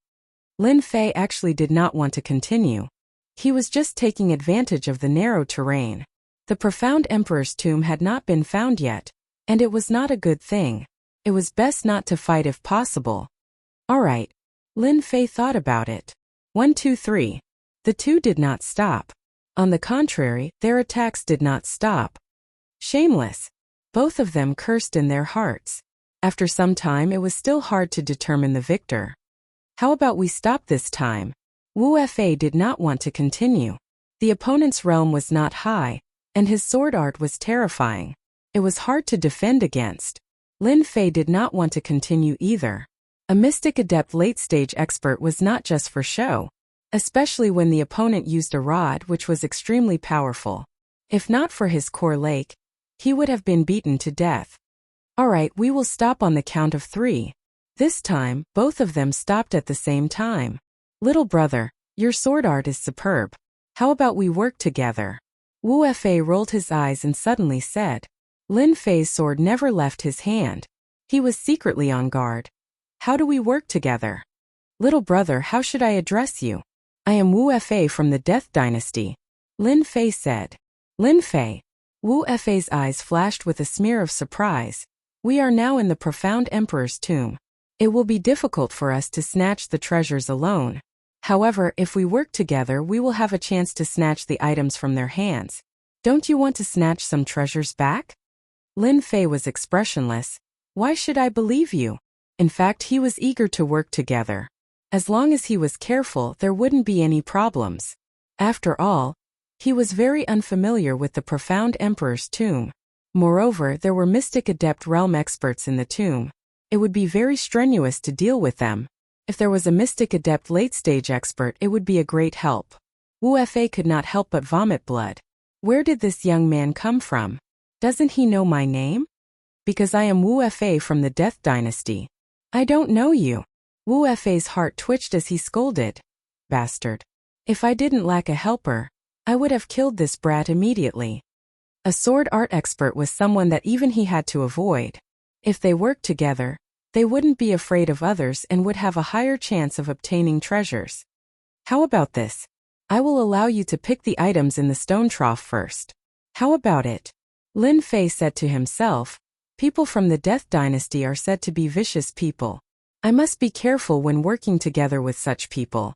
Lin Fei actually did not want to continue. He was just taking advantage of the narrow terrain. The profound emperor's tomb had not been found yet, and it was not a good thing. It was best not to fight if possible. All right. Lin Fei thought about it. 1, 2, 3. The two did not stop. On the contrary, their attacks did not stop. Shameless. Both of them cursed in their hearts. After some time, it was still hard to determine the victor. How about we stop this time? Wu Fei did not want to continue. The opponent's realm was not high, and his sword art was terrifying. It was hard to defend against. Lin Fei did not want to continue either. A Mystic Adept late-stage expert was not just for show, especially when the opponent used a rod which was extremely powerful. If not for his core lake, he would have been beaten to death. Alright, we will stop on the count of 3. This time, both of them stopped at the same time. Little brother, your sword art is superb. How about we work together? Wu Fei rolled his eyes and suddenly said. Lin Fei's sword never left his hand. He was secretly on guard. How do we work together? Little brother, how should I address you? I am Wu Fei from the Death Dynasty. Lin Fei said. Lin Fei. Wu Fei's eyes flashed with a smear of surprise. We are now in the profound Emperor's tomb. It will be difficult for us to snatch the treasures alone. However, if we work together, we will have a chance to snatch the items from their hands. Don't you want to snatch some treasures back? Lin Fei was expressionless. Why should I believe you? In fact, he was eager to work together. As long as he was careful, there wouldn't be any problems. After all, he was very unfamiliar with the profound Emperor's tomb. Moreover, there were Mystic Adept realm experts in the tomb. It would be very strenuous to deal with them. If there was a Mystic Adept late-stage expert, it would be a great help. Wu Fei could not help but vomit blood. Where did this young man come from? Doesn't he know my name? Because I am Wu Fei from the Death Dynasty. I don't know you. Wu Fei's heart twitched as he scolded. Bastard. If I didn't lack a helper, I would have killed this brat immediately. A sword art expert was someone that even he had to avoid. If they worked together, they wouldn't be afraid of others and would have a higher chance of obtaining treasures. How about this? I will allow you to pick the items in the stone trough first. How about it? Lin Fei said to himself. People from the Death Dynasty are said to be vicious people. I must be careful when working together with such people.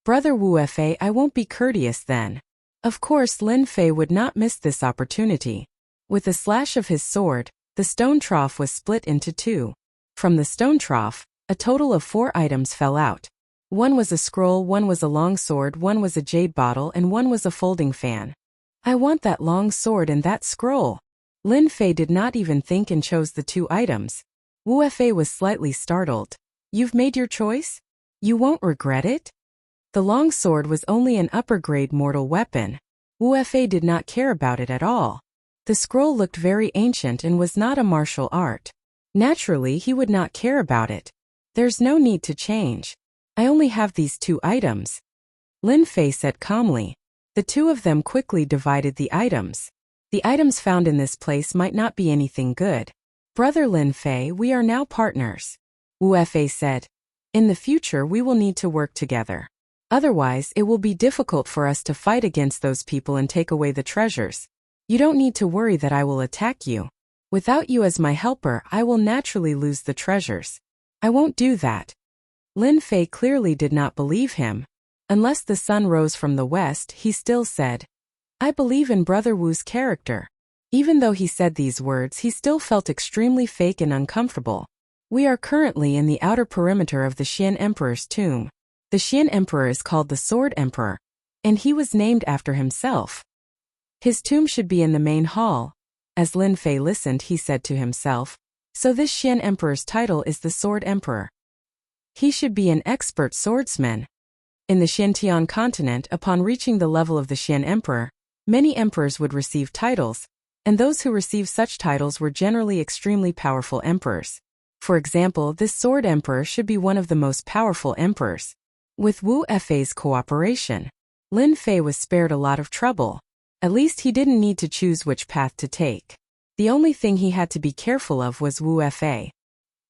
Brother Wu Fei, I won't be courteous then. Of course, Lin Fei would not miss this opportunity. With a slash of his sword, the stone trough was split into 2. From the stone trough, a total of 4 items fell out. One was a scroll, one was a long sword, one was a jade bottle, and one was a folding fan. I want that long sword and that scroll. Lin Fei did not even think and chose the 2 items. Wu Fei was slightly startled. You've made your choice? You won't regret it? The long sword was only an upper-grade mortal weapon. Wu Fei did not care about it at all. The scroll looked very ancient and was not a martial art. Naturally, he would not care about it. There's no need to change. I only have these 2 items. Lin Fei said calmly. The 2 of them quickly divided the items. The items found in this place might not be anything good. Brother Lin Fei, we are now partners. Wu Fei said. In the future we will need to work together. Otherwise, it will be difficult for us to fight against those people and take away the treasures. You don't need to worry that I will attack you. Without you as my helper, I will naturally lose the treasures. I won't do that. Lin Fei clearly did not believe him. Unless the sun rose from the west, he still said, I believe in Brother Wu's character. Even though he said these words, he still felt extremely fake and uncomfortable. We are currently in the outer perimeter of the Xian Emperor's tomb. The Xian Emperor is called the Sword Emperor, and he was named after himself. His tomb should be in the main hall. As Lin Fei listened, he said to himself, so this Xian Emperor's title is the Sword Emperor. He should be an expert swordsman. In the Xintian continent, upon reaching the level of the Xian Emperor, many emperors would receive titles, and those who received such titles were generally extremely powerful emperors. For example, this Sword Emperor should be one of the most powerful emperors. With Wu Fei's cooperation, Lin Fei was spared a lot of trouble. At least he didn't need to choose which path to take. The only thing he had to be careful of was Wu Fei.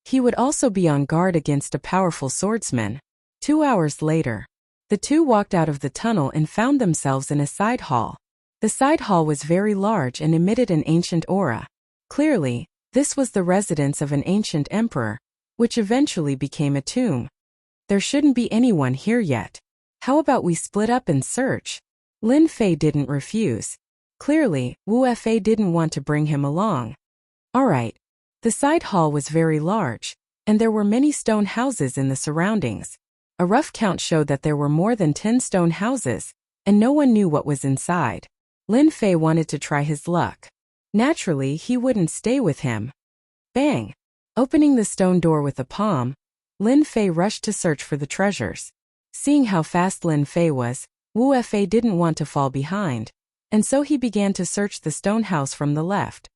He would also be on guard against a powerful swordsman. 2 hours later, the 2 walked out of the tunnel and found themselves in a side hall. The side hall was very large and emitted an ancient aura. Clearly, this was the residence of an ancient emperor, which eventually became a tomb. There shouldn't be anyone here yet. How about we split up and search? Lin Fei didn't refuse. Clearly, Wu Fei didn't want to bring him along. Alright. The side hall was very large, and there were many stone houses in the surroundings. A rough count showed that there were more than 10 stone houses. and no one knew what was inside. Lin Fei wanted to try his luck. Naturally, he wouldn't stay with him. Bang! Opening the stone door with a palm, Lin Fei rushed to search for the treasures. Seeing how fast Lin Fei was, Wu Fei didn't want to fall behind, and so he began to search the stone house from the left.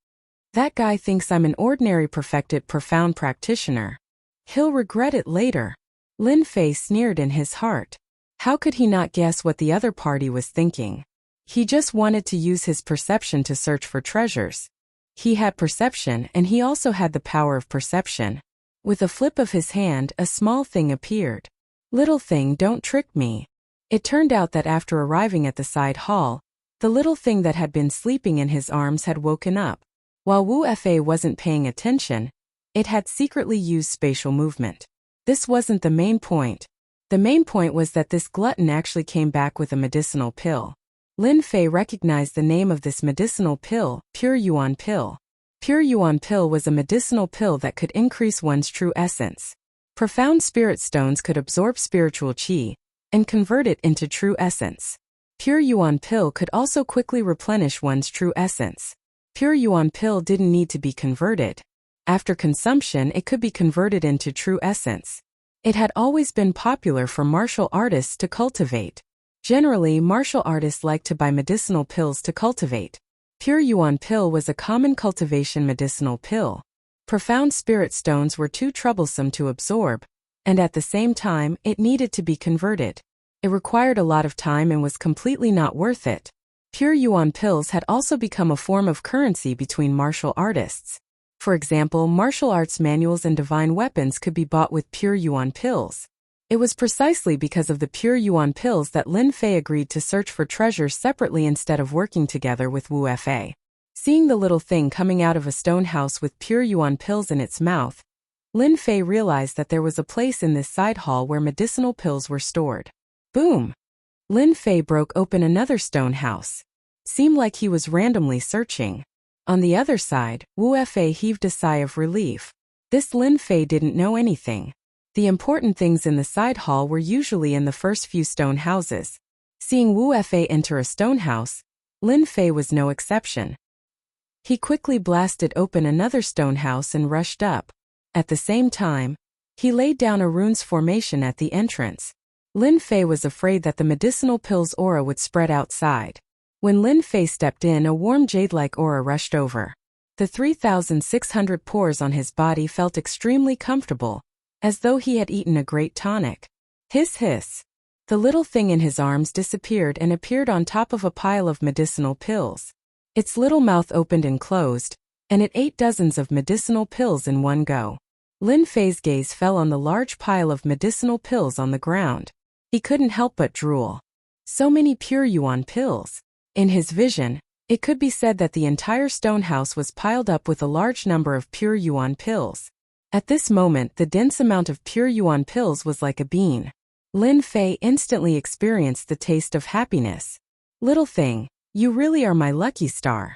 That guy thinks I'm an ordinary perfected profound practitioner. He'll regret it later. Lin Fei sneered in his heart. How could he not guess what the other party was thinking? He just wanted to use his perception to search for treasures. He had perception, and he also had the power of perception. With a flip of his hand, a small thing appeared. Little thing, don't trick me. It turned out that after arriving at the side hall, the little thing that had been sleeping in his arms had woken up. While Wu Fei wasn't paying attention, it had secretly used spatial movement. This wasn't the main point. The main point was that this glutton actually came back with a medicinal pill. Lin Fei recognized the name of this medicinal pill, Pure Yuan Pill. Pure Yuan Pill was a medicinal pill that could increase one's true essence. Profound spirit stones could absorb spiritual qi and convert it into true essence. Pure Yuan Pill could also quickly replenish one's true essence. Pure Yuan Pill didn't need to be converted. After consumption, it could be converted into true essence. It had always been popular for martial artists to cultivate. Generally, martial artists like to buy medicinal pills to cultivate. Pure Yuan Pill was a common cultivation medicinal pill. Profound spirit stones were too troublesome to absorb, and at the same time, it needed to be converted. It required a lot of time and was completely not worth it. Pure Yuan Pills had also become a form of currency between martial artists. For example, martial arts manuals and divine weapons could be bought with Pure Yuan Pills. It was precisely because of the Pure Yuan Pills that Lin Fei agreed to search for treasures separately instead of working together with Wu Fei. Seeing the little thing coming out of a stone house with Pure Yuan Pills in its mouth, Lin Fei realized that there was a place in this side hall where medicinal pills were stored. Boom! Lin Fei broke open another stone house. Seemed like he was randomly searching. On the other side, Wu Fei heaved a sigh of relief. This Lin Fei didn't know anything. The important things in the side hall were usually in the first few stone houses. Seeing Wu Fei enter a stone house, Lin Fei was no exception. He quickly blasted open another stone house and rushed up. At the same time, he laid down a rune's formation at the entrance. Lin Fei was afraid that the medicinal pill's aura would spread outside. When Lin Fei stepped in, a warm jade-like aura rushed over. The 3,600 pores on his body felt extremely comfortable, as though he had eaten a great tonic. Hiss hiss. The little thing in his arms disappeared and appeared on top of a pile of medicinal pills. Its little mouth opened and closed, and it ate dozens of medicinal pills in one go. Lin Fei's gaze fell on the large pile of medicinal pills on the ground. He couldn't help but drool. So many Pure Yuan Pills. In his vision, it could be said that the entire stone house was piled up with a large number of Pure Yuan Pills. At this moment, the dense amount of Pure Yuan Pills was like a bean. Lin Fei instantly experienced the taste of happiness. Little thing, you really are my lucky star.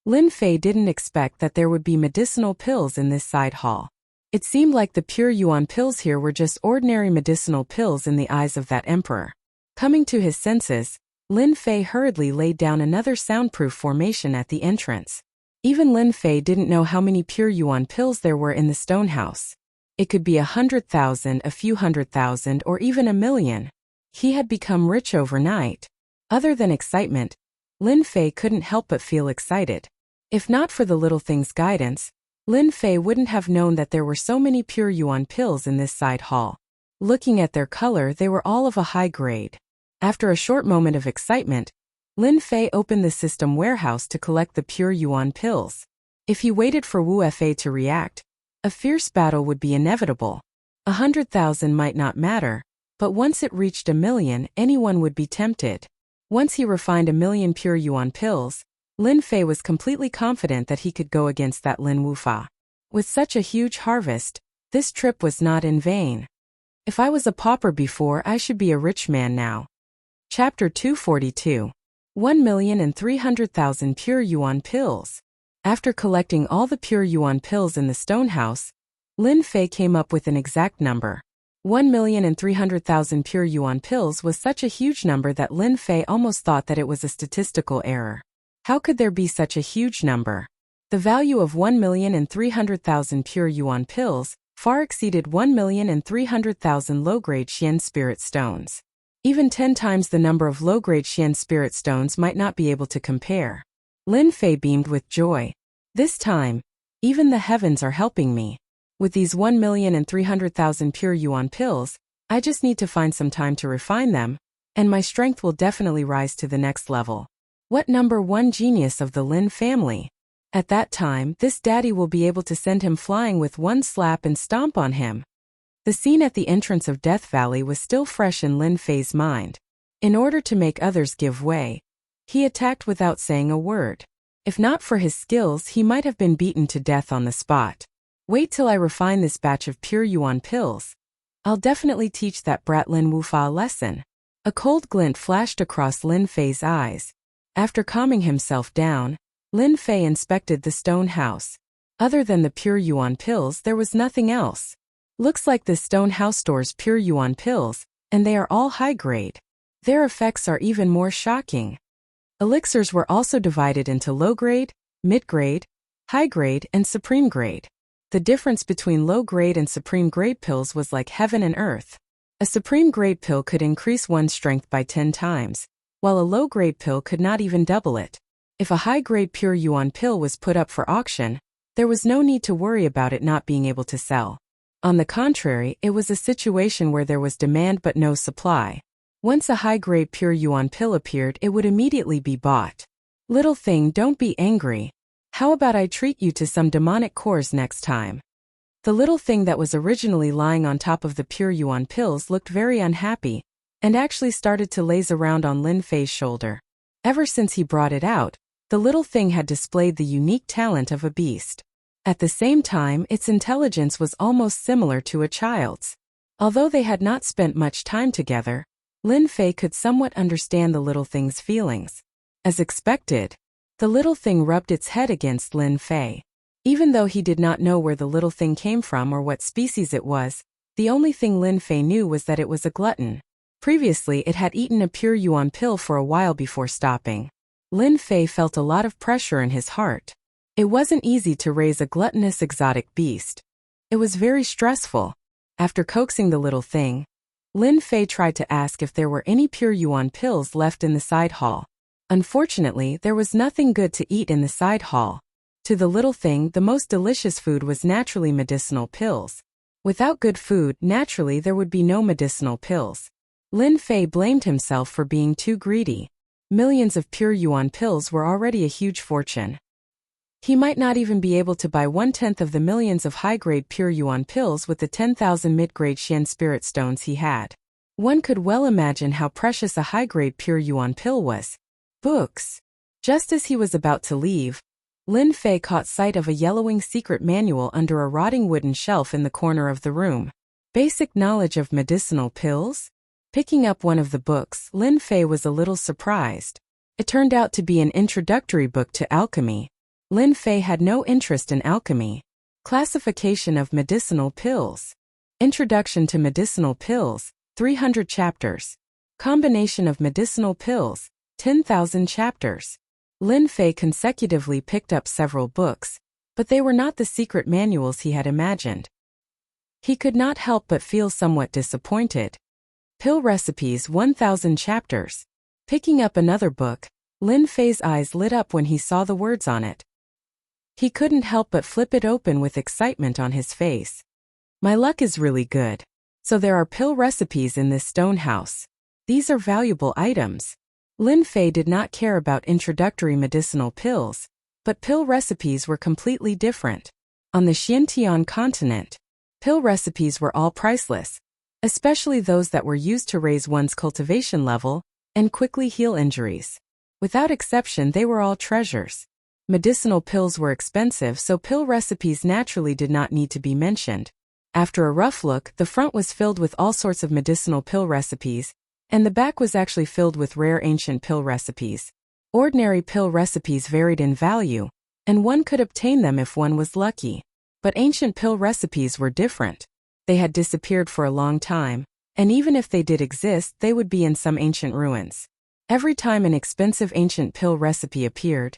Lin Fei didn't expect that there would be medicinal pills in this side hall. It seemed like the Pure Yuan Pills here were just ordinary medicinal pills in the eyes of that emperor. Coming to his senses, Lin Fei hurriedly laid down another soundproof formation at the entrance. Even Lin Fei didn't know how many Pure Yuan Pills there were in the stone house. It could be 100,000, a few 100,000, or even 1,000,000. He had become rich overnight. Other than excitement, Lin Fei couldn't help but feel excited. If not for the little thing's guidance, Lin Fei wouldn't have known that there were so many Pure Yuan Pills in this side hall. Looking at their color, they were all of a high grade. After a short moment of excitement, Lin Fei opened the system warehouse to collect the Pure Yuan Pills. If he waited for Wu Fei to react, a fierce battle would be inevitable. 100,000 might not matter, but once it reached 1,000,000, anyone would be tempted. Once he refined 1,000,000 Pure Yuan Pills, Lin Fei was completely confident that he could go against that Lin Wufa. With such a huge harvest, this trip was not in vain. If I was a pauper before, I should be a rich man now. Chapter 242. 1,300,000 Pure Yuan Pills. After collecting all the Pure Yuan Pills in the stone house, Lin Fei came up with an exact number. 1,300,000 pure yuan pills was such a huge number that Lin Fei almost thought that it was a statistical error. How could there be such a huge number? The value of 1,300,000 pure yuan pills far exceeded 1,300,000 low-grade Xian spirit stones. Even 10 times the number of low-grade Xian spirit stones might not be able to compare. Lin Fei beamed with joy. This time, even the heavens are helping me. With these 1,300,000 pure yuan pills, I just need to find some time to refine them, and my strength will definitely rise to the next level. What number one genius of the Lin family? At that time, this daddy will be able to send him flying with one slap and stomp on him. The scene at the entrance of Death Valley was still fresh in Lin Fei's mind. In order to make others give way, he attacked without saying a word. If not for his skills, he might have been beaten to death on the spot. Wait till I refine this batch of pure yuan pills. I'll definitely teach that brat Lin Wufa a lesson. A cold glint flashed across Lin Fei's eyes. After calming himself down, Lin Fei inspected the stone house. Other than the pure yuan pills, there was nothing else. Looks like this stone house stores pure yuan pills, and they are all high grade. Their effects are even more shocking. Elixirs were also divided into low grade, mid grade, high grade, and supreme grade. The difference between low grade and supreme grade pills was like heaven and earth. A supreme grade pill could increase one's strength by 10 times, while a low grade pill could not even double it. If a high grade pure yuan pill was put up for auction, there was no need to worry about it not being able to sell. On the contrary, it was a situation where there was demand but no supply. Once a high grade pure yuan pill appeared, it would immediately be bought. Little thing, don't be angry. How about I treat you to some demonic cores next time? The little thing that was originally lying on top of the pure yuan pills looked very unhappy, and actually started to laze around on Lin Fei's shoulder. Ever since he brought it out, the little thing had displayed the unique talent of a beast. At the same time, its intelligence was almost similar to a child's. Although they had not spent much time together, Lin Fei could somewhat understand the little thing's feelings. As expected, the little thing rubbed its head against Lin Fei. Even though he did not know where the little thing came from or what species it was, the only thing Lin Fei knew was that it was a glutton. Previously, it had eaten a pure yuan pill for a while before stopping. Lin Fei felt a lot of pressure in his heart. It wasn't easy to raise a gluttonous exotic beast. It was very stressful. After coaxing the little thing, Lin Fei tried to ask if there were any pure yuan pills left in the side hall. Unfortunately, there was nothing good to eat in the side hall. To the little thing, the most delicious food was naturally medicinal pills. Without good food, naturally there would be no medicinal pills. Lin Fei blamed himself for being too greedy. Millions of pure yuan pills were already a huge fortune. He might not even be able to buy 1/10 of the millions of high-grade pure yuan pills with the 10,000 mid-grade Xian spirit stones he had. One could well imagine how precious a high-grade pure yuan pill was. Books. Just as he was about to leave, Lin Fei caught sight of a yellowing secret manual under a rotting wooden shelf in the corner of the room. Basic knowledge of medicinal pills? Picking up one of the books, Lin Fei was a little surprised. It turned out to be an introductory book to alchemy. Lin Fei had no interest in alchemy. Classification of medicinal pills. Introduction to medicinal pills, 300 chapters. Combination of medicinal pills, 10,000 chapters. Lin Fei consecutively picked up several books, but they were not the secret manuals he had imagined. He could not help but feel somewhat disappointed. Pill recipes, 1,000 chapters. Picking up another book, Lin Fei's eyes lit up when he saw the words on it. He couldn't help but flip it open with excitement on his face. My luck is really good. So there are pill recipes in this stone house. These are valuable items. Lin Fei did not care about introductory medicinal pills, but pill recipes were completely different. On the Xiantian continent, pill recipes were all priceless, especially those that were used to raise one's cultivation level and quickly heal injuries. Without exception, they were all treasures. Medicinal pills were expensive, so pill recipes naturally did not need to be mentioned. After a rough look, the front was filled with all sorts of medicinal pill recipes, and the back was actually filled with rare ancient pill recipes. Ordinary pill recipes varied in value, and one could obtain them if one was lucky. But ancient pill recipes were different. They had disappeared for a long time, and even if they did exist, they would be in some ancient ruins. Every time an expensive ancient pill recipe appeared,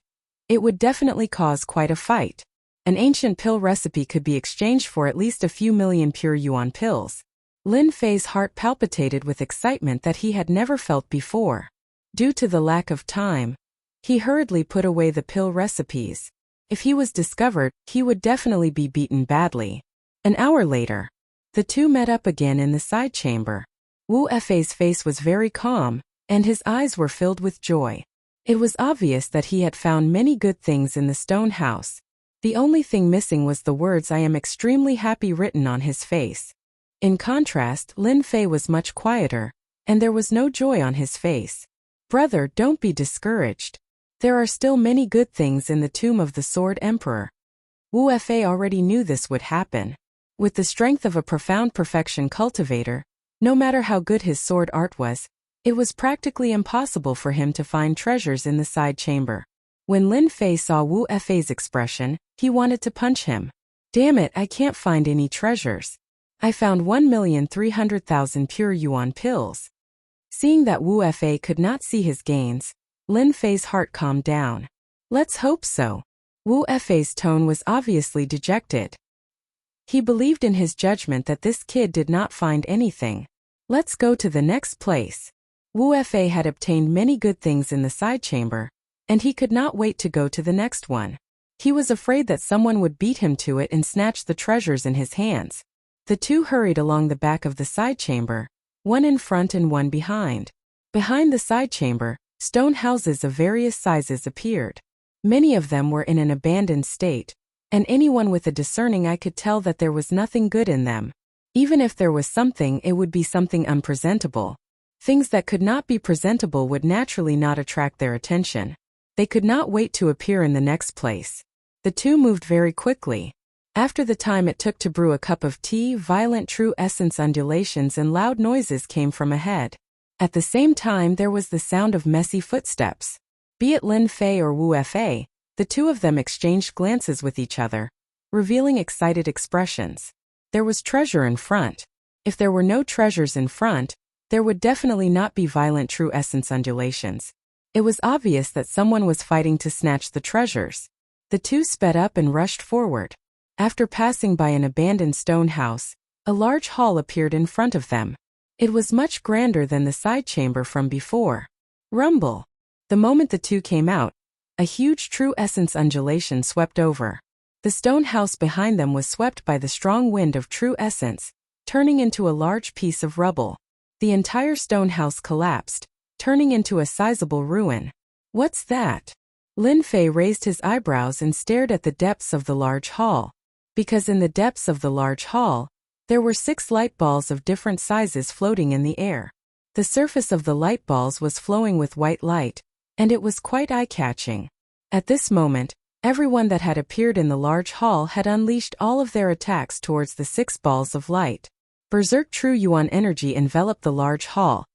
it would definitely cause quite a fight. An ancient pill recipe could be exchanged for at least a few million pure yuan pills. Lin Fei's heart palpitated with excitement that he had never felt before. Due to the lack of time, he hurriedly put away the pill recipes. If he was discovered, he would definitely be beaten badly. An hour later, the two met up again in the side chamber. Wu Fei's face was very calm, and his eyes were filled with joy. It was obvious that he had found many good things in the stone house. The only thing missing was the words "I am extremely happy" written on his face. In contrast, Lin Fei was much quieter, and there was no joy on his face. "Brother, don't be discouraged. There are still many good things in the tomb of the Sword Emperor." Wu Fei already knew this would happen. With the strength of a profound perfection cultivator, no matter how good his sword art was, it was practically impossible for him to find treasures in the side chamber. When Lin Fei saw Wu Fei's expression, he wanted to punch him. "Damn it, I can't find any treasures. I found 1,300,000 pure yuan pills." Seeing that Wu Fei could not see his gains, Lin Fei's heart calmed down. "Let's hope so." Wu Fei's tone was obviously dejected. He believed in his judgment that this kid did not find anything. "Let's go to the next place." Wu Fei had obtained many good things in the side chamber, and he could not wait to go to the next one. He was afraid that someone would beat him to it and snatch the treasures in his hands. The two hurried along the back of the side chamber, one in front and one behind. Behind the side chamber, stone houses of various sizes appeared. Many of them were in an abandoned state, and anyone with a discerning eye could tell that there was nothing good in them. Even if there was something, it would be something unpresentable. Things that could not be presentable would naturally not attract their attention. They could not wait to appear in the next place. The two moved very quickly. After the time it took to brew a cup of tea, violent true essence undulations and loud noises came from ahead. At the same time, there was the sound of messy footsteps. Be it Lin Fei or Wu Fei, the two of them exchanged glances with each other, revealing excited expressions. There was treasure in front. If there were no treasures in front, there would definitely not be violent true essence undulations. It was obvious that someone was fighting to snatch the treasures. The two sped up and rushed forward. After passing by an abandoned stone house, a large hall appeared in front of them. It was much grander than the side chamber from before. Rumble. The moment the two came out, a huge true essence undulation swept over. The stone house behind them was swept by the strong wind of true essence, turning into a large piece of rubble. The entire stone house collapsed, turning into a sizable ruin. "What's that?" Lin Fei raised his eyebrows and stared at the depths of the large hall. Because in the depths of the large hall, there were 6 light balls of different sizes floating in the air. The surface of the light balls was flowing with white light, and it was quite eye-catching. At this moment, everyone that had appeared in the large hall had unleashed all of their attacks towards the 6 balls of light. Berserk true yuan energy enveloped the large hall,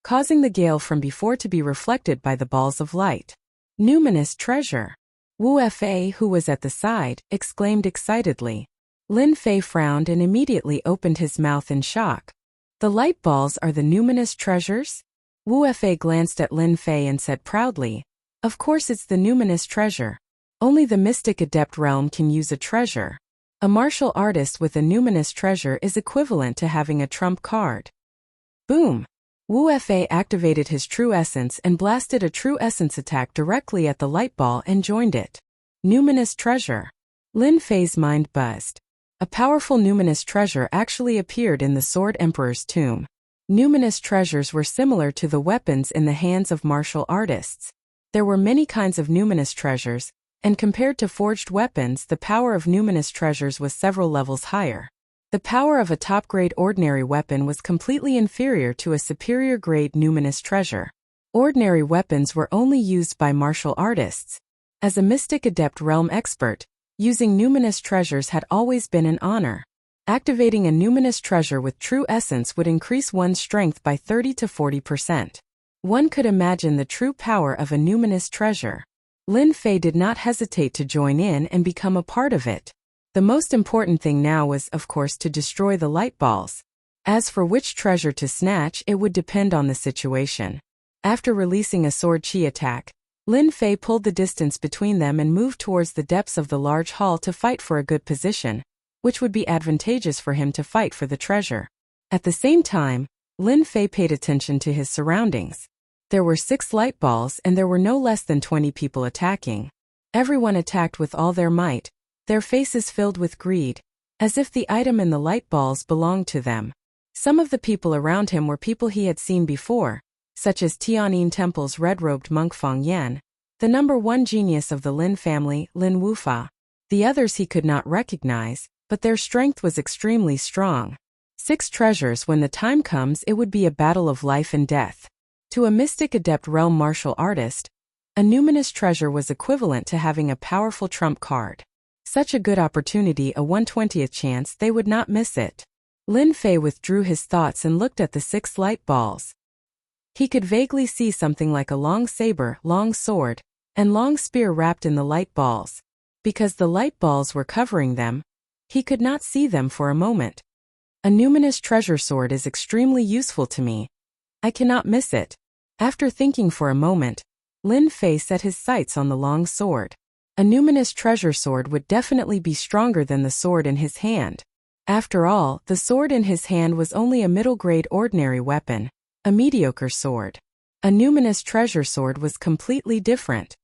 causing the gale from before to be reflected by the balls of light. Numinous treasure. Wu Fei, who was at the side, exclaimed excitedly. Lin Fei frowned and immediately opened his mouth in shock. "The light balls are the numinous treasures?" Wu Fei glanced at Lin Fei and said proudly, "Of course it's the numinous treasure. Only the mystic adept realm can use a treasure. A martial artist with a numinous treasure is equivalent to having a trump card." Boom! Wu Fei activated his true essence and blasted a true essence attack directly at the light ball and joined it. Numinous treasure. Lin Fei's mind buzzed. A powerful numinous treasure actually appeared in the Sword Emperor's tomb. Numinous treasures were similar to the weapons in the hands of martial artists. There were many kinds of numinous treasures, and compared to forged weapons, the power of numinous treasures was several levels higher. The power of a top-grade ordinary weapon was completely inferior to a superior-grade numinous treasure. Ordinary weapons were only used by martial artists. As a mystic adept realm expert, using numinous treasures had always been an honor. Activating a numinous treasure with true essence would increase one's strength by 30 to 40%. One could imagine the true power of a numinous treasure. Lin Fei did not hesitate to join in and become a part of it. The most important thing now was, of course, to destroy the light balls. As for which treasure to snatch, it would depend on the situation. After releasing a sword chi attack, Lin Fei pulled the distance between them and moved towards the depths of the large hall to fight for a good position, which would be advantageous for him to fight for the treasure. At the same time, Lin Fei paid attention to his surroundings. There were 6 light balls and there were no less than 20 people attacking. Everyone attacked with all their might, their faces filled with greed, as if the item in the light balls belonged to them. Some of the people around him were people he had seen before, such as Tianyin Temple's red-robed monk Feng Yan, the number 1 genius of the Lin family, Lin Wufa. The others he could not recognize, but their strength was extremely strong. 6 treasures. When the time comes, it would be a battle of life and death. To a mystic adept realm martial artist, a numinous treasure was equivalent to having a powerful trump card. Such a good opportunity, a 1/20th chance, they would not miss it. Lin Fei withdrew his thoughts and looked at the 6 light balls. He could vaguely see something like a long saber, long sword, and long spear wrapped in the light balls. Because the light balls were covering them, he could not see them for a moment. A numinous treasure sword is extremely useful to me. I cannot miss it. After thinking for a moment, Lin Fei set his sights on the long sword. A numinous treasure sword would definitely be stronger than the sword in his hand. After all, the sword in his hand was only a middle-grade ordinary weapon, a mediocre sword. A numinous treasure sword was completely different.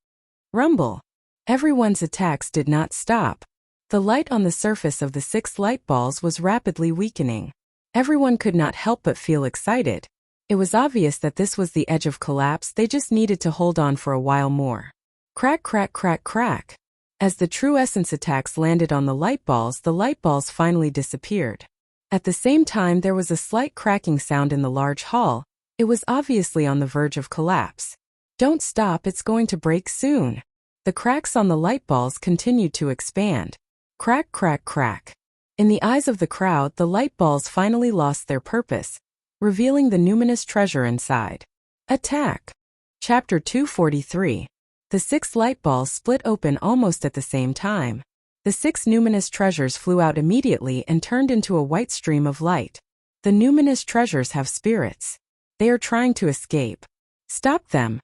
Rumble. Everyone's attacks did not stop. The light on the surface of the 6 light balls was rapidly weakening. Everyone could not help but feel excited. It was obvious that this was the edge of collapse. They just needed to hold on for a while more. Crack, crack, crack, crack. As the true essence attacks landed on the light balls finally disappeared. At the same time, there was a slight cracking sound in the large hall. It was obviously on the verge of collapse. Don't stop, it's going to break soon. The cracks on the light balls continued to expand. Crack, crack, crack. In the eyes of the crowd, the light balls finally lost their purpose, revealing the numinous treasure inside. Attack. Chapter 243. The 6 light balls split open almost at the same time. The 6 numinous treasures flew out immediately and turned into a white stream of light. The numinous treasures have spirits. They are trying to escape. Stop them.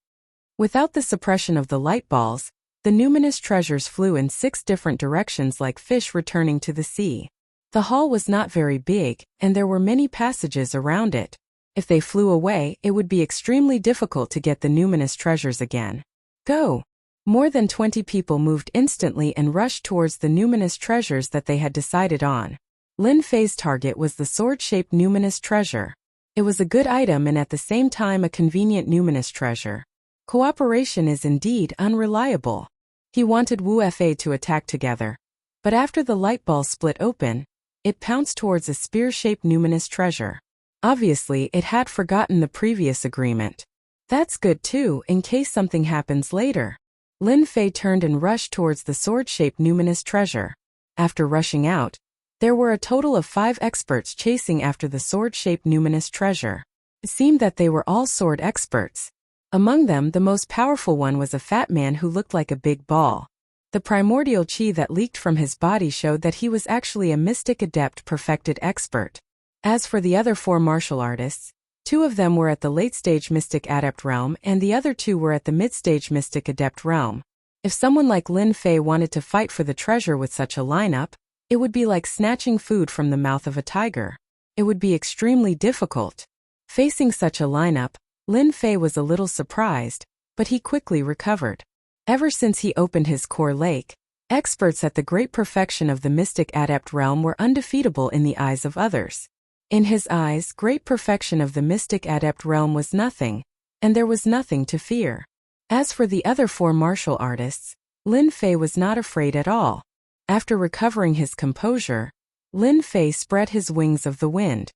Without the suppression of the light balls, the numinous treasures flew in 6 different directions like fish returning to the sea. The hall was not very big, and there were many passages around it. If they flew away, it would be extremely difficult to get the numinous treasures again. Go! More than 20 people moved instantly and rushed towards the numinous treasures that they had decided on. Lin Fei's target was the sword-shaped numinous treasure. It was a good item and at the same time a convenient numinous treasure. Cooperation is indeed unreliable. He wanted Wu Fa to attack together. But after the light ball split open, it pounced towards a spear-shaped numinous treasure. Obviously, it had forgotten the previous agreement. That's good too, in case something happens later. Lin Fei turned and rushed towards the sword-shaped numinous treasure. After rushing out, there were a total of 5 experts chasing after the sword-shaped numinous treasure. It seemed that they were all sword experts. Among them, the most powerful one was a fat man who looked like a big ball. The primordial chi that leaked from his body showed that he was actually a mystic adept perfected expert. As for the other 4 martial artists, 2 of them were at the late-stage mystic adept realm and the other 2 were at the mid-stage mystic adept realm. If someone like Lin Fei wanted to fight for the treasure with such a lineup, it would be like snatching food from the mouth of a tiger. It would be extremely difficult. Facing such a lineup, Lin Fei was a little surprised, but he quickly recovered. Ever since he opened his core lake, experts at the great perfection of the mystic adept realm were undefeatable in the eyes of others. In his eyes, great perfection of the mystic adept realm was nothing, and there was nothing to fear. As for the other 4 martial artists, Lin Fei was not afraid at all. After recovering his composure, Lin Fei spread his wings of the wind.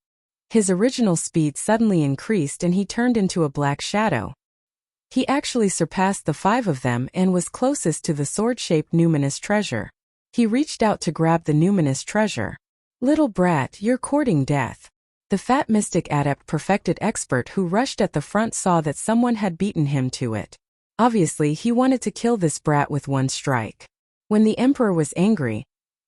His original speed suddenly increased and he turned into a black shadow. He actually surpassed the 5 of them and was closest to the sword-shaped numinous treasure. He reached out to grab the numinous treasure. Little brat, you're courting death. The fat mystic adept perfected expert who rushed at the front saw that someone had beaten him to it. Obviously, he wanted to kill this brat with one strike. When the emperor was angry,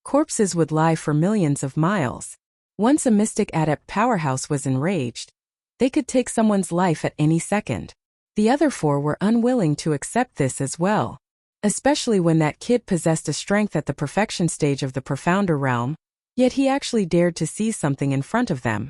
Corpses would lie for millions of miles. Once a mystic adept powerhouse was enraged, they could take someone's life at any second. The other four were unwilling to accept this as well, especially when that kid possessed a strength at the perfection stage of the profounder realm, yet he actually dared to see something in front of them.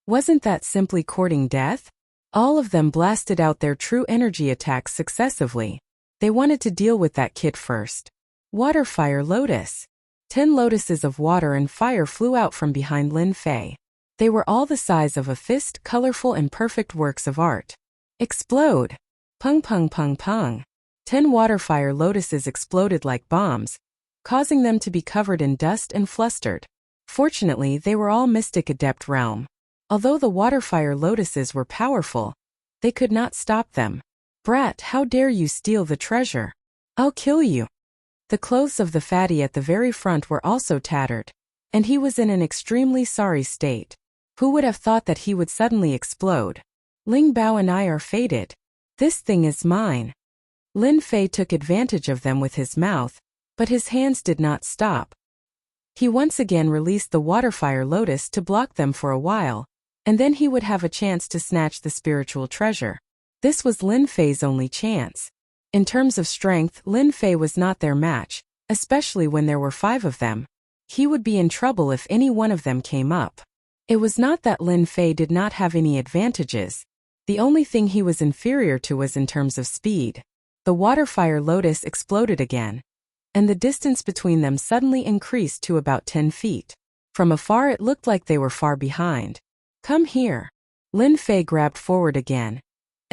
Wasn't that simply courting death? All of them blasted out their true energy attacks successively. They wanted to deal with that kid first. Water, fire, lotus. 10 lotuses of water and fire flew out from behind Lin Fei. They were all the size of a fist, colorful and perfect works of art. Explode! Pung pung pung pung. 10 water fire lotuses exploded like bombs, causing them to be covered in dust and flustered. Fortunately, they were all mystic adept realm. Although the water fire lotuses were powerful, they could not stop them. Brat, how dare you steal the treasure? I'll kill you. The clothes of the fatty at the very front were also tattered, and he was in an extremely sorry state. Who would have thought that he would suddenly explode? Ling Bao and I are fated. This thing is mine. Lin Fei took advantage of them with his mouth, but his hands did not stop. He once again released the water fire lotus to block them for a while, and then he would have a chance to snatch the spiritual treasure. This was Lin Fei's only chance. In terms of strength, Lin Fei was not their match, especially when there were 5 of them. He would be in trouble if any one of them came up. It was not that Lin Fei did not have any advantages. The only thing he was inferior to was in terms of speed. The water fire lotus exploded again, and the distance between them suddenly increased to about 10 feet. From afar it looked like they were far behind. Come here. Lin Fei grabbed forward again,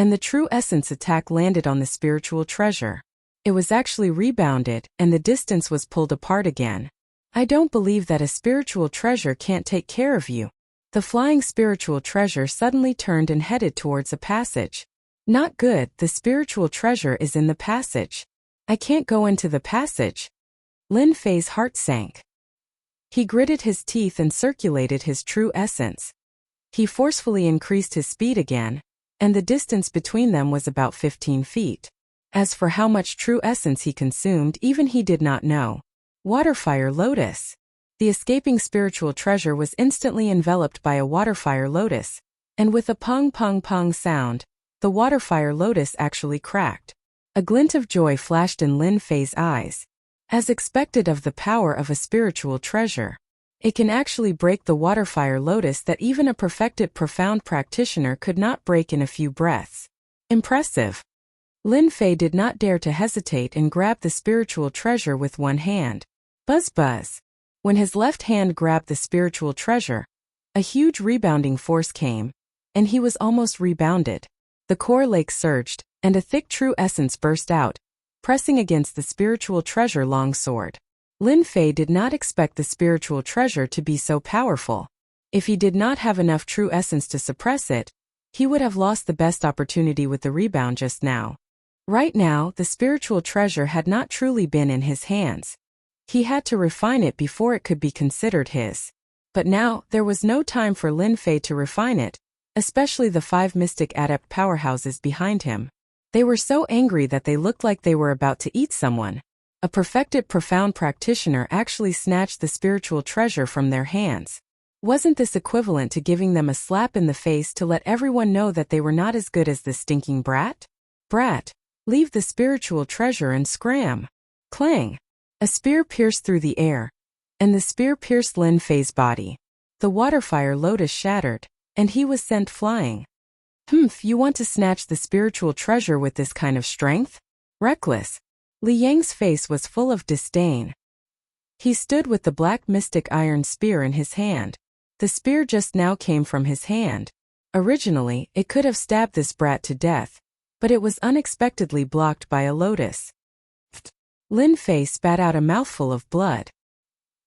and the true essence attack landed on the spiritual treasure. It was actually rebounded, and the distance was pulled apart again. I don't believe that a spiritual treasure can't take care of you. The flying spiritual treasure suddenly turned and headed towards a passage. Not good, the spiritual treasure is in the passage. I can't go into the passage. Lin Fei's heart sank. He gritted his teeth and circulated his true essence. He forcefully increased his speed again, and the distance between them was about 15 feet. As for how much true essence he consumed, even he did not know. Waterfire lotus. The escaping spiritual treasure was instantly enveloped by a waterfire lotus, and with a pong pong pong sound, the waterfire lotus actually cracked. A glint of joy flashed in Lin Fei's eyes. As expected of the power of a spiritual treasure, it can actually break the waterfire lotus that even a perfected profound practitioner could not break in a few breaths. Impressive. Lin Fei did not dare to hesitate and grabbed the spiritual treasure with one hand. Buzz buzz. When his left hand grabbed the spiritual treasure, a huge rebounding force came, and he was almost rebounded. The core lake surged, and a thick true essence burst out, pressing against the spiritual treasure long sword. Lin Fei did not expect the spiritual treasure to be so powerful. If he did not have enough true essence to suppress it, he would have lost the best opportunity with the rebound just now. Right now, the spiritual treasure had not truly been in his hands. He had to refine it before it could be considered his. But now, there was no time for Lin Fei to refine it, especially the 5 mystic adept powerhouses behind him. They were so angry that they looked like they were about to eat someone. A perfected profound practitioner actually snatched the spiritual treasure from their hands. Wasn't this equivalent to giving them a slap in the face to let everyone know that they were not as good as the stinking brat? Brat, leave the spiritual treasure and scram. Clang. A spear pierced through the air, and the spear pierced Lin Fei's body. The waterfire lotus shattered, and he was sent flying. Humph, you want to snatch the spiritual treasure with this kind of strength? Reckless. Li Yang's face was full of disdain. He stood with the black mystic iron spear in his hand. The spear just now came from his hand. Originally, it could have stabbed this brat to death, but it was unexpectedly blocked by a lotus. Lin Fei spat out a mouthful of blood.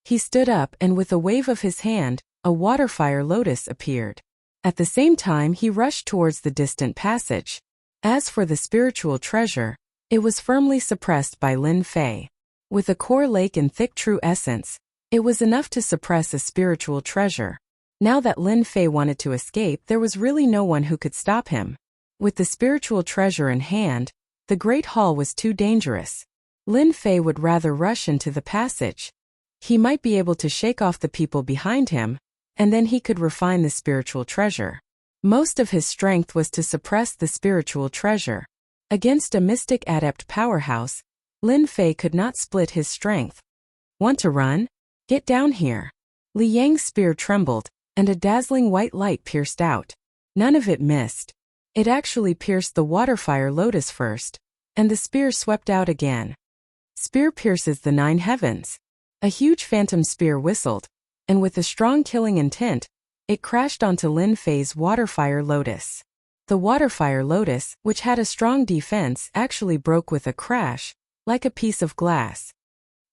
He stood up and with a wave of his hand, a waterfire lotus appeared. At the same time he rushed towards the distant passage. As for the spiritual treasure, it was firmly suppressed by Lin Fei. With a core lake and thick true essence, it was enough to suppress a spiritual treasure. Now that Lin Fei wanted to escape, there was really no one who could stop him. With the spiritual treasure in hand, the Great Hall was too dangerous. Lin Fei would rather rush into the passage. He might be able to shake off the people behind him, and then he could refine the spiritual treasure. Most of his strength was to suppress the spiritual treasure. Against a mystic adept powerhouse, Lin Fei could not split his strength. Want to run? Get down here. Li Yang's spear trembled, and a dazzling white light pierced out. None of it missed. It actually pierced the waterfire lotus first, and the spear swept out again. Spear pierces the 9 heavens. A huge phantom spear whistled, and with a strong killing intent, it crashed onto Lin Fei's waterfire lotus. The waterfire lotus, which had a strong defense, actually broke with a crash, like a piece of glass.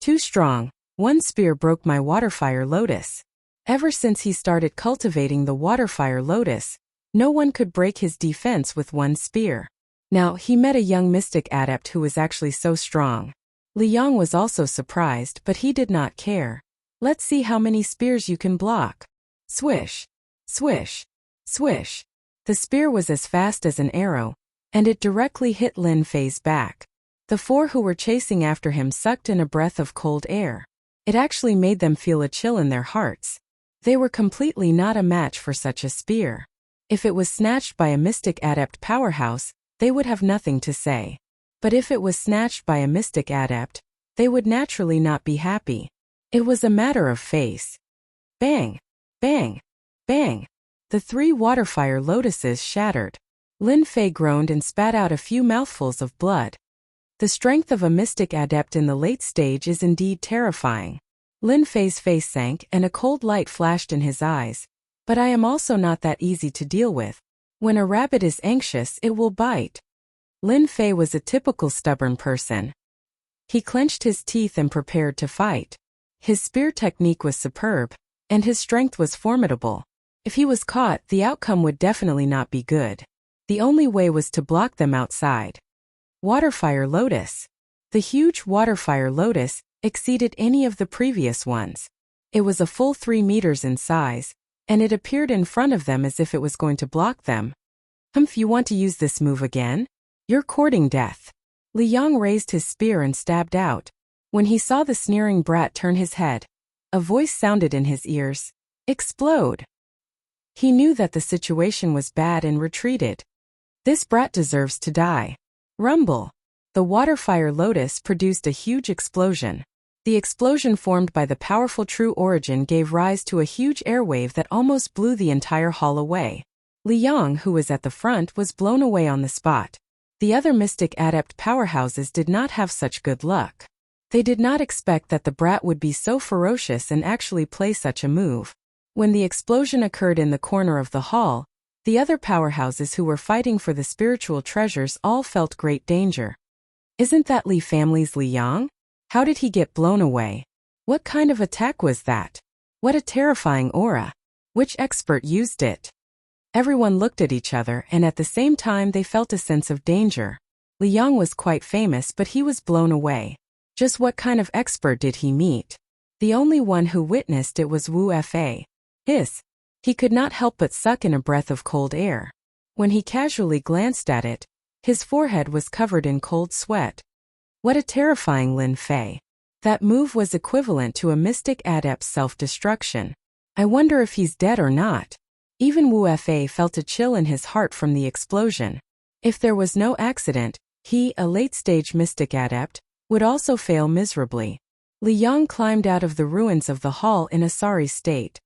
Too strong, one spear broke my waterfire lotus. Ever since he started cultivating the waterfire lotus, no one could break his defense with one spear. Now, he met a young mystic adept who was actually so strong. Li Yang was also surprised, but he did not care. Let's see how many spears you can block. Swish, swish, swish. The spear was as fast as an arrow, and it directly hit Lin Fei's back. The 4 who were chasing after him sucked in a breath of cold air. It actually made them feel a chill in their hearts. They were completely not a match for such a spear. If it was snatched by a mystic adept powerhouse, they would have nothing to say. But if it was snatched by a mystic adept, they would naturally not be happy. It was a matter of face. Bang! Bang! Bang! The 3 waterfire lotuses shattered. Lin Fei groaned and spat out a few mouthfuls of blood. The strength of a mystic adept in the late stage is indeed terrifying. Lin Fei's face sank and a cold light flashed in his eyes. But I am also not that easy to deal with. When a rabbit is anxious, it will bite. Lin Fei was a typical stubborn person. He clenched his teeth and prepared to fight. His spear technique was superb, and his strength was formidable. If he was caught, the outcome would definitely not be good. The only way was to block them outside. Waterfire lotus. The huge waterfire lotus exceeded any of the previous ones. It was a full 3 meters in size, and it appeared in front of them as if it was going to block them. Humph, you want to use this move again? You're courting death. Li Yang raised his spear and stabbed out. When he saw the sneering brat turn his head, a voice sounded in his ears. Explode! He knew that the situation was bad and retreated. This brat deserves to die. Rumble! The waterfire lotus produced a huge explosion. The explosion formed by the powerful true origin gave rise to a huge airwave that almost blew the entire hall away. Li Yang, who was at the front, was blown away on the spot. The other mystic adept powerhouses did not have such good luck. They did not expect that the brat would be so ferocious and actually play such a move. When the explosion occurred in the corner of the hall, the other powerhouses who were fighting for the spiritual treasures all felt great danger. Isn't that Li family's Li Yang? How did he get blown away? What kind of attack was that? What a terrifying aura. Which expert used it? Everyone looked at each other, and at the same time they felt a sense of danger. Li Yang was quite famous, but he was blown away. Just what kind of expert did he meet? The only one who witnessed it was Wu Fa. He could not help but suck in a breath of cold air. When he casually glanced at it, his forehead was covered in cold sweat. What a terrifying Lin Fei. That move was equivalent to a mystic adept's self-destruction. I wonder if he's dead or not. Even Wu Fa felt a chill in his heart from the explosion. If there was no accident, he, a late-stage mystic adept, would also fail miserably. Li Yang climbed out of the ruins of the hall in a sorry state.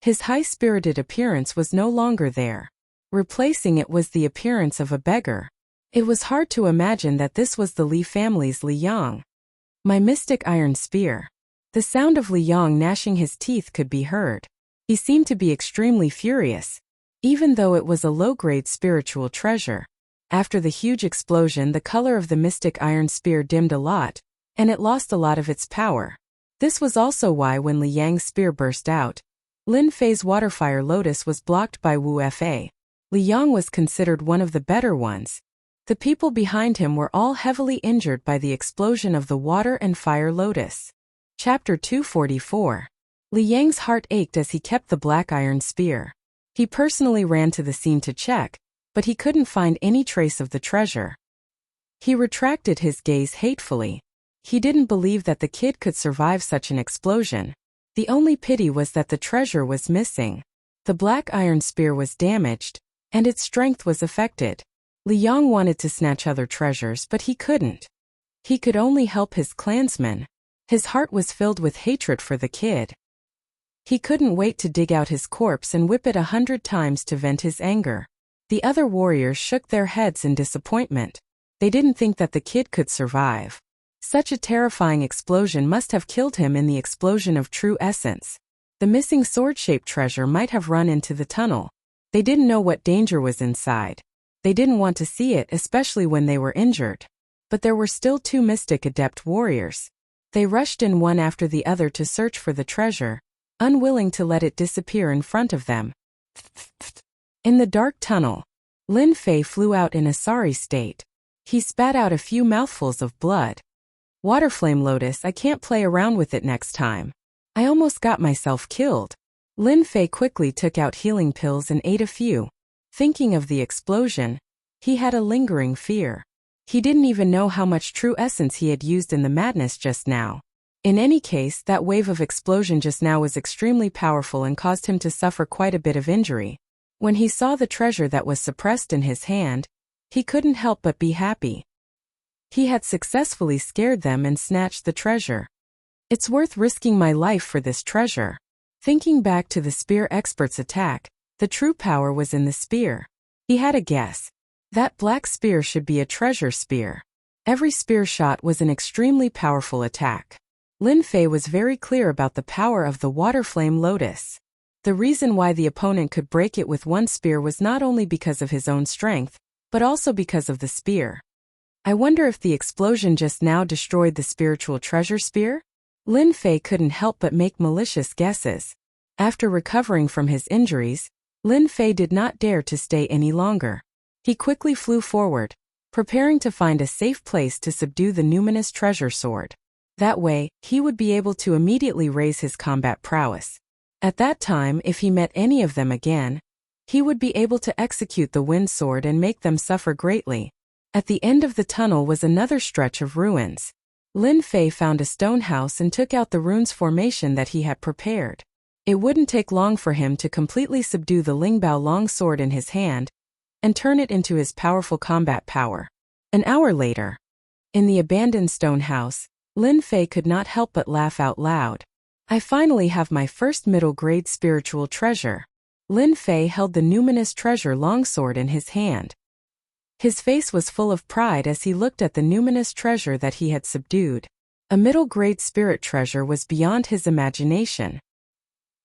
His high-spirited appearance was no longer there. Replacing it was the appearance of a beggar. It was hard to imagine that this was the Li family's Li Yang. My mystic iron spear. The sound of Li Yang gnashing his teeth could be heard. He seemed to be extremely furious, even though it was a low-grade spiritual treasure. After the huge explosion, the color of the mystic iron spear dimmed a lot, and it lost a lot of its power. This was also why when Li Yang's spear burst out, Lin Fei's waterfire lotus was blocked by Wu Fa. Li Yang was considered one of the better ones. The people behind him were all heavily injured by the explosion of the water and fire lotus. Chapter 244. Li Yang's heart ached as he kept the black iron spear. He personally ran to the scene to check, but he couldn't find any trace of the treasure. He retracted his gaze hatefully. He didn't believe that the kid could survive such an explosion. The only pity was that the treasure was missing. The black iron spear was damaged, and its strength was affected. Liang wanted to snatch other treasures, but he couldn't. He could only help his clansmen. His heart was filled with hatred for the kid. He couldn't wait to dig out his corpse and whip it 100 times to vent his anger. The other warriors shook their heads in disappointment. They didn't think that the kid could survive. Such a terrifying explosion must have killed him in the explosion of true essence. The missing sword-shaped treasure might have run into the tunnel. They didn't know what danger was inside. They didn't want to see it, especially when they were injured. But there were still 2 mystic adept warriors. They rushed in one after the other to search for the treasure, unwilling to let it disappear in front of them. In the dark tunnel, Lin Fei flew out in a sorry state. He spat out a few mouthfuls of blood. Waterflame Lotus, I can't play around with it next time. I almost got myself killed. Lin Fei quickly took out healing pills and ate a few. Thinking of the explosion, he had a lingering fear. He didn't even know how much true essence he had used in the madness just now. In any case, that wave of explosion just now was extremely powerful and caused him to suffer quite a bit of injury. When he saw the treasure that was suppressed in his hand, he couldn't help but be happy. He had successfully scared them and snatched the treasure. It's worth risking my life for this treasure. Thinking back to the spear expert's attack, the true power was in the spear. He had a guess. That black spear should be a treasure spear. Every spear shot was an extremely powerful attack. Lin Fei was very clear about the power of the Waterflame Lotus. The reason why the opponent could break it with one spear was not only because of his own strength, but also because of the spear. I wonder if the explosion just now destroyed the spiritual treasure spear? Lin Fei couldn't help but make malicious guesses. After recovering from his injuries, Lin Fei did not dare to stay any longer. He quickly flew forward, preparing to find a safe place to subdue the numinous treasure sword. That way, he would be able to immediately raise his combat prowess. At that time, if he met any of them again, he would be able to execute the wind sword and make them suffer greatly. At the end of the tunnel was another stretch of ruins. Lin Fei found a stone house and took out the runes formation that he had prepared. It wouldn't take long for him to completely subdue the Lingbao long sword in his hand and turn it into his powerful combat power. An hour later, in the abandoned stone house, Lin Fei could not help but laugh out loud. I finally have my first middle-grade spiritual treasure. Lin Fei held the numinous treasure longsword in his hand. His face was full of pride as he looked at the numinous treasure that he had subdued. A middle-grade spirit treasure was beyond his imagination.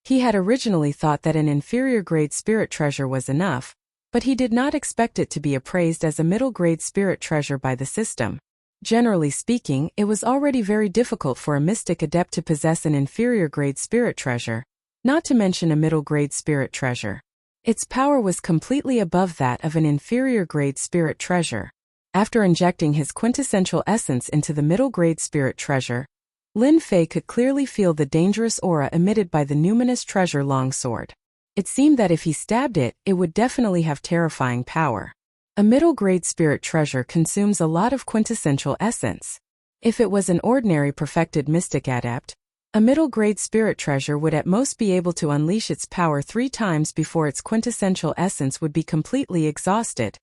He had originally thought that an inferior-grade spirit treasure was enough, but he did not expect it to be appraised as a middle-grade spirit treasure by the system. Generally speaking, it was already very difficult for a mystic adept to possess an inferior-grade spirit treasure, not to mention a middle-grade spirit treasure. Its power was completely above that of an inferior-grade spirit treasure. After injecting his quintessential essence into the middle-grade spirit treasure, Lin Fei could clearly feel the dangerous aura emitted by the numinous treasure longsword. It seemed that if he stabbed it, it would definitely have terrifying power. A middle-grade spirit treasure consumes a lot of quintessential essence. If it was an ordinary perfected mystic adept, a middle-grade spirit treasure would at most be able to unleash its power 3 times before its quintessential essence would be completely exhausted.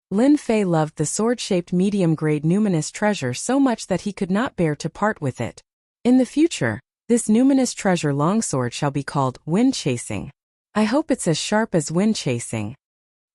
Lin Fei loved the sword-shaped medium-grade numinous treasure so much that he could not bear to part with it. In the future, this numinous treasure longsword shall be called Wind Chasing. I hope it's as sharp as Wind Chasing.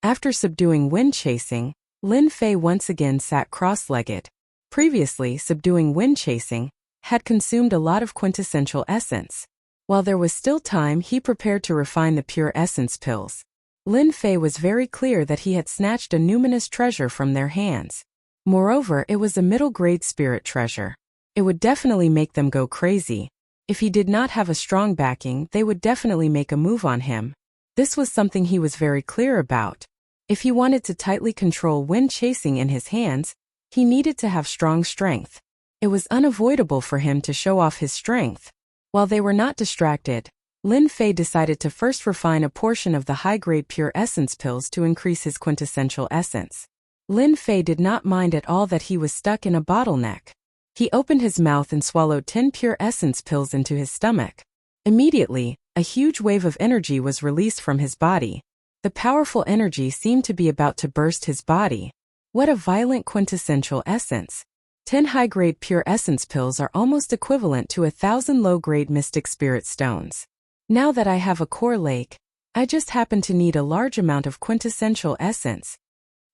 After subduing Wind Chasing, Lin Fei once again sat cross-legged. Previously, subduing Wind Chasing had consumed a lot of quintessential essence. While there was still time, he prepared to refine the pure essence pills. Lin Fei was very clear that he had snatched a numinous treasure from their hands. Moreover, it was a middle-grade spirit treasure. It would definitely make them go crazy. If he did not have a strong backing, they would definitely make a move on him. This was something he was very clear about. If he wanted to tightly control Wind Chasing in his hands, he needed to have strong strength. It was unavoidable for him to show off his strength. While they were not distracted, Lin Fei decided to first refine a portion of the high-grade pure essence pills to increase his quintessential essence. Lin Fei did not mind at all that he was stuck in a bottleneck. He opened his mouth and swallowed 10 pure essence pills into his stomach. Immediately, a huge wave of energy was released from his body. The powerful energy seemed to be about to burst his body. What a violent quintessential essence. 10 high-grade pure essence pills are almost equivalent to 1,000 low-grade mystic spirit stones. Now that I have a core lake, I just happen to need a large amount of quintessential essence.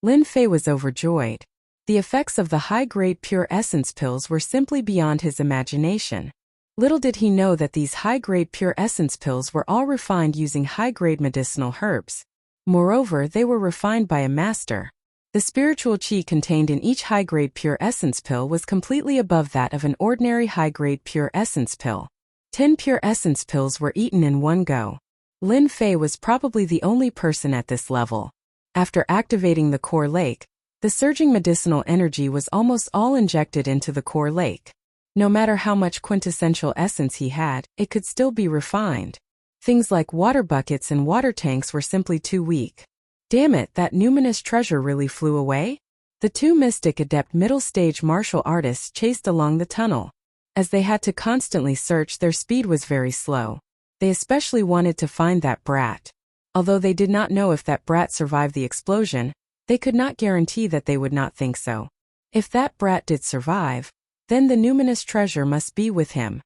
Lin Fei was overjoyed. The effects of the high-grade pure essence pills were simply beyond his imagination. Little did he know that these high-grade pure essence pills were all refined using high-grade medicinal herbs. Moreover, they were refined by a master. The spiritual qi contained in each high-grade pure essence pill was completely above that of an ordinary high-grade pure essence pill. 10 pure essence pills were eaten in one go. Lin Fei was probably the only person at this level. After activating the core lake, the surging medicinal energy was almost all injected into the core lake. No matter how much quintessential essence he had, it could still be refined. Things like water buckets and water tanks were simply too weak. Damn it, that numinous treasure really flew away? The two mystic adept middle-stage martial artists chased along the tunnel. As they had to constantly search, their speed was very slow. They especially wanted to find that brat. Although they did not know if that brat survived the explosion, they could not guarantee that they would not think so. If that brat did survive, then the numinous treasure must be with him.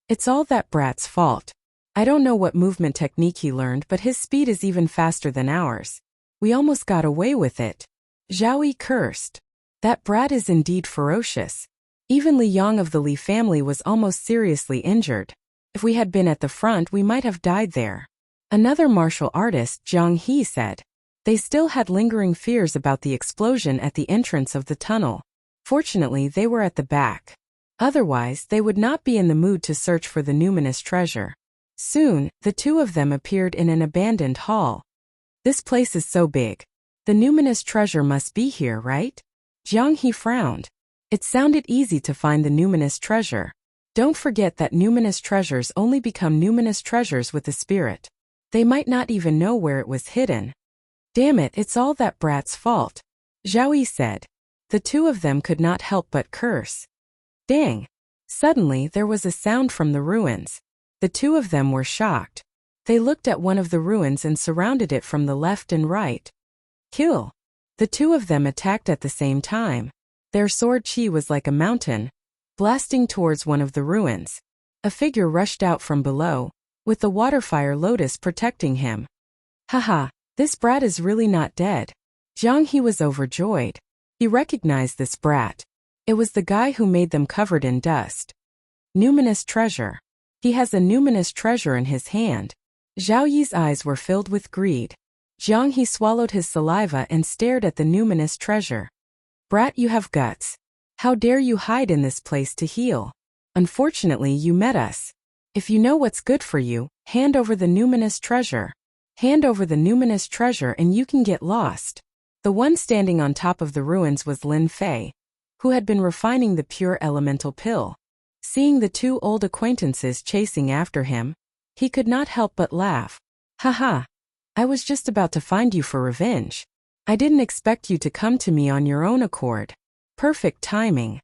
It's all that brat's fault. I don't know what movement technique he learned, but his speed is even faster than ours. We almost got away with it. Zhao Yi cursed. That brat is indeed ferocious. Even Li Yang of the Li family was almost seriously injured. If we had been at the front, we might have died there. Another martial artist, Zhang He, said. They still had lingering fears about the explosion at the entrance of the tunnel. Fortunately, they were at the back. Otherwise, they would not be in the mood to search for the numinous treasure. Soon, the two of them appeared in an abandoned hall. This place is so big. The numinous treasure must be here, right? Zhang He frowned. It sounded easy to find the numinous treasure. Don't forget that numinous treasures only become numinous treasures with the spirit. They might not even know where it was hidden. Damn it, it's all that brat's fault, Zhao Yi said. The two of them could not help but curse. Dang! Suddenly there was a sound from the ruins. The two of them were shocked. They looked at one of the ruins and surrounded it from the left and right. Kill! The two of them attacked at the same time. Their sword chi was like a mountain, blasting towards one of the ruins. A figure rushed out from below, with the waterfire lotus protecting him. Haha, this brat is really not dead. Zhang He was overjoyed. He recognized this brat. It was the guy who made them covered in dust. Numinous treasure. He has a numinous treasure in his hand. Zhao Yi's eyes were filled with greed. Zhang He swallowed his saliva and stared at the numinous treasure. Brat, you have guts. How dare you hide in this place to heal? Unfortunately, you met us. If you know what's good for you, hand over the numinous treasure. Hand over the numinous treasure and you can get lost. The one standing on top of the ruins was Lin Fei, who had been refining the pure elemental pill. Seeing the two old acquaintances chasing after him, he could not help but laugh. Haha, I was just about to find you for revenge. I didn't expect you to come to me on your own accord. Perfect timing.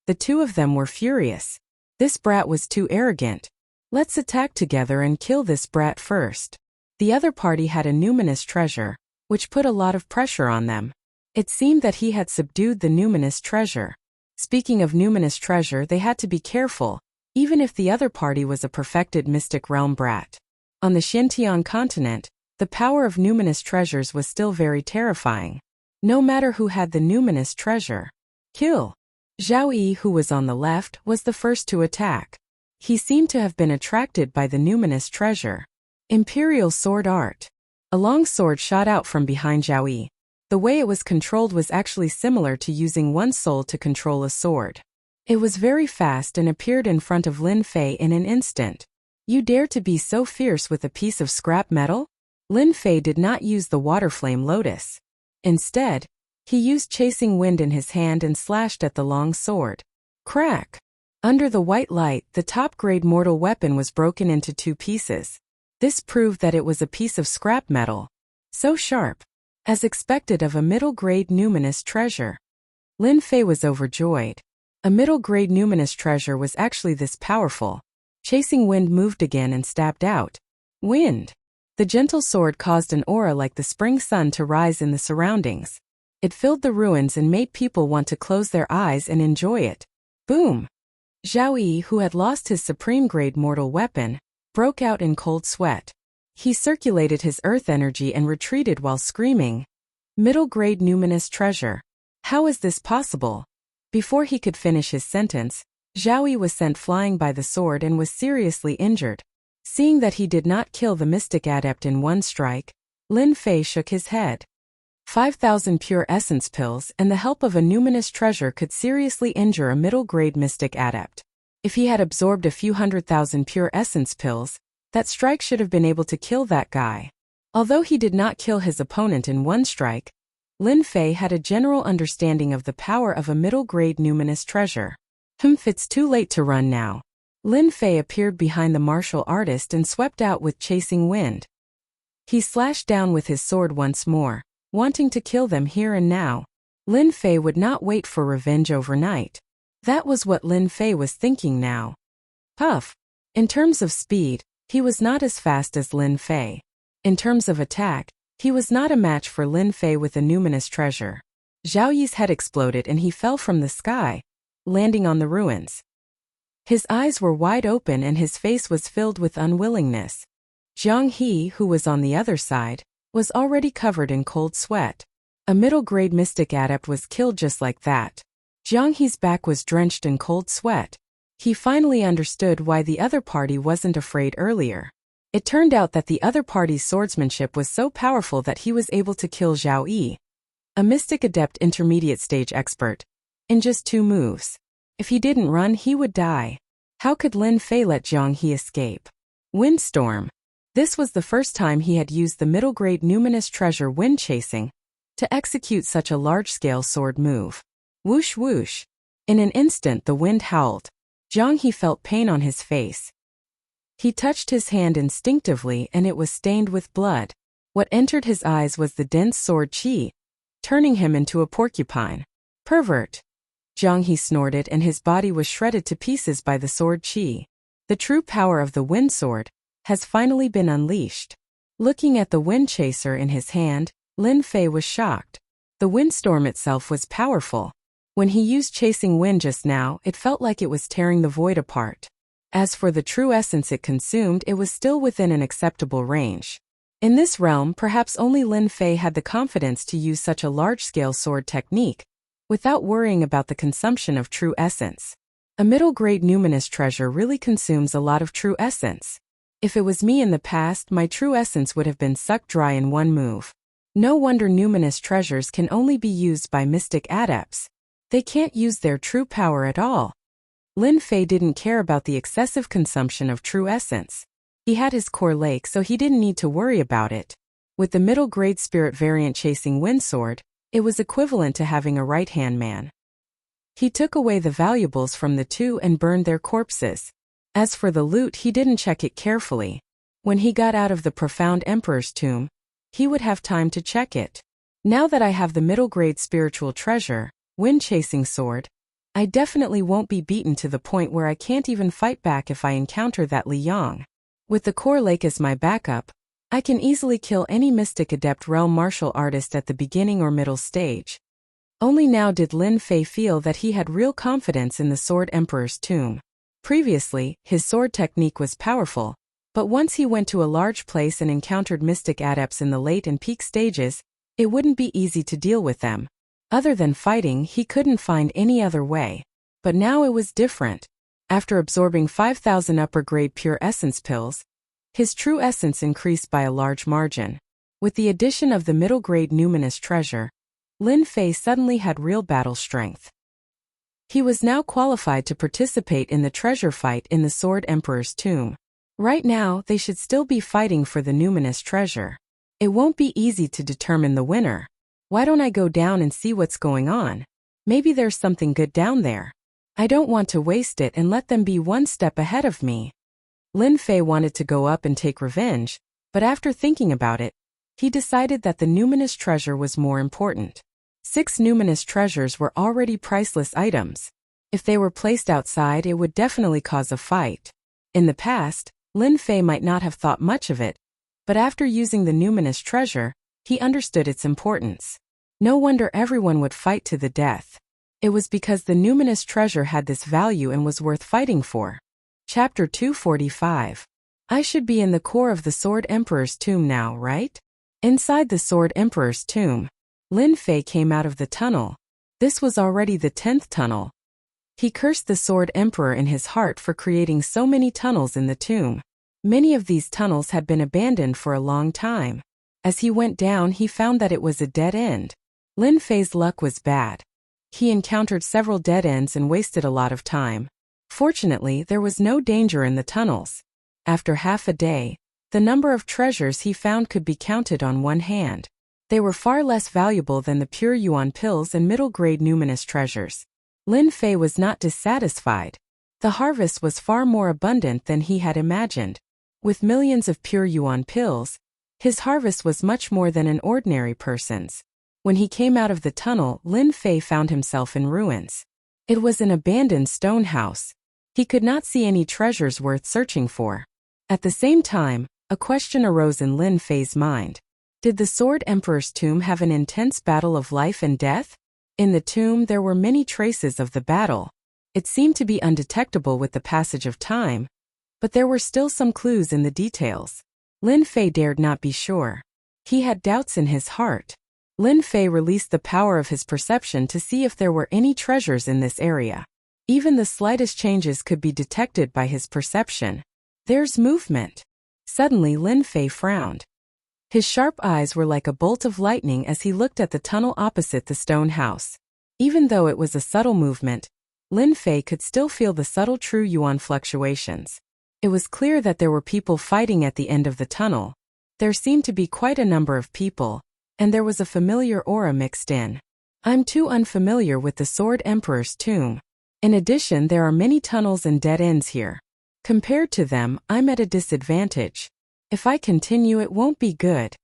The two of them were furious. This brat was too arrogant. Let's attack together and kill this brat first. The other party had a numinous treasure, which put a lot of pressure on them. It seemed that he had subdued the numinous treasure. Speaking of numinous treasure, they had to be careful, even if the other party was a perfected mystic realm brat. On the Xintian continent, the power of numinous treasures was still very terrifying. No matter who had the numinous treasure. Kill! Zhao Yi, who was on the left, was the first to attack. He seemed to have been attracted by the numinous treasure. Imperial sword art. A long sword shot out from behind Zhao Yi. The way it was controlled was actually similar to using one soul to control a sword. It was very fast and appeared in front of Lin Fei in an instant. You dare to be so fierce with a piece of scrap metal? Lin Fei did not use the water flame lotus. Instead, he used chasing wind in his hand and slashed at the long sword. Crack! Under the white light, the top-grade mortal weapon was broken into two pieces. This proved that it was a piece of scrap metal. So sharp. As expected of a middle-grade numinous treasure. Lin Fei was overjoyed. A middle-grade numinous treasure was actually this powerful. Chasing Wind moved again and stabbed out. Wind. The gentle sword caused an aura like the spring sun to rise in the surroundings. It filled the ruins and made people want to close their eyes and enjoy it. Boom! Zhao Yi, who had lost his supreme-grade mortal weapon, broke out in cold sweat. He circulated his earth energy and retreated while screaming, "Middle-grade numinous treasure. How is this possible?" Before he could finish his sentence, Zhao Yi was sent flying by the sword and was seriously injured. Seeing that he did not kill the mystic adept in one strike, Lin Fei shook his head. 5,000 pure essence pills and the help of a numinous treasure could seriously injure a middle-grade mystic adept. If he had absorbed a few 100,000 pure essence pills, that strike should have been able to kill that guy. Although he did not kill his opponent in one strike, Lin Fei had a general understanding of the power of a middle-grade numinous treasure. It's too late to run now. Lin Fei appeared behind the martial artist and swept out with Chasing Wind. He slashed down with his sword once more, wanting to kill them here and now. Lin Fei would not wait for revenge overnight. That was what Lin Fei was thinking now. Puff. In terms of speed, he was not as fast as Lin Fei. In terms of attack, he was not a match for Lin Fei with a numinous treasure. Zhao Yi's head exploded and he fell from the sky, landing on the ruins. His eyes were wide open and his face was filled with unwillingness. Jiang He, who was on the other side, was already covered in cold sweat. A middle-grade mystic adept was killed just like that. Jiang He's back was drenched in cold sweat. He finally understood why the other party wasn't afraid earlier. It turned out that the other party's swordsmanship was so powerful that he was able to kill Zhao Yi, a mystic adept intermediate stage expert, in just 2 moves. If he didn't run, he would die. How could Lin Fei let Jiang He escape? Windstorm. This was the first time he had used the middle-grade numinous treasure Wind Chasing to execute such a large-scale sword move. Whoosh whoosh. In an instant the wind howled. Jiang He felt pain on his face. He touched his hand instinctively and it was stained with blood. What entered his eyes was the dense sword qi, turning him into a porcupine. Pervert. Jiang He snorted and his body was shredded to pieces by the sword qi. The true power of the wind sword has finally been unleashed. Looking at the wind chaser in his hand, Lin Fei was shocked. The windstorm itself was powerful. When he used Chasing Wind just now, it felt like it was tearing the void apart. As for the true essence it consumed, it was still within an acceptable range. In this realm, perhaps only Lin Fei had the confidence to use such a large-scale sword technique, without worrying about the consumption of true essence. A middle-grade numinous treasure really consumes a lot of true essence. If it was me in the past, my true essence would have been sucked dry in one move. No wonder numinous treasures can only be used by mystic adepts. They can't use their true power at all. Lin Fei didn't care about the excessive consumption of true essence. He had his core lake, so he didn't need to worry about it. With the middle-grade spirit variant Chasing Wind sword, it was equivalent to having a right-hand man. He took away the valuables from the two and burned their corpses. As for the loot, he didn't check it carefully. When he got out of the profound emperor's tomb, he would have time to check it. Now that I have the middle-grade spiritual treasure, Wind Chasing sword, I definitely won't be beaten to the point where I can't even fight back if I encounter that Li Yang. With the core lake as my backup, I can easily kill any mystic adept realm martial artist at the beginning or middle stage. Only now did Lin Fei feel that he had real confidence in the Sword Emperor's tomb. Previously, his sword technique was powerful, but once he went to a large place and encountered mystic adepts in the late and peak stages, it wouldn't be easy to deal with them. Other than fighting, he couldn't find any other way. But now it was different. After absorbing 5,000 upper-grade pure essence pills, his true essence increased by a large margin. With the addition of the middle-grade numinous treasure, Lin Fei suddenly had real battle strength. He was now qualified to participate in the treasure fight in the Sword Emperor's tomb. Right now, they should still be fighting for the numinous treasure. It won't be easy to determine the winner. Why don't I go down and see what's going on? Maybe there's something good down there. I don't want to waste it and let them be one step ahead of me. Lin Fei wanted to go up and take revenge, but after thinking about it, he decided that the numinous treasure was more important. 6 numinous treasures were already priceless items. If they were placed outside, it would definitely cause a fight. In the past, Lin Fei might not have thought much of it, but after using the numinous treasure, he understood its importance. No wonder everyone would fight to the death. It was because the numinous treasure had this value and was worth fighting for. Chapter 245. I should be in the core of the Sword Emperor's tomb now, right? Inside the Sword Emperor's tomb, Lin Fei came out of the tunnel. This was already the 10th tunnel. He cursed the Sword Emperor in his heart for creating so many tunnels in the tomb. Many of these tunnels had been abandoned for a long time. As he went down, he found that it was a dead end. Lin Fei's luck was bad. He encountered several dead ends and wasted a lot of time. Fortunately, there was no danger in the tunnels. After half a day, the number of treasures he found could be counted on one hand. They were far less valuable than the pure yuan pills and middle-grade numinous treasures. Lin Fei was not dissatisfied. The harvest was far more abundant than he had imagined. With millions of pure yuan pills, his harvest was much more than an ordinary person's. When he came out of the tunnel, Lin Fei found himself in ruins. It was an abandoned stone house. He could not see any treasures worth searching for. At the same time, a question arose in Lin Fei's mind. Did the Sword Emperor's tomb have an intense battle of life and death? In the tomb there were many traces of the battle. It seemed to be undetectable with the passage of time, but there were still some clues in the details. Lin Fei dared not be sure. He had doubts in his heart. Lin Fei released the power of his perception to see if there were any treasures in this area. Even the slightest changes could be detected by his perception. There's movement. Suddenly Lin Fei frowned. His sharp eyes were like a bolt of lightning as he looked at the tunnel opposite the stone house. Even though it was a subtle movement, Lin Fei could still feel the subtle true yuan fluctuations. It was clear that there were people fighting at the end of the tunnel. There seemed to be quite a number of people, and there was a familiar aura mixed in. I'm too unfamiliar with the Sword Emperor's tomb. In addition, there are many tunnels and dead ends here. Compared to them, I'm at a disadvantage. If I continue, it won't be good.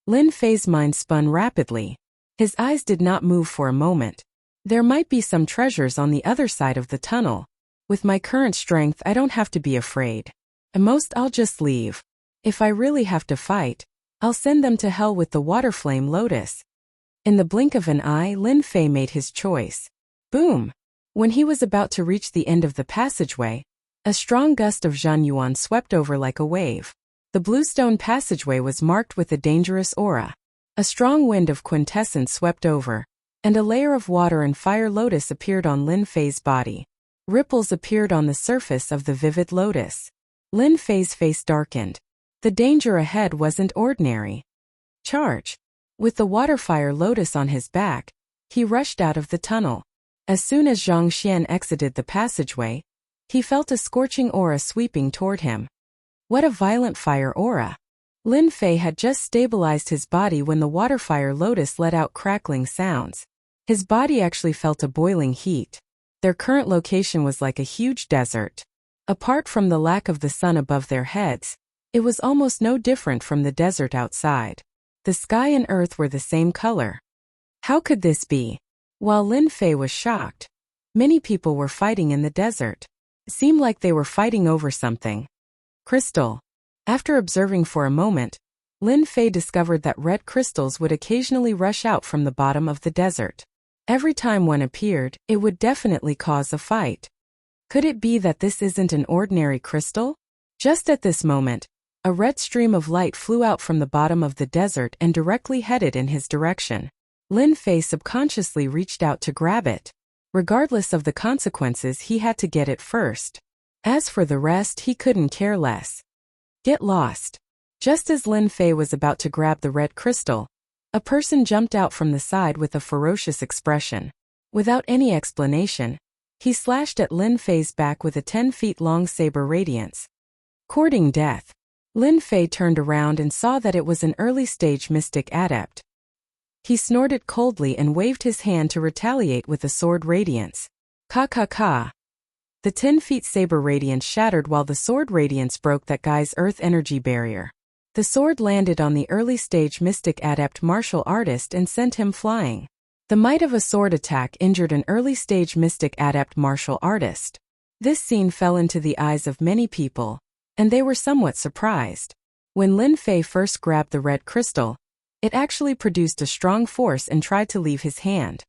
Lin Fei's mind spun rapidly. His eyes did not move for a moment. There might be some treasures on the other side of the tunnel. With my current strength, I don't have to be afraid. At most, I'll just leave. If I really have to fight, I'll send them to hell with the water flame lotus. In the blink of an eye, Lin Fei made his choice. Boom! When he was about to reach the end of the passageway, a strong gust of Zhanyuan swept over like a wave. The bluestone passageway was marked with a dangerous aura. A strong wind of quintessence swept over, and a layer of water and fire lotus appeared on Lin Fei's body. Ripples appeared on the surface of the vivid lotus. Lin Fei's face darkened. The danger ahead wasn't ordinary. Charge! With the water fire lotus on his back, he rushed out of the tunnel. As soon as Zhang Xian exited the passageway, he felt a scorching aura sweeping toward him. What a violent fire aura! Lin Fei had just stabilized his body when the water fire lotus let out crackling sounds. His body actually felt a boiling heat. Their current location was like a huge desert. Apart from the lack of the sun above their heads, it was almost no different from the desert outside. The sky and earth were the same color. How could this be? While Lin Fei was shocked, many people were fighting in the desert. It seemed like they were fighting over something. Crystal. After observing for a moment, Lin Fei discovered that red crystals would occasionally rush out from the bottom of the desert. Every time one appeared, it would definitely cause a fight. Could it be that this isn't an ordinary crystal? Just at this moment, a red stream of light flew out from the bottom of the desert and directly headed in his direction. Lin Fei subconsciously reached out to grab it. Regardless of the consequences, he had to get it first. As for the rest, he couldn't care less. Get lost. Just as Lin Fei was about to grab the red crystal, a person jumped out from the side with a ferocious expression. Without any explanation, he slashed at Lin Fei's back with a 10-feet-long saber radiance. Courting death. Lin Fei turned around and saw that it was an early-stage mystic adept. He snorted coldly and waved his hand to retaliate with a sword radiance. Ka. The 10-feet saber radiance shattered while the sword radiance broke that guy's earth energy barrier. The sword landed on the early-stage mystic adept martial artist and sent him flying. The might of a sword attack injured an early-stage mystic adept martial artist. This scene fell into the eyes of many people, and they were somewhat surprised. When Lin Fei first grabbed the red crystal, it actually produced a strong force and tried to leave his hand.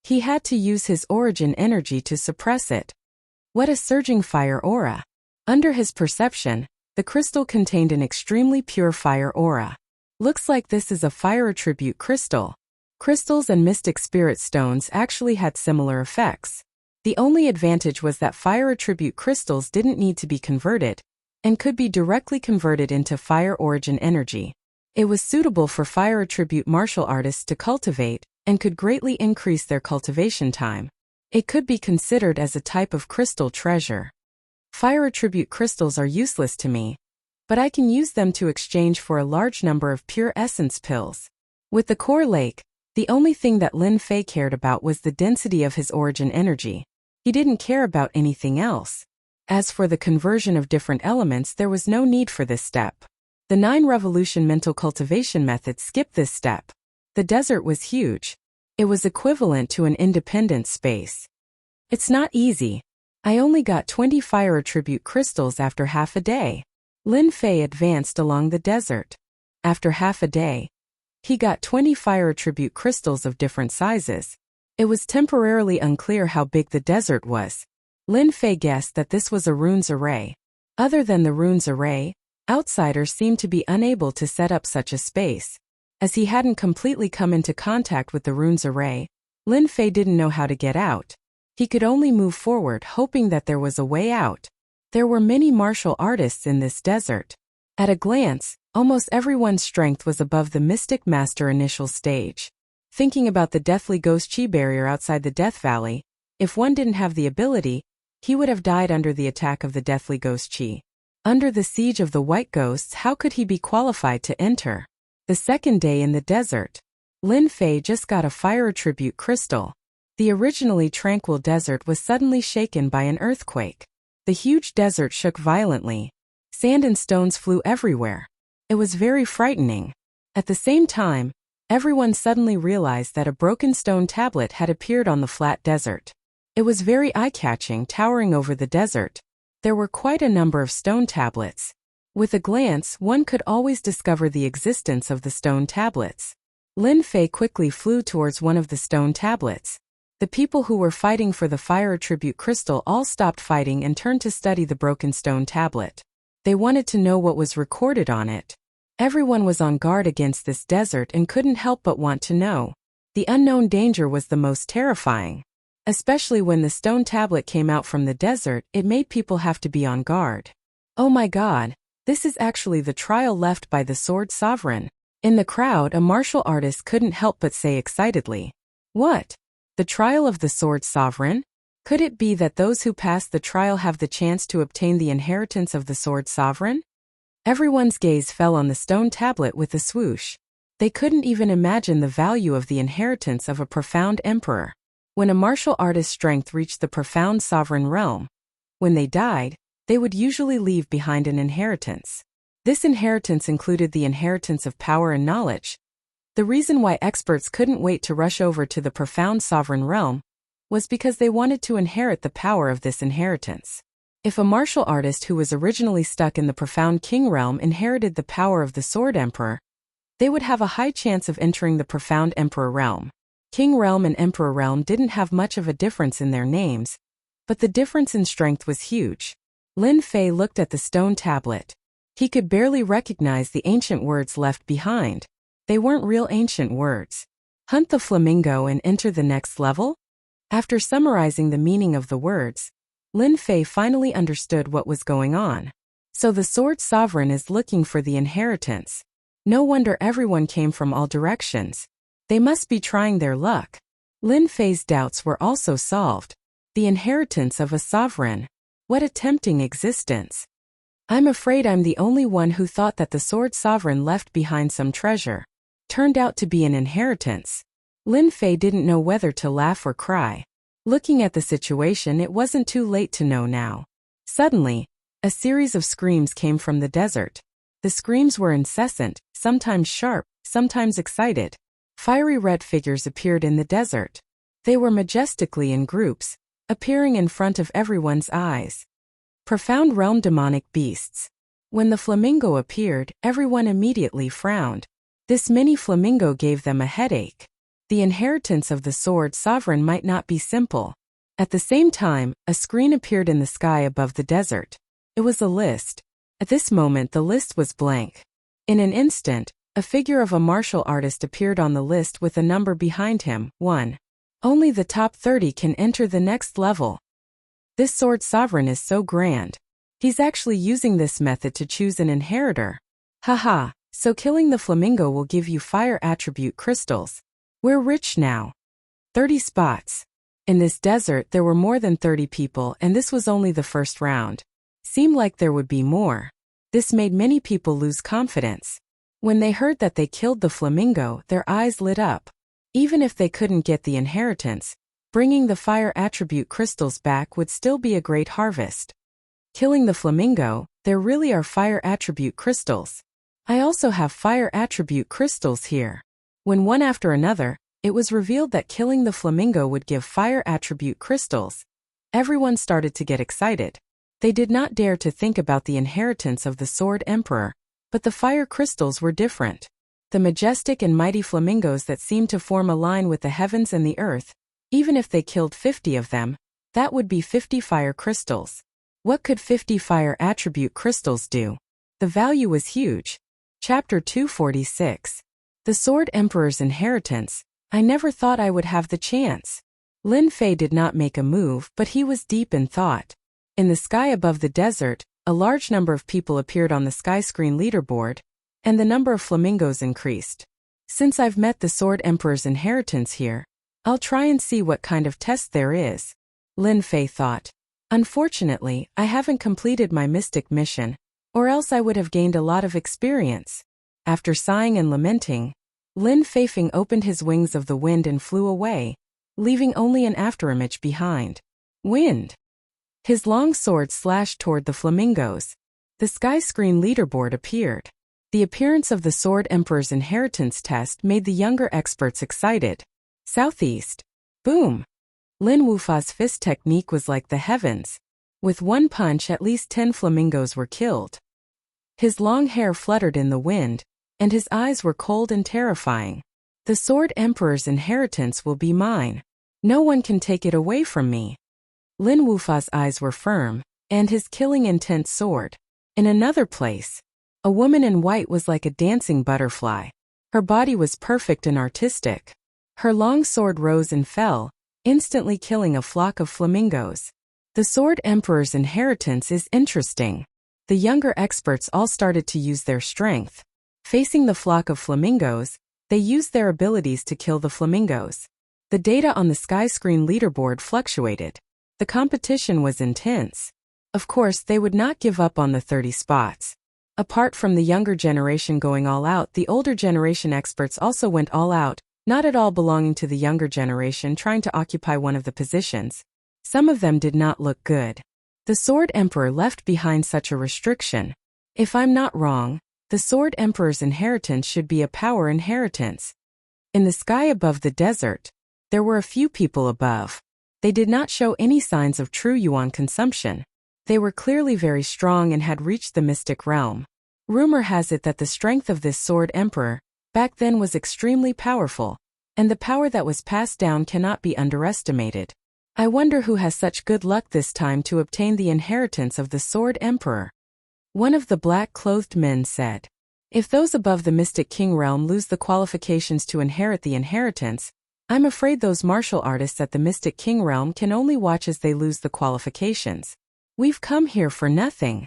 He had to use his origin energy to suppress it. What a surging fire aura! Under his perception, the crystal contained an extremely pure fire aura. Looks like this is a fire attribute crystal. Crystals and mystic spirit stones actually had similar effects. The only advantage was that fire attribute crystals didn't need to be converted, and could be directly converted into fire origin energy. It was suitable for fire attribute martial artists to cultivate, and could greatly increase their cultivation time. It could be considered as a type of crystal treasure. Fire attribute crystals are useless to me, but I can use them to exchange for a large number of pure essence pills. With the core lake, the only thing that Lin Fei cared about was the density of his origin energy. He didn't care about anything else. As for the conversion of different elements, there was no need for this step. The 9 revolution mental cultivation method skipped this step. The desert was huge. It was equivalent to an independent space. It's not easy. I only got 20 fire attribute crystals after half a day. Lin Fei advanced along the desert. After half a day, he got 20 fire attribute crystals of different sizes. It was temporarily unclear how big the desert was. Lin Fei guessed that this was a runes array. Other than the runes array, outsiders seemed to be unable to set up such a space. As he hadn't completely come into contact with the runes array, Lin Fei didn't know how to get out. He could only move forward, hoping that there was a way out. There were many martial artists in this desert. At a glance, almost everyone's strength was above the Mystic Master initial stage. Thinking about the deathly ghost chi barrier outside the Death Valley, if one didn't have the ability, he would have died under the attack of the deathly ghost chi. Under the siege of the white ghosts, how could he be qualified to enter? The second day in the desert, Lin Fei just got a fire attribute crystal. The originally tranquil desert was suddenly shaken by an earthquake. The huge desert shook violently. Sand and stones flew everywhere. It was very frightening. At the same time, everyone suddenly realized that a broken stone tablet had appeared on the flat desert. It was very eye-catching, towering over the desert. There were quite a number of stone tablets. With a glance, one could always discover the existence of the stone tablets. Lin Fei quickly flew towards one of the stone tablets. The people who were fighting for the fire attribute crystal all stopped fighting and turned to study the broken stone tablet. They wanted to know what was recorded on it. Everyone was on guard against this desert and couldn't help but want to know. The unknown danger was the most terrifying. Especially when the stone tablet came out from the desert, it made people have to be on guard. Oh my God, this is actually the trial left by the Sword Sovereign. In the crowd, a martial artist couldn't help but say excitedly, "What? The trial of the Sword Sovereign? Could it be that those who pass the trial have the chance to obtain the inheritance of the Sword Sovereign?" Everyone's gaze fell on the stone tablet with a swoosh. They couldn't even imagine the value of the inheritance of a profound emperor. When a martial artist's strength reached the profound sovereign realm, when they died, they would usually leave behind an inheritance. This inheritance included the inheritance of power and knowledge. The reason why experts couldn't wait to rush over to the profound sovereign realm was because they wanted to inherit the power of this inheritance. If a martial artist who was originally stuck in the profound king realm inherited the power of the sword emperor, they would have a high chance of entering the profound emperor realm. King realm and emperor realm didn't have much of a difference in their names, but the difference in strength was huge. Lin Fei looked at the stone tablet. He could barely recognize the ancient words left behind. They weren't real ancient words. Hunt the flamingo and enter the next level? After summarizing the meaning of the words, Lin Fei finally understood what was going on. So the Sword Sovereign is looking for the inheritance. No wonder everyone came from all directions. They must be trying their luck. Lin Fei's doubts were also solved. The inheritance of a sovereign. What a tempting existence. I'm afraid I'm the only one who thought that the Sword Sovereign left behind some treasure. Turned out to be an inheritance. Lin Fei didn't know whether to laugh or cry. Looking at the situation, it wasn't too late to know now. Suddenly, a series of screams came from the desert. The screams were incessant, sometimes sharp, sometimes excited. Fiery red figures appeared in the desert. They were majestically in groups, appearing in front of everyone's eyes. Profound realm demonic beasts. When the flamingo appeared, everyone immediately frowned. This mini flamingo gave them a headache. The inheritance of the sword sovereign might not be simple. At the same time, a screen appeared in the sky above the desert. It was a list. At this moment the list was blank. In an instant, a figure of a martial artist appeared on the list with a number behind him, 1. Only the top 30 can enter the next level. This sword sovereign is so grand. He's actually using this method to choose an inheritor. Haha, so killing the flamingo will give you fire attribute crystals. We're rich now. 30 spots. In this desert there were more than 30 people and this was only the first round. Seemed like there would be more. This made many people lose confidence. When they heard that they killed the flamingo, their eyes lit up. Even if they couldn't get the inheritance, bringing the fire attribute crystals back would still be a great harvest. Killing the flamingo, there really are fire attribute crystals. I also have fire attribute crystals here. When one after another, it was revealed that killing the flamingo would give fire attribute crystals. Everyone started to get excited. They did not dare to think about the inheritance of the Sword Emperor, but the fire crystals were different. The majestic and mighty flamingos that seemed to form a line with the heavens and the earth, even if they killed 50 of them, that would be 50 fire crystals. What could 50 fire attribute crystals do? The value was huge. Chapter 246. The Sword Emperor's Inheritance. I never thought I would have the chance. Lin Fei did not make a move, but he was deep in thought. In the sky above the desert, a large number of people appeared on the sky screen leaderboard, and the number of flamingos increased. Since I've met the Sword Emperor's inheritance here, I'll try and see what kind of test there is. Lin Fei thought. Unfortunately, I haven't completed my mystic mission, or else I would have gained a lot of experience. After sighing and lamenting, Lin Feifeng opened his wings of the wind and flew away, leaving only an afterimage behind. Wind. His long sword slashed toward the flamingos. The sky screen leaderboard appeared. The appearance of the Sword Emperor's inheritance test made the younger experts excited. Southeast. Boom. Lin Wufa's fist technique was like the heavens. With one punch at least 10 flamingos were killed. His long hair fluttered in the wind, and his eyes were cold and terrifying. The Sword Emperor's inheritance will be mine. No one can take it away from me. Lin Wufa's eyes were firm, and his killing intent soared. In another place, a woman in white was like a dancing butterfly. Her body was perfect and artistic. Her long sword rose and fell, instantly killing a flock of flamingos. The Sword Emperor's inheritance is interesting. The younger experts all started to use their strength. Facing the flock of flamingos, they used their abilities to kill the flamingos. The data on the sky screen leaderboard fluctuated. The competition was intense. Of course, they would not give up on the 30 spots. Apart from the younger generation going all out, the older generation experts also went all out, not at all belonging to the younger generation trying to occupy one of the positions. Some of them did not look good. The Sword Emperor left behind such a restriction. If I'm not wrong, the Sword Emperor's inheritance should be a power inheritance. In the sky above the desert, there were a few people above. They did not show any signs of true yuan consumption. They were clearly very strong and had reached the mystic realm. Rumor has it that the strength of this Sword Emperor back then was extremely powerful, and the power that was passed down cannot be underestimated. I wonder who has such good luck this time to obtain the inheritance of the Sword Emperor. One of the black-clothed men said. If those above the Mystic King realm lose the qualifications to inherit the inheritance, I'm afraid those martial artists at the Mystic King realm can only watch as they lose the qualifications. We've come here for nothing.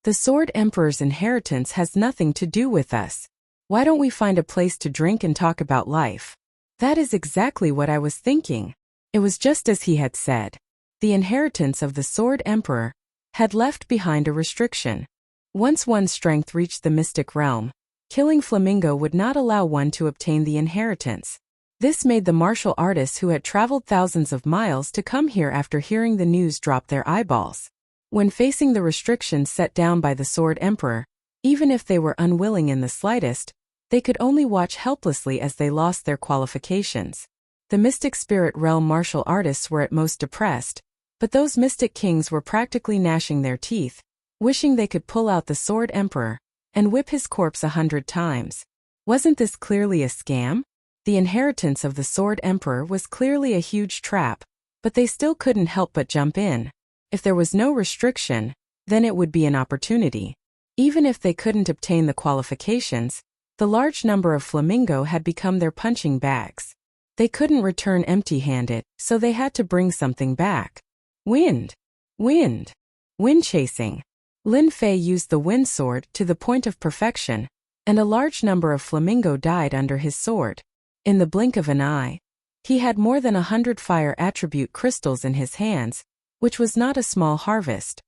The Sword Emperor's inheritance has nothing to do with us. Why don't we find a place to drink and talk about life? That is exactly what I was thinking. It was just as he had said. The inheritance of the Sword Emperor had left behind a restriction. Once one's strength reached the mystic realm, killing flamingo would not allow one to obtain the inheritance. This made the martial artists who had traveled thousands of miles to come here after hearing the news drop their eyeballs. When facing the restrictions set down by the Sword Emperor, even if they were unwilling in the slightest, They could only watch helplessly as they lost their qualifications. The mystic spirit realm martial artists were at most depressed, but those mystic kings were practically gnashing their teeth, wishing they could pull out the Sword Emperor and whip his corpse 100 times. Wasn't this clearly a scam? The inheritance of the Sword Emperor was clearly a huge trap, but they still couldn't help but jump in. If there was no restriction, then it would be an opportunity. Even if they couldn't obtain the qualifications, the large number of flamingo had become their punching bags. They couldn't return empty-handed, so they had to bring something back. Wind. Wind. Wind chasing. Lin Fei used the wind sword to the point of perfection, and a large number of flamingo died under his sword. In the blink of an eye, he had more than 100 fire attribute crystals in his hands, which was not a small harvest.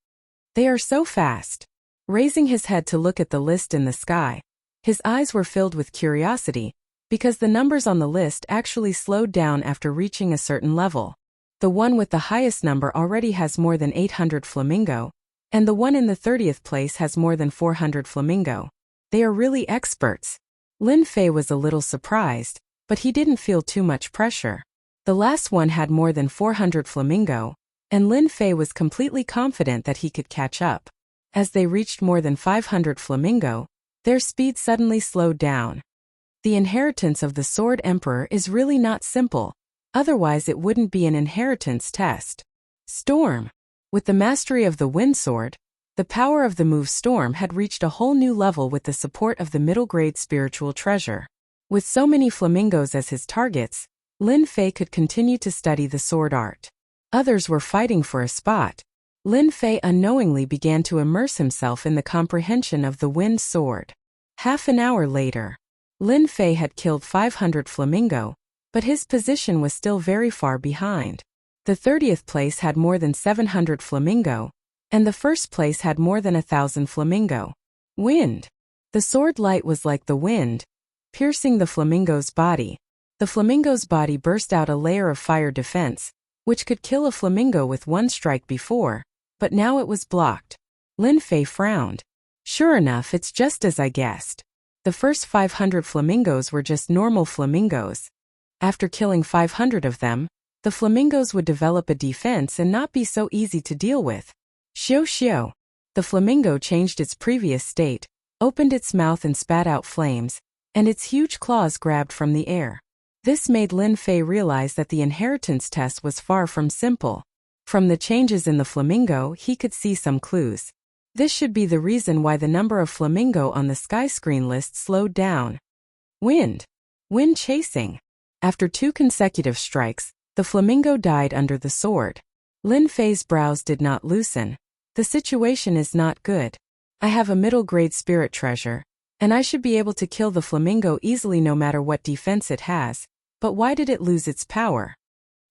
They are so fast. Raising his head to look at the list in the sky, his eyes were filled with curiosity, because the numbers on the list actually slowed down after reaching a certain level. The one with the highest number already has more than 800 flamingo, and the one in the 30th place has more than 400 flamingo. They are really experts. Lin Fei was a little surprised, but he didn't feel too much pressure. The last one had more than 400 flamingo, and Lin Fei was completely confident that he could catch up. As they reached more than 500 flamingo, their speed suddenly slowed down. The inheritance of the Sword Emperor is really not simple, otherwise it wouldn't be an inheritance test. Storm. With the mastery of the wind sword, the power of the move Storm had reached a whole new level with the support of the middle-grade spiritual treasure. With so many flamingos as his targets, Lin Fei could continue to study the sword art. Others were fighting for a spot. Lin Fei unknowingly began to immerse himself in the comprehension of the wind sword. Half an hour later, Lin Fei had killed 500 flamingo, but his position was still very far behind. The 30th place had more than 700 flamingo, and the first place had more than 1,000 flamingo. Wind. The sword light was like the wind, piercing the flamingo's body. The flamingo's body burst out a layer of fire defense, which could kill a flamingo with one strike before, but now it was blocked. Lin Fei frowned. Sure enough, it's just as I guessed. The first 500 flamingos were just normal flamingos. After killing 500 of them, the flamingos would develop a defense and not be so easy to deal with. Xiao xiao. The flamingo changed its previous state, opened its mouth and spat out flames, and its huge claws grabbed from the air. This made Lin Fei realize that the inheritance test was far from simple. From the changes in the flamingo, he could see some clues. This should be the reason why the number of flamingo on the sky screen list slowed down. Wind. Wind chasing. After 2 consecutive strikes, the flamingo died under the sword. Lin Fei's brows did not loosen. The situation is not good. I have a middle-grade spirit treasure, and I should be able to kill the flamingo easily no matter what defense it has, but why did it lose its power?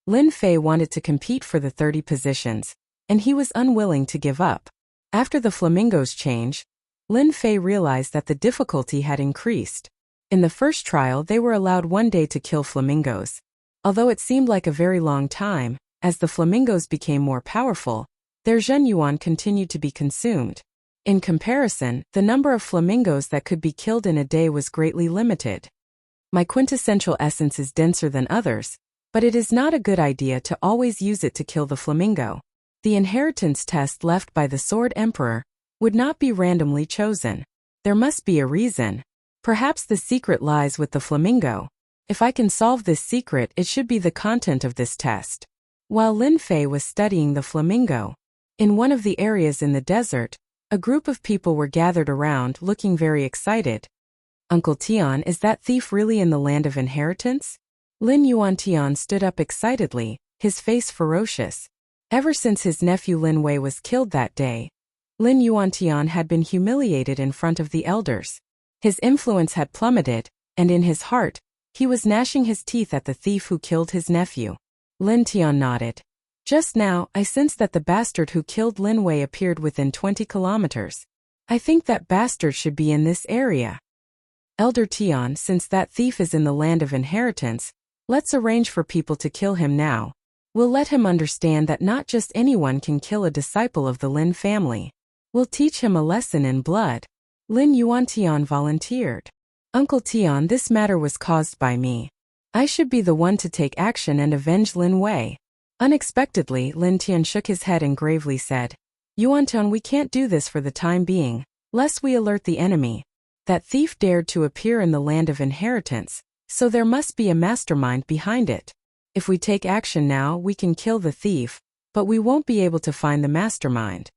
Lin Fei wanted to compete for the 30 positions, and he was unwilling to give up. After the flamingo's change, Lin Fei realized that the difficulty had increased. In the first trial, they were allowed 1 day to kill flamingos. Although it seemed like a very long time, as the flamingos became more powerful, their zhenyuan continued to be consumed. In comparison, the number of flamingos that could be killed in a day was greatly limited. My quintessential essence is denser than others, but it is not a good idea to always use it to kill the flamingo. The inheritance test left by the Sword Emperor would not be randomly chosen. There must be a reason. Perhaps the secret lies with the flamingo. If I can solve this secret, it should be the content of this test. While Lin Fei was studying the flamingo, in one of the areas in the desert, a group of people were gathered around looking very excited. Uncle Tian, is that thief really in the land of inheritance? Lin Yuantian stood up excitedly, his face ferocious. Ever since his nephew Lin Wei was killed that day, Lin Yuantian had been humiliated in front of the elders. His influence had plummeted, and in his heart, he was gnashing his teeth at the thief who killed his nephew. Lin Tian nodded. Just now, I sensed that the bastard who killed Lin Wei appeared within 20 kilometers. I think that bastard should be in this area. Elder Tian, since that thief is in the land of inheritance, let's arrange for people to kill him now. We'll let him understand that not just anyone can kill a disciple of the Lin family. We'll teach him a lesson in blood. Lin Yuantian volunteered. Uncle Tian, this matter was caused by me. I should be the one to take action and avenge Lin Wei. Unexpectedly, Lin Tian shook his head and gravely said, Yuantian, we can't do this for the time being, lest we alert the enemy. That thief dared to appear in the land of inheritance, so there must be a mastermind behind it. If we take action now, we can kill the thief, but we won't be able to find the mastermind.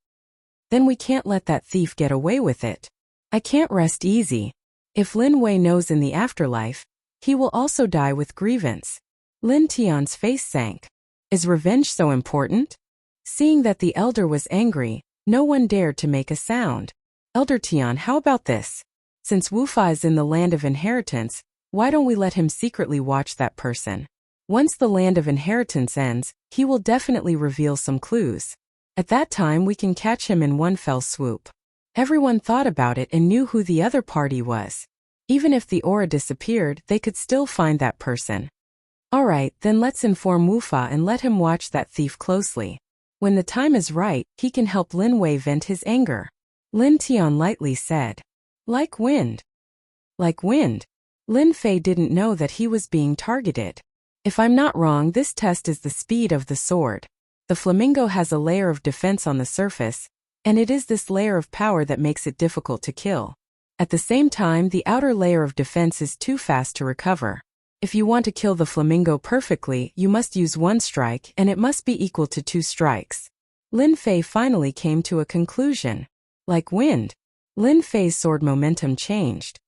Then we can't let that thief get away with it. I can't rest easy. If Lin Wei knows in the afterlife, he will also die with grievance. Lin Tian's face sank. Is revenge so important? Seeing that the elder was angry, no one dared to make a sound. Elder Tian, how about this? Since Wu Fa is in the land of inheritance, why don't we let him secretly watch that person? Once the land of inheritance ends, he will definitely reveal some clues. At that time we can catch him in one fell swoop. Everyone thought about it and knew who the other party was. Even if the aura disappeared, they could still find that person. Alright, then let's inform Wu Fa and let him watch that thief closely. When the time is right, he can help Lin Wei vent his anger. Lin Tian lightly said. Like wind. Like wind. Lin Fei didn't know that he was being targeted. If I'm not wrong, this test is the speed of the sword. The flamingo has a layer of defense on the surface, and it is this layer of power that makes it difficult to kill. At the same time, the outer layer of defense is too fast to recover. If you want to kill the flamingo perfectly, you must use one strike, and it must be equal to 2 strikes. Lin Fei finally came to a conclusion. Like wind. Lin Fei's sword momentum changed.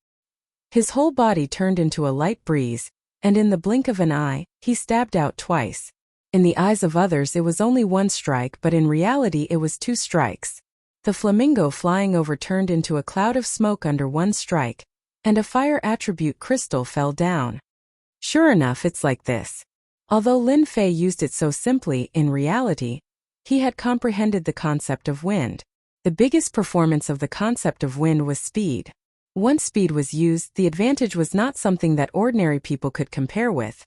His whole body turned into a light breeze, and in the blink of an eye, he stabbed out twice. In the eyes of others it was only 1 strike, but in reality it was 2 strikes. The flamingo flying over turned into a cloud of smoke under 1 strike, and a fire attribute crystal fell down. Sure enough, it's like this. Although Lin Fei used it so simply, in reality, he had comprehended the concept of wind. The biggest performance of the concept of wind was speed. Once speed was used, the advantage was not something that ordinary people could compare with.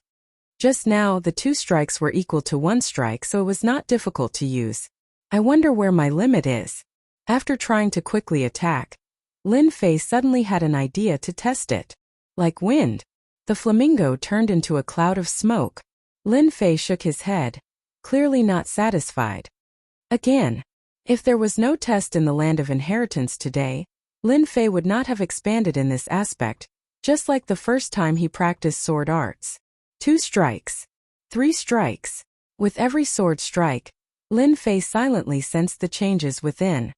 Just now, the 2 strikes were equal to 1 strike, so it was not difficult to use. I wonder where my limit is. After trying to quickly attack, Lin Fei suddenly had an idea to test it. Like wind. The flamingo turned into a cloud of smoke. Lin Fei shook his head, clearly not satisfied. Again. If there was no test in the land of inheritance today, Lin Fei would not have expanded in this aspect, just like the first time he practiced sword arts. 2 strikes. 3 strikes. With every sword strike, Lin Fei silently sensed the changes within.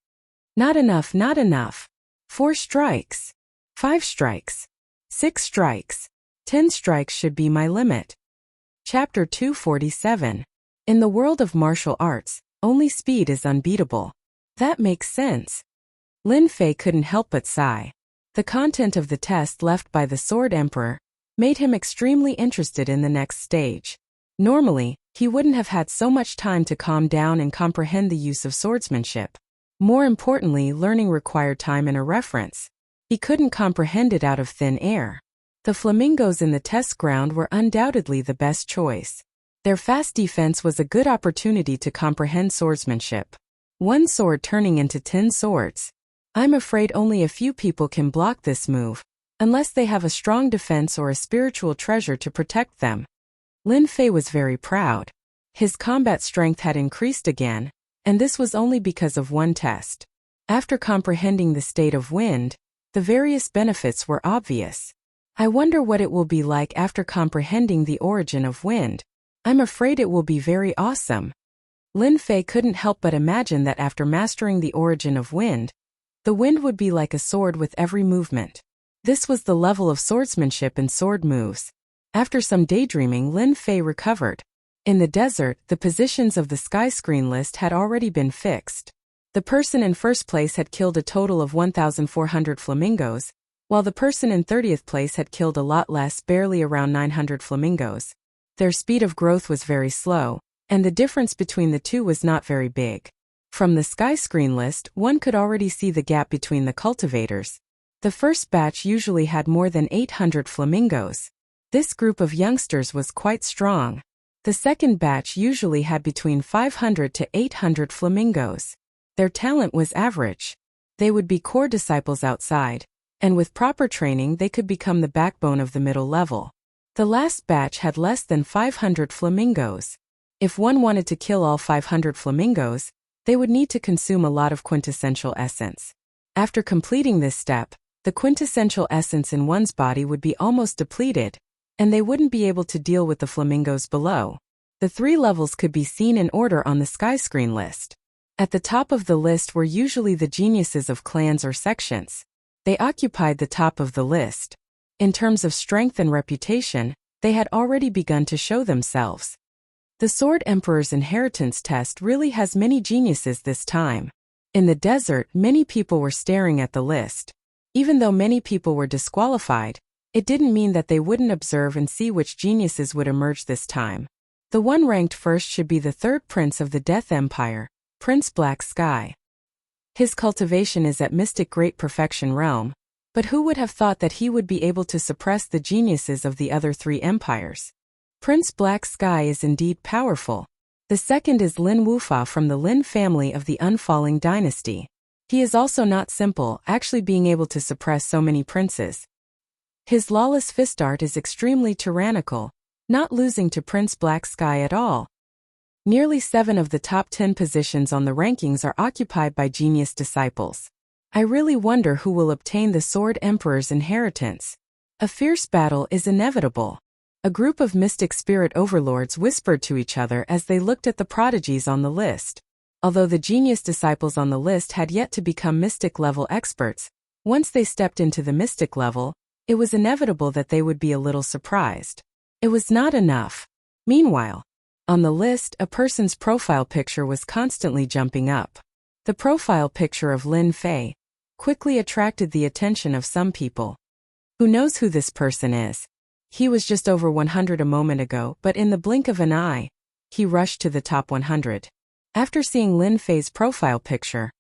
Not enough, not enough. 4 strikes. 5 strikes. 6 strikes. 10 strikes should be my limit. Chapter 247. In the world of martial arts, only speed is unbeatable. That makes sense. Lin Fei couldn't help but sigh. The content of the test left by the Sword Emperor made him extremely interested in the next stage. Normally, he wouldn't have had so much time to calm down and comprehend the use of swordsmanship. More importantly, learning required time and a reference. He couldn't comprehend it out of thin air. The flamingos in the test ground were undoubtedly the best choice. Their fast defense was a good opportunity to comprehend swordsmanship. 1 sword turning into 10 swords. I'm afraid only a few people can block this move, unless they have a strong defense or a spiritual treasure to protect them. Lin Fei was very proud. His combat strength had increased again, and this was only because of 1 test. After comprehending the state of wind, the various benefits were obvious. I wonder what it will be like after comprehending the origin of wind. I'm afraid it will be very awesome. Lin Fei couldn't help but imagine that after mastering the origin of wind, the wind would be like a sword with every movement. This was the level of swordsmanship and sword moves. After some daydreaming, Lin Fei recovered. In the desert, the positions of the sky screen list had already been fixed. The person in first place had killed a total of 1,400 flamingos, while the person in 30th place had killed a lot less, barely around 900 flamingos. Their speed of growth was very slow, and the difference between the two was not very big. From the sky screen list, one could already see the gap between the cultivators. The first batch usually had more than 800 flamingos. This group of youngsters was quite strong. The second batch usually had between 500 to 800 flamingos. Their talent was average. They would be core disciples outside, and with proper training they could become the backbone of the middle level. The last batch had less than 500 flamingos. If one wanted to kill all 500 flamingos, they would need to consume a lot of quintessential essence. After completing this step, the quintessential essence in one's body would be almost depleted, and they wouldn't be able to deal with the flamingos below. The 3 levels could be seen in order on the skyscreen list. At the top of the list were usually the geniuses of clans or sections. They occupied the top of the list. In terms of strength and reputation, they had already begun to show themselves. The Sword Emperor's inheritance test really has many geniuses this time. In the desert, many people were staring at the list. Even though many people were disqualified, it didn't mean that they wouldn't observe and see which geniuses would emerge this time. The one ranked first should be the 3rd prince of the Death Empire, Prince Black Sky. His cultivation is at mystic great perfection realm, but who would have thought that he would be able to suppress the geniuses of the other 3 empires? Prince Black Sky is indeed powerful. The second is Lin Wufa from the Lin family of the Unfalling dynasty. He is also not simple, actually being able to suppress so many princes. His lawless fist art is extremely tyrannical, not losing to Prince Black Sky at all. Nearly 7 of the top 10 positions on the rankings are occupied by genius disciples. I really wonder who will obtain the Sword Emperor's inheritance. A fierce battle is inevitable. A group of mystic spirit overlords whispered to each other as they looked at the prodigies on the list. Although the genius disciples on the list had yet to become mystic level experts, once they stepped into the mystic level, it was inevitable that they would be a little surprised. It was not enough. Meanwhile, on the list, a person's profile picture was constantly jumping up. The profile picture of Lin Fei quickly attracted the attention of some people. Who knows who this person is? He was just over 100 a moment ago, but in the blink of an eye, he rushed to the top 100. After seeing Lin Fei's profile picture,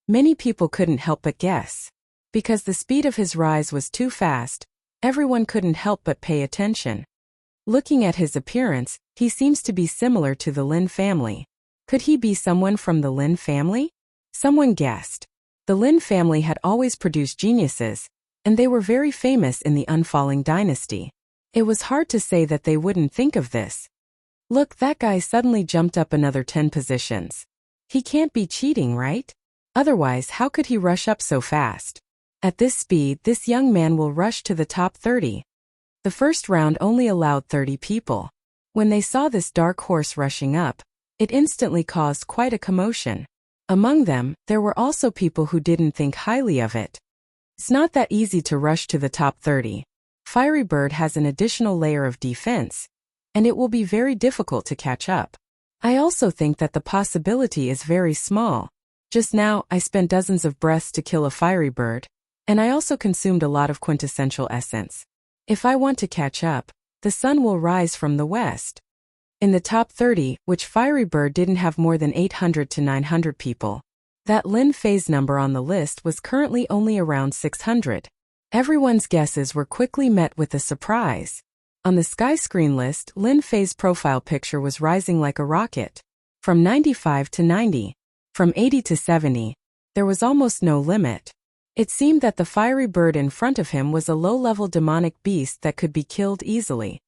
many people couldn't help but guess. Because the speed of his rise was too fast, everyone couldn't help but pay attention. Looking at his appearance, he seems to be similar to the Lin family. Could he be someone from the Lin family? Someone guessed. The Lin family had always produced geniuses, and they were very famous in the Unfalling dynasty. It was hard to say that they wouldn't think of this. Look, that guy suddenly jumped up another 10 positions. He can't be cheating, right? Otherwise, how could he rush up so fast? At this speed, this young man will rush to the top 30. The first round only allowed 30 people. When they saw this dark horse rushing up, it instantly caused quite a commotion. Among them, there were also people who didn't think highly of it. It's not that easy to rush to the top 30. Fiery Bird has an additional layer of defense, and it will be very difficult to catch up. I also think that the possibility is very small. Just now, I spent dozens of breaths to kill a Fiery Bird, and I also consumed a lot of quintessential essence. If I want to catch up, the sun will rise from the west. In the top 30, which Fiery Bird didn't have more than 800 to 900 people. That Lin Fei's number on the list was currently only around 600. Everyone's guesses were quickly met with a surprise. On the skyscreen list, Lin Fei's profile picture was rising like a rocket. From 95 to 90. From 80 to 70. There was almost no limit. It seemed that the Fiery Bird in front of him was a low-level demonic beast that could be killed easily.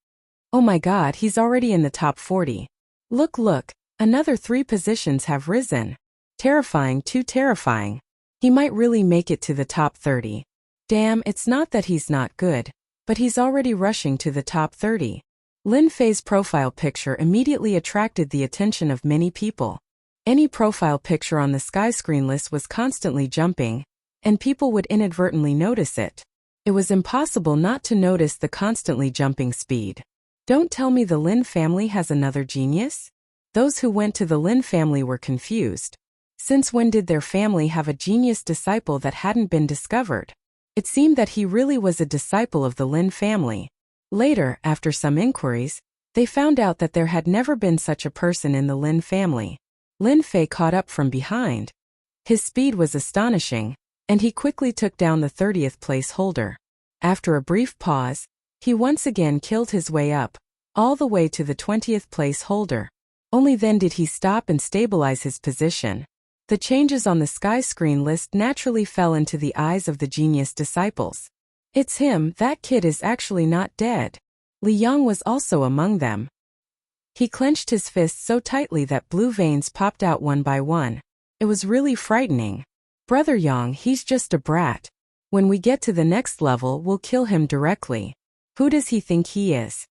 Oh my god, he's already in the top 40. Look, another 3 positions have risen. Terrifying, too terrifying. He might really make it to the top 30. Damn, it's not that he's not good, but he's already rushing to the top 30. Lin Fei's profile picture immediately attracted the attention of many people. Any profile picture on the skyscreen list was constantly jumping, and people would inadvertently notice it. It was impossible not to notice the constantly jumping speed. Don't tell me the Lin family has another genius? Those who went to the Lin family were confused. Since when did their family have a genius disciple that hadn't been discovered? It seemed that he really was a disciple of the Lin family. Later, after some inquiries, they found out that there had never been such a person in the Lin family. Lin Fei caught up from behind. His speed was astonishing, and he quickly took down the 30th place holder. After a brief pause, he once again killed his way up, all the way to the 20th place holder. Only then did he stop and stabilize his position. The changes on the sky screen list naturally fell into the eyes of the genius disciples. It's him, that kid is actually not dead. Li Yang was also among them. He clenched his fists so tightly that blue veins popped out one by one. It was really frightening. Brother Yang, he's just a brat. When we get to the next level, we'll kill him directly. Who does he think he is?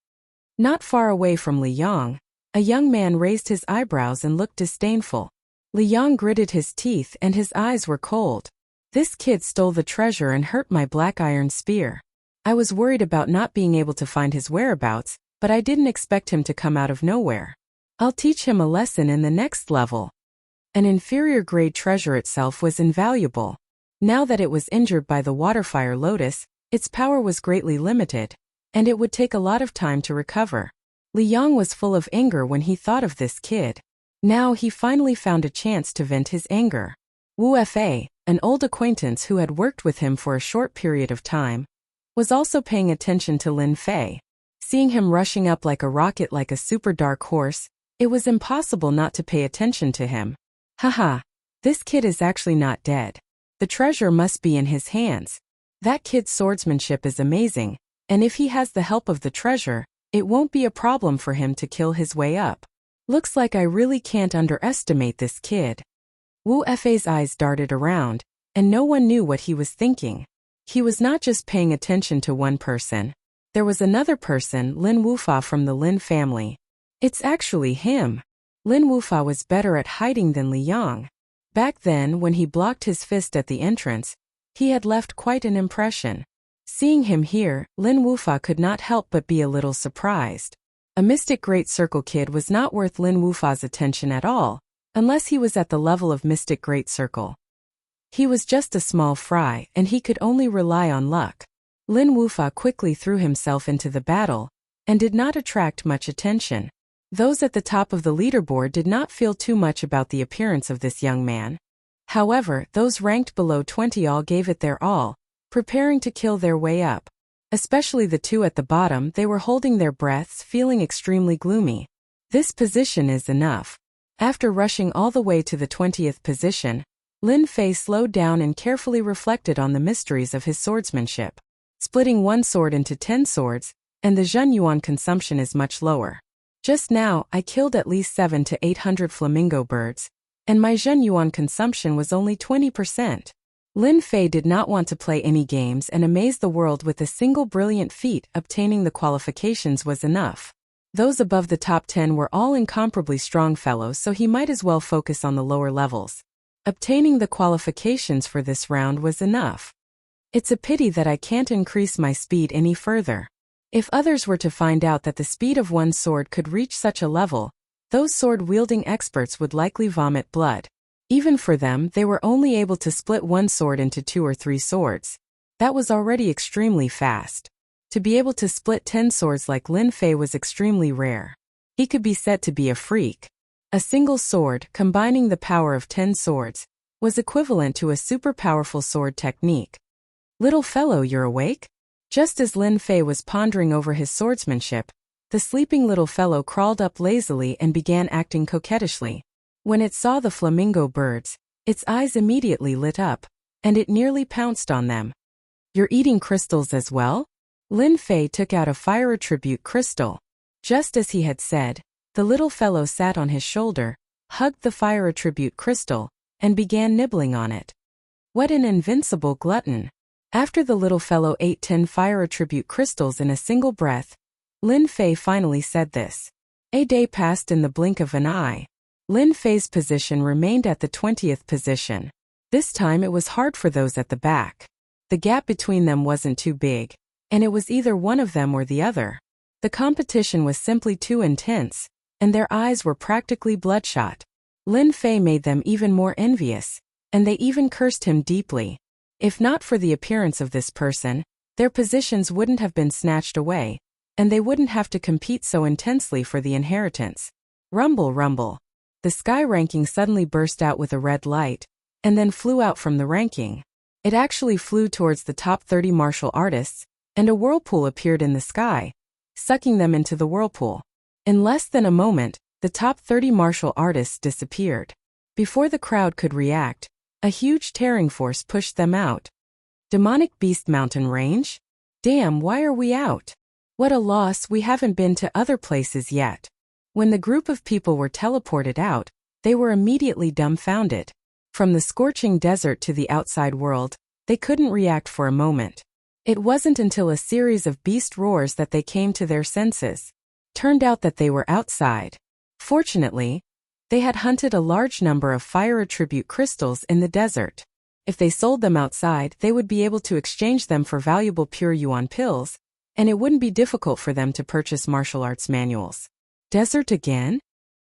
Not far away from Li Yang, a young man raised his eyebrows and looked disdainful. Li Yang gritted his teeth and his eyes were cold. This kid stole the treasure and hurt my black iron spear. I was worried about not being able to find his whereabouts, but I didn't expect him to come out of nowhere. I'll teach him a lesson in the next level. An inferior grade treasure itself was invaluable. Now that it was injured by the waterfire lotus, its power was greatly limited, and it would take a lot of time to recover. Li Yang was full of anger when he thought of this kid. Now he finally found a chance to vent his anger. Wu Fa, an old acquaintance who had worked with him for a short period of time, was also paying attention to Lin Fei. Seeing him rushing up like a rocket like a super dark horse, it was impossible not to pay attention to him. Haha, this kid is actually not dead. The treasure must be in his hands. That kid's swordsmanship is amazing, and if he has the help of the treasure, it won't be a problem for him to kill his way up. Looks like I really can't underestimate this kid. Wu Fei's eyes darted around, and no one knew what he was thinking. He was not just paying attention to one person. There was another person, Lin Wufa from the Lin family. It's actually him. Lin Wufa was better at hiding than Li Yang. Back then, when he blocked his fist at the entrance, he had left quite an impression. Seeing him here, Lin Wufa could not help but be a little surprised. A Mystic Great Circle kid was not worth Lin Wufa's attention at all, unless he was at the level of Mystic Great Circle. He was just a small fry, and he could only rely on luck. Lin Wufa quickly threw himself into the battle, and did not attract much attention. Those at the top of the leaderboard did not feel too much about the appearance of this young man. However, those ranked below 20 all gave it their all, preparing to kill their way up. Especially the two at the bottom, they were holding their breaths, feeling extremely gloomy. This position is enough. After rushing all the way to the 20th position, Lin Fei slowed down and carefully reflected on the mysteries of his swordsmanship. Splitting one sword into 10 swords, and the Zhen Yuan consumption is much lower. Just now, I killed at least 700 to 800 flamingo birds, and my Zhen Yuan consumption was only 20%. Lin Fei did not want to play any games and amaze the world with a single brilliant feat. Obtaining the qualifications was enough. Those above the top 10 were all incomparably strong fellows, so he might as well focus on the lower levels. Obtaining the qualifications for this round was enough. It's a pity that I can't increase my speed any further. If others were to find out that the speed of one sword could reach such a level, those sword-wielding experts would likely vomit blood. Even for them, they were only able to split one sword into 2 or 3 swords. That was already extremely fast. To be able to split 10 swords like Lin Fei was extremely rare. He could be said to be a freak. A single sword, combining the power of 10 swords, was equivalent to a super powerful sword technique. Little fellow, you're awake? Just as Lin Fei was pondering over his swordsmanship, the sleeping little fellow crawled up lazily and began acting coquettishly. When it saw the flamingo birds, its eyes immediately lit up, and it nearly pounced on them. You're eating crystals as well? Lin Fei took out a fire attribute crystal. Just as he had said, the little fellow sat on his shoulder, hugged the fire attribute crystal, and began nibbling on it. What an invincible glutton! After the little fellow ate 10 fire attribute crystals in a single breath, Lin Fei finally said this. A day passed in the blink of an eye. Lin Fei's position remained at the 20th position. This time it was hard for those at the back. The gap between them wasn't too big, and it was either one of them or the other. The competition was simply too intense, and their eyes were practically bloodshot. Lin Fei made them even more envious, and they even cursed him deeply. If not for the appearance of this person, their positions wouldn't have been snatched away, and they wouldn't have to compete so intensely for the inheritance. Rumble, rumble. The sky ranking suddenly burst out with a red light, and then flew out from the ranking. It actually flew towards the top 30 martial artists, and a whirlpool appeared in the sky, sucking them into the whirlpool. In less than a moment, the top 30 martial artists disappeared. Before the crowd could react, a huge tearing force pushed them out. Demonic Beast Mountain Range? Damn, why are we out? What a loss, we haven't been to other places yet. When the group of people were teleported out, they were immediately dumbfounded. From the scorching desert to the outside world, they couldn't react for a moment. It wasn't until a series of beast roars that they came to their senses. Turned out that they were outside. Fortunately, they had hunted a large number of fire attribute crystals in the desert. If they sold them outside, they would be able to exchange them for valuable pure yuan pills, and it wouldn't be difficult for them to purchase martial arts manuals. Desert again?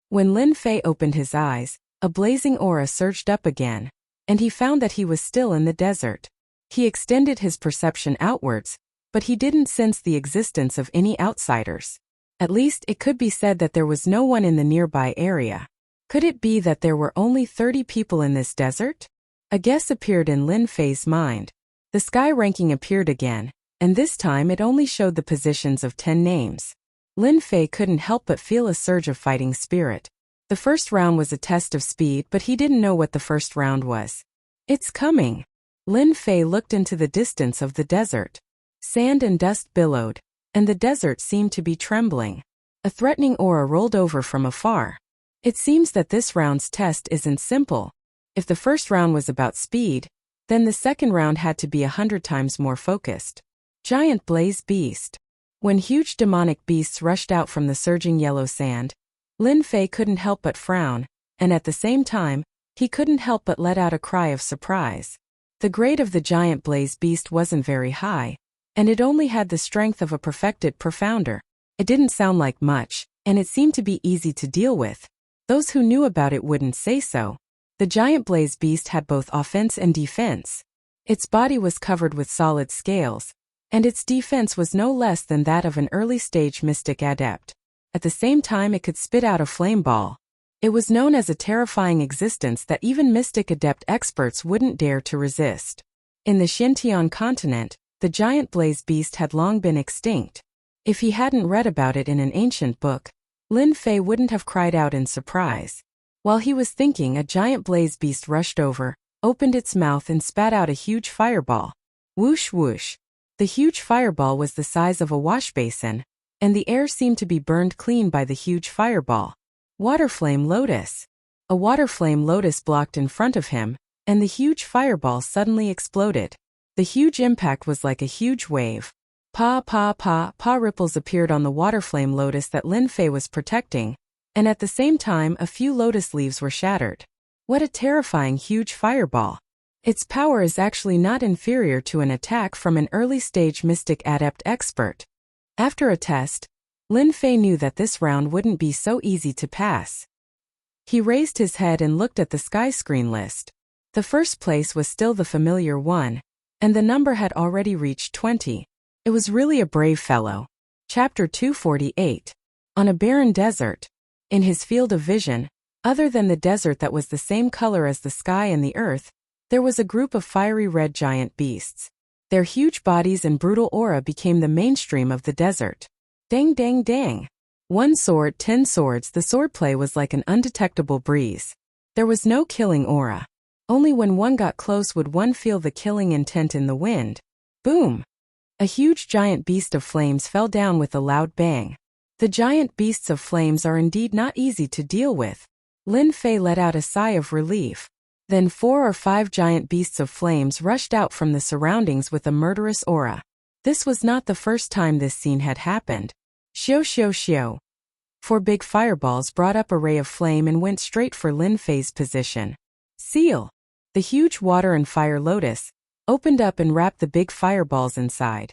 When Lin Fei opened his eyes, a blazing aura surged up again, and he found that he was still in the desert. He extended his perception outwards, but he didn't sense the existence of any outsiders. At least it could be said that there was no one in the nearby area. Could it be that there were only 30 people in this desert? A guess appeared in Lin Fei's mind. The sky ranking appeared again, and this time it only showed the positions of 10 names. Lin Fei couldn't help but feel a surge of fighting spirit. The first round was a test of speed, but he didn't know what the first round was. It's coming. Lin Fei looked into the distance of the desert. Sand and dust billowed, and the desert seemed to be trembling. A threatening aura rolled over from afar. It seems that this round's test isn't simple. If the first round was about speed, then the second round had to be 100 times more focused. Giant Blaze Beast. When huge demonic beasts rushed out from the surging yellow sand, Lin Fei couldn't help but frown, and at the same time, he couldn't help but let out a cry of surprise. The grade of the giant blaze beast wasn't very high, and it only had the strength of a perfected profounder. It didn't sound like much, and it seemed to be easy to deal with. Those who knew about it wouldn't say so. The giant blaze beast had both offense and defense. Its body was covered with solid scales, and its defense was no less than that of an early-stage mystic adept. At the same time, it could spit out a flame ball. It was known as a terrifying existence that even mystic adept experts wouldn't dare to resist. In the Xintian continent, the giant blaze beast had long been extinct. If he hadn't read about it in an ancient book, Lin Fei wouldn't have cried out in surprise. While he was thinking, a giant blaze beast rushed over, opened its mouth and spat out a huge fireball. Whoosh whoosh. The huge fireball was the size of a wash basin, and the air seemed to be burned clean by the huge fireball. Waterflame Lotus. A waterflame lotus blocked in front of him, and the huge fireball suddenly exploded. The huge impact was like a huge wave. Pa pa pa pa ripples appeared on the waterflame lotus that Lin Fei was protecting, and at the same time a few lotus leaves were shattered. What a terrifying huge fireball. Its power is actually not inferior to an attack from an early-stage mystic adept expert. After a test, Lin Fei knew that this round wouldn't be so easy to pass. He raised his head and looked at the sky screen list. The first place was still the familiar one, and the number had already reached 20. It was really a brave fellow. Chapter 248. On a barren desert. In his field of vision, other than the desert that was the same color as the sky and the earth, there was a group of fiery red giant beasts. Their huge bodies and brutal aura became the mainstream of the desert. Dang dang dang. 1 sword, 10 swords. The swordplay was like an undetectable breeze. There was no killing aura. Only when one got close would one feel the killing intent in the wind. Boom! A huge giant beast of flames fell down with a loud bang. The giant beasts of flames are indeed not easy to deal with. Lin Fei let out a sigh of relief. Then 4 or 5 giant beasts of flames rushed out from the surroundings with a murderous aura. This was not the first time this scene had happened. Xiao xiao xiao. 4 big fireballs brought up a ray of flame and went straight for Lin Fei's position. Seal. The huge water and fire lotus opened up and wrapped the big fireballs inside,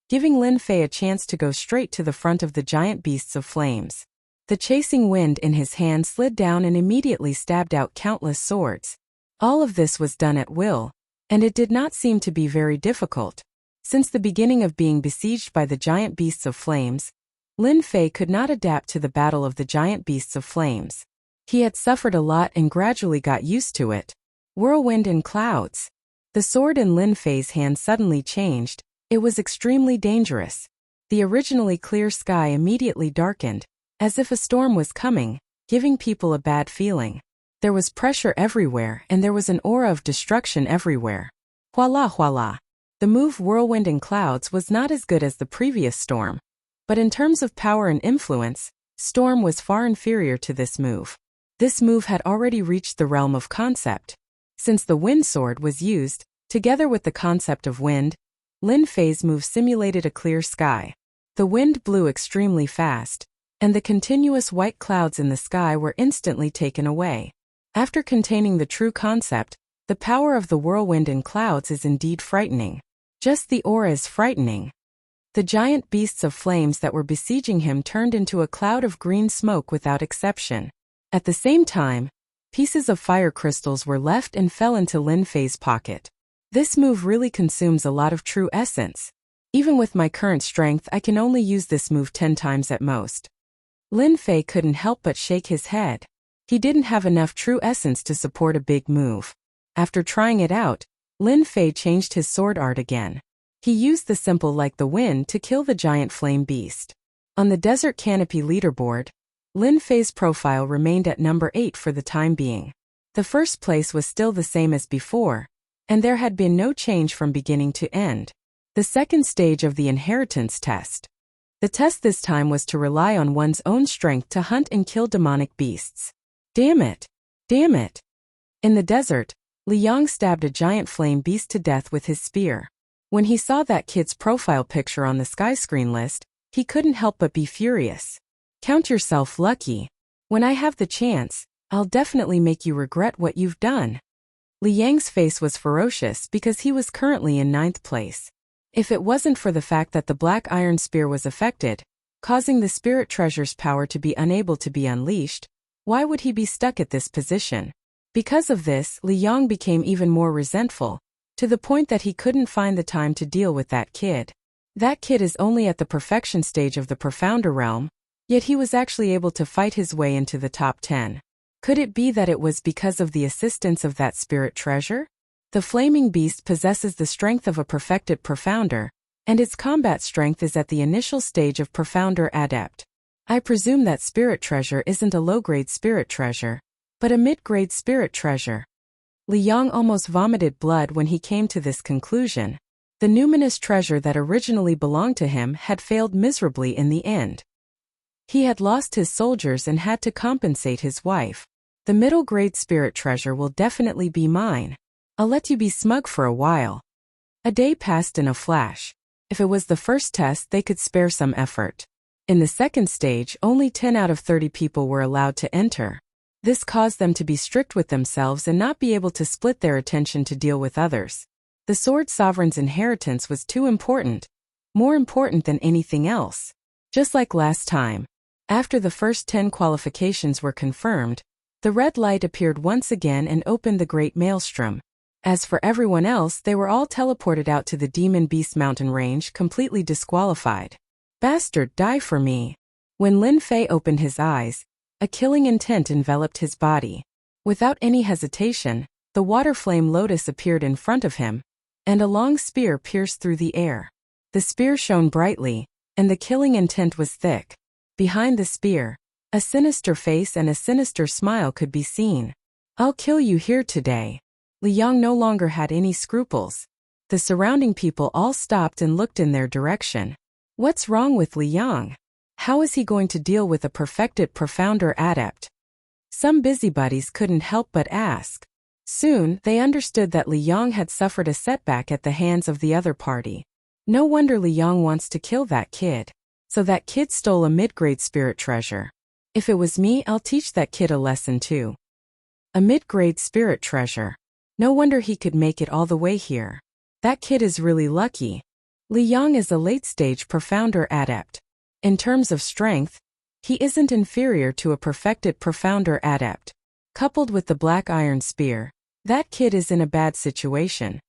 giving Lin Fei a chance to go straight to the front of the giant beasts of flames. The chasing wind in his hand slid down and immediately stabbed out countless swords. All of this was done at will, and it did not seem to be very difficult. Since the beginning of being besieged by the giant beasts of flames, Lin Fei could not adapt to the battle of the giant beasts of flames. He had suffered a lot and gradually got used to it. Whirlwind and clouds. The sword in Lin Fei's hand suddenly changed. It was extremely dangerous. The originally clear sky immediately darkened, as if a storm was coming, giving people a bad feeling. There was pressure everywhere and there was an aura of destruction everywhere. Voila voila. The move Whirlwind and Clouds was not as good as the previous Storm. But in terms of power and influence, Storm was far inferior to this move. This move had already reached the realm of concept. Since the Wind Sword was used, together with the concept of wind, Lin Fei's move simulated a clear sky. The wind blew extremely fast, and the continuous white clouds in the sky were instantly taken away. After containing the true concept, the power of the whirlwind and clouds is indeed frightening. Just the aura is frightening. The giant beasts of flames that were besieging him turned into a cloud of green smoke without exception. At the same time, pieces of fire crystals were left and fell into Lin Fei's pocket. This move really consumes a lot of true essence. Even with my current strength, I can only use this move 10 times at most. Lin Fei couldn't help but shake his head. He didn't have enough true essence to support a big move. After trying it out, Lin Fei changed his sword art again. He used the simple like the wind to kill the giant flame beast. On the Desert Canopy leaderboard, Lin Fei's profile remained at number 8 for the time being. The first place was still the same as before, and there had been no change from beginning to end. The second stage of the inheritance test. The test this time was to rely on one's own strength to hunt and kill demonic beasts. Damn it! Damn it! In the desert, Liang stabbed a giant flame beast to death with his spear. When he saw that kid's profile picture on the sky screen list, he couldn't help but be furious. Count yourself lucky. When I have the chance, I'll definitely make you regret what you've done. Liang's face was ferocious because he was currently in 9th place. If it wasn't for the fact that the black iron spear was affected, causing the spirit treasure's power to be unable to be unleashed, why would he be stuck at this position? Because of this, Liang became even more resentful, to the point that he couldn't find the time to deal with that kid. That kid is only at the perfection stage of the profounder realm, yet he was actually able to fight his way into the top 10. Could it be that it was because of the assistance of that spirit treasure? The flaming beast possesses the strength of a perfected profounder, and its combat strength is at the initial stage of profounder adept. I presume that spirit treasure isn't a low-grade spirit treasure, but a mid-grade spirit treasure. Liang almost vomited blood when he came to this conclusion. The numinous treasure that originally belonged to him had failed miserably in the end. He had lost his soldiers and had to compensate his wife. The middle-grade spirit treasure will definitely be mine. I'll let you be smug for a while. A day passed in a flash. If it was the first test, they could spare some effort. In the second stage, only 10 out of 30 people were allowed to enter. This caused them to be strict with themselves and not be able to split their attention to deal with others. The Sword Sovereign's inheritance was too important, more important than anything else. Just like last time, after the first 10 qualifications were confirmed, the red light appeared once again and opened the Great Maelstrom. As for everyone else, they were all teleported out to the Demon Beast mountain range, completely disqualified. Bastard, die for me. When Lin Fei opened his eyes, a killing intent enveloped his body. Without any hesitation, the water flame lotus appeared in front of him, and a long spear pierced through the air. The spear shone brightly, and the killing intent was thick. Behind the spear, a sinister face and a sinister smile could be seen. I'll kill you here today. Liang no longer had any scruples. The surrounding people all stopped and looked in their direction. What's wrong with Liang? How is he going to deal with a perfected profounder adept? Some busybodies couldn't help but ask. Soon, they understood that Liang had suffered a setback at the hands of the other party. No wonder Liang wants to kill that kid. So that kid stole a mid-grade spirit treasure. If it was me, I'll teach that kid a lesson too. A mid-grade spirit treasure. No wonder he could make it all the way here. That kid is really lucky. Liang is a late-stage profounder adept. In terms of strength, he isn't inferior to a perfected profounder adept. Coupled with the black iron spear, that kid is in a bad situation.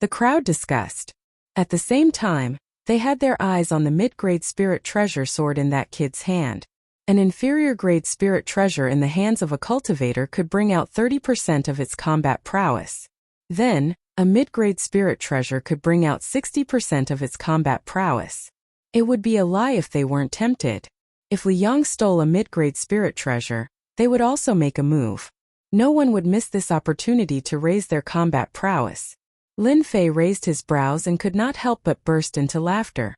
The crowd discussed. At the same time, they had their eyes on the mid-grade spirit treasure sword in that kid's hand. An inferior-grade spirit treasure in the hands of a cultivator could bring out 30% of its combat prowess. Then, a mid-grade spirit treasure could bring out 60% of its combat prowess. It would be a lie if they weren't tempted. If Liang stole a mid-grade spirit treasure, they would also make a move. No one would miss this opportunity to raise their combat prowess. Lin Fei raised his brows and could not help but burst into laughter.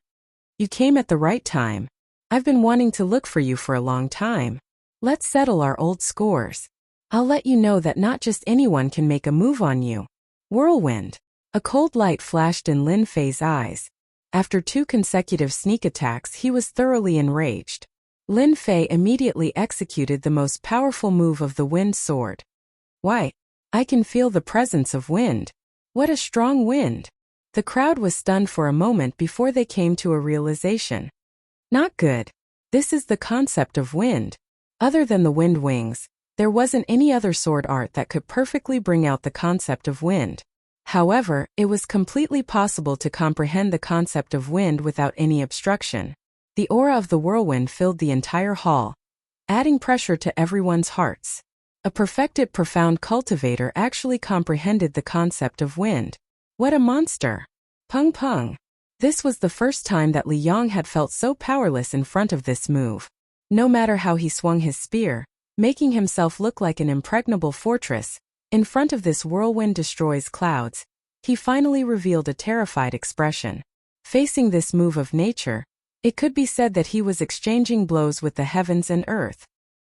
You came at the right time. I've been wanting to look for you for a long time. Let's settle our old scores. I'll let you know that not just anyone can make a move on you. Whirlwind. A cold light flashed in Lin Fei's eyes. After 2 consecutive sneak attacks, he was thoroughly enraged. Lin Fei immediately executed the most powerful move of the wind sword. Why? I can feel the presence of wind. What a strong wind! The crowd was stunned for a moment before they came to a realization. Not good. This is the concept of wind. Other than the wind wings, there wasn't any other sword art that could perfectly bring out the concept of wind. However, it was completely possible to comprehend the concept of wind without any obstruction. The aura of the whirlwind filled the entire hall, adding pressure to everyone's hearts. A perfected profound cultivator actually comprehended the concept of wind. What a monster! Pung pung! This was the first time that Li Yang had felt so powerless in front of this move. No matter how he swung his spear, making himself look like an impregnable fortress, in front of this whirlwind destroys clouds, he finally revealed a terrified expression. Facing this move of nature, it could be said that he was exchanging blows with the heavens and earth.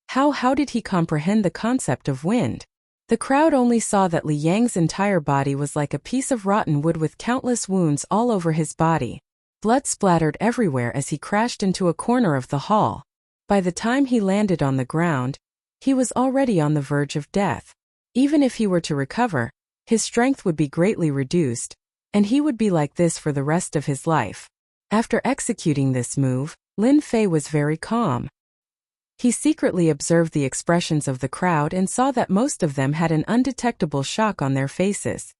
How did he comprehend the concept of wind? The crowd only saw that Li Yang's entire body was like a piece of rotten wood with countless wounds all over his body. Blood splattered everywhere as he crashed into a corner of the hall. By the time he landed on the ground, he was already on the verge of death. Even if he were to recover, his strength would be greatly reduced, and he would be like this for the rest of his life. After executing this move, Lin Fei was very calm. He secretly observed the expressions of the crowd and saw that most of them had an undetectable shock on their faces.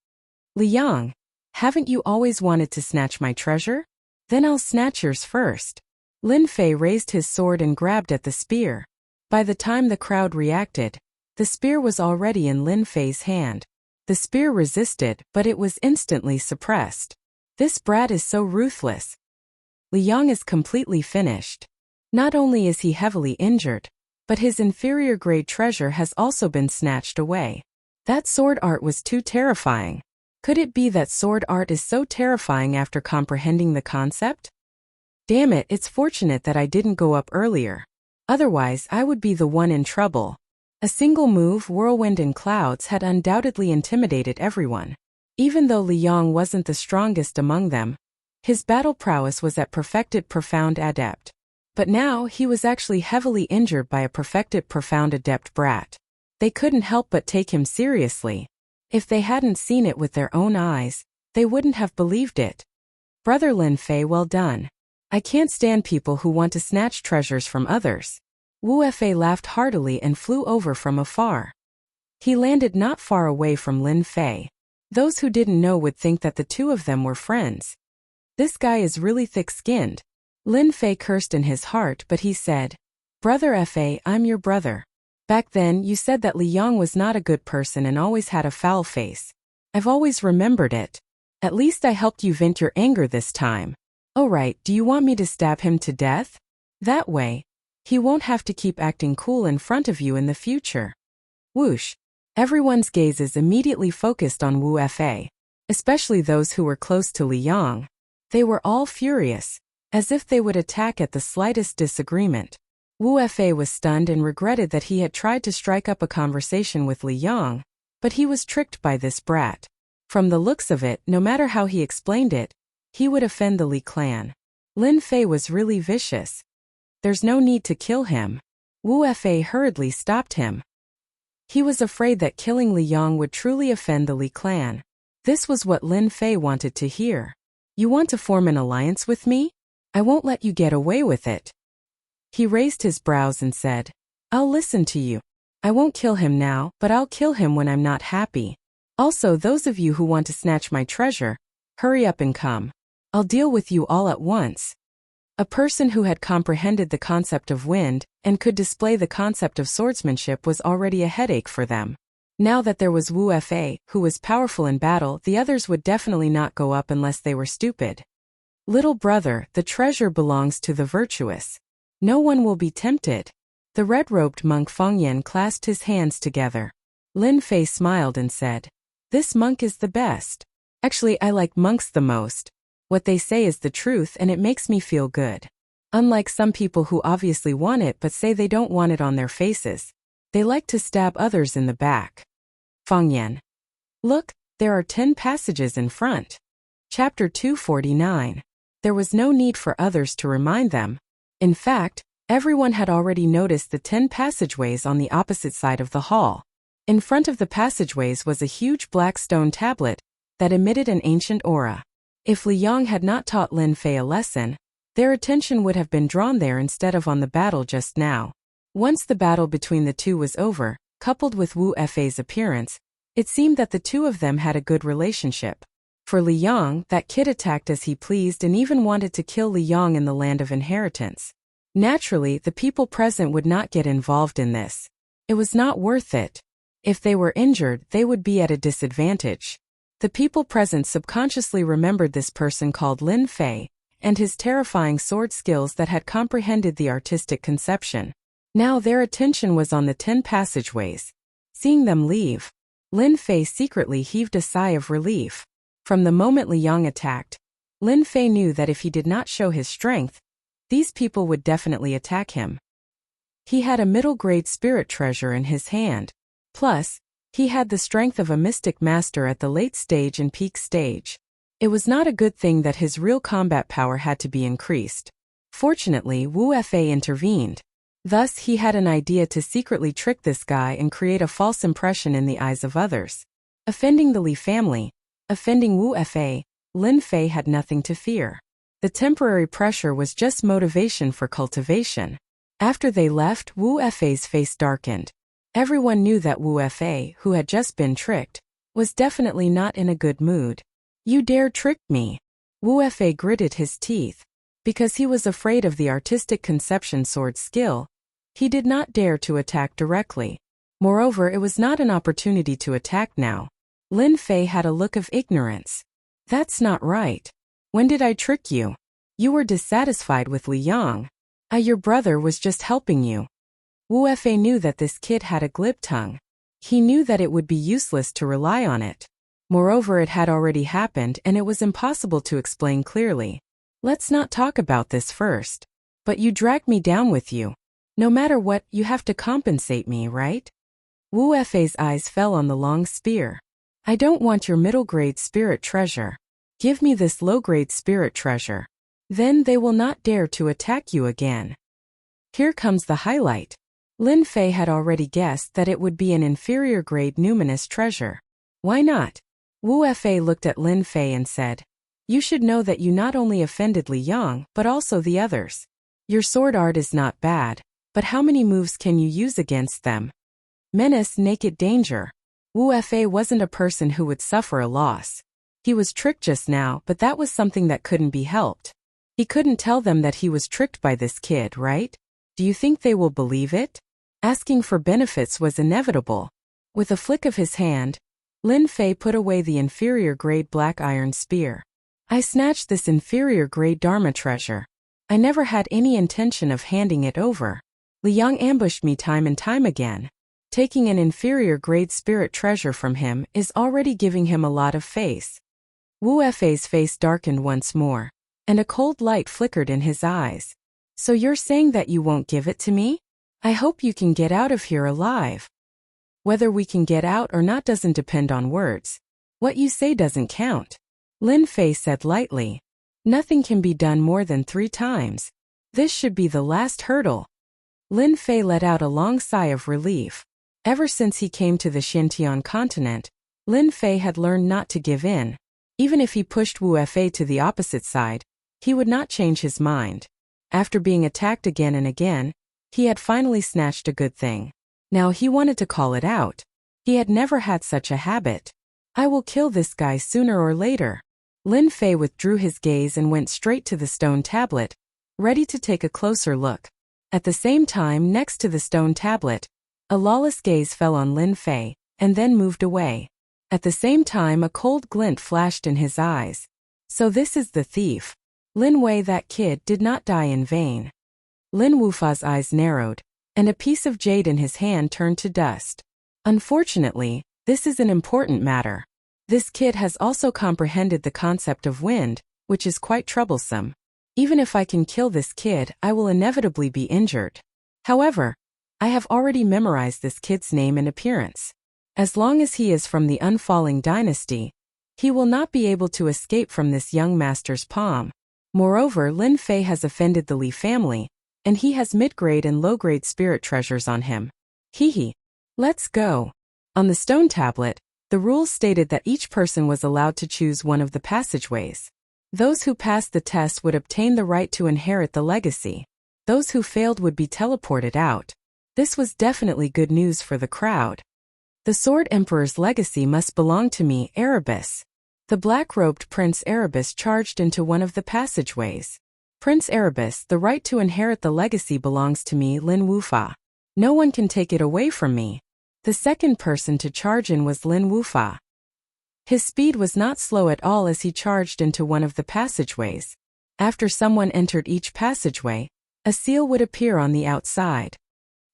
Li Yang, haven't you always wanted to snatch my treasure? Then I'll snatch yours first. Lin Fei raised his sword and grabbed at the spear. By the time the crowd reacted, the spear was already in Lin Fei's hand. The spear resisted, but it was instantly suppressed. This brat is so ruthless. Li Yang is completely finished. Not only is he heavily injured, but his inferior grade treasure has also been snatched away. That sword art was too terrifying. Could it be that sword art is so terrifying after comprehending the concept? Damn it, it's fortunate that I didn't go up earlier. Otherwise, I would be the one in trouble. A single move, whirlwind and clouds, had undoubtedly intimidated everyone. Even though Li Yang wasn't the strongest among them, his battle prowess was at perfected profound adept. But now he was actually heavily injured by a perfected profound adept brat. They couldn't help but take him seriously. If they hadn't seen it with their own eyes, they wouldn't have believed it. Brother Lin Fei, well done. I can't stand people who want to snatch treasures from others. Wu Fei laughed heartily and flew over from afar. He landed not far away from Lin Fei. Those who didn't know would think that the two of them were friends. This guy is really thick-skinned. Lin Fei cursed in his heart, but he said, Brother Fa, I'm your brother. Back then, you said that Li Yang was not a good person and always had a foul face. I've always remembered it. At least I helped you vent your anger this time. Oh right, do you want me to stab him to death? That way, he won't have to keep acting cool in front of you in the future. Whoosh. Everyone's gazes immediately focused on Wu Fei, especially those who were close to Li Yang. They were all furious, as if they would attack at the slightest disagreement. Wu Fei was stunned and regretted that he had tried to strike up a conversation with Li Yang, but he was tricked by this brat. From the looks of it, no matter how he explained it, he would offend the Li clan. Lin Fei was really vicious. There's no need to kill him. Wu Fei hurriedly stopped him. He was afraid that killing Li Yang would truly offend the Li clan. This was what Lin Fei wanted to hear. You want to form an alliance with me? I won't let you get away with it. He raised his brows and said, I'll listen to you. I won't kill him now, but I'll kill him when I'm not happy. Also, those of you who want to snatch my treasure, hurry up and come. I'll deal with you all at once. A person who had comprehended the concept of wind and could display the concept of swordsmanship was already a headache for them. Now that there was Wu Fei, who was powerful in battle, the others would definitely not go up unless they were stupid. Little brother, the treasure belongs to the virtuous. No one will be tempted. The red-robed monk Feng Yan clasped his hands together. Lin Fei smiled and said, "This monk is the best. Actually, I like monks the most. What they say is the truth and it makes me feel good. Unlike some people who obviously want it but say they don't want it on their faces. They like to stab others in the back." Feng Yan. Look, there are 10 passages in front. Chapter 249. There was no need for others to remind them. In fact, everyone had already noticed the 10 passageways on the opposite side of the hall. In front of the passageways was a huge black stone tablet that emitted an ancient aura. If Li Yang had not taught Lin Fei a lesson, their attention would have been drawn there instead of on the battle just now. Once the battle between the two was over, coupled with Wu Fei's appearance, it seemed that the two of them had a good relationship. For Li Yang, that kid attacked as he pleased and even wanted to kill Li Yang in the land of inheritance. Naturally, the people present would not get involved in this. It was not worth it. If they were injured, they would be at a disadvantage. The people present subconsciously remembered this person called Lin Fei, and his terrifying sword skills that had comprehended the artistic conception. Now their attention was on the 10 passageways. Seeing them leave, Lin Fei secretly heaved a sigh of relief. From the moment Li Yang attacked, Lin Fei knew that if he did not show his strength, these people would definitely attack him. He had a middle-grade spirit treasure in his hand. Plus, he had the strength of a mystic master at the late stage and peak stage. It was not a good thing that his real combat power had to be increased. Fortunately, Wu Fei intervened. Thus, he had an idea to secretly trick this guy and create a false impression in the eyes of others. Offending the Li family, offending Wu Fei, Lin Fei had nothing to fear. The temporary pressure was just motivation for cultivation. After they left, Wu Fei's face darkened. Everyone knew that Wu Fei, who had just been tricked, was definitely not in a good mood. "You dare trick me?" Wu Fei gritted his teeth. Because he was afraid of the artistic conception sword skill, he did not dare to attack directly. Moreover, it was not an opportunity to attack now. Lin Fei had a look of ignorance. "That's not right. When did I trick you? You were dissatisfied with Li Yang. Your brother was just helping you." Wu Fei knew that this kid had a glib tongue. He knew that it would be useless to rely on it. Moreover, it had already happened and it was impossible to explain clearly. "Let's not talk about this first. But you dragged me down with you. No matter what, you have to compensate me, right?" Wu Fei's eyes fell on the long spear. "I don't want your middle-grade spirit treasure. Give me this low-grade spirit treasure. Then they will not dare to attack you again." Here comes the highlight. Lin Fei had already guessed that it would be an inferior-grade numinous treasure. Why not? Wu Fei looked at Lin Fei and said, "You should know that you not only offended Li Yang, but also the others. Your sword art is not bad, but how many moves can you use against them? Menace, naked danger." Wu Fei wasn't a person who would suffer a loss. He was tricked just now, but that was something that couldn't be helped. He couldn't tell them that he was tricked by this kid, right? Do you think they will believe it? Asking for benefits was inevitable. With a flick of his hand, Lin Fei put away the inferior-grade black iron spear. "I snatched this inferior-grade Dharma treasure. I never had any intention of handing it over. Li Yang ambushed me time and time again. Taking an inferior-grade spirit treasure from him is already giving him a lot of face." Wu Fei's face darkened once more, and a cold light flickered in his eyes. "So you're saying that you won't give it to me? I hope you can get out of here alive." "Whether we can get out or not doesn't depend on words. What you say doesn't count," Lin Fei said lightly. "Nothing can be done more than 3 times. This should be the last hurdle." Lin Fei let out a long sigh of relief. Ever since he came to the Xintian continent, Lin Fei had learned not to give in. Even if he pushed Wu Fei to the opposite side, he would not change his mind. After being attacked again and again, he had finally snatched a good thing. Now he wanted to call it out. He had never had such a habit. "I will kill this guy sooner or later." Lin Fei withdrew his gaze and went straight to the stone tablet, ready to take a closer look. At the same time, next to the stone tablet, a lawless gaze fell on Lin Fei, and then moved away. At the same time, a cold glint flashed in his eyes. "So this is the thief. Lin Wei, that kid did not die in vain." Lin Wufa's eyes narrowed, and a piece of jade in his hand turned to dust. Unfortunately, this is an important matter. This kid has also comprehended the concept of wind, which is quite troublesome. Even if I can kill this kid, I will inevitably be injured. However, I have already memorized this kid's name and appearance. As long as he is from the unfalling dynasty, he will not be able to escape from this young master's palm. Moreover, Lin Fei has offended the Li family, and he has mid-grade and low-grade spirit treasures on him. Hee. Let's go. On the stone tablet, the rules stated that each person was allowed to choose one of the passageways. Those who passed the test would obtain the right to inherit the legacy. Those who failed would be teleported out. This was definitely good news for the crowd. The Sword Emperor's legacy must belong to me, Erebus. The black-robed Prince Erebus charged into one of the passageways. Prince Erebus, the right to inherit the legacy belongs to me, Lin Wufa. No one can take it away from me. The second person to charge in was Lin Wufa. His speed was not slow at all as he charged into one of the passageways. After someone entered each passageway, a seal would appear on the outside.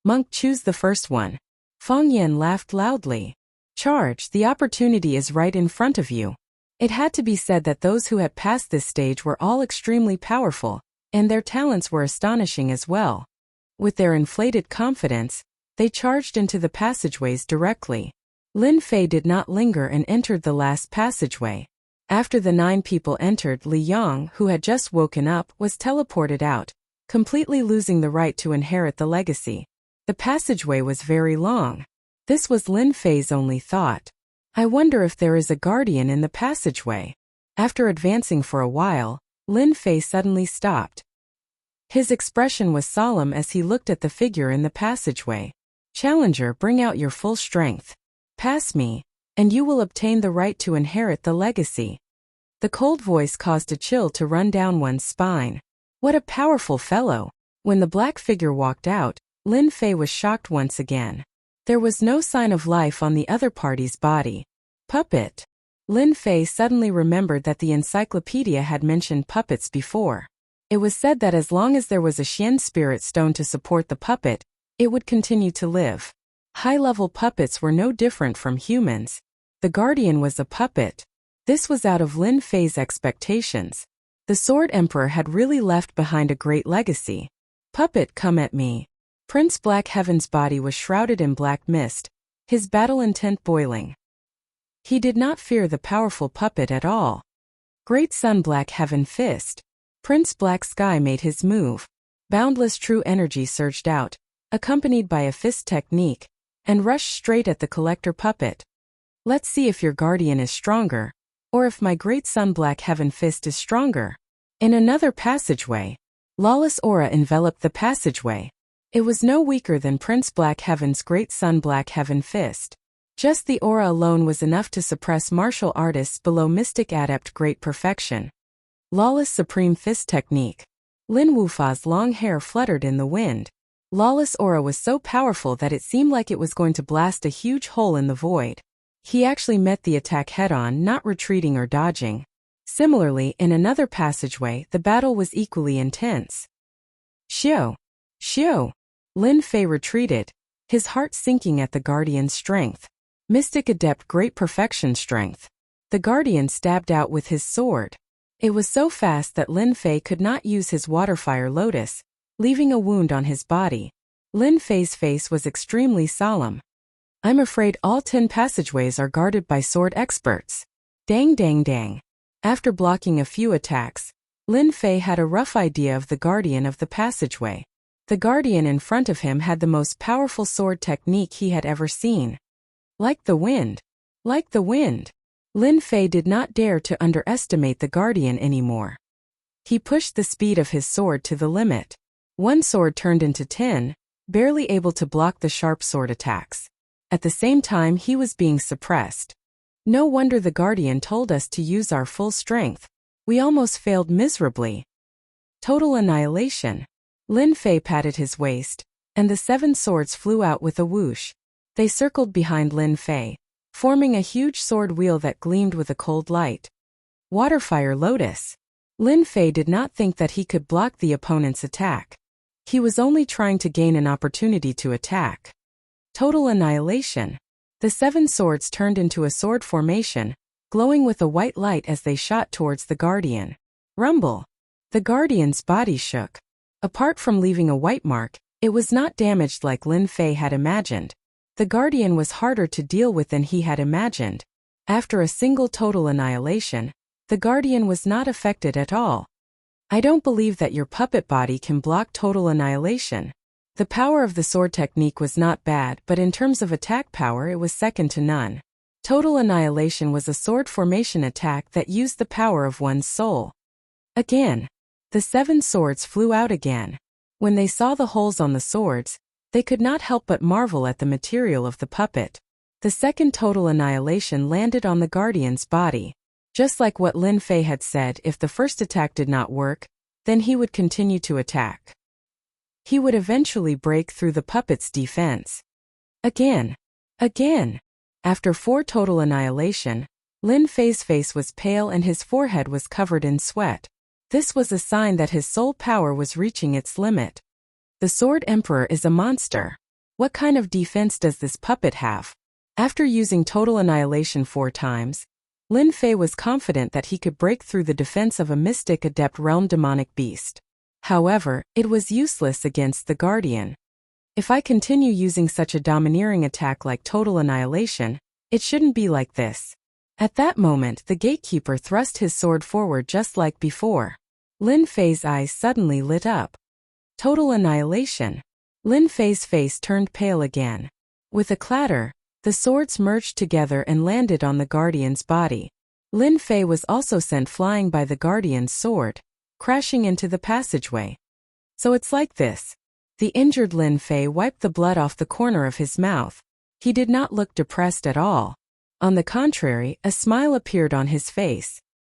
Monk, choose the first one. Feng Yan laughed loudly. Charge, the opportunity is right in front of you. It had to be said that those who had passed this stage were all extremely powerful, and their talents were astonishing as well. With their inflated confidence, they charged into the passageways directly. Lin Fei did not linger and entered the last passageway. After the 9 people entered, Li Yang, who had just woken up, was teleported out, completely losing the right to inherit the legacy. The passageway was very long. This was Lin Fei's only thought. I wonder if there is a guardian in the passageway. After advancing for a while, Lin Fei suddenly stopped. His expression was solemn as he looked at the figure in the passageway. Challenger, bring out your full strength. Pass me, and you will obtain the right to inherit the legacy. The cold voice caused a chill to run down one's spine. What a powerful fellow! When the black figure walked out, Lin Fei was shocked once again. There was no sign of life on the other party's body. Puppet. Lin Fei suddenly remembered that the encyclopedia had mentioned puppets before. It was said that as long as there was a Xian spirit stone to support the puppet, it would continue to live. High-level puppets were no different from humans. The guardian was a puppet. This was out of Lin Fei's expectations. The Sword Emperor had really left behind a great legacy. Puppet, come at me. Prince Black Heaven's body was shrouded in black mist, his battle intent boiling. He did not fear the powerful puppet at all. Great Sun Black Heaven Fist. Prince Black Sky made his move. Boundless true energy surged out, accompanied by a fist technique, and rushed straight at the collector puppet. Let's see if your guardian is stronger, or if my Great Sun Black Heaven Fist is stronger. In another passageway, lawless aura enveloped the passageway. It was no weaker than Prince Black Heaven's Great Sun Black Heaven Fist. Just the aura alone was enough to suppress martial artists below Mystic Adept Great Perfection. Lawless Supreme Fist Technique. Lin Wufa's long hair fluttered in the wind. Lawless aura was so powerful that it seemed like it was going to blast a huge hole in the void. He actually met the attack head-on, not retreating or dodging. Similarly, in another passageway, the battle was equally intense. Xiao! Xiao! Lin Fei retreated, his heart sinking at the guardian's strength. Mystic Adept Great Perfection Strength. The guardian stabbed out with his sword. It was so fast that Lin Fei could not use his Waterfire Lotus, leaving a wound on his body. Lin Fei's face was extremely solemn. I'm afraid all 10 passageways are guarded by sword experts. Dang dang dang. After blocking a few attacks, Lin Fei had a rough idea of the guardian of the passageway. The guardian in front of him had the most powerful sword technique he had ever seen. Like the wind. Like the wind. Lin Fei did not dare to underestimate the guardian anymore. He pushed the speed of his sword to the limit. One sword turned into 10, barely able to block the sharp sword attacks. At the same time, he was being suppressed. No wonder the guardian told us to use our full strength. We almost failed miserably. Total annihilation. Lin Fei patted his waist, and the 7 swords flew out with a whoosh. They circled behind Lin Fei, forming a huge sword wheel that gleamed with a cold light. Waterfire Lotus. Lin Fei did not think that he could block the opponent's attack. He was only trying to gain an opportunity to attack. Total annihilation. The 7 swords turned into a sword formation, glowing with a white light as they shot towards the Guardian. Rumble! The Guardian's body shook. Apart from leaving a white mark, it was not damaged like Lin Fei had imagined. The Guardian was harder to deal with than he had imagined. After a single total annihilation, the Guardian was not affected at all. I don't believe that your puppet body can block total annihilation. The power of the sword technique was not bad, but in terms of attack power it was second to none. Total annihilation was a sword formation attack that used the power of one's soul. Again. The 7 swords flew out again. When they saw the holes on the swords, they could not help but marvel at the material of the puppet. The second total annihilation landed on the Guardian's body. Just like what Lin Fei had said, if the first attack did not work, then he would continue to attack. He would eventually break through the puppet's defense. Again. Again. After 4 total annihilation, Lin Fei's face was pale and his forehead was covered in sweat. This was a sign that his soul power was reaching its limit. The Sword Emperor is a monster. What kind of defense does this puppet have? After using total annihilation 4 times, Lin Fei was confident that he could break through the defense of a mystic adept realm demonic beast. However, it was useless against the Guardian. If I continue using such a domineering attack like total annihilation, it shouldn't be like this. At that moment, the gatekeeper thrust his sword forward just like before. Lin Fei's eyes suddenly lit up. Total annihilation. Lin Fei's face turned pale again. With a clatter, the swords merged together and landed on the Guardian's body. Lin Fei was also sent flying by the Guardian's sword, crashing into the passageway. So it's like this. The injured Lin Fei wiped the blood off the corner of his mouth. He did not look depressed at all. On the contrary, a smile appeared on his face.